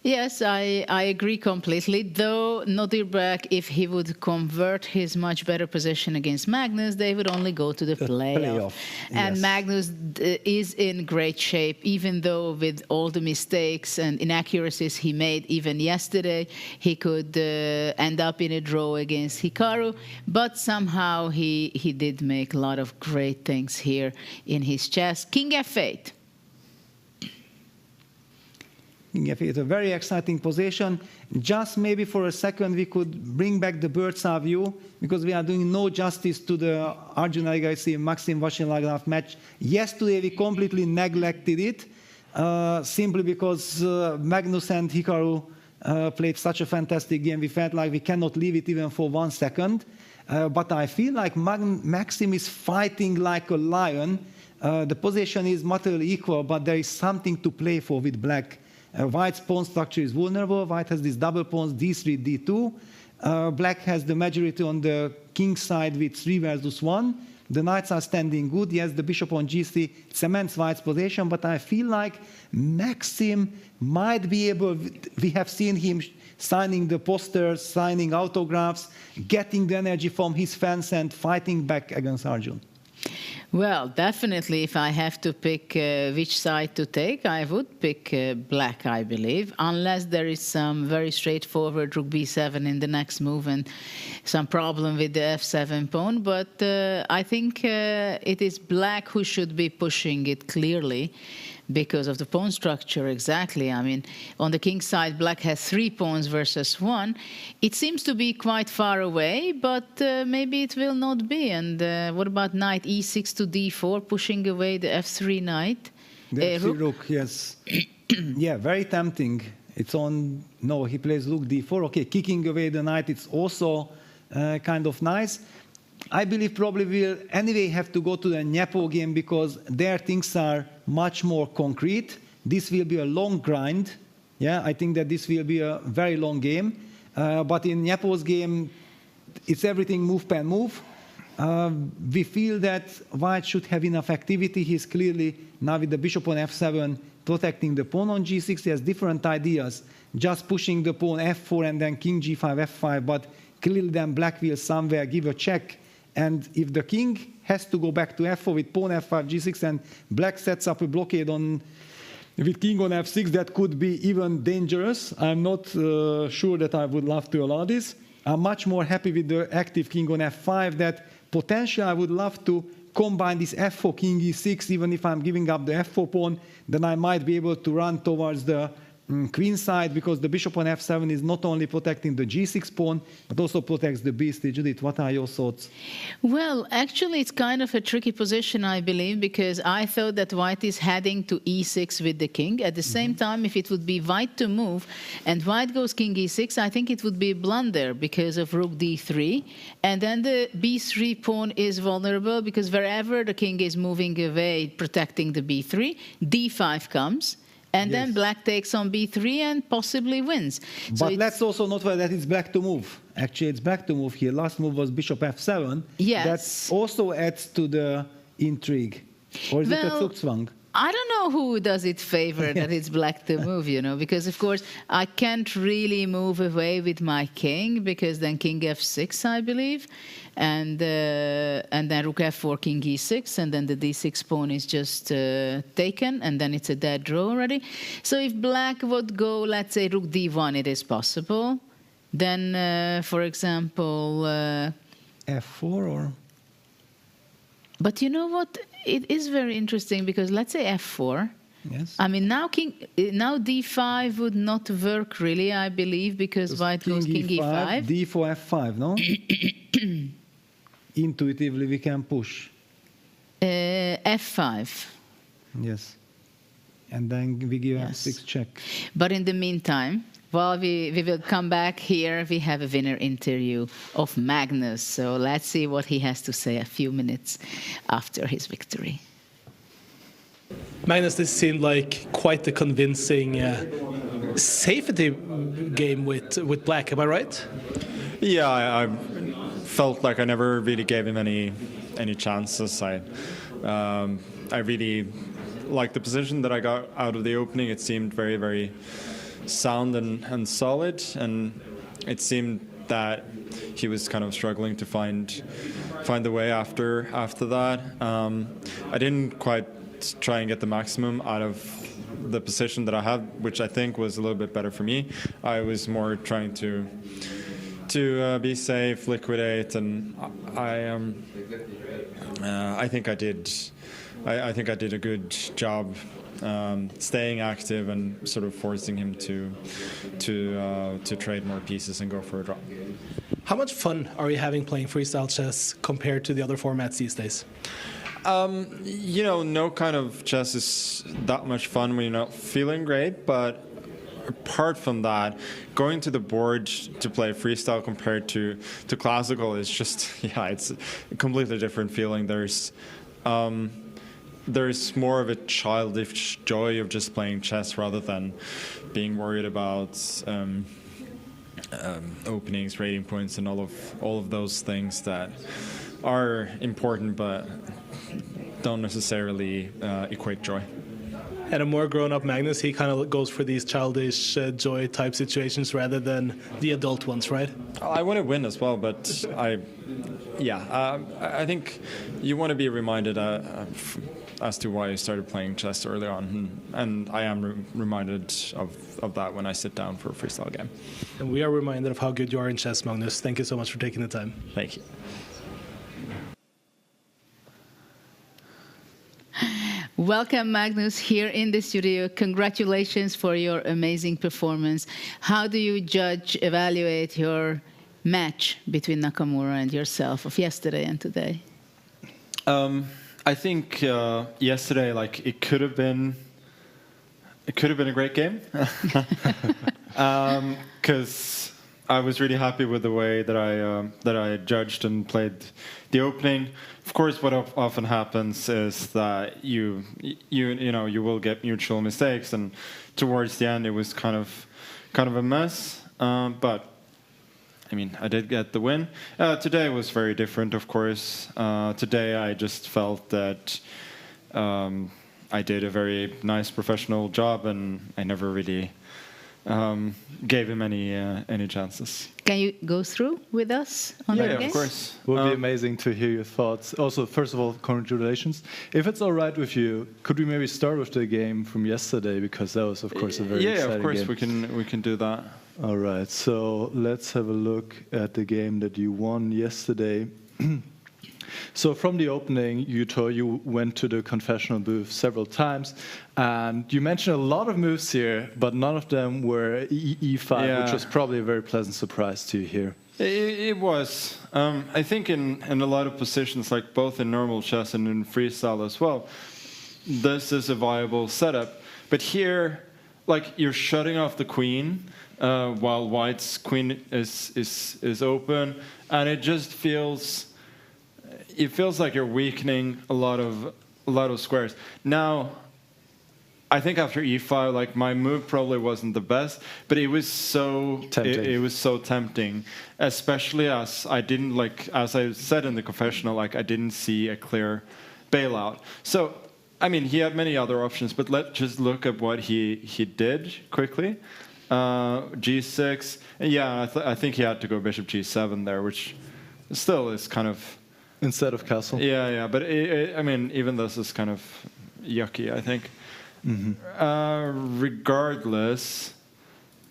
Yes, I agree completely. Though Nodirbek, if he would convert his much better position against Magnus, they would only go to the playoff. And yes. Magnus is in great shape, even though with all the mistakes and inaccuracies he made, even yesterday, he could end up in a draw against Hikaru. But somehow he did make a lot of great things here in his chess. King f8. It's a very exciting position. Just maybe for a second we could bring back the bird's eye view, because we are doing no justice to the Arjun Agassi Maxim Vachilagraf match. Yesterday we completely neglected it, simply because Magnus and Hikaru played such a fantastic game. We felt like we cannot leave it even for 1 second. But I feel like Maxim is fighting like a lion. The position is materially equal, but there is something to play for with black. White's pawn structure is vulnerable. White has these double pawns, d3, d2. Black has the majority on the king side with 3 versus 1. The knights are standing good. Yes, the bishop on g3 cements White's position, but I feel like Maxim might be able... We have seen him signing the posters, signing autographs, getting the energy from his fans and fighting back against Arjun. Well, definitely, if I have to pick which side to take, I would pick black, I believe, unless there is some very straightforward rook b7 in the next move and some problem with the f7 pawn. But I think it is black who should be pushing it clearly, because of the pawn structure, exactly. I mean, on the king side, black has 3 pawns versus 1. It seems to be quite far away, but maybe it will not be. And what about knight e6 to d4, pushing away the f3 knight? The f3 rook, yes. Yeah, very tempting. It's on, no, he plays rook d4. Okay, kicking away the knight, it's also kind of nice. I believe probably we'll anyway have to go to the Nyepo game because there things are much more concrete. This will be a long grind. Yeah, I think that this will be a very long game. But in Nyepo's game, it's everything move, pen, move. We feel that white should have enough activity. He's clearly, now with the bishop on f7, protecting the pawn on g6. He has different ideas, just pushing the pawn f4 and then king g5, f5. But clearly then black will somewhere give a check. And if the king has to go back to f4 with pawn f5, g6, and black sets up a blockade on with king on f6, that could be even dangerous. I'm not sure that I would love to allow this. I'm much more happy with the active king on f5 that potentially I would love to combine this f4, king e6, even if I'm giving up the f4 pawn, then I might be able to run towards the queen side, because the bishop on f7 is not only protecting the g6 pawn, but also protects the b3. Judith, what are your thoughts? Well, actually, it's kind of a tricky position, I believe, because I thought that white is heading to e6 with the king. At the same time, if it would be white to move and white goes king e6, I think it would be a blunder because of rook d3. And then the b3 pawn is vulnerable because wherever the king is moving away, protecting the b3, d5 comes. And then black takes on b3 and possibly wins. But let's also note that it's black to move. Actually, it's black to move here. Last move was bishop f7. Yes. That also adds to the intrigue. Or is it a Zugzwang? I don't know who does it favor that it's black to move, you know, because, of course, I can't really move away with my king because then king f6, I believe, and then rook f4, king e6, and then the d6 pawn is just taken, and then it's a dead draw already. So if black would go, let's say, rook d1, it is possible. Then, for example... f4 or... But you know what? It is very interesting because let's say f4. Yes. I mean, now d5 would not work really, I believe, because white goes king e5. d4, f5, no? Intuitively, we can push. f5. Yes. And then we give f6 check. But in the meantime, while we will come back here, we have a winner interview of Magnus. So let's see what he has to say a few minutes after his victory. Magnus, this seemed like quite a convincing safety game with black. Am I right? Yeah, I felt like I never really gave him any chances. I really liked the position that I got out of the opening. It seemed very, very sound and solid, and it seemed that he was kind of struggling to find the way after that. I didn't quite try and get the maximum out of the position that I had, which I think was a little bit better for me. I was more trying to be safe, liquidate, and I think I did a good job staying active and sort of forcing him to trade more pieces and go for a draw. How much fun are you having playing freestyle chess compared to the other formats these days? You know, no kind of chess is that much fun when you're not feeling great, but apart from that, going to the board to play freestyle compared to classical is just, yeah, it's a completely different feeling. There's more of a childish joy of just playing chess rather than being worried about openings, rating points, and all of those things that are important but don't necessarily equate joy. And a more grown-up Magnus, he kind of goes for these childish joy type situations rather than the adult ones, right? I want to win as well, but I think you want to be reminded as to why you started playing chess early on, and I am reminded of that when I sit down for a freestyle game. And we are reminded of how good you are in chess, Magnus. Thank you so much for taking the time. Thank you. Welcome, Magnus, here in the studio. Congratulations for your amazing performance. How do you evaluate your match between Nakamura and yourself of yesterday and today? I think yesterday, it could have been a great game, because I was really happy with the way that I judged and played the opening. Of course, what often happens is that you will get mutual mistakes, and towards the end it was kind of a mess. But I mean, I did get the win. Today was very different, of course. Today I just felt that I did a very nice professional job, and I never really gave him any chances. Can you go through with us on that game? Yeah, of course. It would be amazing to hear your thoughts. Also, first of all, congratulations. If it's all right with you, could we maybe start with the game from yesterday, because that was, of course, a very exciting game. Yeah, of course we can do that. All right, so let's have a look at the game that you won yesterday. So from the opening, you went to the confessional booth several times, and you mentioned a lot of moves here, but none of them were E5, which was probably a very pleasant surprise to you here. It was. I think in a lot of positions, like both in normal chess and in freestyle as well, this is a viable setup. But here, you're shutting off the queen while white's queen is open, and it just feels like you're weakening a lot of squares. Now, I think after e5, my move probably wasn't the best, but it was so tempting. It was so tempting, especially as I didn't as I said in the confessional, I didn't see a clear bailout. So, I mean, he had many other options, but let's just look at what he did quickly. G6, and yeah, I think he had to go bishop G7 there, which still is kind of instead of castle. Yeah, but I mean, even this is kind of yucky, I think. Mm-hmm. Regardless,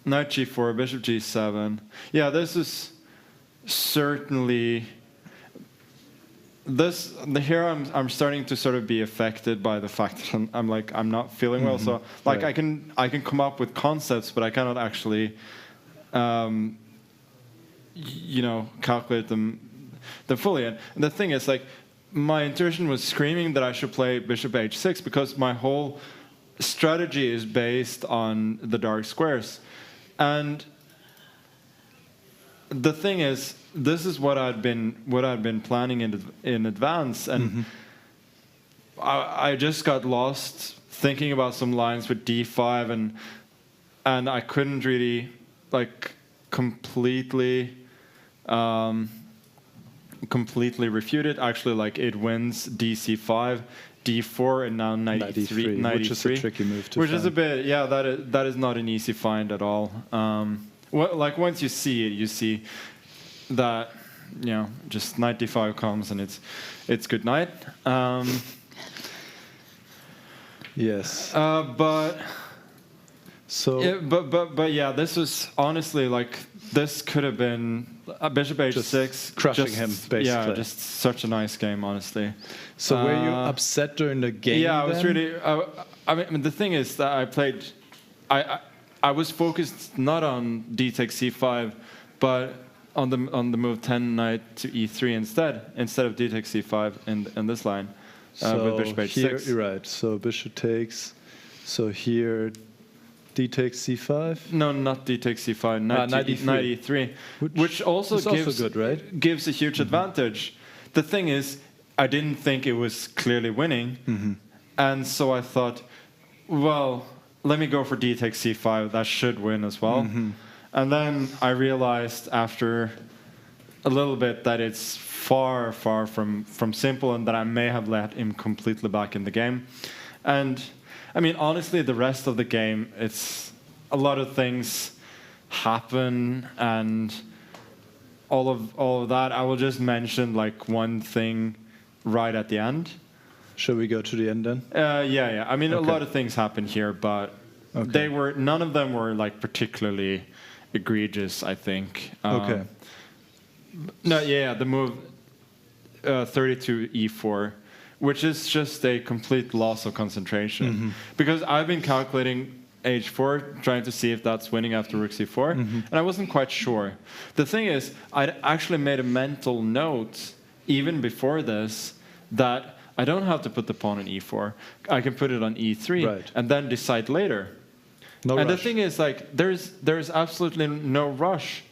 knight G4, bishop G7. Yeah, this is certainly here I'm starting to sort of be affected by the fact that I'm not feeling well. So I can come up with concepts, but I cannot actually calculate them fully. And the thing is, my intuition was screaming that I should play bishop h6 because my whole strategy is based on the dark squares. And the thing is, this is what I'd been planning in advance, and I just got lost thinking about some lines with d5, and I couldn't really completely refute it. Actually, it wins dc5, d4, and now knight e3, which is a tricky move to which find. is a bit, yeah, that is not an easy find at all. Once you see it, you see that, just knight d5 comes and it's good night. Yes. But yeah, this was honestly this could have been a bishop h6, crushing him basically. Yeah, just such a nice game, honestly. So were you upset during the game? Yeah, I was then? really. I mean, the thing is that I played. I was focused not on d takes c5, but on the move 10 knight to e3 instead of d takes c5 in this line with bishop h6. Here, you're right. So bishop takes. So here, d takes c5. No, not d takes c5. Knight e3, which also gives a huge advantage. The thing is, I didn't think it was clearly winning, and so I thought, well, let me go for d takes c5. That should win as well. And then I realized after a little bit that it's far from simple, and that I may have let him completely back in the game. And I mean, honestly, the rest of the game, it's a lot of things happen and all of that. I will just mention like one thing right at the end. Shall we go to the end then? Yeah. I mean, Okay. a lot of things happen here, but none of them were like particularly egregious, I think. Okay. No, yeah, the move 32 e4, which is just a complete loss of concentration. Because I've been calculating h4, trying to see if that's winning after rook c4, and I wasn't quite sure. The thing is, I'd actually made a mental note, even before this, that I don't have to put the pawn on e4. I can put it on e3, and then decide later. No and rush. the thing is, like, there's absolutely no rush.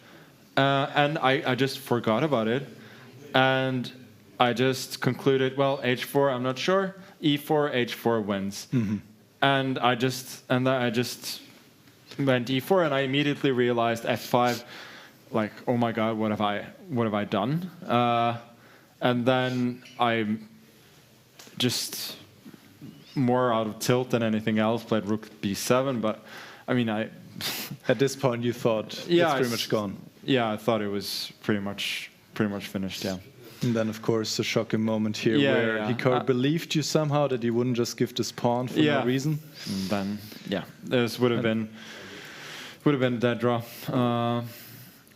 And I just forgot about it. And I just concluded, well, h4, I'm not sure. e4, h4 wins. And I just went e4, and I immediately realized f5, like, oh my god, what have I done? And then I just, more out of tilt than anything else, played rook b7. But I mean, at this point you thought it's pretty much gone. Yeah, I thought it was pretty much finished. Yeah. And then, of course, the shocking moment here where Hikaru believed you somehow that you wouldn't just give this pawn for no reason. And then, this would have been a dead draw.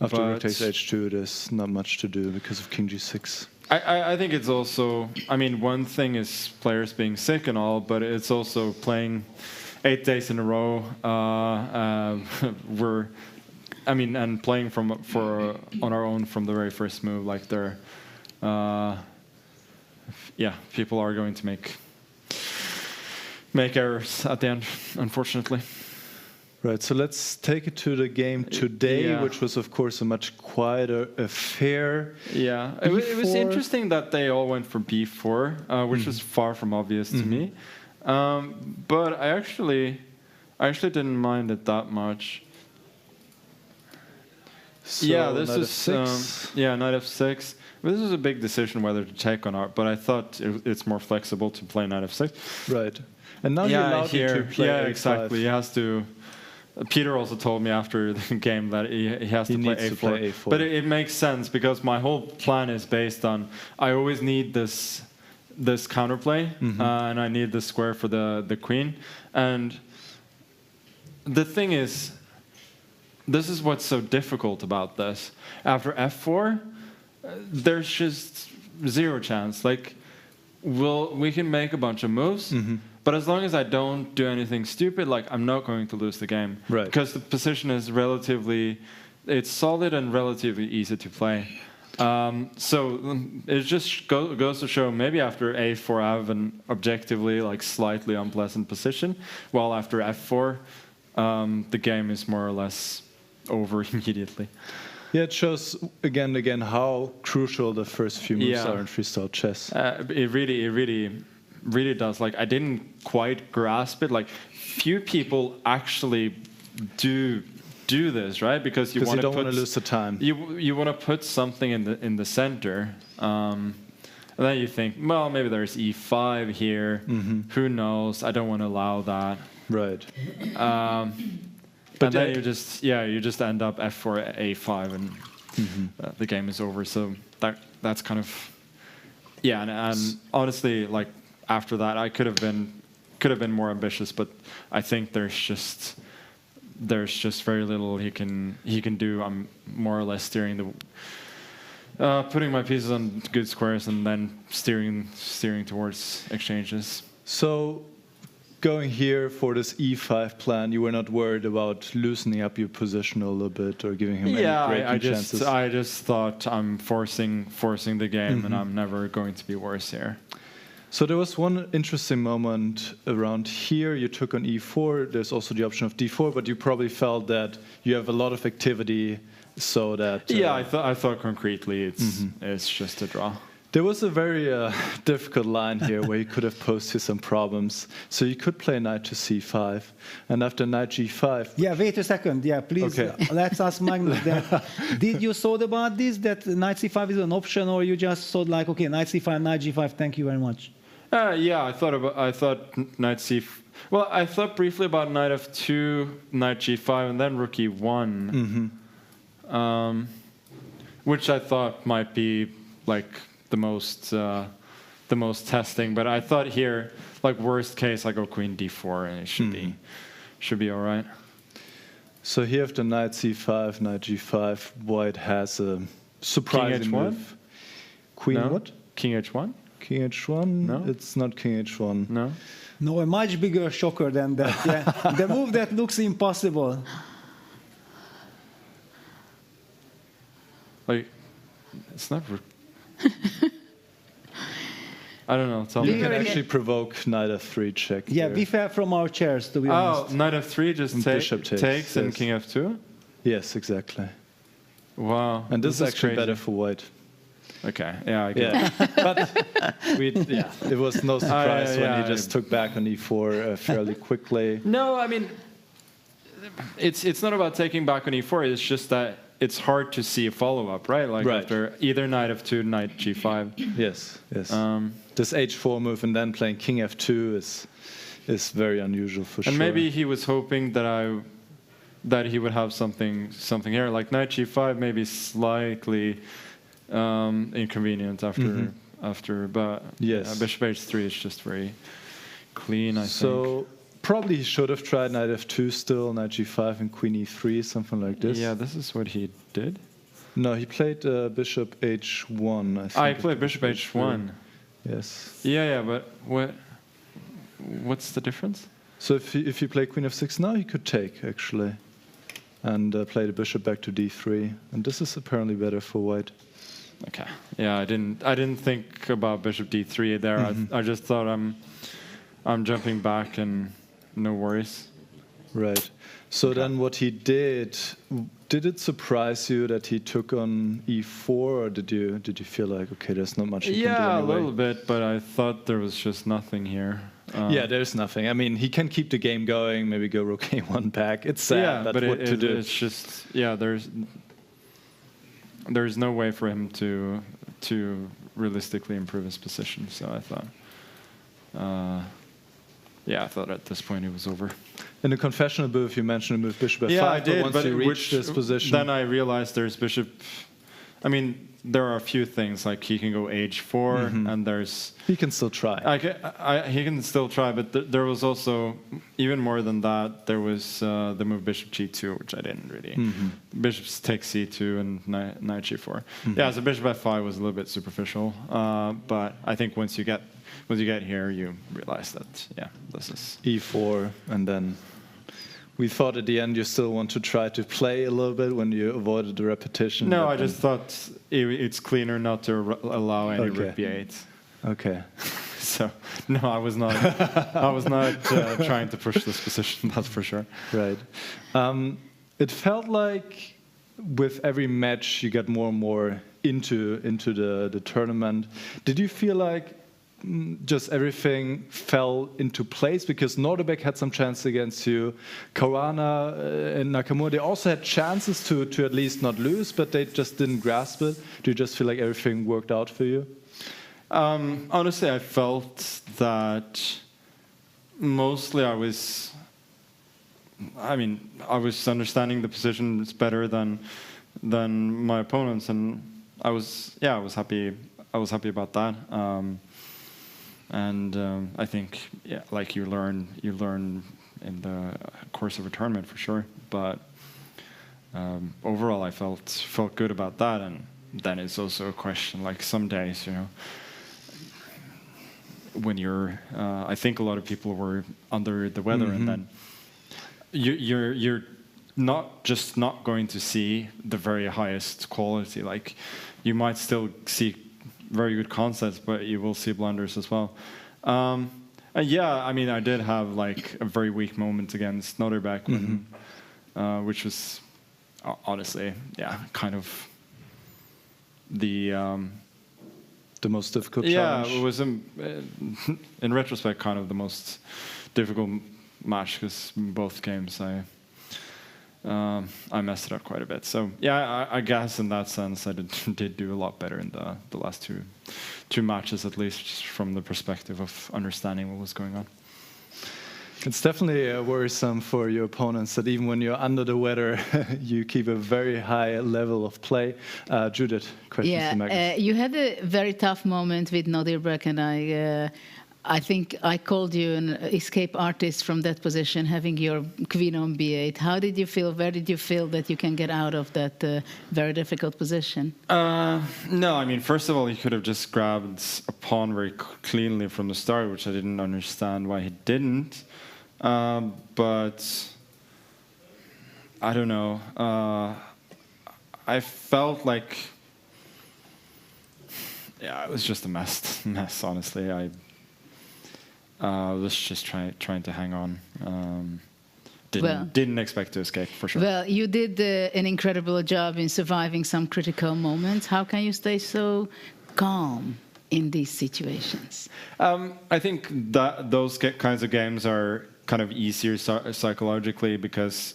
After rook takes h2, there's not much to do because of king g6. I think it's also, I mean, one thing is players being sick and all, but it's also playing 8 days in a row. And playing on our own from the very first move, like people are going to make errors at the end, unfortunately. Right, so let's take it to the game today, which was, of course, a much quieter affair. Yeah, it was interesting that they all went for b4, which was far from obvious to me. But I actually didn't mind it that much. So this knight is f6. Knight f6. But this is a big decision whether to take or not. But I thought it's more flexible to play knight f6. Right, and now you're allowed to play a5. Exactly. He has to. Peter also told me after the game that he has to play a4. But it makes sense because my whole plan is based on I always need this counterplay and I need the square for the queen. And the thing is, this is what's so difficult about this. After f4, there's just zero chance. Like, we can make a bunch of moves, but as long as I don't do anything stupid, like, I'm not going to lose the game. Right. Because the position is it's solid and relatively easy to play. So it just goes to show maybe after a4 I have an objectively like slightly unpleasant position, while after f4 the game is more or less over immediately. Yeah, it shows again and again how crucial the first few moves are in freestyle chess. It really does. Like, I didn't quite grasp it. Like, few people actually do this, right? Because you don't want to lose the time. You want to put something in the center, and then you think, well, maybe there's e5 here. Who knows? I don't want to allow that. Right. But then you just end up f4 a5 and the game is over. So that's kind of and honestly, like, after that I could have been more ambitious, but I think there's just very little he can do. I'm more or less steering putting my pieces on good squares and then steering towards exchanges. So, going here for this e5 plan, you were not worried about loosening up your position a little bit or giving him any breaking chances? I just thought I'm forcing the game, and I'm never going to be worse here. So there was one interesting moment around here. You took on e4. There's also the option of d4, but you probably felt that you have a lot of activity, so that I thought concretely it's just a draw. There was a very difficult line here where you could have posed here some problems. So you could play knight to c5, and after knight g5... Yeah, wait a second. Yeah, please, let's ask Magnus that. Did you thought about this, that knight c5 is an option, or you just thought like, okay, knight c5, knight g5, thank you very much? I thought knight c5. Well, I thought briefly about knight f2, knight g5, and then rook e1, which I thought might be like the most testing. But I thought here, like worst case, I go queen d4, and it should be all right. So here after knight c5, knight g5, white has a surprising King h1? move. Queen No? what? King h1? King h1? No. It's not king h1. No. No, a much bigger shocker than that. Yeah. The move that looks impossible. Like, it's not. I don't know. Tell You me. can actually provoke knight f3 check. Yeah, here. we fell from our chairs, to be Oh, honest. knight f3 just And bishop takes, and yes. king f2? Yes, exactly. Wow. And this is actually crazy. better for white. Okay, yeah, I get Yeah, it. but it was no surprise when yeah, he just took back on e4 fairly quickly. No, I mean, it's not about taking back on e4. It's just that it's hard to see a follow-up, right? Like Right. after either knight f2, knight g5. Yes, yes. This h4 move and then playing king f2 is very unusual for sure. And maybe he was hoping that he would have something here, like knight g5, maybe slightly inconvenient after, but Yes. bishop h3 is just very clean, I think. So probably he should have tried knight f2 still, knight g5 and queen e3, something like this. Yeah, this is what he did. No, he played bishop h1. I think. I played bishop h1. Yes. Yeah, but what's the difference? So if you play queen f6 now, he could take actually, and play the bishop back to d3, and this is apparently better for white. Okay. Yeah, I didn't think about bishop d3 there. I just thought I'm jumping back and no worries. Right. So then what he did it surprise you that he took on e4, or did you feel like, okay, there's not much he can do Yeah, anyway? a little bit, but I thought there was just nothing here. Yeah, there's nothing. I mean, he can keep the game going, maybe go rook a1 back. It's sad, Yeah, but what to do. it's just, yeah, there's no way for him to realistically improve his position. So I thought, I thought at this point it was over. In the confessional booth, you mentioned the move bishop f5, Yeah, I did, once but you reach this position... Then I realized there's bishop... I mean, there are a few things, like he can go h4, and there's... He can still try. He can still try, but there was also, even more than that, there was the move bishop g2, which I didn't really... Bishops take c2 and knight g4. Yeah, so bishop f5 was a little bit superficial, but I think once you get here, you realize that, yeah, this is... e4, and then we thought at the end you still want to try to play a little bit when you avoided the repetition. No, I just thought it's cleaner not to allow any rook b8. Okay. So no, I was not trying to push this position. That's for sure. Right. It felt like with every match you got more and more into the tournament. Did you feel like just everything fell into place? Because Norderbeck had some chances against you. Caruana and Nakamura, they also had chances to at least not lose, but they just didn't grasp it. Do you just feel like everything worked out for you? Honestly, I felt that mostly I was understanding the positions better than my opponents, and I was happy about that. I think, like you learn in the course of a tournament for sure. But overall, I felt good about that. And then it's also a question, like some days, when you're, I think a lot of people were under the weather, and then you're not going to see the very highest quality. Like you might still see very good concepts, but you will see blunders as well. I did have like a very weak moment against Norderbeck, which was honestly, kind of the most difficult challenge. Yeah, it was in retrospect kind of the most difficult match, because in both games I messed it up quite a bit. So yeah, I guess in that sense I did do a lot better in the last two matches, at least from the perspective of understanding what was going on. It's definitely worrisome for your opponents that even when you're under the weather, you keep a very high level of play. Judith, question for Magnus. You had a very tough moment with Nodirbek, and I think I called you an escape artist from that position, having your queen on b8. How did you feel? Where did you feel that you can get out of that very difficult position? No, I mean, first of all, he could have just grabbed a pawn very cleanly from the start, which I didn't understand why he didn't. But I don't know. I felt like, it was just a mess. Honestly, I was just trying to hang on. Didn't expect to escape, for sure. Well, you did an incredible job in surviving some critical moments. How can you stay so calm in these situations? I think that those kinds of games are kind of easier psychologically because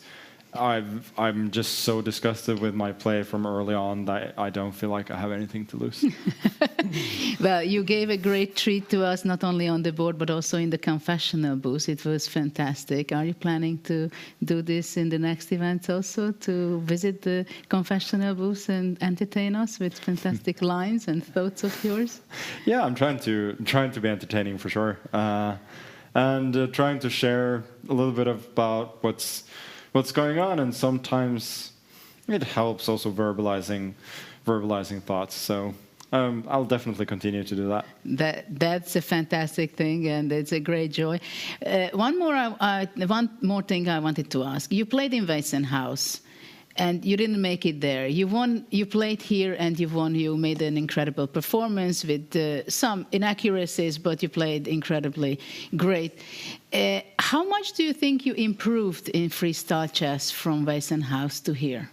I'm just so disgusted with my play from early on that I don't feel like I have anything to lose. Well, you gave a great treat to us, not only on the board, but also in the Confessional booth. It was fantastic. Are you planning to do this in the next events also, to visit the Confessional booth and entertain us with fantastic lines and thoughts of yours? Yeah, I'm trying to be entertaining for sure. And trying to share a little bit about what's going on, and sometimes it helps also verbalizing thoughts. So I'll definitely continue to do that. That's a fantastic thing, and it's a great joy. One more thing I wanted to ask. You played in Weissenhaus, and you didn't make it there. You won. You played here, and you won. You made an incredible performance with some inaccuracies, but you played incredibly great. How much do you think you improved in freestyle chess from Weissenhaus to here?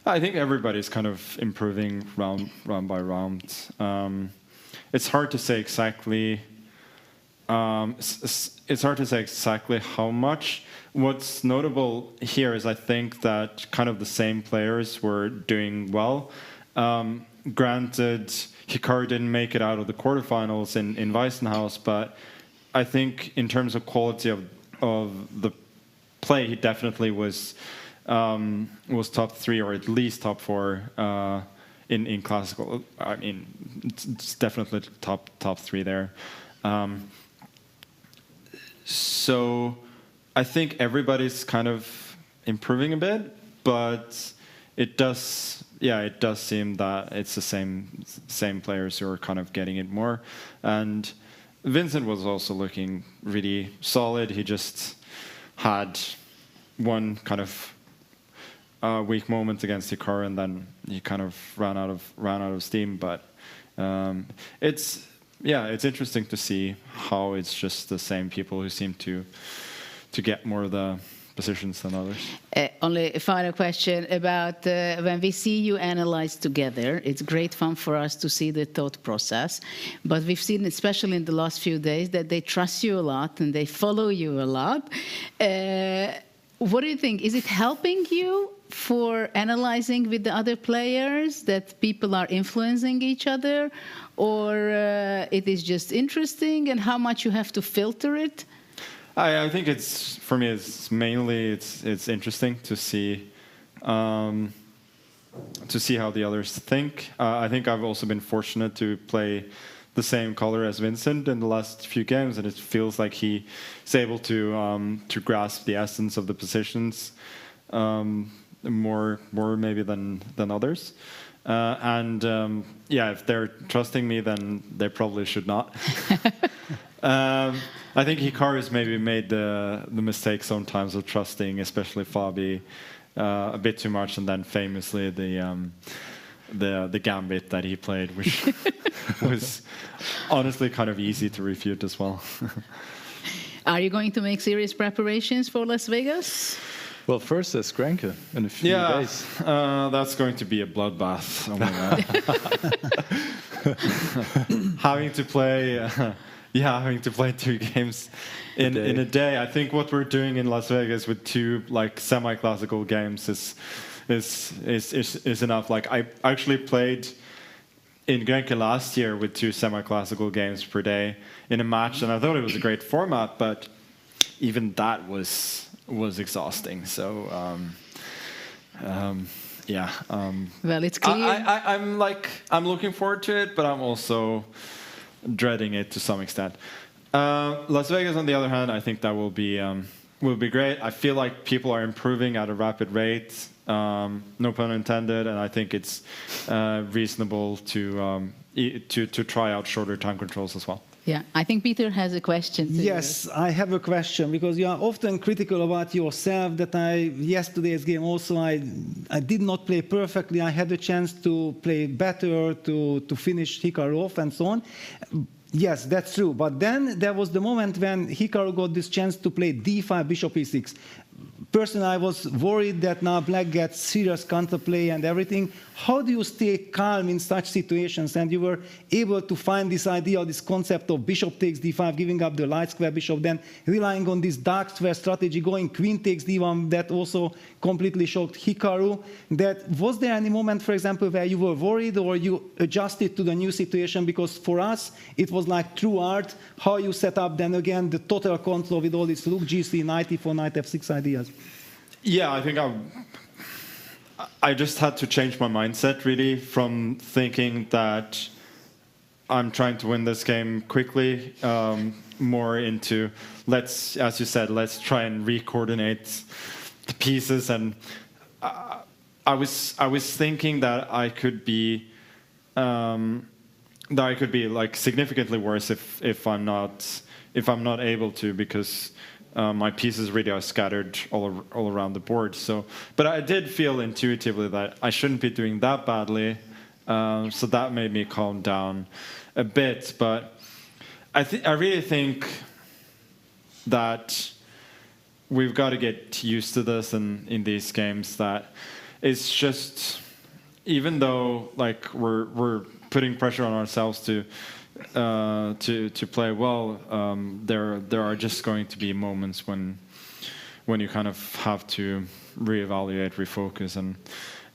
I think everybody's kind of improving round by round. It's hard to say exactly. It's hard to say exactly how much. What's notable here is I think that kind of the same players were doing well. Granted, Hikaru didn't make it out of the quarterfinals in Weissenhaus, but I think in terms of quality of the play, he definitely was top 3 or at least top 4 in classical. I mean, it's definitely top 3 there. So I think everybody's kind of improving a bit, but it does seem that it's the same players who are kind of getting it more. And Vincent was also looking really solid. He just had one kind of weak moment against Hikaru, and then he kind of ran out of steam. But it's interesting to see how it's just the same people who seem to get more of the positions than others. Only a final question about when we see you analyze together. It's great fun for us to see the thought process, but we've seen, especially in the last few days, that they trust you a lot and they follow you a lot. What do you think? Is it helping you for analyzing with the other players, that people are influencing each other, or it is just interesting, and how much you have to filter it? I think for me it's mainly interesting to see how the others think. I think I've also been fortunate to play the same color as Vincent in the last few games, and it feels like he's able to grasp the essence of the positions more maybe than others. If they're trusting me, then they probably should not. I think Hikaru's maybe made the mistake sometimes of trusting, especially Fabi, a bit too much, and then famously the gambit that he played, which was honestly kind of easy to refute as well. Are you going to make serious preparations for Las Vegas? Well, first there's Grenke in a few days. That's going to be a bloodbath. Oh my god! Having to play 2 games in a day. I think what we're doing in Las Vegas with 2 like semi-classical games is enough. Like I actually played in Grenke last year with 2 semi-classical games per day in a match, and I thought it was a great format, but even that was exhausting. So yeah. Well, it's clear. I'm looking forward to it, but I'm also dreading it to some extent. Las Vegas, on the other hand, I think that will be great. I feel like people are improving at a rapid rate, no pun intended, and I think it's reasonable to try out shorter time controls as well. Yeah, I think Peter has a question. Yes, I have a question, because you are often critical about yourself. That yesterday's game also, I did not play perfectly. I had a chance to play better, to finish Hikaru off and so on. Yes, that's true. But then there was the moment when Hikaru got this chance to play d5, bishop e6. Personally, I was worried that now black gets serious counterplay and everything. How do you stay calm in such situations? And you were able to find this idea, this concept of bishop takes d5, giving up the light square bishop, then relying on this dark square strategy, going queen takes d1, that also completely shocked Hikaru. Was there any moment, for example, where you were worried or you adjusted to the new situation? Because for us, it was like true art, how you set up then again the total control with all these rook g3, knight e4, knight f6 ideas. Yeah, I think I just had to change my mindset, really, from thinking that I'm trying to win this game quickly, more into, as you said, let's try and re-coordinate the pieces. And I was thinking that I could be like significantly worse if I'm not able to, because my pieces really are scattered all around the board. So, but I did feel intuitively that I shouldn't be doing that badly. So that made me calm down a bit. But I really think that we've got to get used to this in these games. That it's just, even though like we're putting pressure on ourselves to play well, there are just going to be moments when you kind of have to reevaluate, refocus,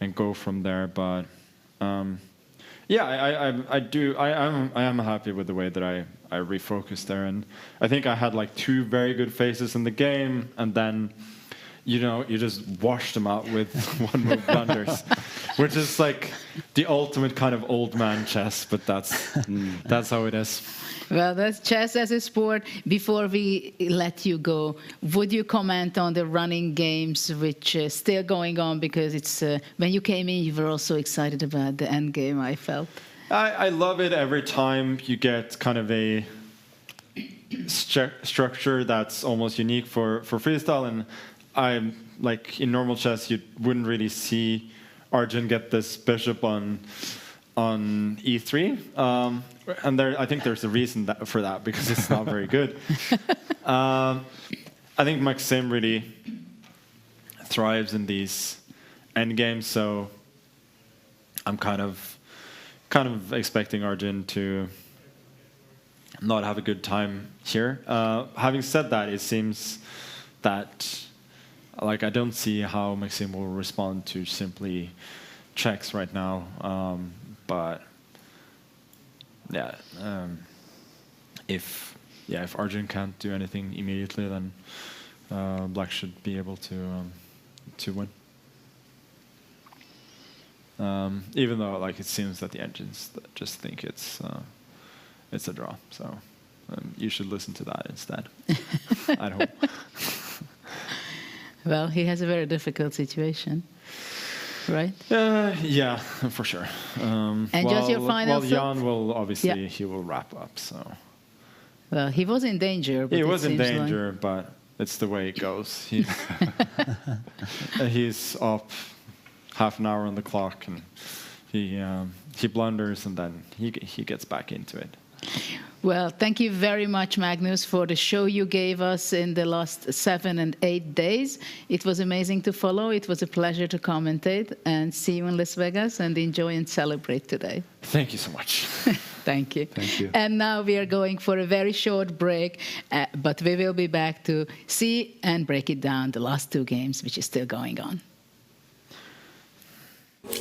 and go from there. But yeah, I am happy with the way that I refocused there, and I think I had like 2 very good phases in the game, and then you just wash them out with one move blunders, which is like the ultimate kind of old man chess, but that's how it is. Well, that's chess as a sport. Before we let you go, would you comment on the running games which are still going on? Because it's when you came in, you were also excited about the end game, I felt. I love it every time you get kind of a structure that's almost unique for freestyle. And I'm like, in normal chess, you wouldn't really see Arjun get this bishop on e3, and I think there's a reason for that, because it's not very good. I think Maxim really thrives in these endgames, so I'm kind of expecting Arjun to not have a good time here. Having said that, it seems that like I don't see how Maxim will respond to simply checks right now. But yeah, if Arjun can't do anything immediately, then Black should be able to win. Even though like it seems that the engines just think it's a draw, so you should listen to that instead. I'd hope. Well, he has a very difficult situation, right? Yeah, for sure. And just your final thought? Jan will obviously, he will wrap up. So. Well, he was in danger. But he was in danger, but it's the way it goes. He's up half an hour on the clock, and he blunders, and then he gets back into it. Well, thank you very much, Magnus, for the show you gave us in the last 7 and 8 days. It was amazing to follow. It was a pleasure to commentate, and see you in Las Vegas, and enjoy and celebrate today. Thank you so much. Thank you. Thank you. And now we are going for a very short break, but we will be back to see and break it down, the last 2 games, which is still going on.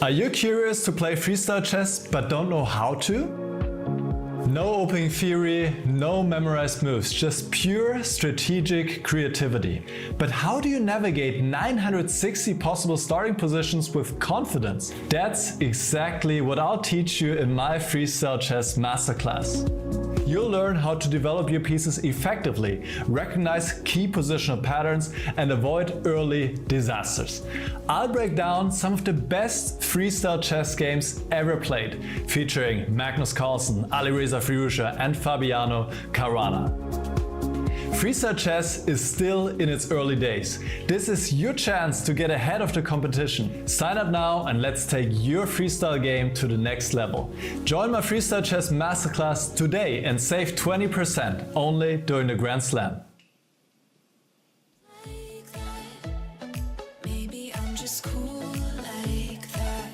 Are you curious to play freestyle chess but don't know how to? No opening theory, no memorized moves, just pure strategic creativity. But how do you navigate 960 possible starting positions with confidence? That's exactly what I'll teach you in my Freestyle Chess Masterclass. You'll learn how to develop your pieces effectively, recognize key positional patterns, and avoid early disasters. I'll break down some of the best freestyle chess games ever played, featuring Magnus Carlsen, Alireza Firouzja, and Fabiano Caruana. Freestyle chess is still in its early days. This is your chance to get ahead of the competition. Sign up now and let's take your freestyle game to the next level. Join my Freestyle Chess Masterclass today and save 20% only during the Grand Slam. Maybe I'm just cool like that.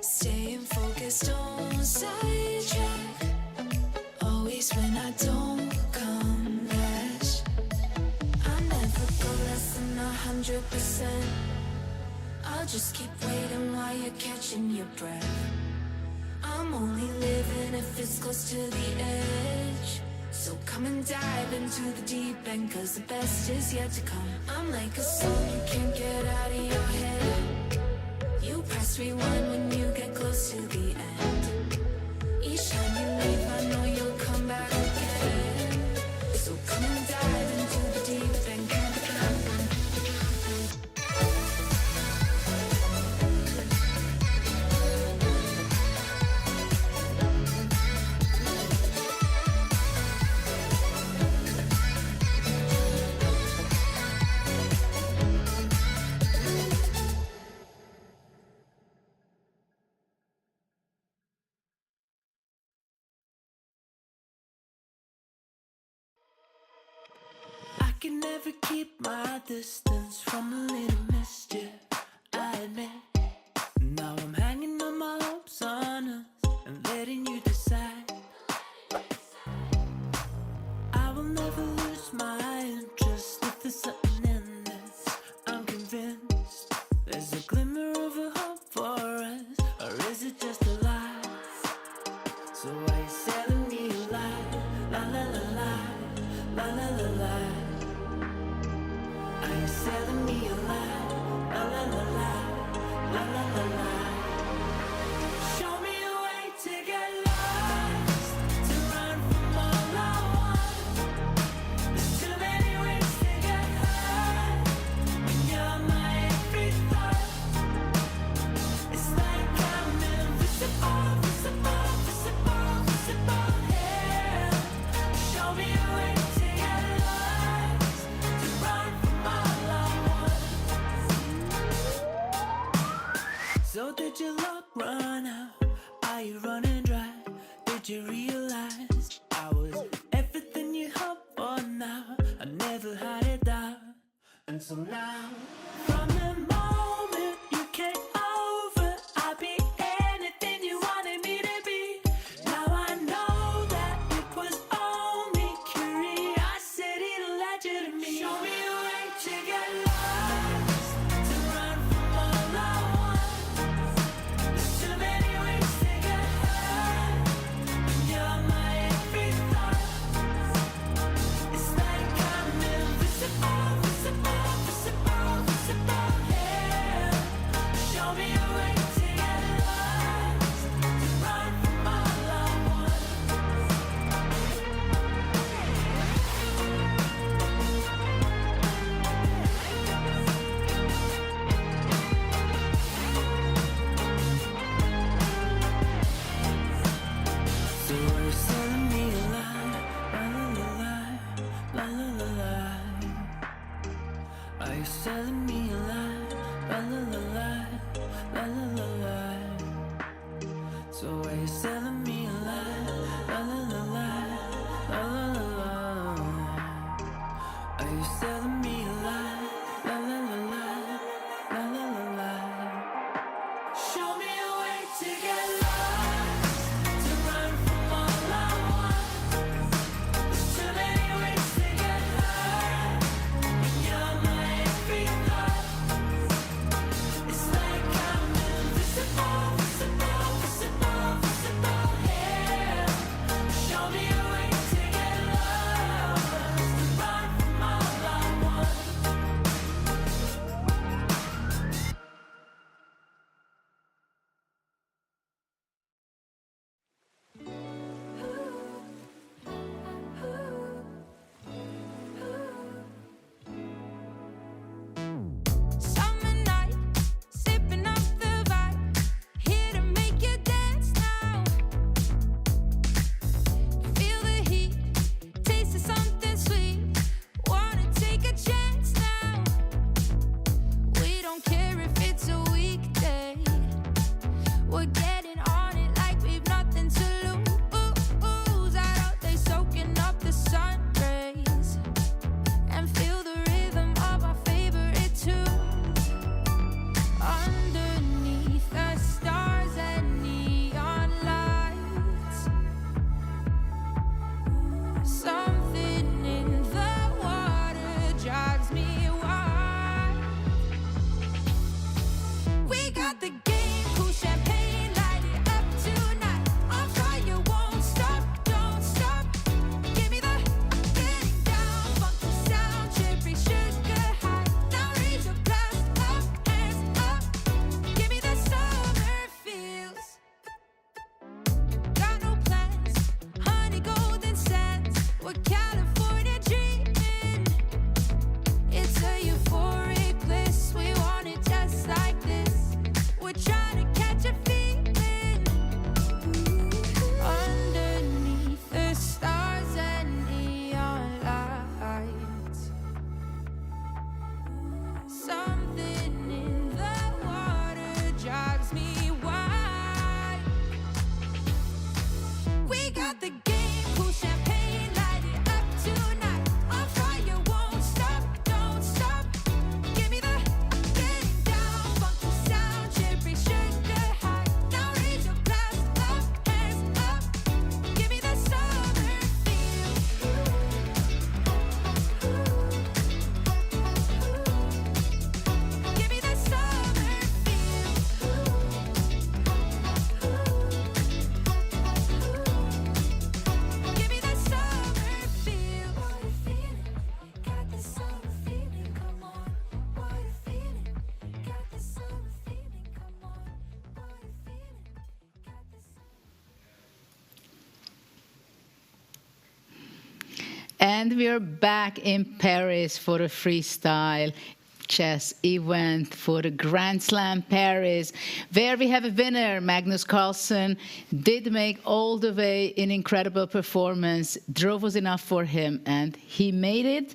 Staying focused on sidetrack. Always when I don't come back. I never go less than 100%. I'll just keep waiting while you're catching your breath. I'm only living if it's close to the edge. So come and dive into the deep end, cause the best is yet to come. I'm like a song you can't get out of your head. You press rewind when you get close to the end. Each time you leave, I know you'll come back again. So come and dive into the deep end. I can never keep my distance from a little mischief, I admit. Now I'm hanging on my hopes on us and letting you decide. I will never lose my interest if there's something in this. I'm convinced there's a glimmer of a hope for us, or is it just a lie? So why you selling me a lie? La la la la, la la la la. Are you selling me a lie? La la la la, la la la la. Show me a way to get lost, to run from all I want. There's too many ways to get hurt, and you're my every thought. It's like I'm invisible, visible, visible, visible, yeah. Show me a way to get lost, to run from all I want. So did your luck run out? Are you running dry? Did you realize I was everything you hoped for now? I never had it down until now. From the moment you came over, I'd be anything you wanted me to be. Now I know that it was only curiosity that led you to me. Show me a way to get lost, to run from all I want. There's too many ways to get hurt, and you're my every thought. It's like I'm invisible, visible, visible, visible, yeah. Show me a way to get lost, to run from all I want. So are you selling me a lie? La la la la, la la la la. Are you selling me a lie? La la la la, la la la la. So are you selling me a lie? La la la la, la la la la. Are you selling me a lie? La la la la, la la la la. Show me a way to get lost, to run from all I want. There's too many ways to get hurt, and you're my every thought. got the game, cool champagne, light it up tonight. On fire, won't stop, don't stop. Give me the getting down, funky sound, cherry sugar high. Now raise your glass up, hands up. Give me the summer feel. Give me the summer feel. Give me the summer feel. What a feeling. Got the summer feeling. Come on. What a feeling. Got the summer feeling. Come on. What a feeling. Got the And we're back in Paris for a freestyle chess event for the Grand Slam Paris, where we have a winner. Magnus Carlsen did make all the way in incredible performance. Draw was enough for him, and he made it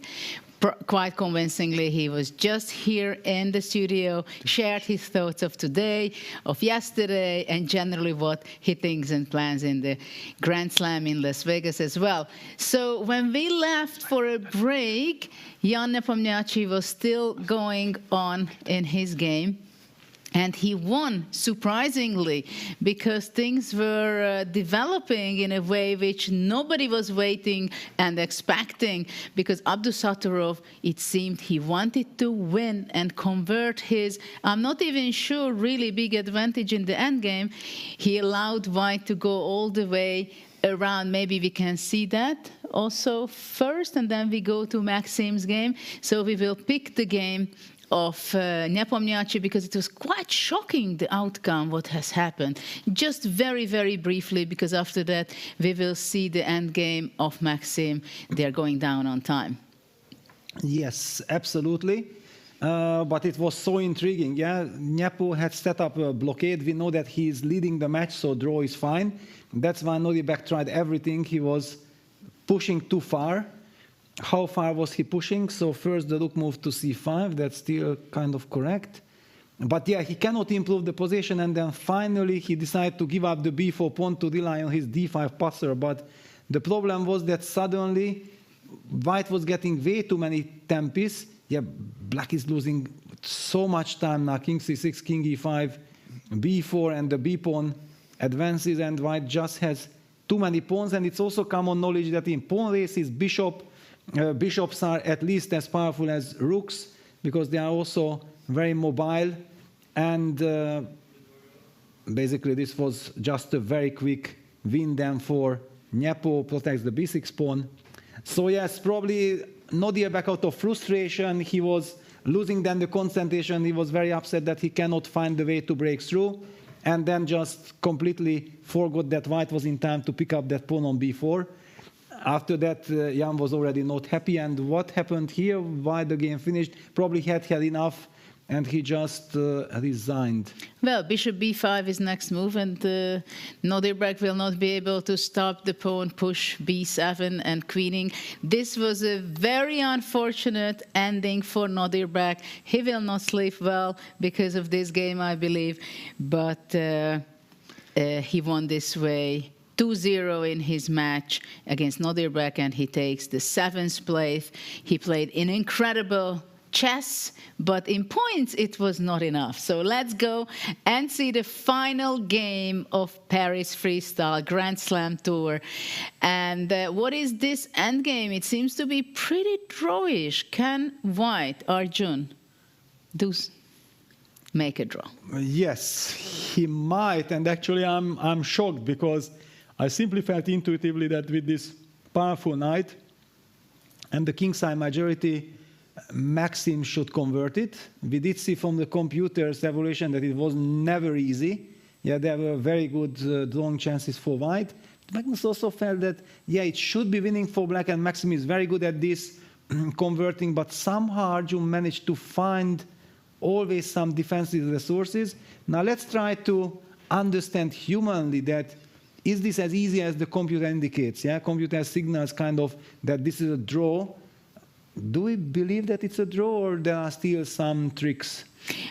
quite convincingly. He was just here in the studio, shared his thoughts of today, of yesterday, and generally what he thinks and plans in the Grand Slam in Las Vegas as well. So when we left for a break, Jan Nepomniachtchi was still going on in his game. And he won, surprisingly, because things were developing in a way which nobody was waiting and expecting, because Abdusattorov, it seemed he wanted to win and convert his, I'm not even sure, really big advantage in the endgame. He allowed White to go all the way around. Maybe we can see that also first, and then we go to Maxim's game. So we will pick the game of Nepomniachtchi, because it was quite shocking, the outcome, what has happened. Just very, very briefly, because after that we will see the end game of Maxim. They're going down on time. Yes, absolutely. But it was so intriguing. Yeah, Nepo had set up a blockade. We know that he is leading the match, so draw is fine. That's why Nodibek tried everything. He was pushing too far. How far was he pushing? So first the rook moved to c5. That's still kind of correct. But yeah, he cannot improve the position. And then finally he decided to give up the b4 pawn to rely on his d5 passer. But the problem was that suddenly White was getting way too many tempis. Yeah, Black is losing so much time now. King c6, king e5, b4, and the b pawn advances, and White just has too many pawns. And it's also common knowledge that in pawn races, bishops are at least as powerful as rooks, because they are also very mobile. And basically this was just a very quick win then for Nepo, protects the b6 pawn. So yes, probably Nodibek, out of frustration, he was losing then the concentration. He was very upset that he cannot find the way to break through, and then just completely forgot that White was in time to pick up that pawn on b4. After that, Jan was already not happy. And what happened here, why the game finished? Probably he had had enough, and he just resigned. Well, bishop b5 is next move, and Nodibek will not be able to stop the pawn push b7 and queening. This was a very unfortunate ending for Nodibek. He will not sleep well because of this game, I believe, but he won this way. 2-0 in his match against Nodibek, and he takes the 7th place. He played an incredible chess, but in points it was not enough. So let's go and see the final game of Paris Freestyle Grand Slam Tour. And what is this endgame? It seems to be pretty drawish. Can White, Arjun, make a draw? Yes, he might. And actually I'm shocked, because I simply felt intuitively that with this powerful knight and the kingside majority, Maxim should convert it. We did see from the computer's evaluation that it was never easy. Yeah, there were very good drawing chances for White. Magnus also felt that, yeah, it should be winning for Black, and Maxim is very good at this, converting, but somehow Arjun managed to find always some defensive resources. Now let's try to understand humanly that, is this as easy as the computer indicates? Yeah, computer signals kind of that this is a draw. Do we believe that it's a draw, or there are still some tricks?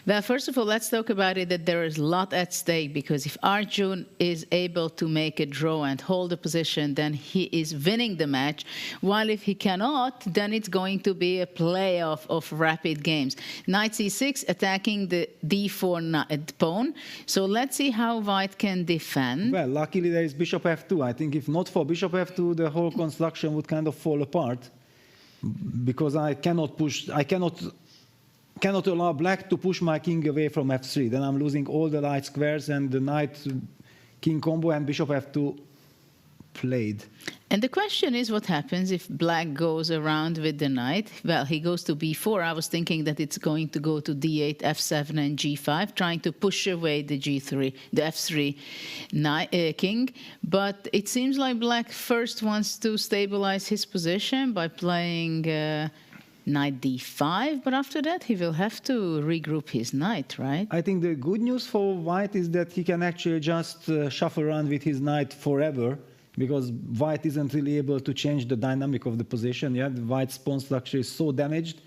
Well, first of all, let's talk about it that there is a lot at stake, because if Arjun is able to make a draw and hold the position, then he is winning the match, while if he cannot, then it's going to be a playoff of rapid games. Knight c6 attacking the d4 pawn. So let's see how white can defend. Well, luckily there is bishop f2. I think if not for bishop f2, the whole construction would kind of fall apart, because I cannot allow black to push my king away from f3. Then I'm losing all the light squares, and the knight-king combo and bishop f2 played. And the question is, what happens if black goes around with the knight? Well, he goes to b4. I was thinking that it's going to go to d8, f7, and g5, trying to push away the g3, the f3 king. But it seems like black first wants to stabilize his position by playing knight d5, but after that he will have to regroup his knight, right? I think the good news for white is that he can actually just shuffle around with his knight forever, because white isn't really able to change the dynamic of the position. Yeah, the white's pawn structure is so damaged.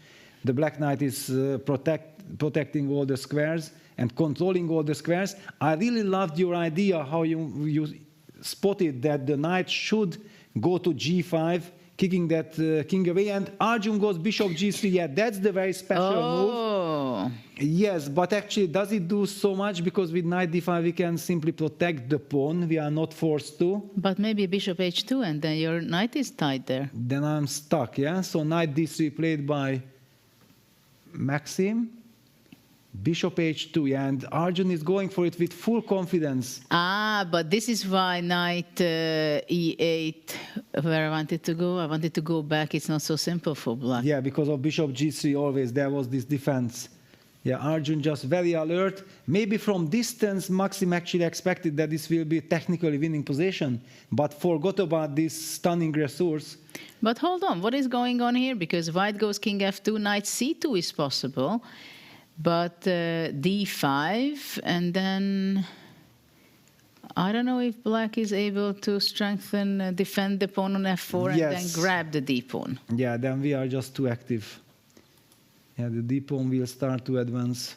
The black knight is protecting all the squares and controlling all the squares. I really loved your idea how you spotted that the knight should go to g5, kicking that king away, and Arjun goes bishop g3. Yeah, that's the very special move. Yes, but actually, does it do so much? Because with knight d5, we can simply protect the pawn. We are not forced to. But maybe bishop h2, and then your knight is tied there. Then I'm stuck, yeah? So knight d3 played by Maxim. Bishop h2, yeah, and Arjun is going for it with full confidence. But this is why knight e8, where I wanted to go. I wanted to go back. It's not so simple for black. Yeah, because of bishop g3 always there was this defense. Yeah, Arjun just very alert. Maybe from distance, Maxim actually expected that this will be a technically winning position, but forgot about this stunning resource. But hold on, what is going on here? Because white goes king f2, knight c2 is possible. But d5, and then I don't know if black is able to strengthen, defend the pawn on f4 and then grab the d-pawn. Yeah, then we are just too active. Yeah, the d-pawn will start to advance.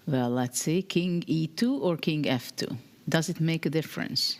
Well, let's see, king e2 or king f2? Does it make a difference?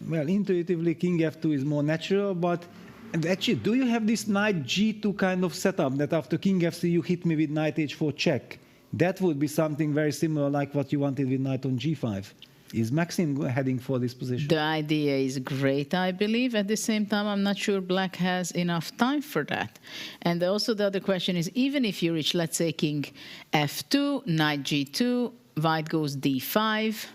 Well, intuitively, king f2 is more natural, but and actually, do you have this knight g2 kind of setup that after king f3 you hit me with knight h4 check? That would be something very similar like what you wanted with knight on g5. Is Maxim heading for this position? The idea is great, I believe. At the same time, I'm not sure black has enough time for that. And also the other question is, even if you reach, let's say, king f2, knight g2, white goes d5,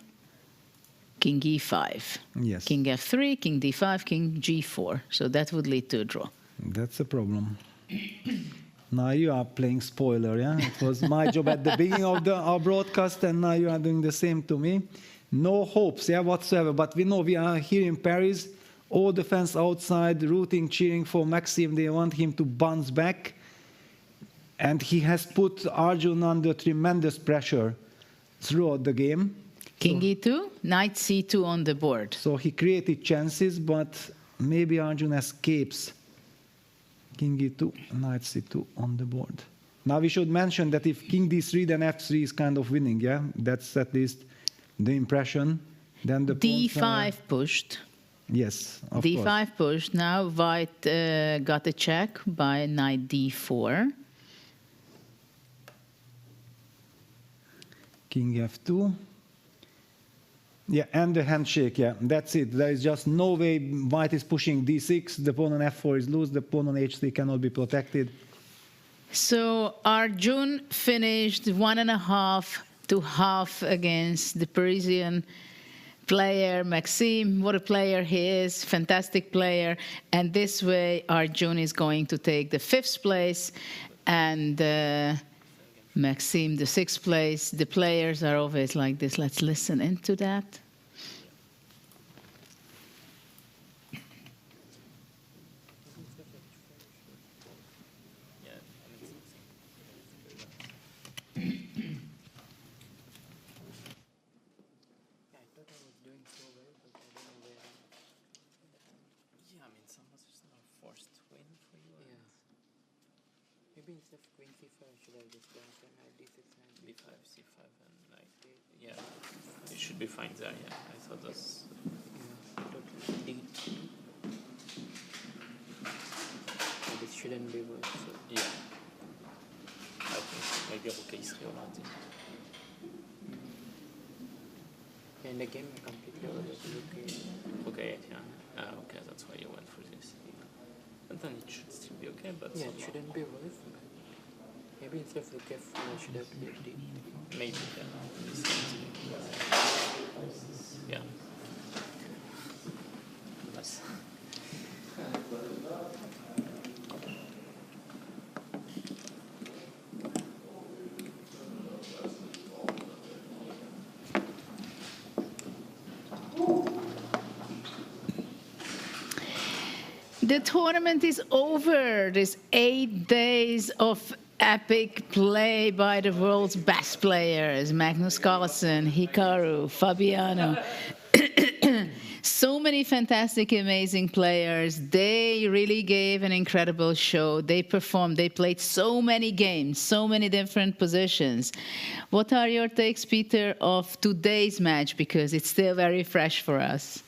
king e5, yes. King f3, king d5, king g4. So that would lead to a draw. That's a problem. Now you are playing spoiler, yeah? It was my job at the beginning of our broadcast, and now you are doing the same to me. No hopes, yeah, whatsoever. But we know we are here in Paris. All the fans outside rooting, cheering for Maxim. They want him to bounce back. And he has put Arjun under tremendous pressure throughout the game. King e2, knight c2 on the board. So he created chances, but maybe Arjun escapes. King e2, knight c2 on the board. Now we should mention that if king d3, then f3 is kind of winning, yeah? That's at least the impression. Then the d5 pushed. Yes, of d5 course. pushed. Now white got a check by knight d4. King f2. Yeah, and the handshake, yeah, that's it. There is just no way white is pushing d6, the pawn on f4 is loose, the pawn on h3 cannot be protected. So Arjun finished 1.5 to half against the Parisian player, Maxime. What a player he is, fantastic player. And this way Arjun is going to take the 5th place, and Maxime the 6th place. The players are always like this. Let's listen into that. Maybe instead of queen c5, should I just done some knight d6, knight b5, c5, and knight d. Yeah, it should be fine there. Yeah, I thought that's. d. This shouldn't be worse. So. Yeah. I think maybe okay is here or In the game, I completely overlooked okay. Okay, yeah. Okay, that's why you went for this. And then it should still be okay, but yeah, it shouldn't be worse. Maybe instead of rook f4, I should have played d. Maybe, yeah. Nice. The tournament is over. There's 8 days of epic play by the world's best players. Magnus Carlsen, Hikaru, Fabiano. So many fantastic, amazing players. They really gave an incredible show. They performed. They played so many games, so many different positions. What are your takes, Peter, of today's match? Because it's still very fresh for us.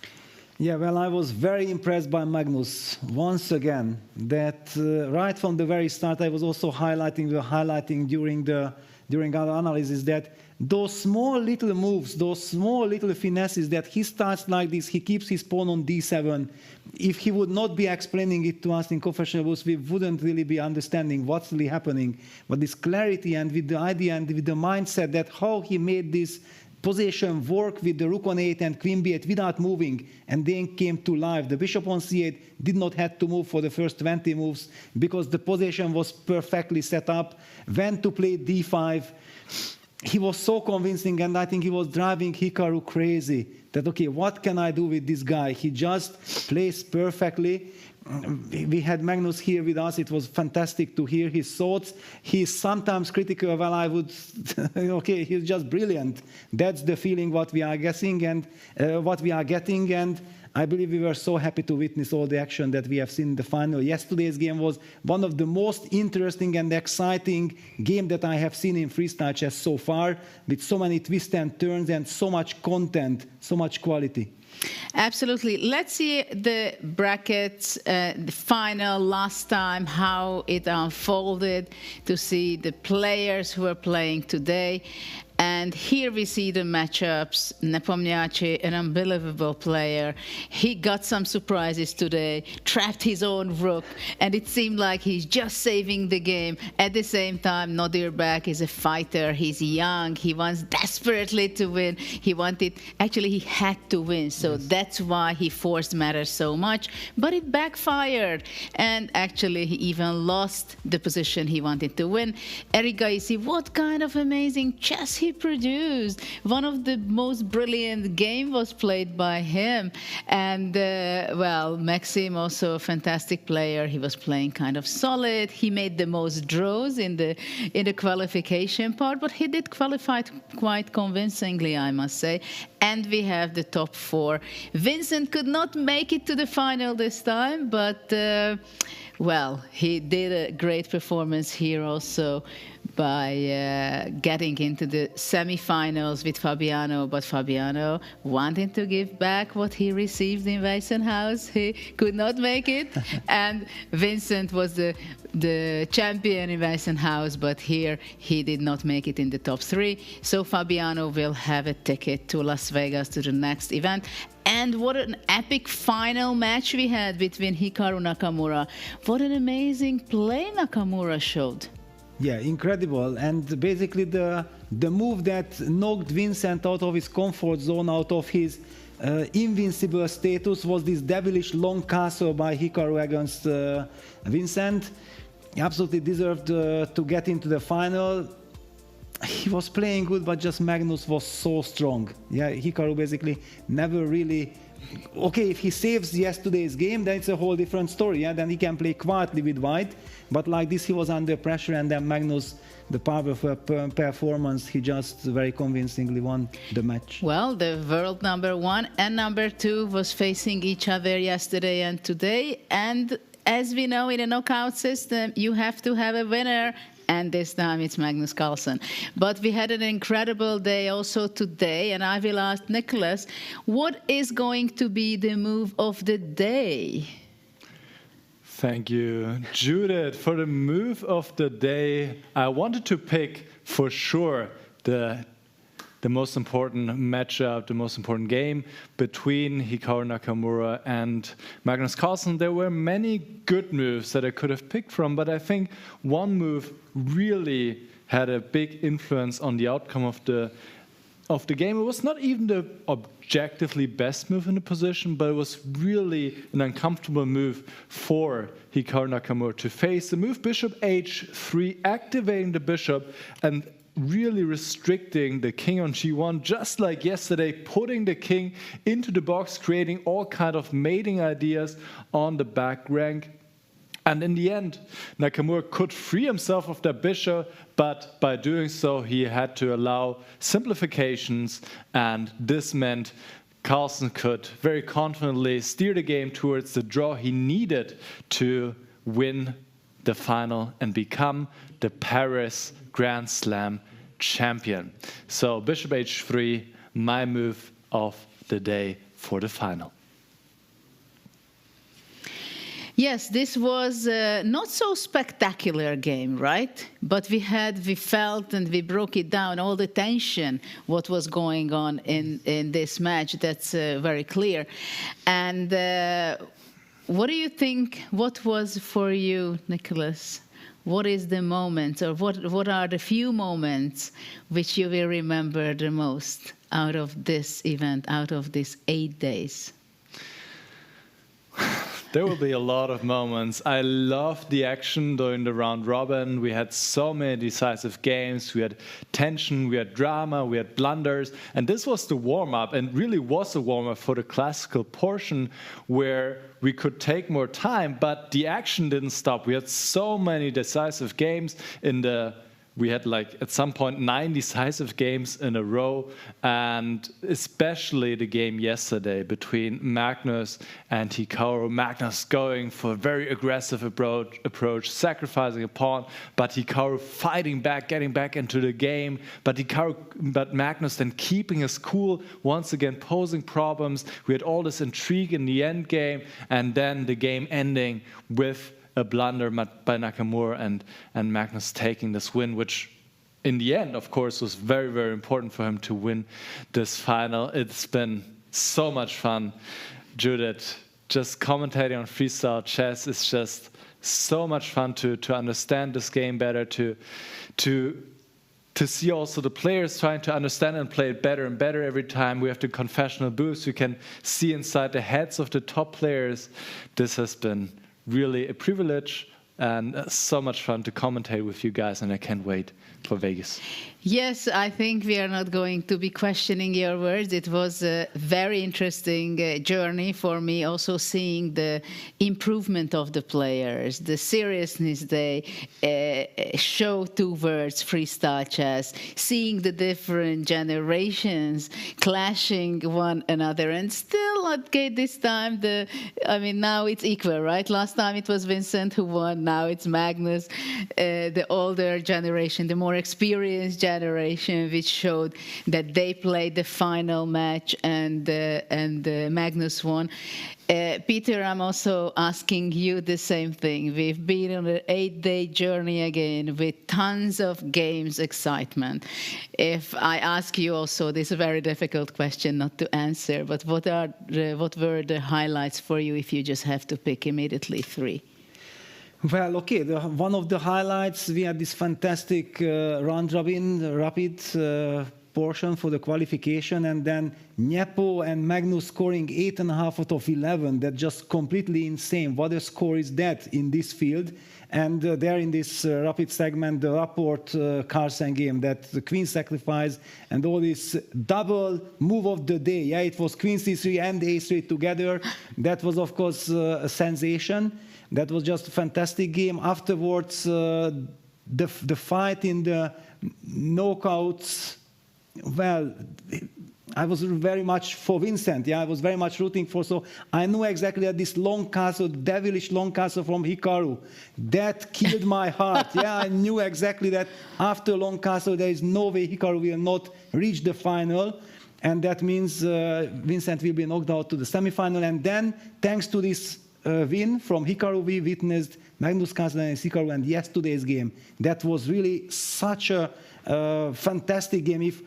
Yeah, well, I was very impressed by Magnus once again. That right from the very start, I was also highlighting during our analysis that those small little moves, those small little finesses that he starts like this, he keeps his pawn on d7. If he would not be explaining it to us in Confessional booths, we wouldn't really be understanding what's really happening. But this clarity and with the idea and with the mindset that how he made this position work with the rook on 8 and queen b8 without moving, and then came to life. The bishop on c8 did not have to move for the first 20 moves because the position was perfectly set up. Went to play d5. He was so convincing, and I think he was driving Hikaru crazy. That, okay, what can I do with this guy? He just plays perfectly. We had Magnus here with us. It was fantastic to hear his thoughts. He's sometimes critical. Well, I would, okay, he's just brilliant. That's the feeling what we are guessing and what we are getting. And I believe we were so happy to witness all the action that we have seen in the final. Yesterday's game was one of the most interesting and exciting game that I have seen in freestyle chess so far, with so many twists and turns and so much content, so much quality. Absolutely. Let's see the brackets, the final last time, how it unfolded, to see the players who are playing today. And here we see the matchups. Nepomniachtchi, an unbelievable player. He got some surprises today, trapped his own rook, and it seemed like he's just saving the game. At the same time, Nodirbek is a fighter. He's young. He wants desperately to win. He had to win. So that's why he forced matters so much. But it backfired. And actually, he even lost the position he wanted to win. Eric Gaisi, what kind of amazing chess he produced. One of the most brilliant game was played by him. And, Maxim, also a fantastic player. He was playing kind of solid. He made the most draws in the qualification part, but he did qualify quite convincingly, I must say. And we have the top 4. Vincent could not make it to the final this time, but, he did a great performance here also by getting into the semi-finals with Fabiano, but Fabiano wanted to give back what he received in Weissenhaus. He could not make it, and Vincent was the champion in Weissenhaus, but here he did not make it in the top 3. So Fabiano will have a ticket to Las Vegas to the next event. And what an epic final match we had between Hikaru Nakamura. What an amazing play Nakamura showed. Yeah, incredible. And basically the move that knocked Vincent out of his comfort zone, out of his invincible status, was this devilish long castle by Hikaru against Vincent. He absolutely deserved to get into the final. He was playing good, but just Magnus was so strong. Yeah, Hikaru basically never really... Okay, if he saves yesterday's game, then it's a whole different story. Yeah? Then he can play quietly with white. But like this, he was under pressure, and then Magnus, the powerful performance, he just very convincingly won the match. Well, the world number 1 and number 2 was facing each other yesterday and today, and as we know in a knockout system, you have to have a winner. And this time it's Magnus Carlsen. But we had an incredible day also today, and I will ask Nicholas, what is going to be the move of the day? Thank you, Judith. For the move of the day, I wanted to pick for sure the most important matchup, the most important game between Hikaru Nakamura and Magnus Carlsen. There were many good moves that I could have picked from, but I think one move really had a big influence on the outcome of the game. It was not even the objectively best move in the position, but it was really an uncomfortable move for Hikaru Nakamura to face. The move bishop h3, activating the bishop and really restricting the king on g1, just like yesterday, putting the king into the box, creating all kind of mating ideas on the back rank. And in the end, Nakamura could free himself of that bishop, but by doing so, he had to allow simplifications, and this meant Carlsen could very confidently steer the game towards the draw he needed to win the final and become the Paris Grand Slam champion. So bishop h3, my move of the day for the final. Yes, this was not so spectacular game, right? But we felt and we broke it down, all the tension, what was going on in this match. That's very clear. And what do you think, what was for you, Nicholas? What is the moment, or what are the few moments which you will remember the most out of this event, out of these 8 days? There will be a lot of moments. I loved the action during the round robin. We had so many decisive games. We had tension, we had drama, we had blunders. And this was the warm-up, and really was a warm-up for the classical portion where we could take more time, but the action didn't stop. We had so many decisive games we had like at some point 9 decisive games in a row, and especially the game yesterday between Magnus and Hikaru. Magnus going for a very aggressive approach, sacrificing a pawn, but Hikaru fighting back, getting back into the game. But Magnus then keeping his cool, once again posing problems. We had all this intrigue in the end game, and then the game ending with a blunder by Nakamura and Magnus taking this win, which in the end, of course, was very, very important for him to win this final. It's been so much fun, Judith. Just commentating on freestyle chess is just so much fun to understand this game better, to see also the players trying to understand and play it better and better every time. We have the confessional booths. You can see inside the heads of the top players. This has been really a privilege and so much fun to commentate with you guys, and I can't wait for Vegas. Yes, I think we are not going to be questioning your words. It was a very interesting journey for me, also seeing the improvement of the players, the seriousness they show towards freestyle chess, seeing the different generations clashing one another, and still, okay, this time, now it's equal, right? Last time it was Vincent who won, now it's Magnus, the older generation, the more experienced generation, which showed that they played the final match and Magnus won. Peter, I'm also asking you the same thing. We've been on an 8-day journey again with tons of games, excitement. If I ask you also, this is a very difficult question not to answer, but what were the highlights for you if you just have to pick immediately 3? Well, okay, one of the highlights, we had this fantastic round-robin rapid portion for the qualification, and then Nepo and Magnus scoring 8.5 out of 11. That's just completely insane. What a score is that in this field? And there in this rapid segment, the Laporte Carlsen game, that the queen sacrifice and all this double move of the day. Yeah, it was queen c3 and a3 together. That was, of course, a sensation. That was just a fantastic game. Afterwards, the fight in the knockouts, well, I was very much for Vincent. Yeah, I was very much rooting for. So I knew exactly that this long castle, devilish long castle from Hikaru, that killed my heart. Yeah, I knew exactly that after long castle there is no way Hikaru will not reach the final, and that means Vincent will be knocked out to the semifinal. And then, thanks to this win from Hikaru, we witnessed Magnus Carlsen and Hikaru, and yesterday's game. That was really such a fantastic game. If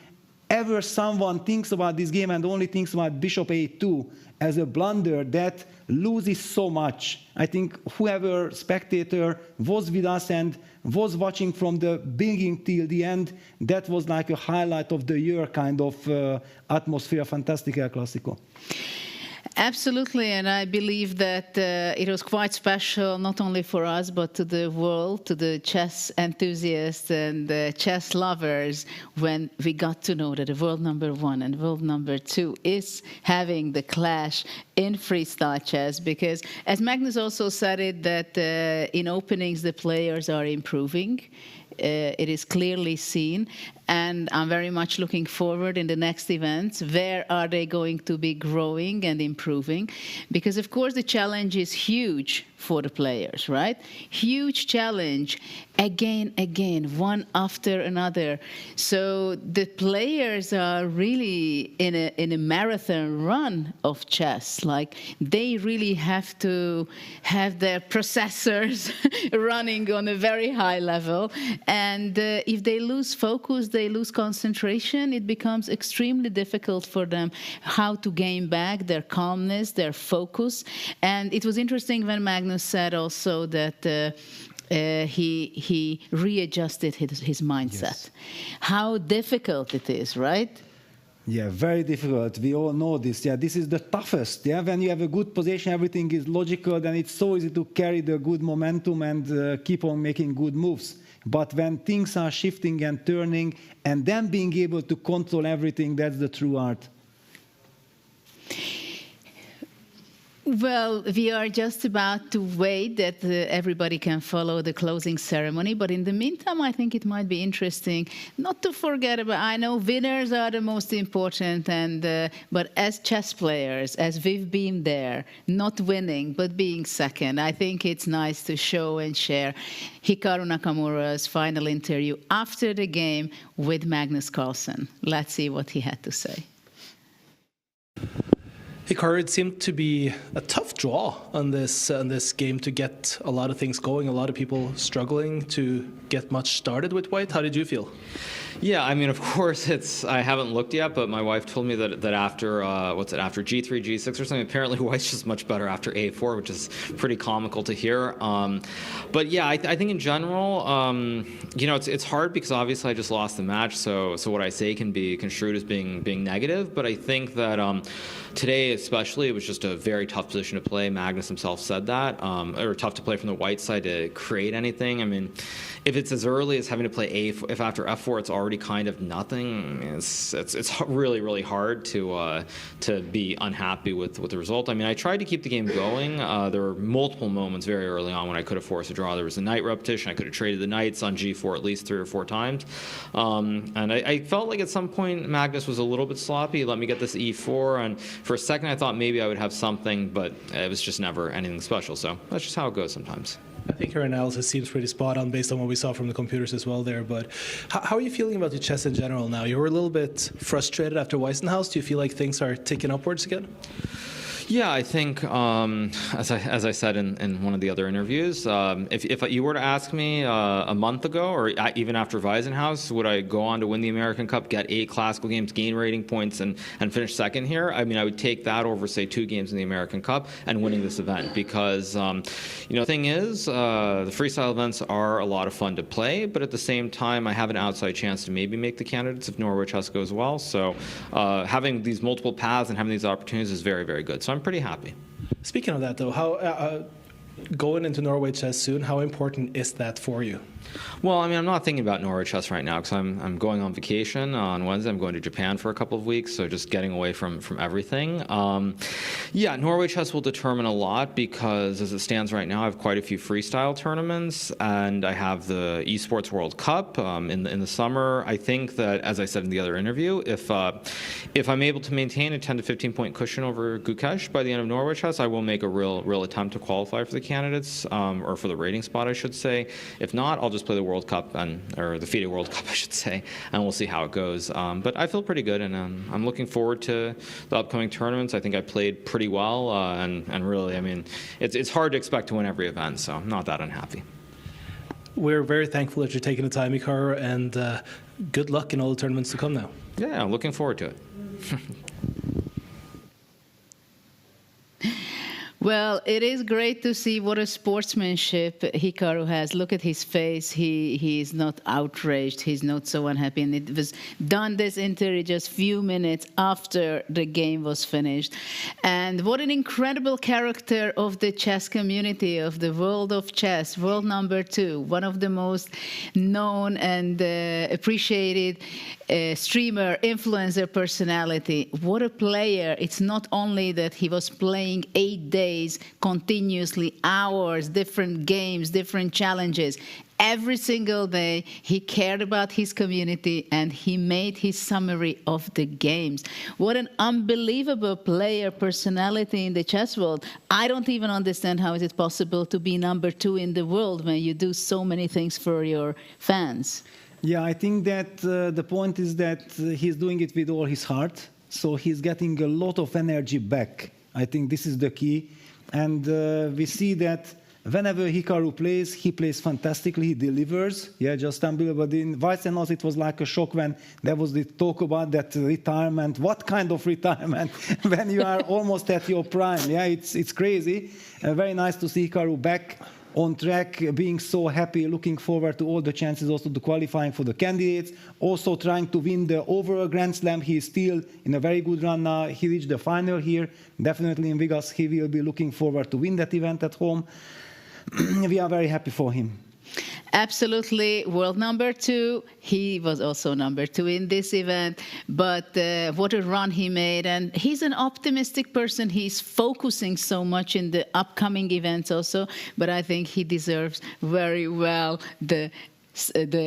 ever someone thinks about this game and only thinks about Bishop A2 as a blunder, that loses so much. I think whoever spectator was with us and was watching from the beginning till the end, that was like a highlight of the year kind of atmosphere, fantastic El Clasico. Absolutely, and I believe that it was quite special, not only for us, but to the world, to the chess enthusiasts and the chess lovers, when we got to know that the world number 1 and world number 2 is having the clash in freestyle chess, because as Magnus also said it, that in openings the players are improving. It is clearly seen, and I'm very much looking forward in the next events. Where are they going to be growing and improving? Because, of course, the challenge is huge for the players, right? Huge challenge, again, one after another. So the players are really in a marathon run of chess. Like, they really have to have their processors running on a very high level. And if they lose focus, they lose concentration, it becomes extremely difficult for them how to gain back their calmness, their focus. And it was interesting when Magnus said also that he readjusted his mindset. Yes. How difficult it is, right? Yeah, very difficult. We all know this. Yeah, this is the toughest. Yeah, when you have a good position, everything is logical, then it's so easy to carry the good momentum and keep on making good moves. But when things are shifting and turning, and then being able to control everything, that's the true art. Well, we are just about to wait that everybody can follow the closing ceremony. But in the meantime, I think it might be interesting not to forget about, I know winners are the most important, but as chess players, as we've been there, not winning, but being second, I think it's nice to show and share Hikaru Nakamura's final interview after the game with Magnus Carlsen. Let's see what he had to say. Hikaru, it seemed to be a tough draw on this game to get a lot of things going, a lot of people struggling to get much started with white. How did you feel? Yeah, I mean, of course, I haven't looked yet, but my wife told me that after, after G3, G6 or something, apparently white's just much better after A4, which is pretty comical to hear. But yeah, I think in general, it's hard because obviously I just lost the match, so what I say can be construed as being negative, but I think that today especially, it was just a very tough position to play. Magnus himself said that, or tough to play from the white side to create anything. I mean, if it's as early as having to play A4, if after F4 it's already kind of nothing, it's really, really hard to be unhappy with the result. I mean, I tried to keep the game going. There were multiple moments very early on when I could have forced a draw. There was a knight repetition. I could have traded the knights on G4 at least 3 or 4 times. And I felt like at some point Magnus was a little bit sloppy. He let me get this E4, and for a second I thought maybe I would have something, but it was just never anything special. So that's just how it goes sometimes. I think her analysis seems pretty spot on based on what we saw from the computers as well there. But how are you feeling about the chess in general now? You were a little bit frustrated after Weissenhaus. Do you feel like things are ticking upwards again? Yeah, I think, as I said in one of the other interviews, if you were to ask me a month ago, or even after Weissenhaus, would I go on to win the American Cup, get 8 classical games, gain rating points, and finish second here? I mean, I would take that over, say, 2 games in the American Cup and winning this event, because, the thing is, the freestyle events are a lot of fun to play, but at the same time, I have an outside chance to maybe make the candidates if Norway chess goes well. So having these multiple paths and having these opportunities is very, very good. So I'm pretty happy. Speaking of that, though, how going into Norway chess soon, how important is that for you? Well, I mean, I'm not thinking about Norway chess right now because I'm going on vacation on Wednesday. I'm going to Japan for a couple of weeks, so just getting away from everything. Yeah, Norway chess will determine a lot because as it stands right now, I have quite a few freestyle tournaments, and I have the Esports World Cup in the summer. I think that, as I said in the other interview, if I'm able to maintain a 10 to 15 point cushion over Gukesh by the end of Norway chess, I will make a real attempt to qualify for the candidates or for the rating spot, I should say. If not, I'll just play the World Cup or the FIDE World Cup, I should say, and we'll see how it goes. But I feel pretty good, and I'm looking forward to the upcoming tournaments. I think I played pretty well, and really, I mean, it's hard to expect to win every event, so I'm not that unhappy. We're very thankful that you're taking the time, Hikaru, and good luck in all the tournaments to come now. Yeah, I'm looking forward to it. Well, it is great to see what a sportsmanship Hikaru has. Look at his face. He is not outraged. He's not so unhappy. And it was done, this interview, just few minutes after the game was finished. And what an incredible character of the chess community, of the world of chess, world number 2, one of the most known and appreciated streamer, influencer personality. What a player. It's not only that he was playing 8 days continuously, hours, different games, different challenges. Every single day, he cared about his community and he made his summary of the games. What an unbelievable player personality in the chess world. I don't even understand how is it possible to be number 2 in the world when you do so many things for your fans. Yeah, I think that the point is that he's doing it with all his heart. So he's getting a lot of energy back. I think this is the key. And we see that whenever Hikaru plays, he plays fantastically, he delivers. Yeah, just unbelievable. But in Weissenhaus, it was like a shock when there was the talk about that retirement. What kind of retirement when you are almost at your prime? Yeah, it's crazy. Very nice to see Hikaru back on track, being so happy, looking forward to all the chances, also to qualifying for the candidates, also trying to win the overall Grand Slam. He is still in a very good run now. He reached the final here. Definitely in Vegas, he will be looking forward to win that event at home. We are very happy for him. Absolutely, world number 2. He was also number 2 in this event, but what a run he made. And he's an optimistic person. He's focusing so much in the upcoming events also, but I think he deserves very well the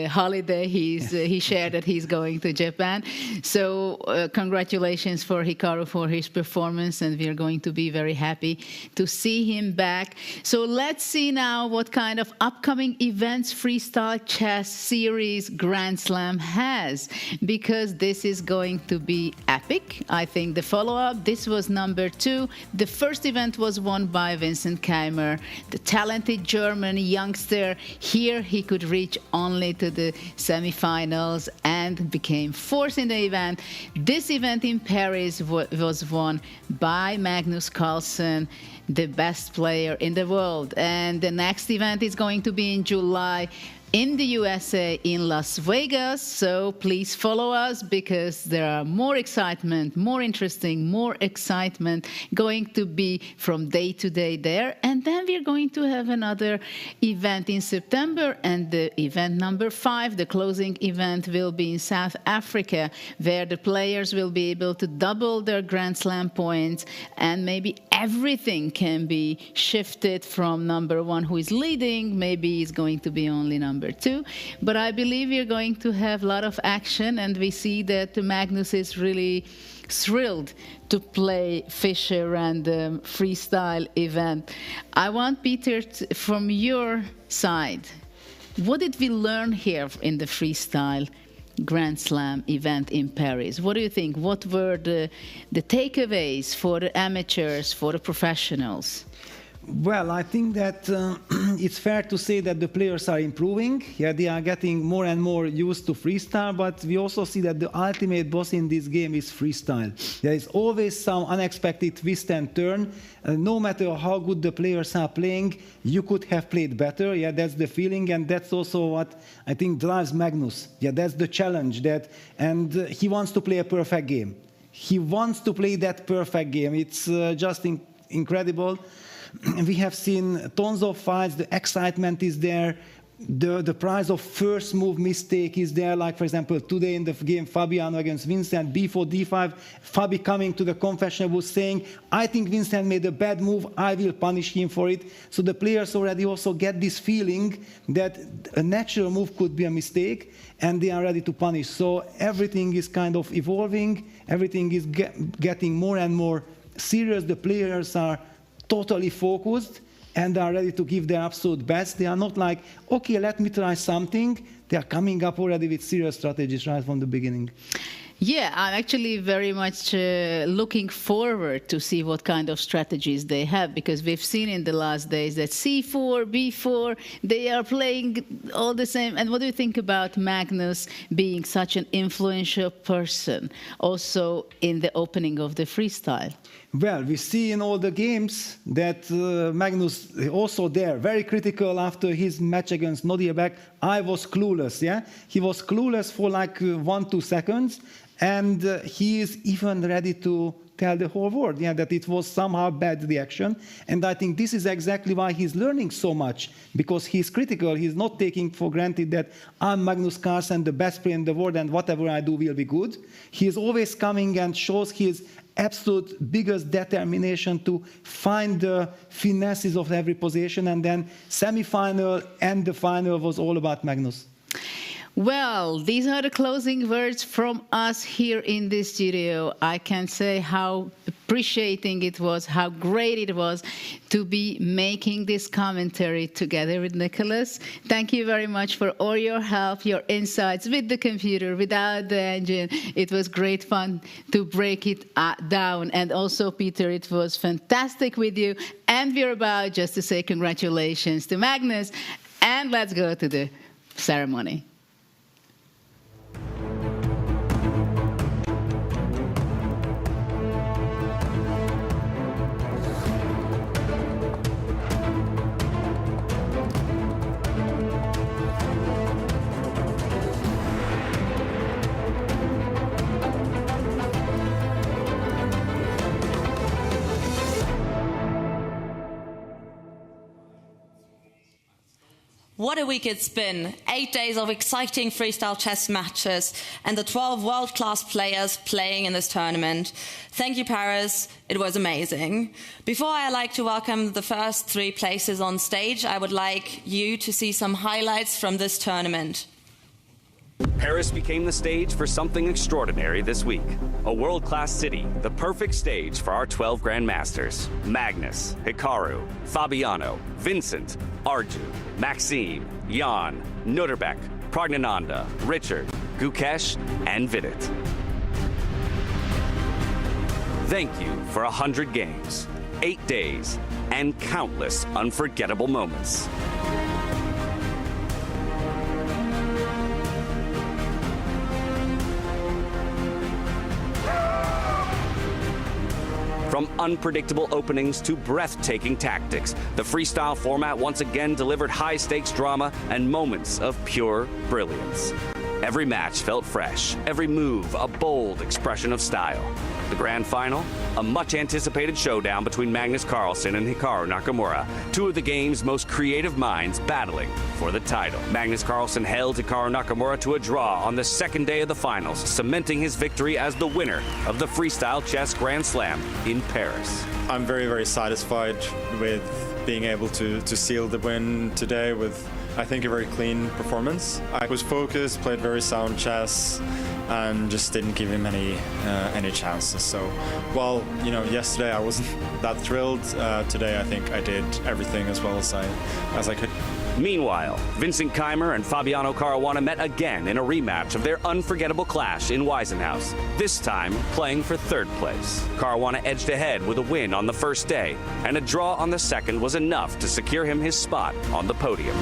holiday he shared that he's going to Japan. So congratulations for Hikaru for his performance, and we are going to be very happy to see him back. So let's see now what kind of upcoming events Freestyle Chess Series Grand Slam has, because this is going to be epic. I think the follow-up, this was number 2. The first event was won by Vincent Keimer, the talented German youngster. Here he could reach only to the semifinals and became 4th in the event. This event in Paris was won by Magnus Carlsen, the best player in the world. And the next event is going to be in July in the USA, in Las Vegas. So please follow us, because there are more excitement, more interesting, more excitement going to be from day to day there. And then we're going to have another event in September, and the event number 5, the closing event, will be in South Africa, where the players will be able to double their Grand Slam points, and maybe everything can be shifted from number 1 who is leading, maybe is going to be only number 2. But I believe we're going to have a lot of action, and we see that Magnus is really thrilled to play Fischer and the freestyle event. I want, Peter, from your side, what did we learn here in the freestyle Grand Slam event in Paris? What do you think? What were the takeaways for the amateurs, for the professionals? Well, I think that it's fair to say that the players are improving. Yeah, they are getting more and more used to freestyle, but we also see that the ultimate boss in this game is freestyle. There is always some unexpected twist and turn. No matter how good the players are playing, you could have played better. Yeah, that's the feeling, and that's also what I think drives Magnus. Yeah, that's the challenge. And he wants to play a perfect game. He wants to play that perfect game. It's just incredible. We have seen tons of fights, the excitement is there, the price of first move mistake is there. Like, for example, today in the game, Fabiano against Vincent, b4, d5, Fabi coming to the confessional was saying, I think Vincent made a bad move, I will punish him for it. So the players already also get this feeling that a natural move could be a mistake, and they are ready to punish. So everything is kind of evolving, everything is getting more and more serious. The players are totally focused and are ready to give their absolute best. They are not like, okay, let me try something. They are coming up already with serious strategies right from the beginning. Yeah, I'm actually very much looking forward to see what kind of strategies they have, because we've seen in the last days that C4, B4, they are playing all the same. And what do you think about Magnus being such an influential person also in the opening of the freestyle? Well, we see in all the games that Magnus also there, very critical after his match against Nodiebek. I was clueless, yeah? He was clueless for like 1-2 seconds, and he is even ready to tell the whole world, yeah, that it was somehow bad reaction. And I think this is exactly why he's learning so much, because he's critical. He's not taking for granted that I'm Magnus Carlsen, the best player in the world, and whatever I do will be good. He is always coming and shows his absolute biggest determination to find the finesses of every position, and then semi-final and the final was all about Magnus. Well, these are the closing words from us here in the studio. I can say how appreciating it was, how great it was to be making this commentary together with Nicholas. Thank you very much for all your help, your insights with the computer, without the engine. It was great fun to break it down. And also, Peter, it was fantastic with you. And we're about just to say congratulations to Magnus. And let's go to the ceremony. What a week it's been. 8 days of exciting freestyle chess matches and the 12 world-class players playing in this tournament. Thank you, Paris. It was amazing. Before I like to welcome the first 3 places on stage, I would like you to see some highlights from this tournament. Paris became the stage for something extraordinary this week. A world-class city, the perfect stage for our 12 Grandmasters. Magnus, Hikaru, Fabiano, Vincent, Arjun, Maxime, Jan, Nuderbek, Pragnananda, Richard, Gukesh, and Vidit. Thank you for 100 games, 8 days, and countless unforgettable moments. From unpredictable openings to breathtaking tactics, the freestyle format once again delivered high-stakes drama and moments of pure brilliance. Every match felt fresh, every move a bold expression of style. The grand final, a much-anticipated showdown between Magnus Carlsen and Hikaru Nakamura, 2 of the game's most creative minds battling for the title. Magnus Carlsen held Hikaru Nakamura to a draw on the second day of the finals, cementing his victory as the winner of the Freestyle Chess Grand Slam in Paris. I'm very, very satisfied with being able to seal the win today with, I think, a very clean performance. I was focused, played very sound chess, and just didn't give him any chances. So, while yesterday I wasn't that thrilled, today I think I did everything as well as I could. Meanwhile, Vincent Keimer and Fabiano Caruana met again in a rematch of their unforgettable clash in Wiesenhaus, this time playing for 3rd place. Caruana edged ahead with a win on the first day, and a draw on the second was enough to secure him his spot on the podium.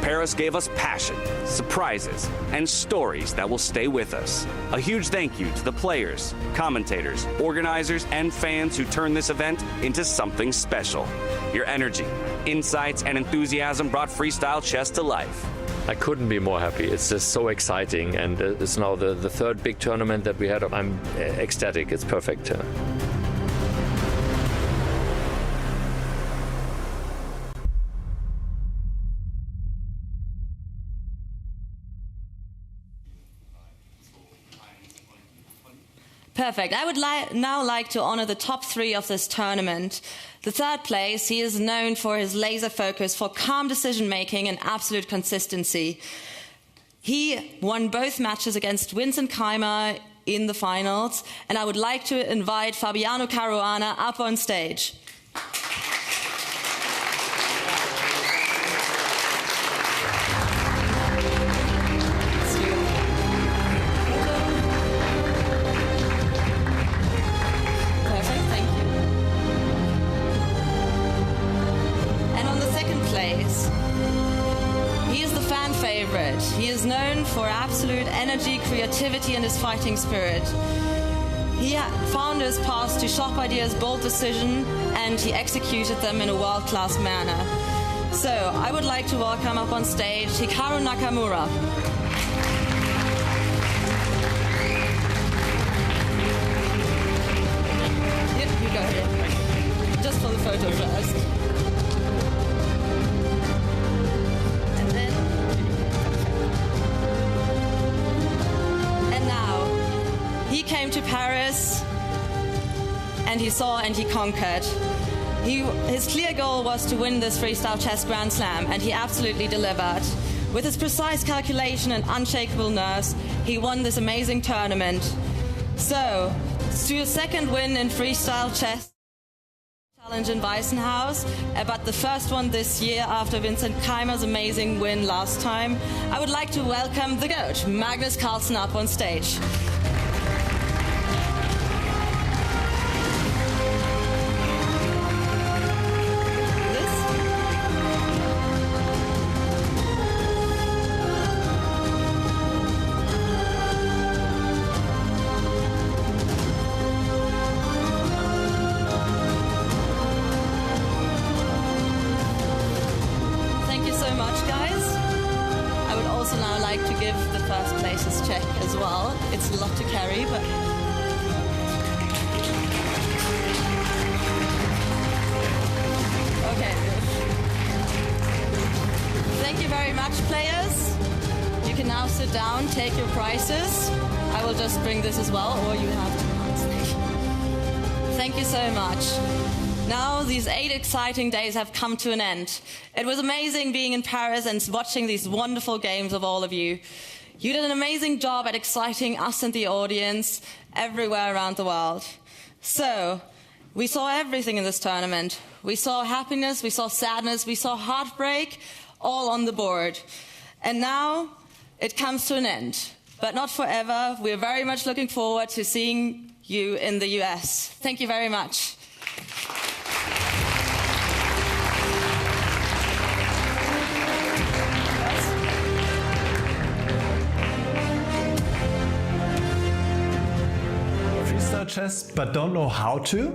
Paris gave us passion, surprises, and stories that will stay with us. A huge thank you to the players, commentators, organizers, and fans who turned this event into something special. Your energy, insights, and enthusiasm brought freestyle chess to life. I couldn't be more happy. It's just so exciting, and it's now the 3rd big tournament that we had. I'm ecstatic. It's perfect. Perfect. I would now like to honor the top 3 of this tournament. The third place, he is known for his laser focus, for calm decision-making and absolute consistency. He won both matches against Vincent Keimer in the finals, and I would like to invite Fabiano Caruana up on stage. He is known for absolute energy, creativity, and his fighting spirit. He found his path to sharp ideas, bold decision, and he executed them in a world-class manner. So I would like to welcome up on stage Hikaru Nakamura. Yep, you go here. Just for the photo first. He came to Paris and he saw and he conquered. His clear goal was to win this Freestyle Chess Grand Slam, and he absolutely delivered. With his precise calculation and unshakable nerves, he won this amazing tournament. So, to a second win in Freestyle Chess Challenge in Weissenhaus, but the first one this year after Vincent Keimer's amazing win last time, I would like to welcome the GOAT, Magnus Carlsen, up on stage. It's a lot to carry, but... Okay. Thank you very much, players. You can now sit down, take your prizes. I will just bring this as well, or you have to come on stage. Thank you so much. Now, these 8 exciting days have come to an end. It was amazing being in Paris and watching these wonderful games of all of you. You did an amazing job at exciting us and the audience everywhere around the world. So, we saw everything in this tournament. We saw happiness, we saw sadness, we saw heartbreak, all on the board. And now, it comes to an end. But not forever. We're very much looking forward to seeing you in the US. Thank you very much. Chess but don't know how to?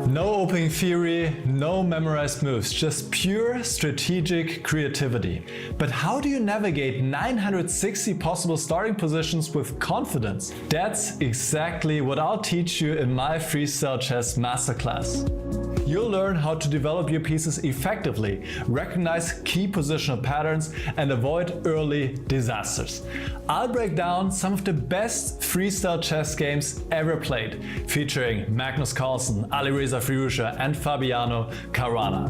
No opening theory, no memorized moves, just pure strategic creativity. But how do you navigate 960 possible starting positions with confidence? That's exactly what I'll teach you in my Freestyle Chess Masterclass. You'll learn how to develop your pieces effectively, recognize key positional patterns, and avoid early disasters. I'll break down some of the best freestyle chess games ever played, featuring Magnus Carlsen, Alireza Firouzja, and Fabiano Caruana.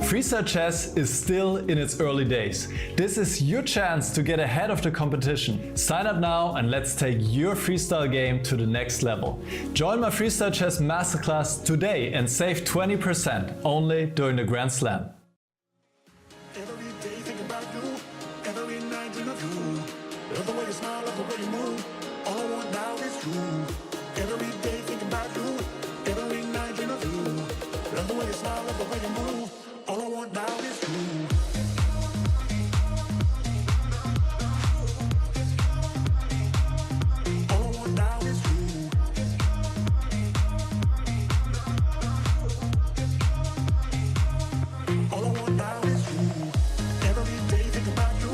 Freestyle chess is still in its early days. This is your chance to get ahead of the competition. Sign up now and let's take your freestyle game to the next level. Join my Freestyle Chess Masterclass today and save 20% only during the Grand Slam. Every day think about you, every night dream of you. Love the way you smile, love the way you move. All I want now is you. Every day think about you, every night dream of you. Love the way you smile, love the way you move. All I want now is you. All I want now is you. All I want now is you. Every day think about you,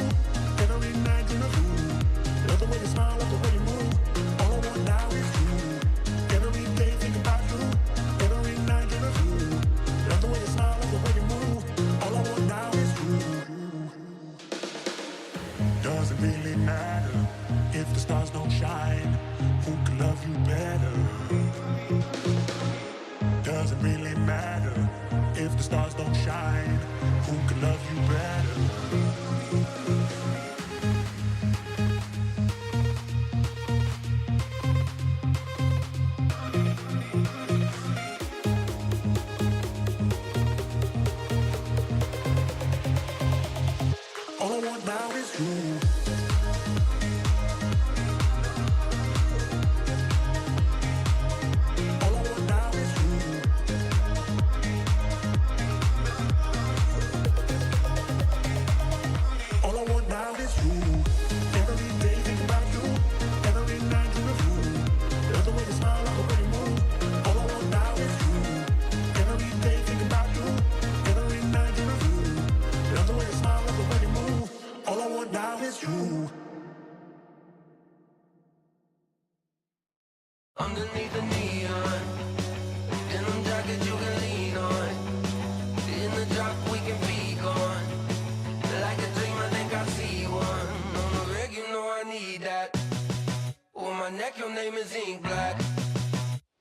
every night dream of you. Love the way you smile, love the way you move. All I want now is you. Every day think about you, every night dream of you. Love the way you smile, love the way you move. doesn't really matter if the stars don't shine. Who can love you better? All I want now is you. All I want now is you. All I want now is you. Every day think about you. Every night dream of you. There's the way you smile, I already move. All I want now is you. Every day think about you. Every night dream of you. There's the way you smile, I already move. All I want now is you. Underneath the neon, in them jackets you can lean on. In the drop we can be gone. Like a dream, I think I see one. On the rig, you know I need that. On my neck, your name is ink black.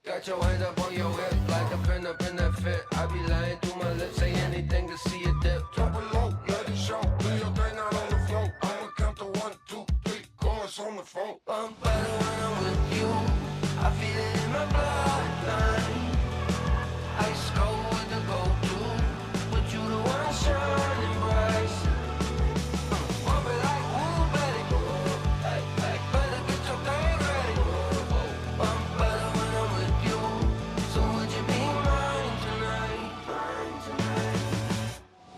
Got your hands up on your hip, like a pin up in that fit. I be lying through my lips, say anything to see it dip. Drop it low, let it show. Do your thing out on the floor. I'ma count to 1, 2, 3, chorus on the phone. I'm better when I'm with you. I feel it in my bloodline. Ice cold with the go-to, but you the one shining bright. Pump it like woo, baby. Better get your thing ready. I'm better when I'm with you. So would you be mine tonight?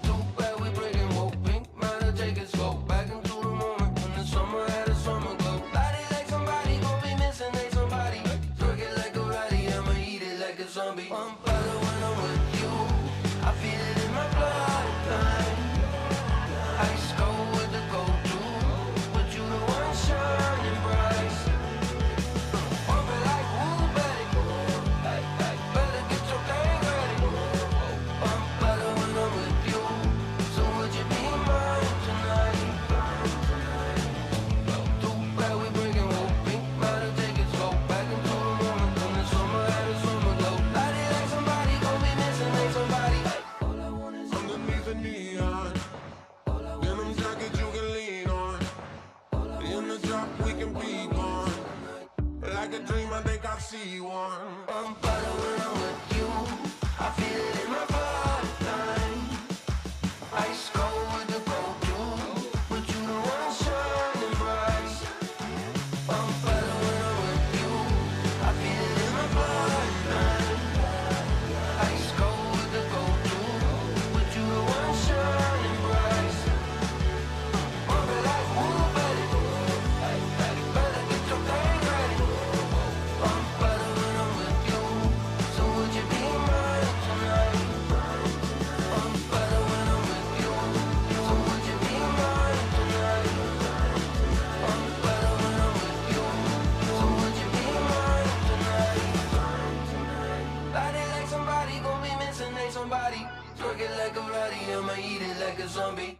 Too bad we breaking woke pink. Might have taken slow back into the moment when the summer had a summer glow. Body like somebody gon' be missing, ain't somebody. Twerk it like a ratty, I'ma eat it like a zombie. I'm better when I'm with you. I feel it in my bloodline. Ice cold with the go-to, but you the one shining bright. Pump it like woo, baby. Better get your thing ready. I'm better when I'm with you. So would you be mine tonight? Too bad we breaking woke pink. Might have taken slow back into the moment when the summer had a summer glow. Body like somebody gon' be missing, ain't somebody. All I want is Underneath the neon, in them jackets you can lean on. In the drop we can be gone. Like a dream, I think I see one. I'm better when I'm with you. I feel it in my bloodline. Ice cold with the go-to, but you the one shining bright. I'm better when I'm with you. I feel it in my bloodline. Ice cold with the go-to, but you the one shining bright. Pump it like woo, baby. Better get your thing ready. I'm better when I'm with you. So would you be mine tonight? I'm better when I'm with you. So would you be mine tonight? I'm better when I'm with you. So would you be mine tonight? Body like somebody gon' be missing, ain't somebody. Twerk it like a ratty, I'ma eat it like a zombie.